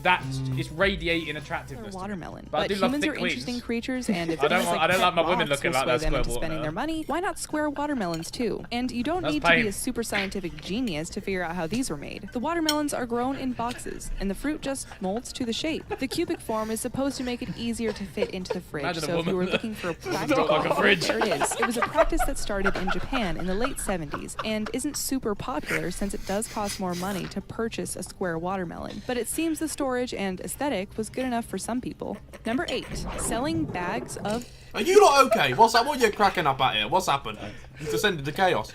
that it's radiating attractiveness. Watermelon. But I do love humans thick are queens. interesting creatures, and if I don't things want- like I don't like pet my women rocks looking will like sway that them square into spending watermelon. their money, why not square watermelons too? And you don't That's need to be pain. a super scientific genius to figure out how these were made. The watermelons are grown in boxes, and the fruit just molds to the shape. The cubic form is supposed to make it easier to fit into the fridge. Imagine a So if you were woman looking for a that practical, looked like a fridge. there it is. It was a practice that started in Japan in the late 70s and isn't super popular since it does cost more money to purchase a square watermelon. But it seems the storage and aesthetic was good enough for some people. Number 8, selling bags of Are you not okay? What's that? What are you cracking up at here? What's happened? You descended to chaos.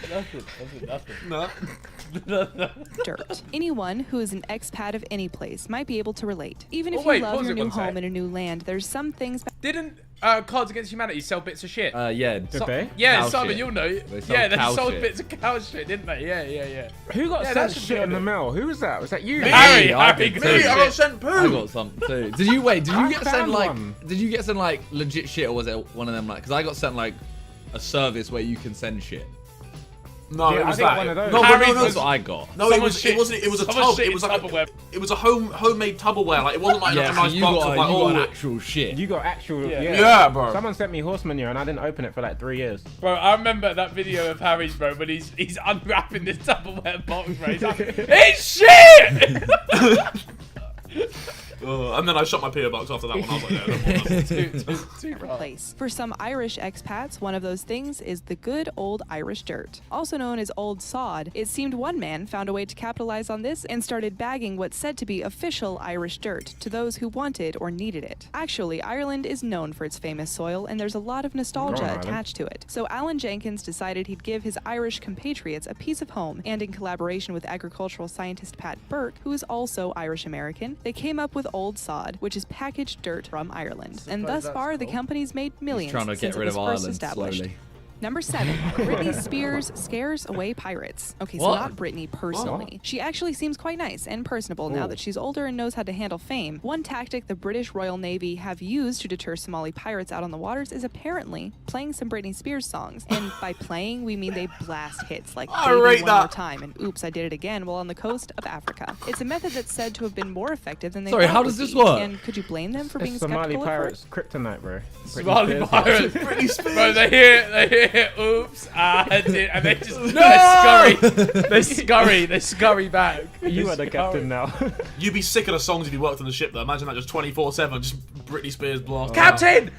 Nothing. No. dirt. Anyone who is an expat of any place might be able to relate. Even if Oh, wait, you love pause your it new one sec. home in a new land, there's some things. Didn't Cards Against Humanity sell bits of shit? Yeah. Did they? Yeah, Cow Simon, shit. you'll know. They sold Yeah, they cow sold shit. bits of cow shit, didn't they? Yeah. Who got Yeah, sent that should shit be in the on it. mail? Who was that? Was that you? Harry, I Harry, did me, too. I got sent poo. I got some too. Did you I get sent found like? one. Did you get sent like legit shit, or was it one of them like? Because I got sent like a service where you can send shit. No, Yeah, it I was think that. one of those. No, Harry no, That's what I got. No, it Someone wasn't. It was a someone tub. shit It in was like Tupperware. it was a homemade Tupperware. Like it wasn't like Yeah, a so nice you box got of like you got all. actual shit. You got actual. Yeah. Yeah, bro. Someone sent me horse manure and I didn't open it for like 3 years. Bro, I remember that video of Harry's, bro, when he's unwrapping this Tupperware box, bro. He's like, it's shit! And then I shot my PO box after that one. I was like, no, Too replace. For some Irish expats, one of those things is the good old Irish dirt. Also known as old sod, it seemed one man found a way to capitalize on this and started bagging what's said to be official Irish dirt to those who wanted or needed it. Actually, Ireland is known for its famous soil, and there's a lot of nostalgia attached to it. So Alan Jenkins decided he'd give his Irish compatriots a piece of home, and in collaboration with agricultural scientist Pat Burke, who is also Irish American, they came up with Old Sod, which is packaged dirt from Ireland. And thus far, the company's made millions trying to get since rid it was of first Ireland established. slowly. Number 7, Britney Spears scares away pirates. Okay, so What? not Britney personally. She actually seems quite nice and personable now that she's older and knows how to handle fame. One tactic the British Royal Navy have used to deter Somali pirates out on the waters is apparently playing some Britney Spears songs. And by playing, we mean they blast hits like I Baby rate One that. More Time and Oops, I Did It Again while on the coast of Africa. It's a method that's said to have been more effective than they Sorry, thought how it does would this be. work? And could you blame them for being It's Somali skeptical at pirates kryptonite, bro. Somali Britney Spears. pirates. Britney Spears. Bro, they hear, oops, I did, and they just, they scurry back. You are the captain now. You'd be sick of the songs if you worked on the ship, though. Imagine that just 24/7, just Britney Spears blast. Captain,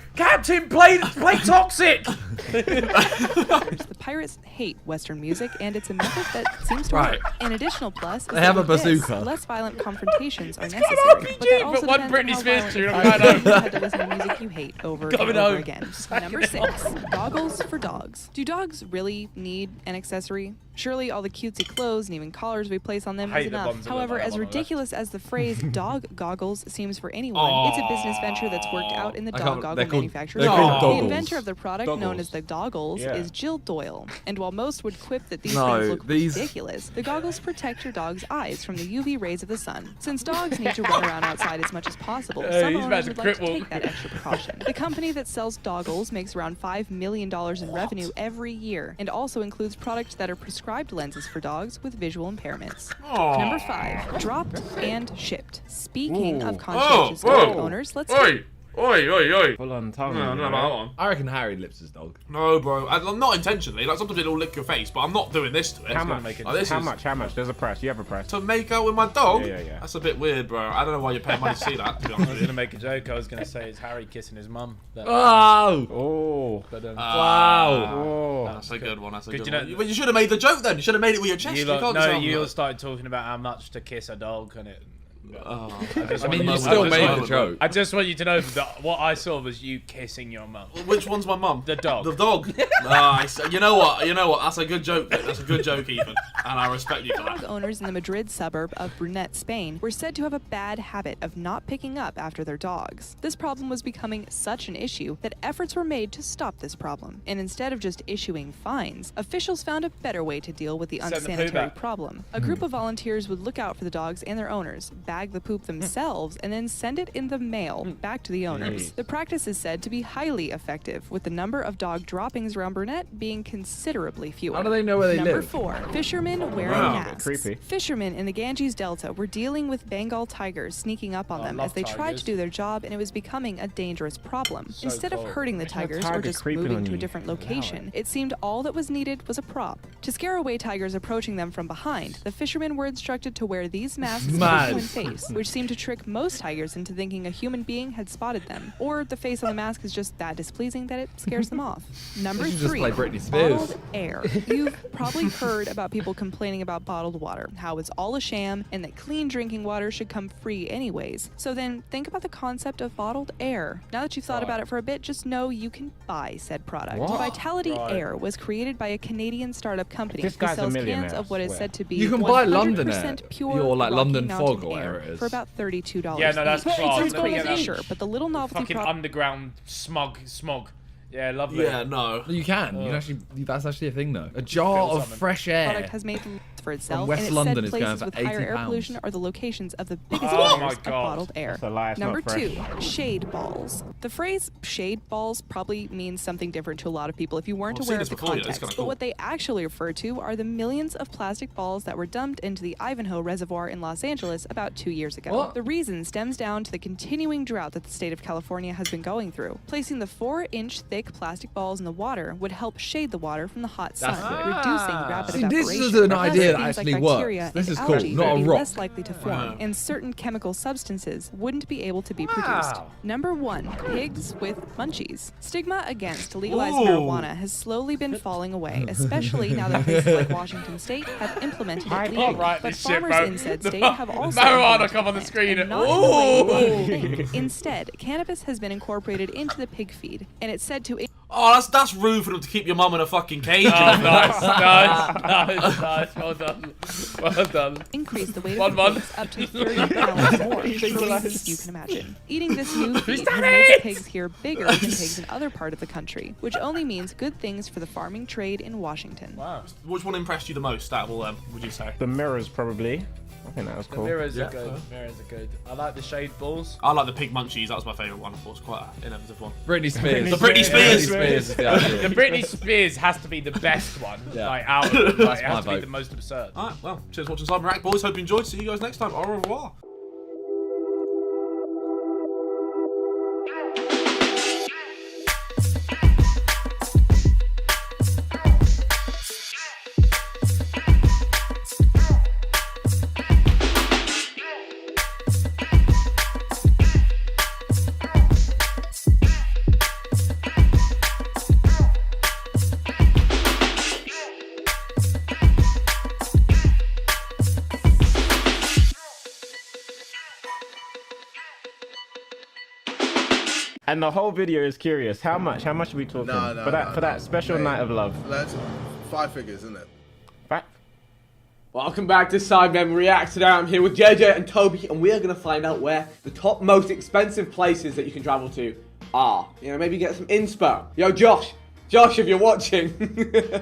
play Toxic. The pirates hate Western music, and it's a method that seems to work. An additional plus is They have that a with this, bazooka. less violent confrontations are It's necessary. got an RPG, but that also but one depends Britney on Spears how tune, violent I know. you had to listen to music you hate over and Coming over home. again. Number 6, goggles for dogs. Do dogs really need an accessory? Surely all the cutesy clothes and even collars we place on them Hate is the enough. ones that However, look like as I'm on the ridiculous as the phrase dog goggles seems for anyone, it's a business venture that's worked out in the dog goggle manufacturer's they're world. called The doggles. inventor of the product known as the goggles Yeah. is Jill Doyle. And while most would quip that these No, things look these- ridiculous, the goggles protect your dog's eyes from the UV rays of the sun. Since dogs need to run around outside as much as possible, some he's about owners to would like to cripple. take that extra precaution. The company that sells doggles makes around $5 million in revenue every year, and also includes products that are prescribed lenses for dogs with visual impairments. Number 5, dropped and shipped. Speaking of conscientious dog owners, let's Oi. Full on tongue. No, I don't know about that one. I reckon Harry lips his dog. No, bro. Not intentionally. Like, sometimes it'll lick your face, but I'm not doing this to it. How much? Like, this How is- much? How much? There's a price. You have a price. To make out with my dog? Yeah. That's a bit weird, bro. I don't know why you're paying money to see that, to be I honest was with gonna make a joke. I was gonna say it's Harry kissing his mum. But, Oh! Oh. but, Wow. Oh. That's a good one. That's a Good, good you know- one. But you should have made the joke then. You should have made it with your chest. you You lot, can't no, sound you all like- started talking about how much to kiss a dog, and it. Oh. I mean, you still made the joke. I just want you to know that what I saw was you kissing your mum. Which one's my mum? The dog. The dog. Nice. You know what? That's a good joke. That's a good joke, Ethan. And I respect you for that. Dog owners in the Madrid suburb of Brunet, Spain, were said to have a bad habit of not picking up after their dogs. This problem was becoming such an issue that efforts were made to stop this problem. And instead of just issuing fines, officials found a better way to deal with the Send the poo unsanitary back. problem. A group of volunteers would look out for the dogs and their owners, bag the poop themselves, and then send it in the mail back to the owners. The practice is said to be highly effective, with the number of dog droppings around Brunet being considerably fewer. How do they know where they Number live? 4, fishermen wearing Wow. masks. Creepy. Fishermen in the Ganges Delta were dealing with Bengal tigers sneaking up on them love as they tried tigers. to do their job, and it was becoming a dangerous problem. Instead cool. of hurting the There's no tigers or tiger just creeping moving on to a you. different Allow location, it seemed all that was needed was a prop. To scare away tigers approaching them from behind, the fishermen were instructed to wear these masks Mad. in face, which seemed to trick most tigers into thinking a human being had spotted them, or the face on the mask is just that displeasing that it scares them off. Number They should just 3, play Britney Spears. bottled air. You've probably heard about people complaining about bottled water, how it's all a sham, and that clean drinking water should come free anyways. So then think about the concept of bottled air. Now that you've thought about it for a bit, just know you can buy said product. What? Vitality Air was created by a Canadian startup company This that guy's a sells millionaire, cans of what I is swear. said to be You can buy 100% London Air, pure or like Rocky London Mountain Fog or air whatever it is. for about $32 Yeah, no, that's each. class. Sounds Let me get crazy, that. sure, but the little novelty Fucking product. underground smog. Yeah, lovely. Yeah, no. You can. You can actually. That's actually a thing, though. A jar of something. fresh Product air. has made for itself, West and it's London said is going places for with higher air £80. pollution are the locations of the biggest Oh emitters my of God. bottled air. That's a lie, it's Number not fresh. 2, shade balls. The phrase shade balls probably means something different to a lot of people if you weren't I've aware seen of this the before, yeah, it's context. kinda But cool. what they actually refer to are the millions of plastic balls that were dumped into the Ivanhoe Reservoir in Los Angeles about 2 years ago. What? The reason stems down to the continuing drought that the state of California has been going through, placing the 4-inch thick thick plastic balls in the water would help shade the water from the hot sun, That's reducing rapid See, evaporation. this is an Thus, idea that things like actually bacteria works. This and is cool, algae not a would be rock. less likely to form, Wow. and certain chemical substances wouldn't be able to be produced. Number 1, pigs with munchies. Stigma against legalized marijuana has slowly been falling away, especially now that places like Washington State have implemented it legally. Right, But this shit, farmers bro. in said The state have also marijuana come on the screen. and not in the way you would think. Instead, cannabis has been incorporated into the pig feed, and it's said to Oh, that's rude for them to keep your mum in a fucking cage. Oh, nice. Well done. Well done. increase the weight of the pigs up to 30 pounds more, if you can imagine. Eating this new feed has made the pigs here bigger than pigs in other part of the country, which only means good things for the farming trade in Washington. Wow. Which one impressed you the most out of all them, would you say? The mirrors, probably. I think that was The cool. mirrors are good. Mirrors are good. I like the shade balls. I like the pig munchies. That was my favourite one. I thought it was quite an innovative one. Britney Spears. The Britney Spears. The Britney Spears has to be the best one. Yeah. Like out of them. Like, it my has to be vote. the most absurd. Alright, well, cheers for watching Sidemen React, boys. Hope you enjoyed. See you guys next time. Au revoir. And the whole video is curious. How much? How much are we talking? No, for that special night of love. That's 5 figures, isn't it? Welcome back to Sidemen React. Today I'm here with JJ and Toby, and we are going to find out where the top most expensive places that you can travel to are. You know, maybe get some inspo. Yo, Josh, if you're watching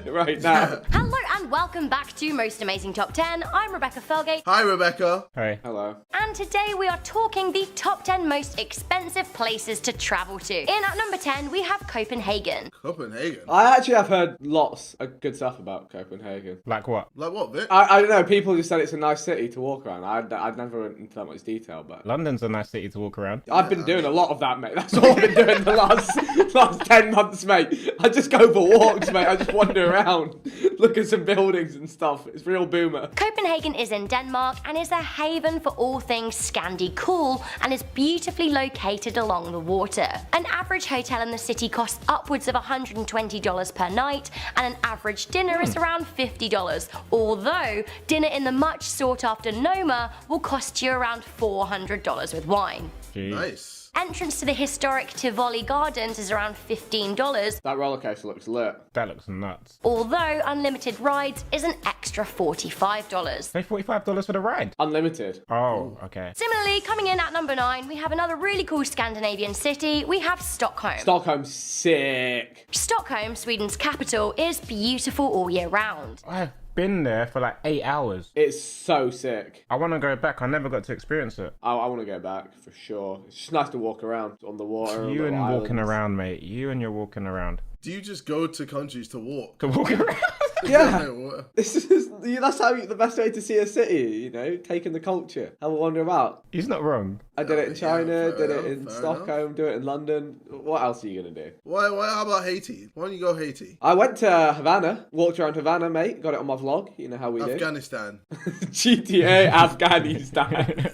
right now. Hello and welcome back to Most Amazing Top 10. I'm Rebecca Felgate. Hi, Rebecca. Hi. Hello. And today we are talking the top 10 most expensive places to travel to. In at number 10, we have Copenhagen. Copenhagen? I actually have heard lots of good stuff about Copenhagen. Like what? Like what, Vic? I don't know, people just said it's a nice city to walk around. I'd never went into that much detail, but... London's a nice city to walk around. I've been doing a lot of that, mate. That's all I've been doing the last 10 months, mate. I just go for walks, mate. I just wander around, look at some buildings and stuff. It's real boomer. Copenhagen is in Denmark and is a haven for all things Scandi cool and is beautifully located along the water. An average hotel in the city costs upwards of $120 per night, and an average dinner is around $50, although dinner in the much sought after Noma will cost you around $400 with wine. Nice. Entrance to the historic Tivoli Gardens is around $15, That roller coaster looks lit. That looks nuts. although unlimited rides is an extra $45. Pay $45 for the ride. Unlimited. Oh, okay. Similarly, coming in at number 9, we have another really cool Scandinavian city. We have Stockholm. Stockholm's sick. Stockholm, Sweden's capital, is beautiful all year round. I've been there for like 8 hours. It's so sick. I want to go back. I never got to experience it. I want to go back for sure. It's just nice to walk around on the water. You little and walking islands. around, mate. You and you're walking around. Do you just go to countries to walk? To walk around? Yeah. This is that's how the best way to see a city. You know, taking the culture, have a wander about. He's not wrong. I did it in China, fair did it enough, in fair Stockholm, do it in London. What else are you gonna do? Why? How about Haiti? Why don't you go Haiti? I went to Havana, walked around Havana, mate. Got it on my vlog. You know how we do. Afghanistan. GTA Afghanistan.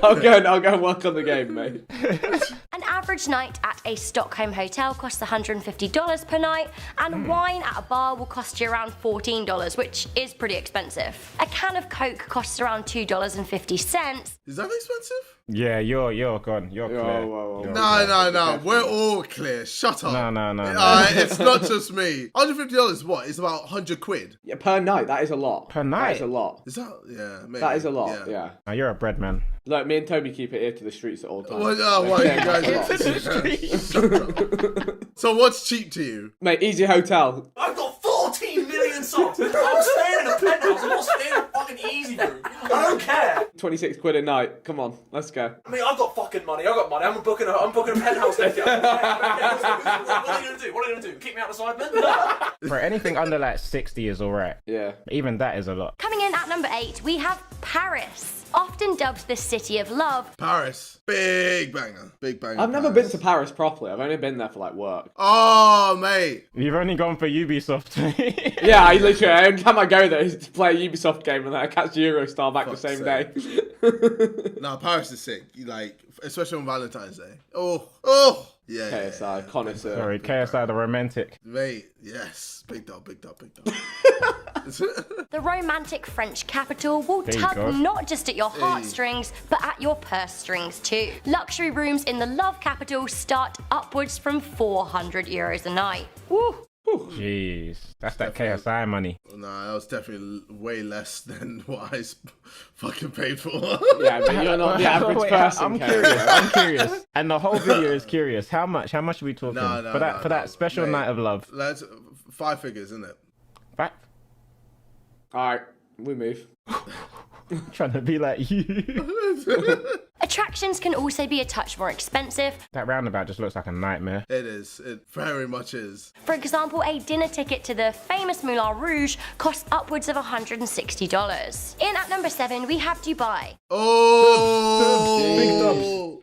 I'll go and work on the game, mate. An average night at a Stockholm hotel costs $150 per night, and wine at a bar will cost you around $14, which is pretty expensive. A can of Coke costs around $2.50. Is that expensive? Yeah, you're gone. You're clear. whoa. You're No. We're all clear. Shut up. No. It's not just me. $150 what? It's about 100 quid. Yeah, per night. That is a lot. Per night? That is a lot. Is that? Yeah, maybe. That is a lot. Yeah. Now you're a bread man. Look, me and Toby keep it ear to the streets at all times. What, you guys So what's cheap to you? Mate, easy hotel. I've got 14 million subs. I'm staying in a penthouse. I'm not staying in a fucking easy room. I don't care. 26 quid a night. Come on, let's go. I mean, I've got fucking money. I've got money. I'm booking a penthouse next year. What are you gonna do? What are you gonna do? Kick me out the Sidemen? For anything under like 60 is alright. Yeah. Even that is a lot. Coming in at number 8, we have Paris. Often dubbed the city of love. Paris. Big banger. Big banger. I've never been to Paris properly. I've only been there for like work. Oh, mate. You've only gone for Ubisoft. Yeah, every time I go there is to play a Ubisoft game and then I catch Eurostar back the same day. No, Paris is sick. Like, especially on Valentine's Day. Oh. Yeah. KSI, connoisseur. Sorry, KSI the romantic. Mate, yes. Big dog. The romantic French capital will There you tug go. not just at your heartstrings, but at your purse strings too. Luxury rooms in the love capital start upwards from €400 a night. Woo! Jeez, that's that KSI money. Nah, that was definitely way less than what I fucking paid for. Yeah, but you're not the average Wait, person. I'm Karen. curious. And the whole video is curious. How much are we talking? No, for that special mate, night of love. Let's 5 figures, isn't it? Back. Alright, we move. Trying to be like you. Attractions can also be a touch more expensive. That roundabout just looks like a nightmare. It is. It very much is. For example, a dinner ticket to the famous Moulin Rouge costs upwards of $160. In at number 7, we have Dubai. Oh!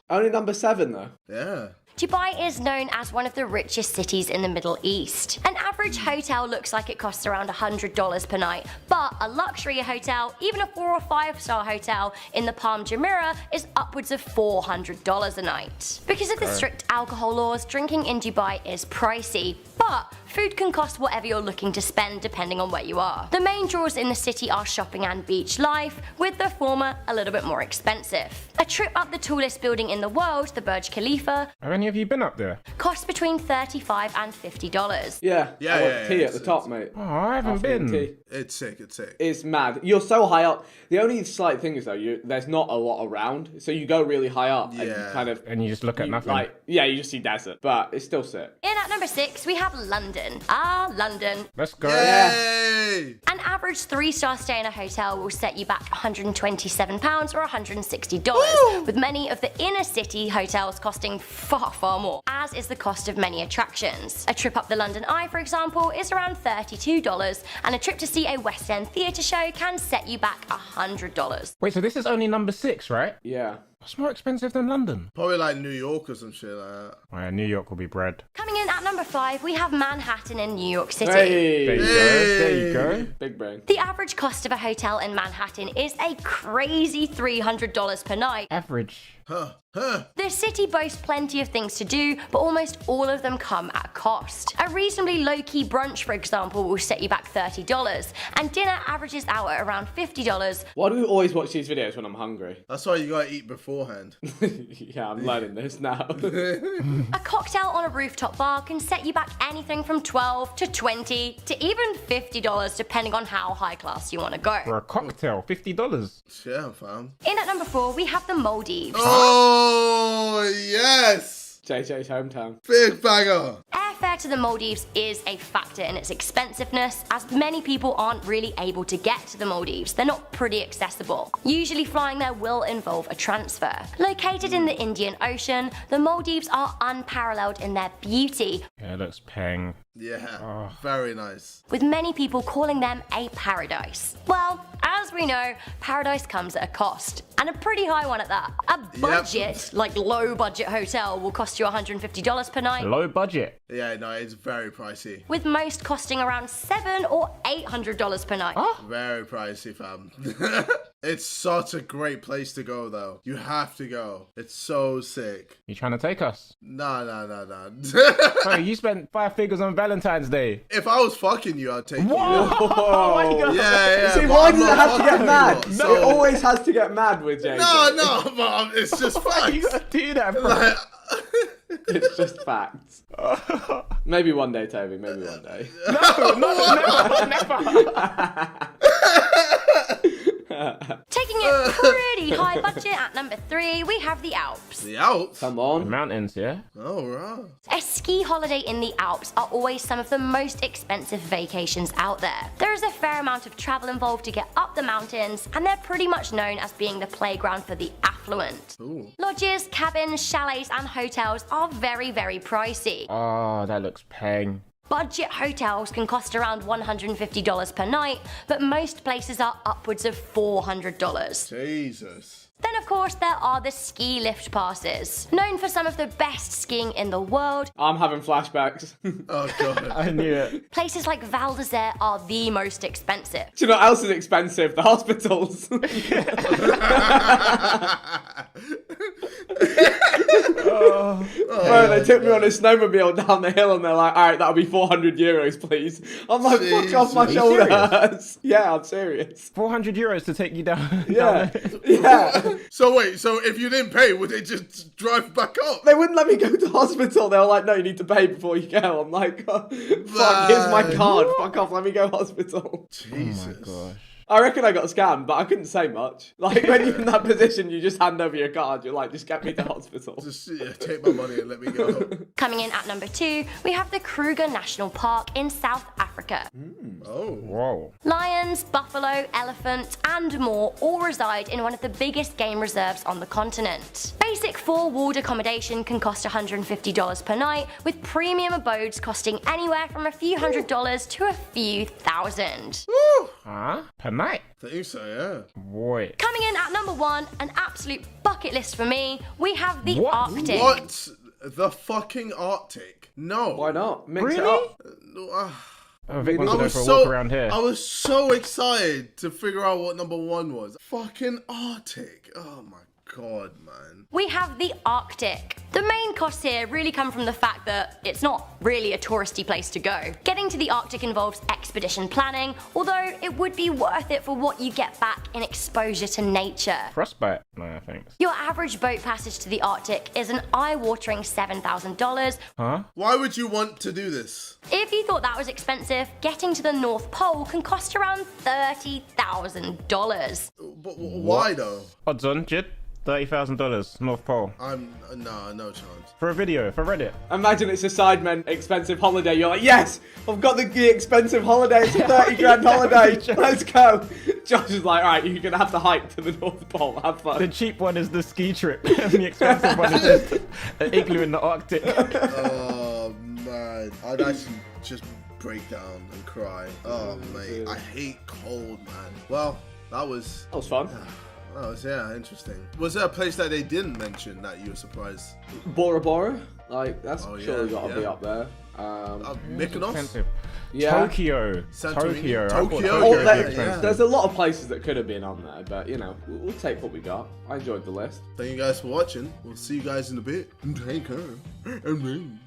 Only number 7 though. Yeah. Dubai is known as one of the richest cities in the Middle East. An average hotel looks like it costs around $100 per night, but a luxury hotel, even a 4 or 5-star hotel in the Palm Jumeirah, is upwards of $400 a night. Because of the strict alcohol laws, drinking in Dubai is pricey, but food can cost whatever you're looking to spend depending on where you are. The main draws in the city are shopping and beach life, with the former a little bit more expensive. A trip up the tallest building in the world, the Burj Khalifa, Have any of you been up there? costs between $35 and $50. Yeah. Yeah, I want yeah, tea yeah, at the top, mate. Oh, I haven't Afternoon been. tea. It's sick. It's mad. You're so high up. The only slight thing is though, there's not a lot around, so you go really high up and you Yeah. kind of And you just look at nothing. you just see desert, but it's still sick. In at number 6, we have London. London. Let's go. Yay! An average 3-star stay in a hotel will set you back £127 or $160, with many of the inner city hotels costing far, far more, as is the cost of many attractions. A trip up the London Eye, for example, is around $32, and a trip to see a West End theatre show can set you back $100. Wait, so this is only number 6, right? Yeah. What's more expensive than London? Probably like New York or some shit like that. Oh, yeah, New York will be bread. Coming in at number 5, we have Manhattan in New York City. Hey. There you go. There you go. Big brain. The average cost of a hotel in Manhattan is a crazy $300 per night. Average. The city boasts plenty of things to do, but almost all of them come at a cost. A reasonably low-key brunch, for example, will set you back $30, and dinner averages out at around $50. Why do we always watch these videos when I'm hungry? That's why you gotta eat beforehand. Yeah, I'm learning this now. A cocktail on a rooftop bar can set you back anything from $12 to $20 to even $50, depending on how high class you want to go. For a cocktail, $50. Yeah, fam. In at number 4, we have the Maldives. Oh, yes! JJ's hometown. Big banger. Airfare to the Maldives is a factor in its expensiveness, as many people aren't really able to get to the Maldives. They're not pretty accessible. Usually flying there will involve a transfer. Located in the Indian Ocean, the Maldives are unparalleled in their beauty, Yeah, it looks peng. Yeah, very nice. with many people calling them a paradise. Well, as we know, paradise comes at a cost, and a pretty high one at that. A budget, like low budget hotel will cost you $150 per night, Low budget. Yeah, no, it's very pricey. with most costing around $700 or $800 per night. Very pricey, fam. It's such a great place to go, though. You have to go. It's so sick. You trying to take us? No. Oh, you spent 5 figures on Valentine's Day. If I was fucking you, I'd take you. Whoa. Yeah. See, but why I'm does it not have to get fucking mad? you, It so- always has to get mad with JJ. No, but it's just facts. You gotta do that, bro. Like, It's just facts. Maybe one day, Toby. Maybe one day. Never. Taking it pretty high budget at number 3, we have the Alps. The Alps? Come on. Mountains, yeah? Oh, right. A ski holiday in the Alps are always some of the most expensive vacations out there. There is a fair amount of travel involved to get up the mountains, and they're pretty much known as being the playground for the affluent. Ooh. Lodges, cabins, chalets, and hotels are very, very pricey. Oh, that looks peng. Budget hotels can cost around $150 per night, but most places are upwards of $400. Jesus. Then of course there are the ski lift passes. Known for some of the best skiing in the world, I'm having flashbacks. Oh god. I knew it. places like Val d'Isere are the most expensive. Do you know what else is expensive? The hospitals. Bro, they took me on a snowmobile down the hill and they're like, alright, that'll be 400 euros, please. I'm like, fuck off, my shoulder hurts. Yeah, I'm serious. 400 euros to take you down. Yeah. Yeah. So wait, so if you didn't pay, would they just drive back up? They wouldn't let me go to hospital. They were like, no, you need to pay before you go. I'm like, oh, fuck, here's my card. Fuck off, let me go hospital. Jesus. Oh my gosh. I reckon I got scammed, but I couldn't say much. Like, when you're in that position, you just hand over your card. You're like, just get me to hospital. Just take my money and let me go. Coming in at number 2, we have the Kruger National Park in South Africa. Oh. Whoa. Lions, buffalo, elephant, and more all reside in one of the biggest game reserves on the continent. Basic 4-walled accommodation can cost $150 per night, with premium abodes costing anywhere from a few $100s to a few thousand. Woo! Huh? Per night? I think so, yeah. Boy. Coming in at number 1, an absolute bucket list for me, we have the Arctic. What? The fucking Arctic? No. Why not? Mix Really? it up. Oh, Vic wants to go for a walk around here. I was so excited to figure out what number 1 was. Fucking Arctic. Oh my god, man. We have the Arctic. The main costs here really come from the fact that it's not really a touristy place to go. Getting to the Arctic involves expedition planning, although it would be worth it for what you get back in exposure to nature. Frostbite? No, thanks. Your average boat passage to the Arctic is an eye-watering $7,000. Huh? Why would you want to do this? If you thought that was expensive, getting to the North Pole can cost around $30,000. But why though? Odds on, Jid. $30,000 North Pole. No chance. For a video, for Reddit. Imagine it's a Sidemen expensive holiday. You're like, yes, I've got the expensive holiday. It's a 30 grand holiday. Let's go. Josh is like, all right, you're going to have to hike to the North Pole. Have fun. The cheap one is the ski trip. And the expensive one is just an igloo in the Arctic. Oh, man. I'd actually just break down and cry. Oh, mate. I hate cold, man. Well, that was fun. Oh, yeah, interesting. Was there a place that they didn't mention that you were surprised? Bora Bora, like that's surely got to be up there. Mykonos? Yeah. Tokyo. Santorini. Tokyo. There's a lot of places that could have been on there, but you know, we'll take what we got. I enjoyed the list. Thank you guys for watching. We'll see you guys in a bit. Take care. And rings.